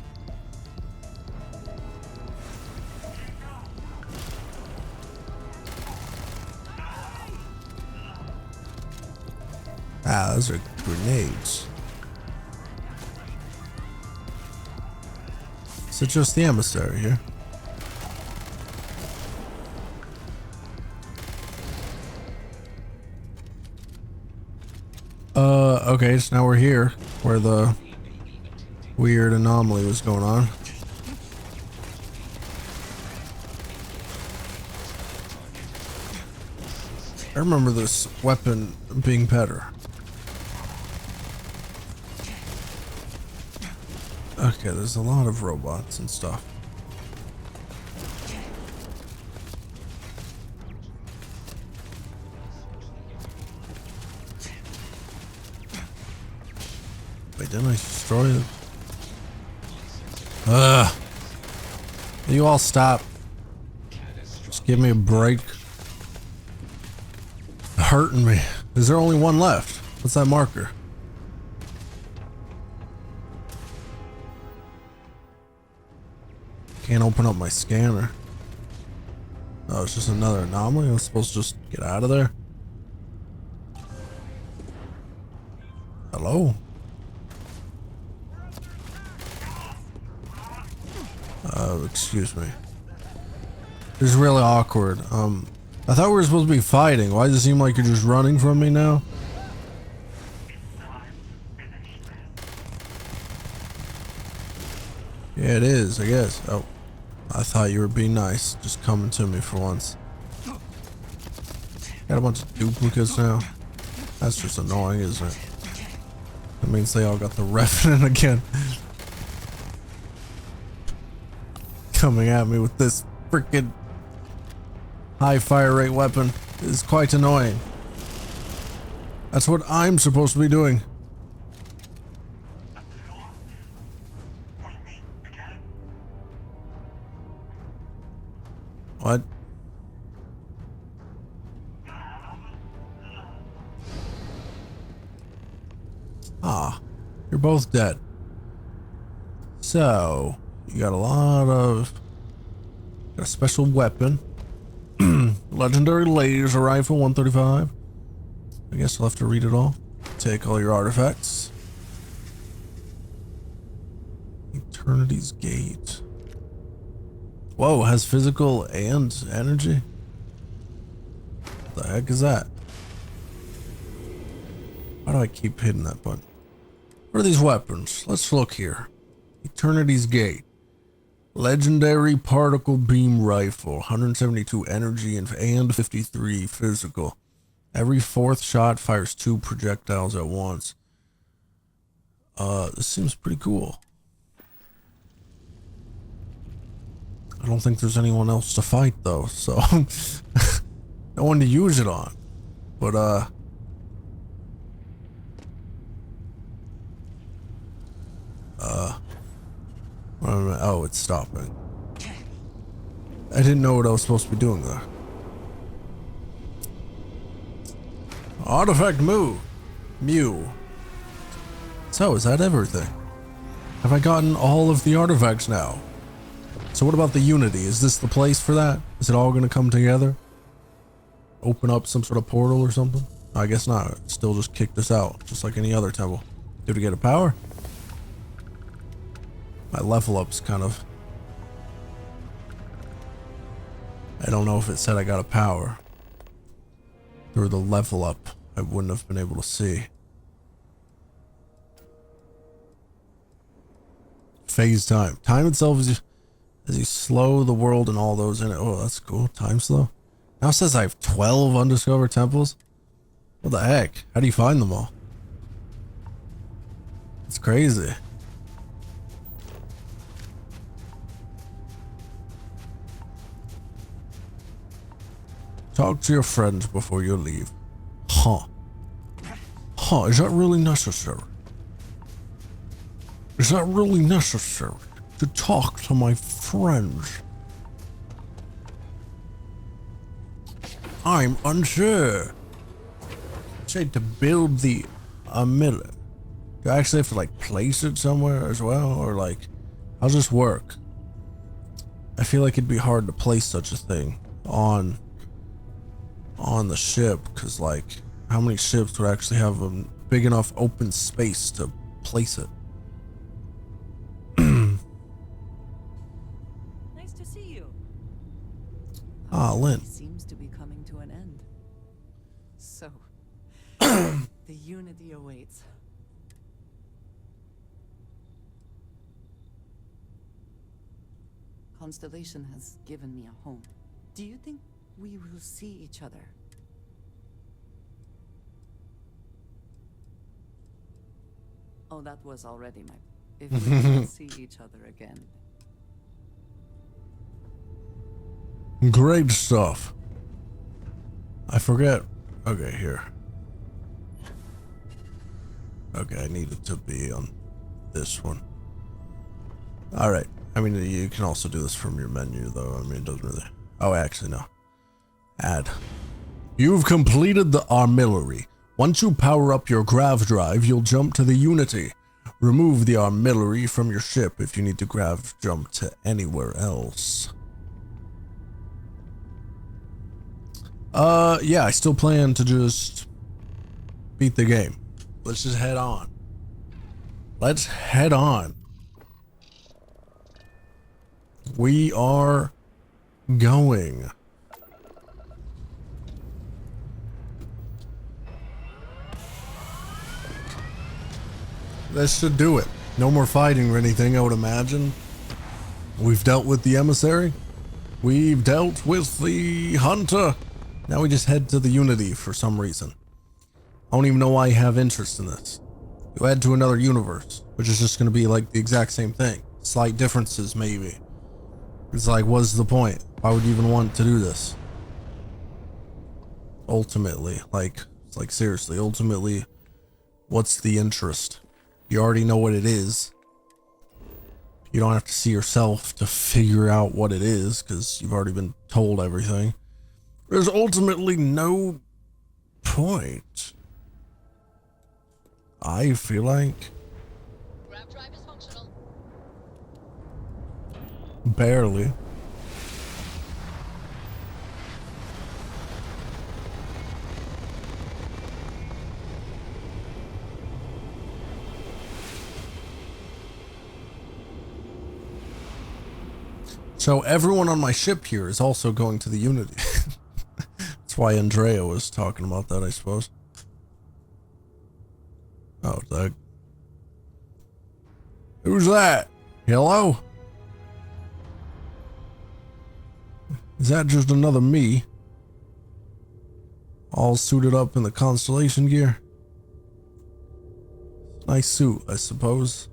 Ah, those are grenades. Is it just the emissary here? Okay, so now we're here where the weird anomaly was going on. I remember this weapon being better. Okay, there's a lot of robots and stuff. Wait, didn't I destroy it? You all stop. Just give me a break. Hurting me. Is there only one left? What's that marker? Can't open up my scanner. Oh, it's just another anomaly. I'm supposed to just get out of there. Hello? Excuse me. This is really awkward. I thought we were supposed to be fighting. Why does it seem like you're just running from me now? Yeah, it is, I guess. Oh, I thought you were being nice, just coming to me for once. Got a bunch of duplicates now. That's just annoying, isn't it? That means they all got the Revenant again. Coming at me with this freaking high fire rate weapon is quite annoying. That's what I'm supposed to be doing. What? Ah, you're both dead. So, you got a lot of... Got a special weapon. Legendary laser rifle 135. I guess I'll have to read it all. Take all your artifacts. Eternity's Gate. Whoa, has physical and energy? What the heck is that? Why do I keep hitting that button? What are these weapons? Let's look here. Eternity's Gate. Legendary particle beam rifle. 172 energy and 53 physical. Every fourth shot fires 2 projectiles at once. This seems pretty cool. I don't think there's anyone else to fight though, so no one to use it on. But oh, it's stopping. I didn't know what I was supposed to be doing there. Artifact move. Mew. So, is that everything? Have I gotten all of the artifacts now? So what about the Unity? Is this the place for that? Is it all gonna come together? Open up some sort of portal or something? I guess not. It still just kicked us out, just like any other temple. Did we get a power? My level up's kind of... I don't know if it said I got a power. Through the level up, I wouldn't have been able to see. Phase time. Time itself is as you slow the world and all those in it. Oh, that's cool. Time slow. Now it says I have 12 undiscovered temples. What the heck? How do you find them all? It's crazy. Talk to your friends before you leave. Huh. Huh, is that really necessary? Is that really necessary to talk to my friends? I'm unsure. Say to build the amulet. Do I actually have to like place it somewhere as well? Or like, how's this work? I feel like it'd be hard to place such a thing on the ship, because like how many ships would actually have a big enough open space to place it?
Nice to see you.
Ah, Lynn.
Seems to be coming to an end. So, the Unity awaits. Constellation has given me a home. Do you think we will see each other? Oh, that was already my... If we will see each other again.
Great stuff. I forget. Okay, here. Okay, I needed to be on this one. Alright. I mean, you can also do this from your menu, though. I mean, it doesn't really... Oh, actually, no. Add. You've completed the armillary. Once you power up your grav drive, you'll jump to the Unity. Remove the armillary from your ship if you need to grav jump to anywhere else. Yeah, I still plan to just beat the game. Let's just head on. Let's head on. We are going. This should do it. No more fighting or anything, I would imagine. We've dealt with the emissary. We've dealt with the hunter. Now we just head to the Unity for some reason. I don't even know why I have interest in this. You add to another universe, which is just going to be like the exact same thing. Slight differences, maybe. It's like, what's the point? Why would you even want to do this? Ultimately, it's like seriously, ultimately, what's the interest? You already know what it is. You don't have to see yourself to figure out what it is, because you've already been told everything. There's ultimately no point. I feel like. Barely. So everyone on my ship here is also going to the Unity. That's why Andrea was talking about that, I suppose. Oh, Doug. Who's that? Hello? Is that just another me? All suited up in the Constellation gear? Nice suit, I suppose.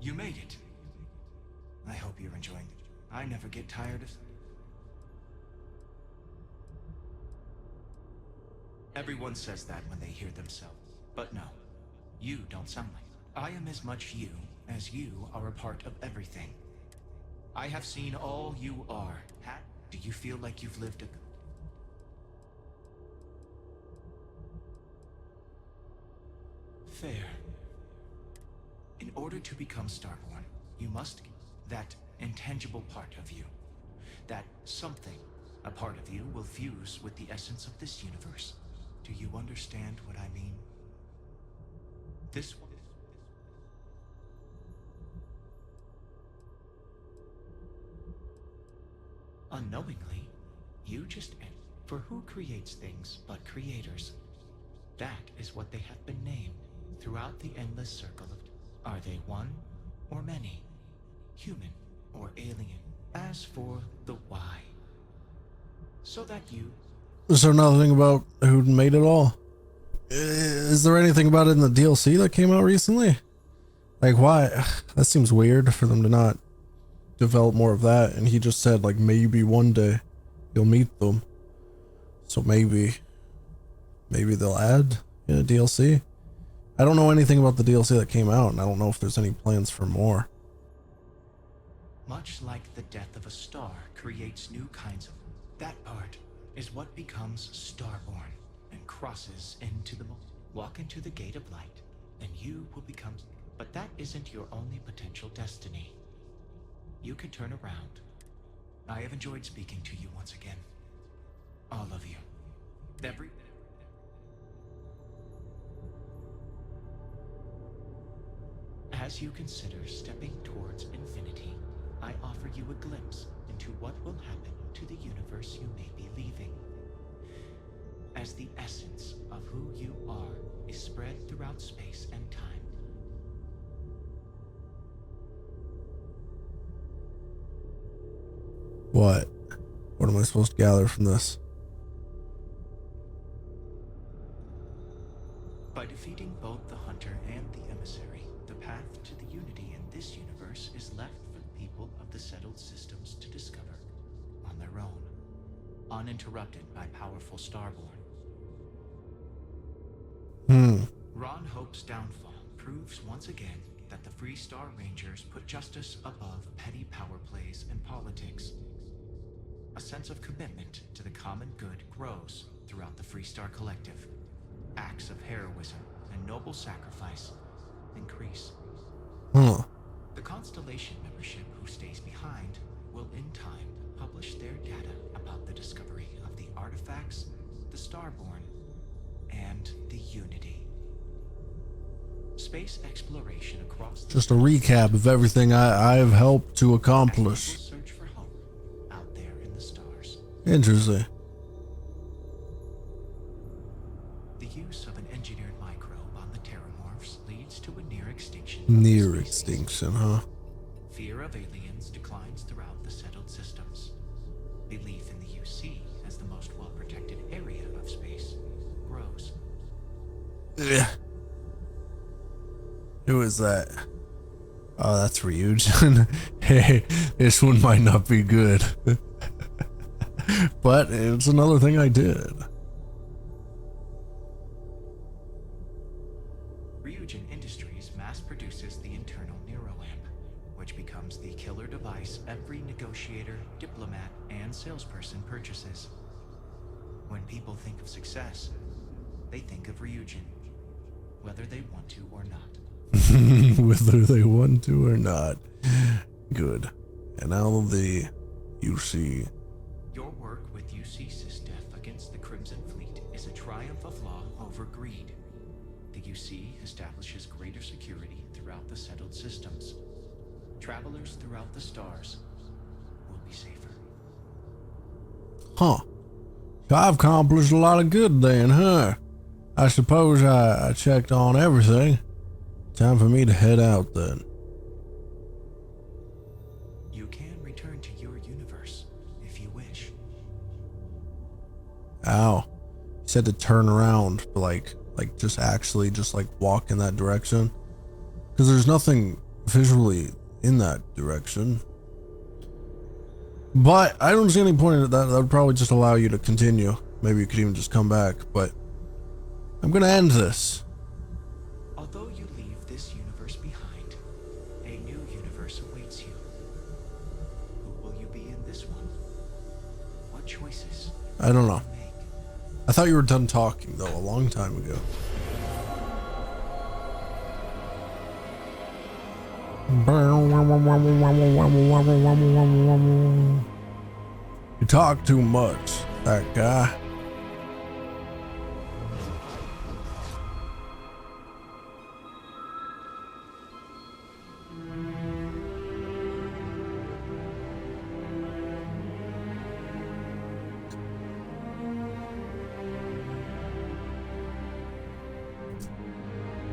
You made it. I hope you're enjoying it. I never get tired of... Everyone says that when they hear themselves. But no, you don't sound like it. I am as much you as you are a part of everything. I have seen all you are. Do you feel like you've lived a... Fair. In order to become Starborn, you must get that intangible part of you. That something, a part of you, will fuse with the essence of this universe. Do you understand what I mean? This one. Unknowingly, you just... For who creates things but creators? That is what they have been named throughout the endless circle of... Are they one or many? Human or alien? As for the why. So that you...
Is there nothing about who made it all? Is there anything about it in the DLC that came out recently? Like, why? That seems weird for them to not develop more of that. And he just said, like, maybe one day you'll meet them. So maybe they'll add in a DLC. I don't know anything about the DLC that came out, and I don't know if there's any plans for more.
Much like the death of a star creates new kinds of... That part is what becomes Starborn and crosses into the... Walk into the gate of light, and you will become... But that isn't your only potential destiny. You can turn around. I have enjoyed speaking to you once again. All of you. Every... As you consider stepping towards infinity, I offer you a glimpse into what will happen to the universe you may be leaving. As the essence of who you are is spread throughout space and time.
What? What am I supposed to gather from this?
By defeating both the Hunter and the Emissary, the path to the unity in this universe is left for the people of the settled systems to discover on their own, uninterrupted by powerful Starborn. Ron Hope's downfall proves once again that the Free Star Rangers put justice above petty power plays and politics. A sense of commitment to the common good grows throughout the Free Star Collective. Acts of heroism and noble sacrifice increase. The Constellation membership who stays behind will in time publish their data about the discovery of the artifacts, the Starborn, and the Unity. Space exploration across
Just a recap of everything I've helped to accomplish.
search for hope out there in the stars.
Interesting.
The use of an engineered microbe on the Terramorphs leads to a near extinction.
Near extinction, huh?
Fear of aliens declines throughout the settled systems. Belief in the UC as the most well-protected area of space grows.
Yeah. Who is that? Oh, that's Ryujin. Hey, this one might not be good. But it's another thing I did.
Ryujin Industries mass produces the internal neuroamp, which becomes the killer device every negotiator, diplomat, and salesperson purchases. When people think of success, they think of Ryujin, whether they want to or not.
Whether they want to or not. Good. And now the UC.
Your work with UC SysDef against the Crimson Fleet is a triumph of law over greed. The UC establishes greater security throughout the settled systems. Travelers throughout the stars will be safer.
Huh. I've accomplished a lot of good then, huh? I suppose I checked on everything. Time for me to head out then.
You can return to your universe if you wish.
Ow. You said to turn around, but like just actually just like walk in that direction. Because there's nothing visually in that direction. But I don't see any point in it. That would probably just allow you to continue. Maybe you could even just come back, but I'm gonna end this.
Although you leave this universe behind, a new universe awaits you. Who will you be in this one? What choices?
I don't know. I thought you were done talking though a long time ago. You talk too much, that guy.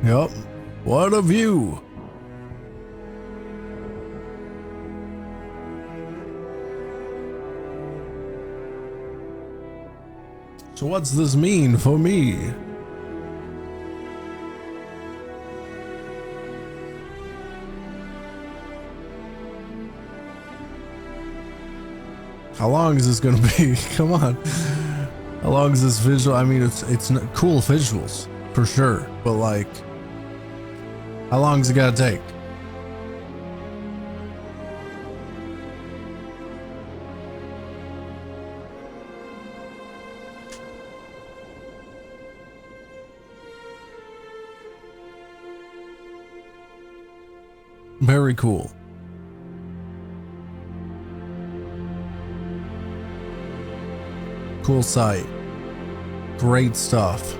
Yup. What a view. So what's this mean for me? How long is this gonna be? Come on. How long is this visual? I mean, it's cool visuals for sure, but like, how long is it gotta take? Very cool. Cool site. Great stuff.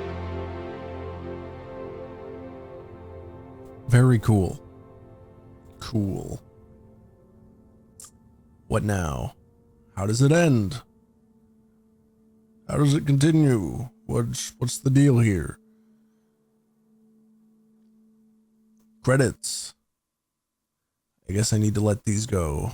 Very cool. Cool. What now? How does it end? How does it continue? What's the deal here? Credits. I guess I need to let these go.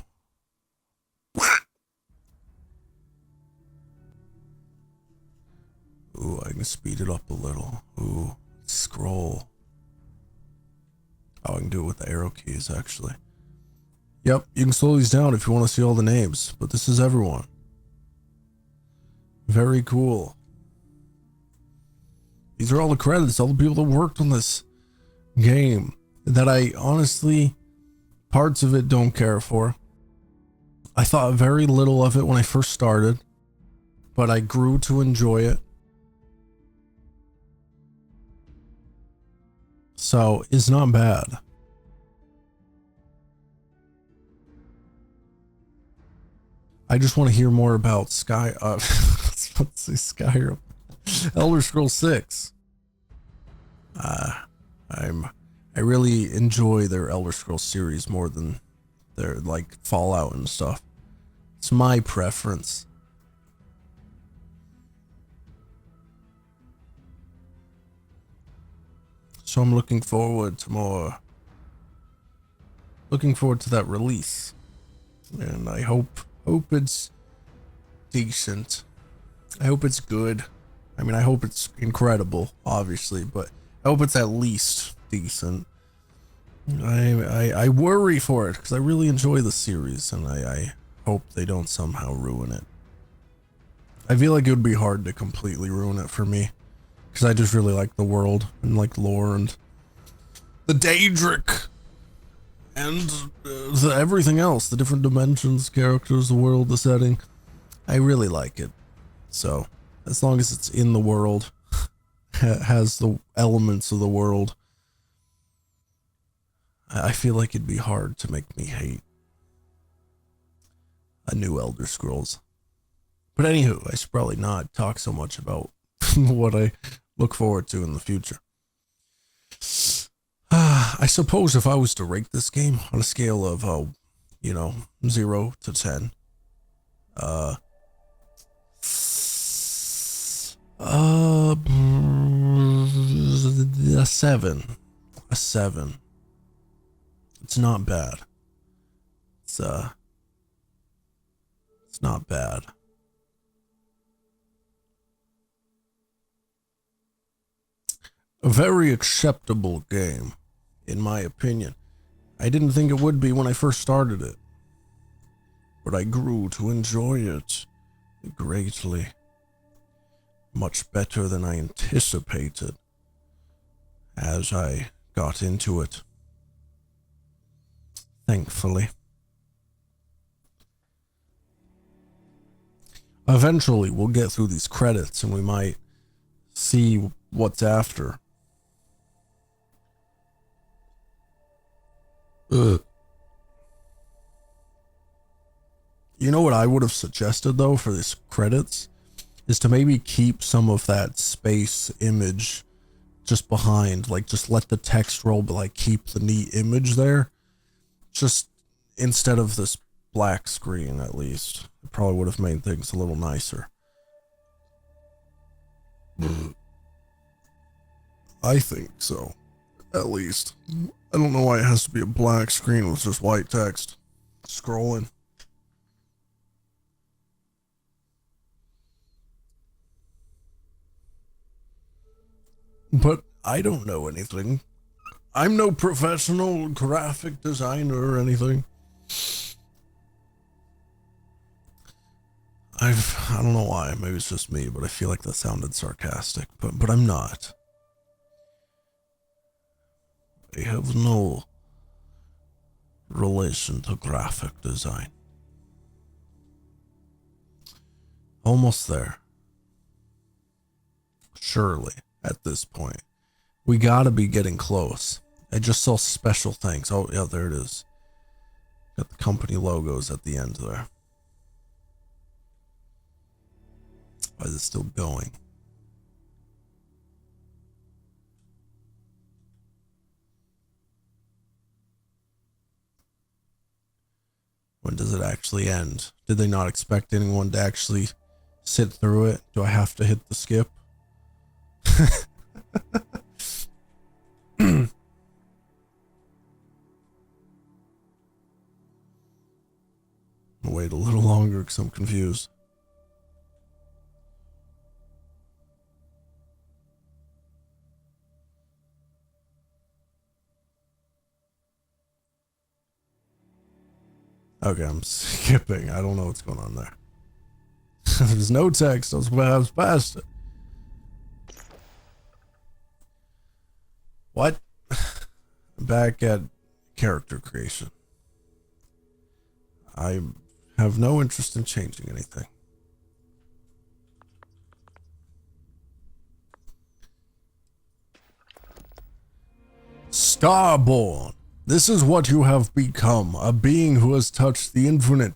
Ooh, I can speed it up a little. Ooh, scroll. Oh, I can do it with the arrow keys, actually. Yep, you can slow these down if you want to see all the names, but this is everyone. Very cool. These are all the credits, all the people that worked on this game that I honestly, parts of it don't care for. I thought very little of it when I first started, but I grew to enjoy it. So it's not bad. I just want to hear more about Skyrim. Elder Scrolls 6. I really enjoy their Elder Scrolls series more than their like Fallout and stuff. It's my preference. So I'm looking forward to more. Looking forward to that release. And I hope it's decent. I hope it's good. I mean, I hope it's incredible, obviously, but I hope it's at least decent. I worry for it because I really enjoy the series, and I hope they don't somehow ruin it. I feel like it would be hard to completely ruin it for me because I just really like the world and like lore and the Daedric and the everything else, the different dimensions, characters, the world, the setting. I really like it. So as long as it's in the world, has the elements of the world, I feel like it'd be hard to make me hate a new Elder Scrolls. But anywho, I should probably not talk so much about what I look forward to in the future. I suppose if I was to rate this game on a scale of, 0 to 10, a 7. A 7. It's not bad. It's not bad. A very acceptable game, in my opinion. I didn't think it would be when I first started it, but I grew to enjoy it greatly. Much better than I anticipated as I got into it. Thankfully. Eventually, we'll get through these credits and we might see what's after. Ugh. You know what I would have suggested though for these credits is to maybe keep some of that space image just behind, like just let the text roll, but like keep the neat image there. Just instead of this black screen, at least. It probably would have made things a little nicer. I think so, at least. I don't know why it has to be a black screen with just white text scrolling. But I don't know anything. I'm no professional graphic designer or anything. I don't know why, maybe it's just me, but I feel like that sounded sarcastic, but I'm not. I have no relation to graphic design. Almost there. Surely, at this point. We gotta be getting close. I just saw special thanks. Oh, yeah, there it is. Got the company logos at the end there. Why is it still going? When does it actually end? Did they not expect anyone to actually sit through it? Do I have to hit the skip? I'll wait a little longer because I'm confused. Okay, I'm skipping. I don't know what's going on there. There's no text. I was past it. What? Back at character creation. I have no interest in changing anything. Starborn. This is what you have become, a being who has touched the infinite.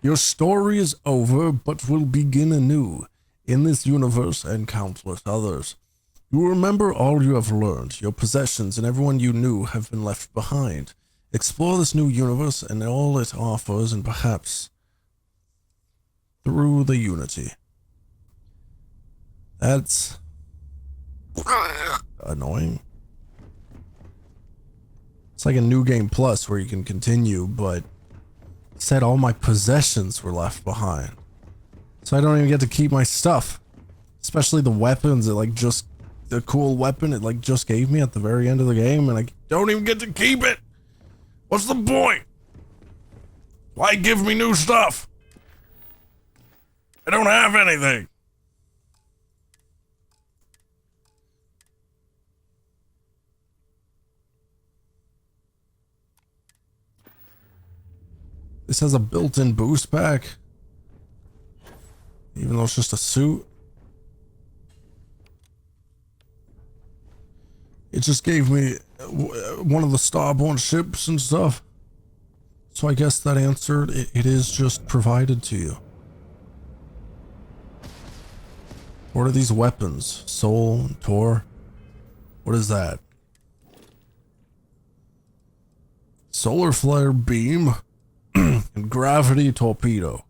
Your story is over, but will begin anew, in this universe and countless others. You will remember all you have learned. Your possessions and everyone you knew have been left behind. Explore this new universe and all it offers, and perhaps through the unity. That's annoying. It's like a new game plus where you can continue, but it said all my possessions were left behind. So I don't even get to keep my stuff. Especially the weapons, the cool weapon it just gave me at the very end of the game, and I don't even get to keep it. What's the point? Why give me new stuff? I don't have anything. This has a built-in boost pack. Even though it's just a suit. It just gave me one of the Starborn ships and stuff. So I guess that answered it is just provided to you. What are these weapons? Soul and Tor? What is that? Solar flare beam and gravity torpedo.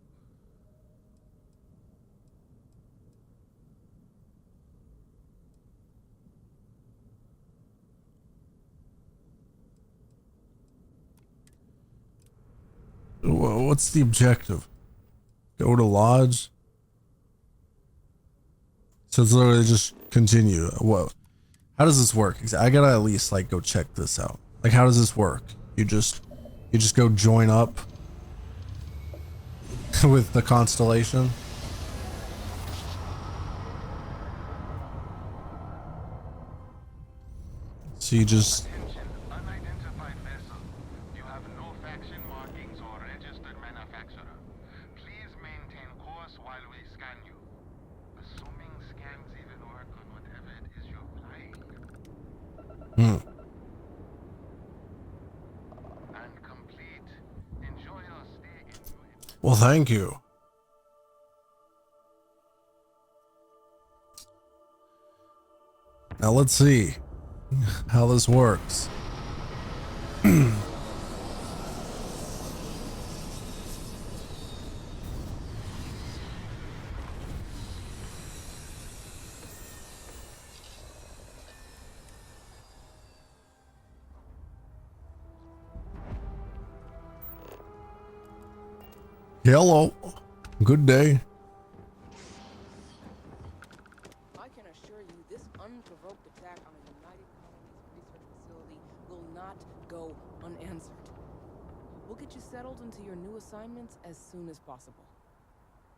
What's the objective? Go to Lodge? So it's literally just continue. What? How does this work? I gotta at least like go check this out. Like, how does this work? You just go join up with the constellation. So you just. Hmm. Well, thank you. Now let's see how this works. Hello. Good day.
I can assure you this unprovoked attack on a United Colonies research facility will not go unanswered. We'll get you settled into your new assignments as soon as possible.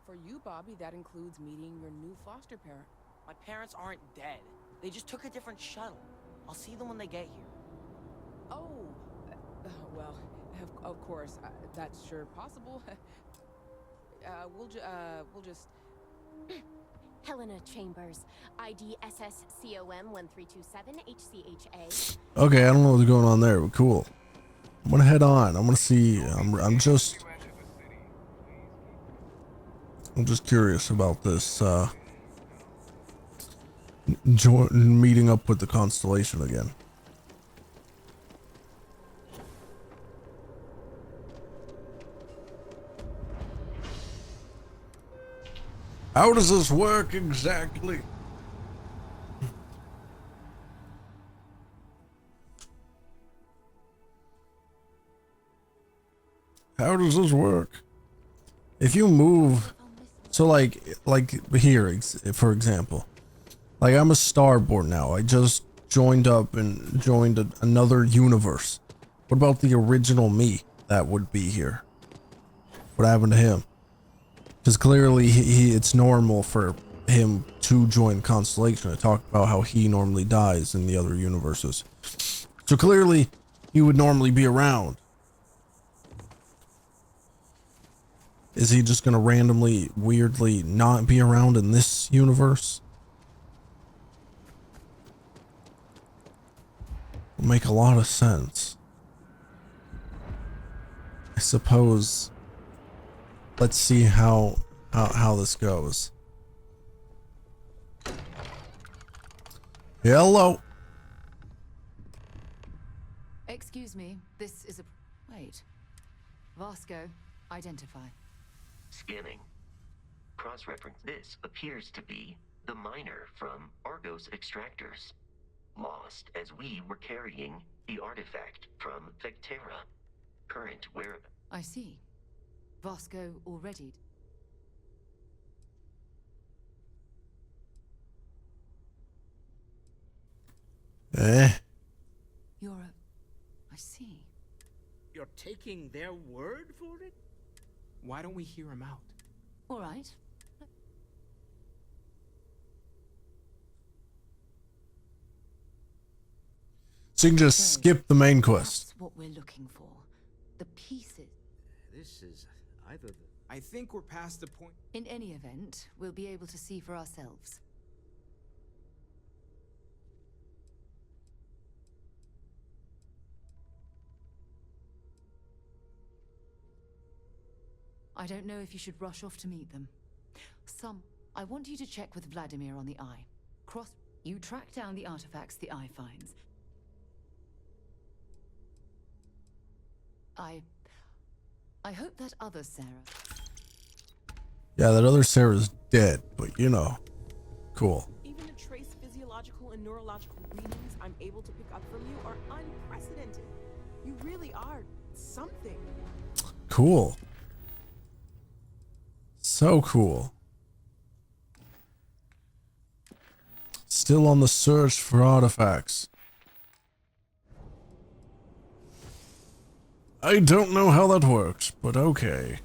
For you, Bobby, that includes meeting your new foster parent.
My parents aren't dead. They just took a different shuttle. I'll see them when they get here.
Oh, well, of course, that's sure possible. We'll just...
Helena Chambers, ID SSCOM 1327 HCHA.
Okay, I don't know what's going on there, but cool. I'm gonna head on. I'm gonna see. I'm just curious about this meeting up with the constellation again. How does this work exactly? How does this work? If you move, so like here, for example, like I'm a Starborn now. I just joined up and joined another universe. What about the original me that would be here? What happened to him? Because clearly it's normal for him to join Constellation. I talked about how he normally dies in the other universes. So clearly he would normally be around. Is he just gonna randomly, weirdly not be around in this universe? Would make a lot of sense. I suppose. Let's see how this goes. Hello.
Excuse me, this is a... Wait. Vasco, identify.
Scanning. Cross-reference. This appears to be the miner from Argos Extractors. Lost as we were carrying the artifact from Vectera. Current whereabouts.
I see. Vasco already. You're a... I see.
You're
taking their word for it?
Why don't we hear him out?
All right.
So you can just skip the main quest.
That's what we're looking for. The pieces.
This is either the...
I think we're past the point.
In any event, we'll be able to see for ourselves. I don't know if you should rush off to meet them. I want you to check with Vladimir on the Eye. You track down the artifacts the Eye finds. I hope that other Sarah...
Yeah, that other Sarah's dead, but you know, cool.
Even the trace physiological and neurological readings I'm able to pick up from you are unprecedented. You really are something.
Cool. So cool. Still on the search for artifacts. I don't know how that works, but okay.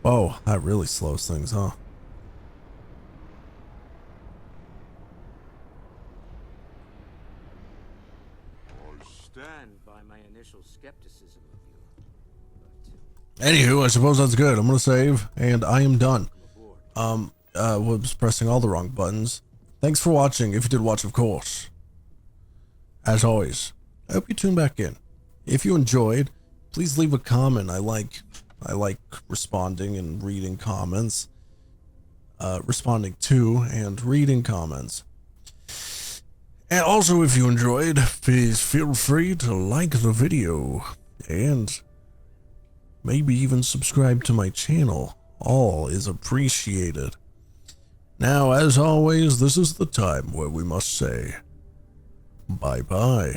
Whoa, that really slows things, huh?
I stand by my initial skepticism of you.
Anywho, I suppose that's good. I'm gonna save, and I am done. Was pressing all the wrong buttons. Thanks for watching, if you did watch, of course. As always, I hope you tune back in. If you enjoyed, please leave a comment. I like responding and reading comments. Responding to and reading comments. And also, if you enjoyed, please feel free to like the video and maybe even subscribe to my channel. All is appreciated. Now, as always, this is the time where we must say bye-bye.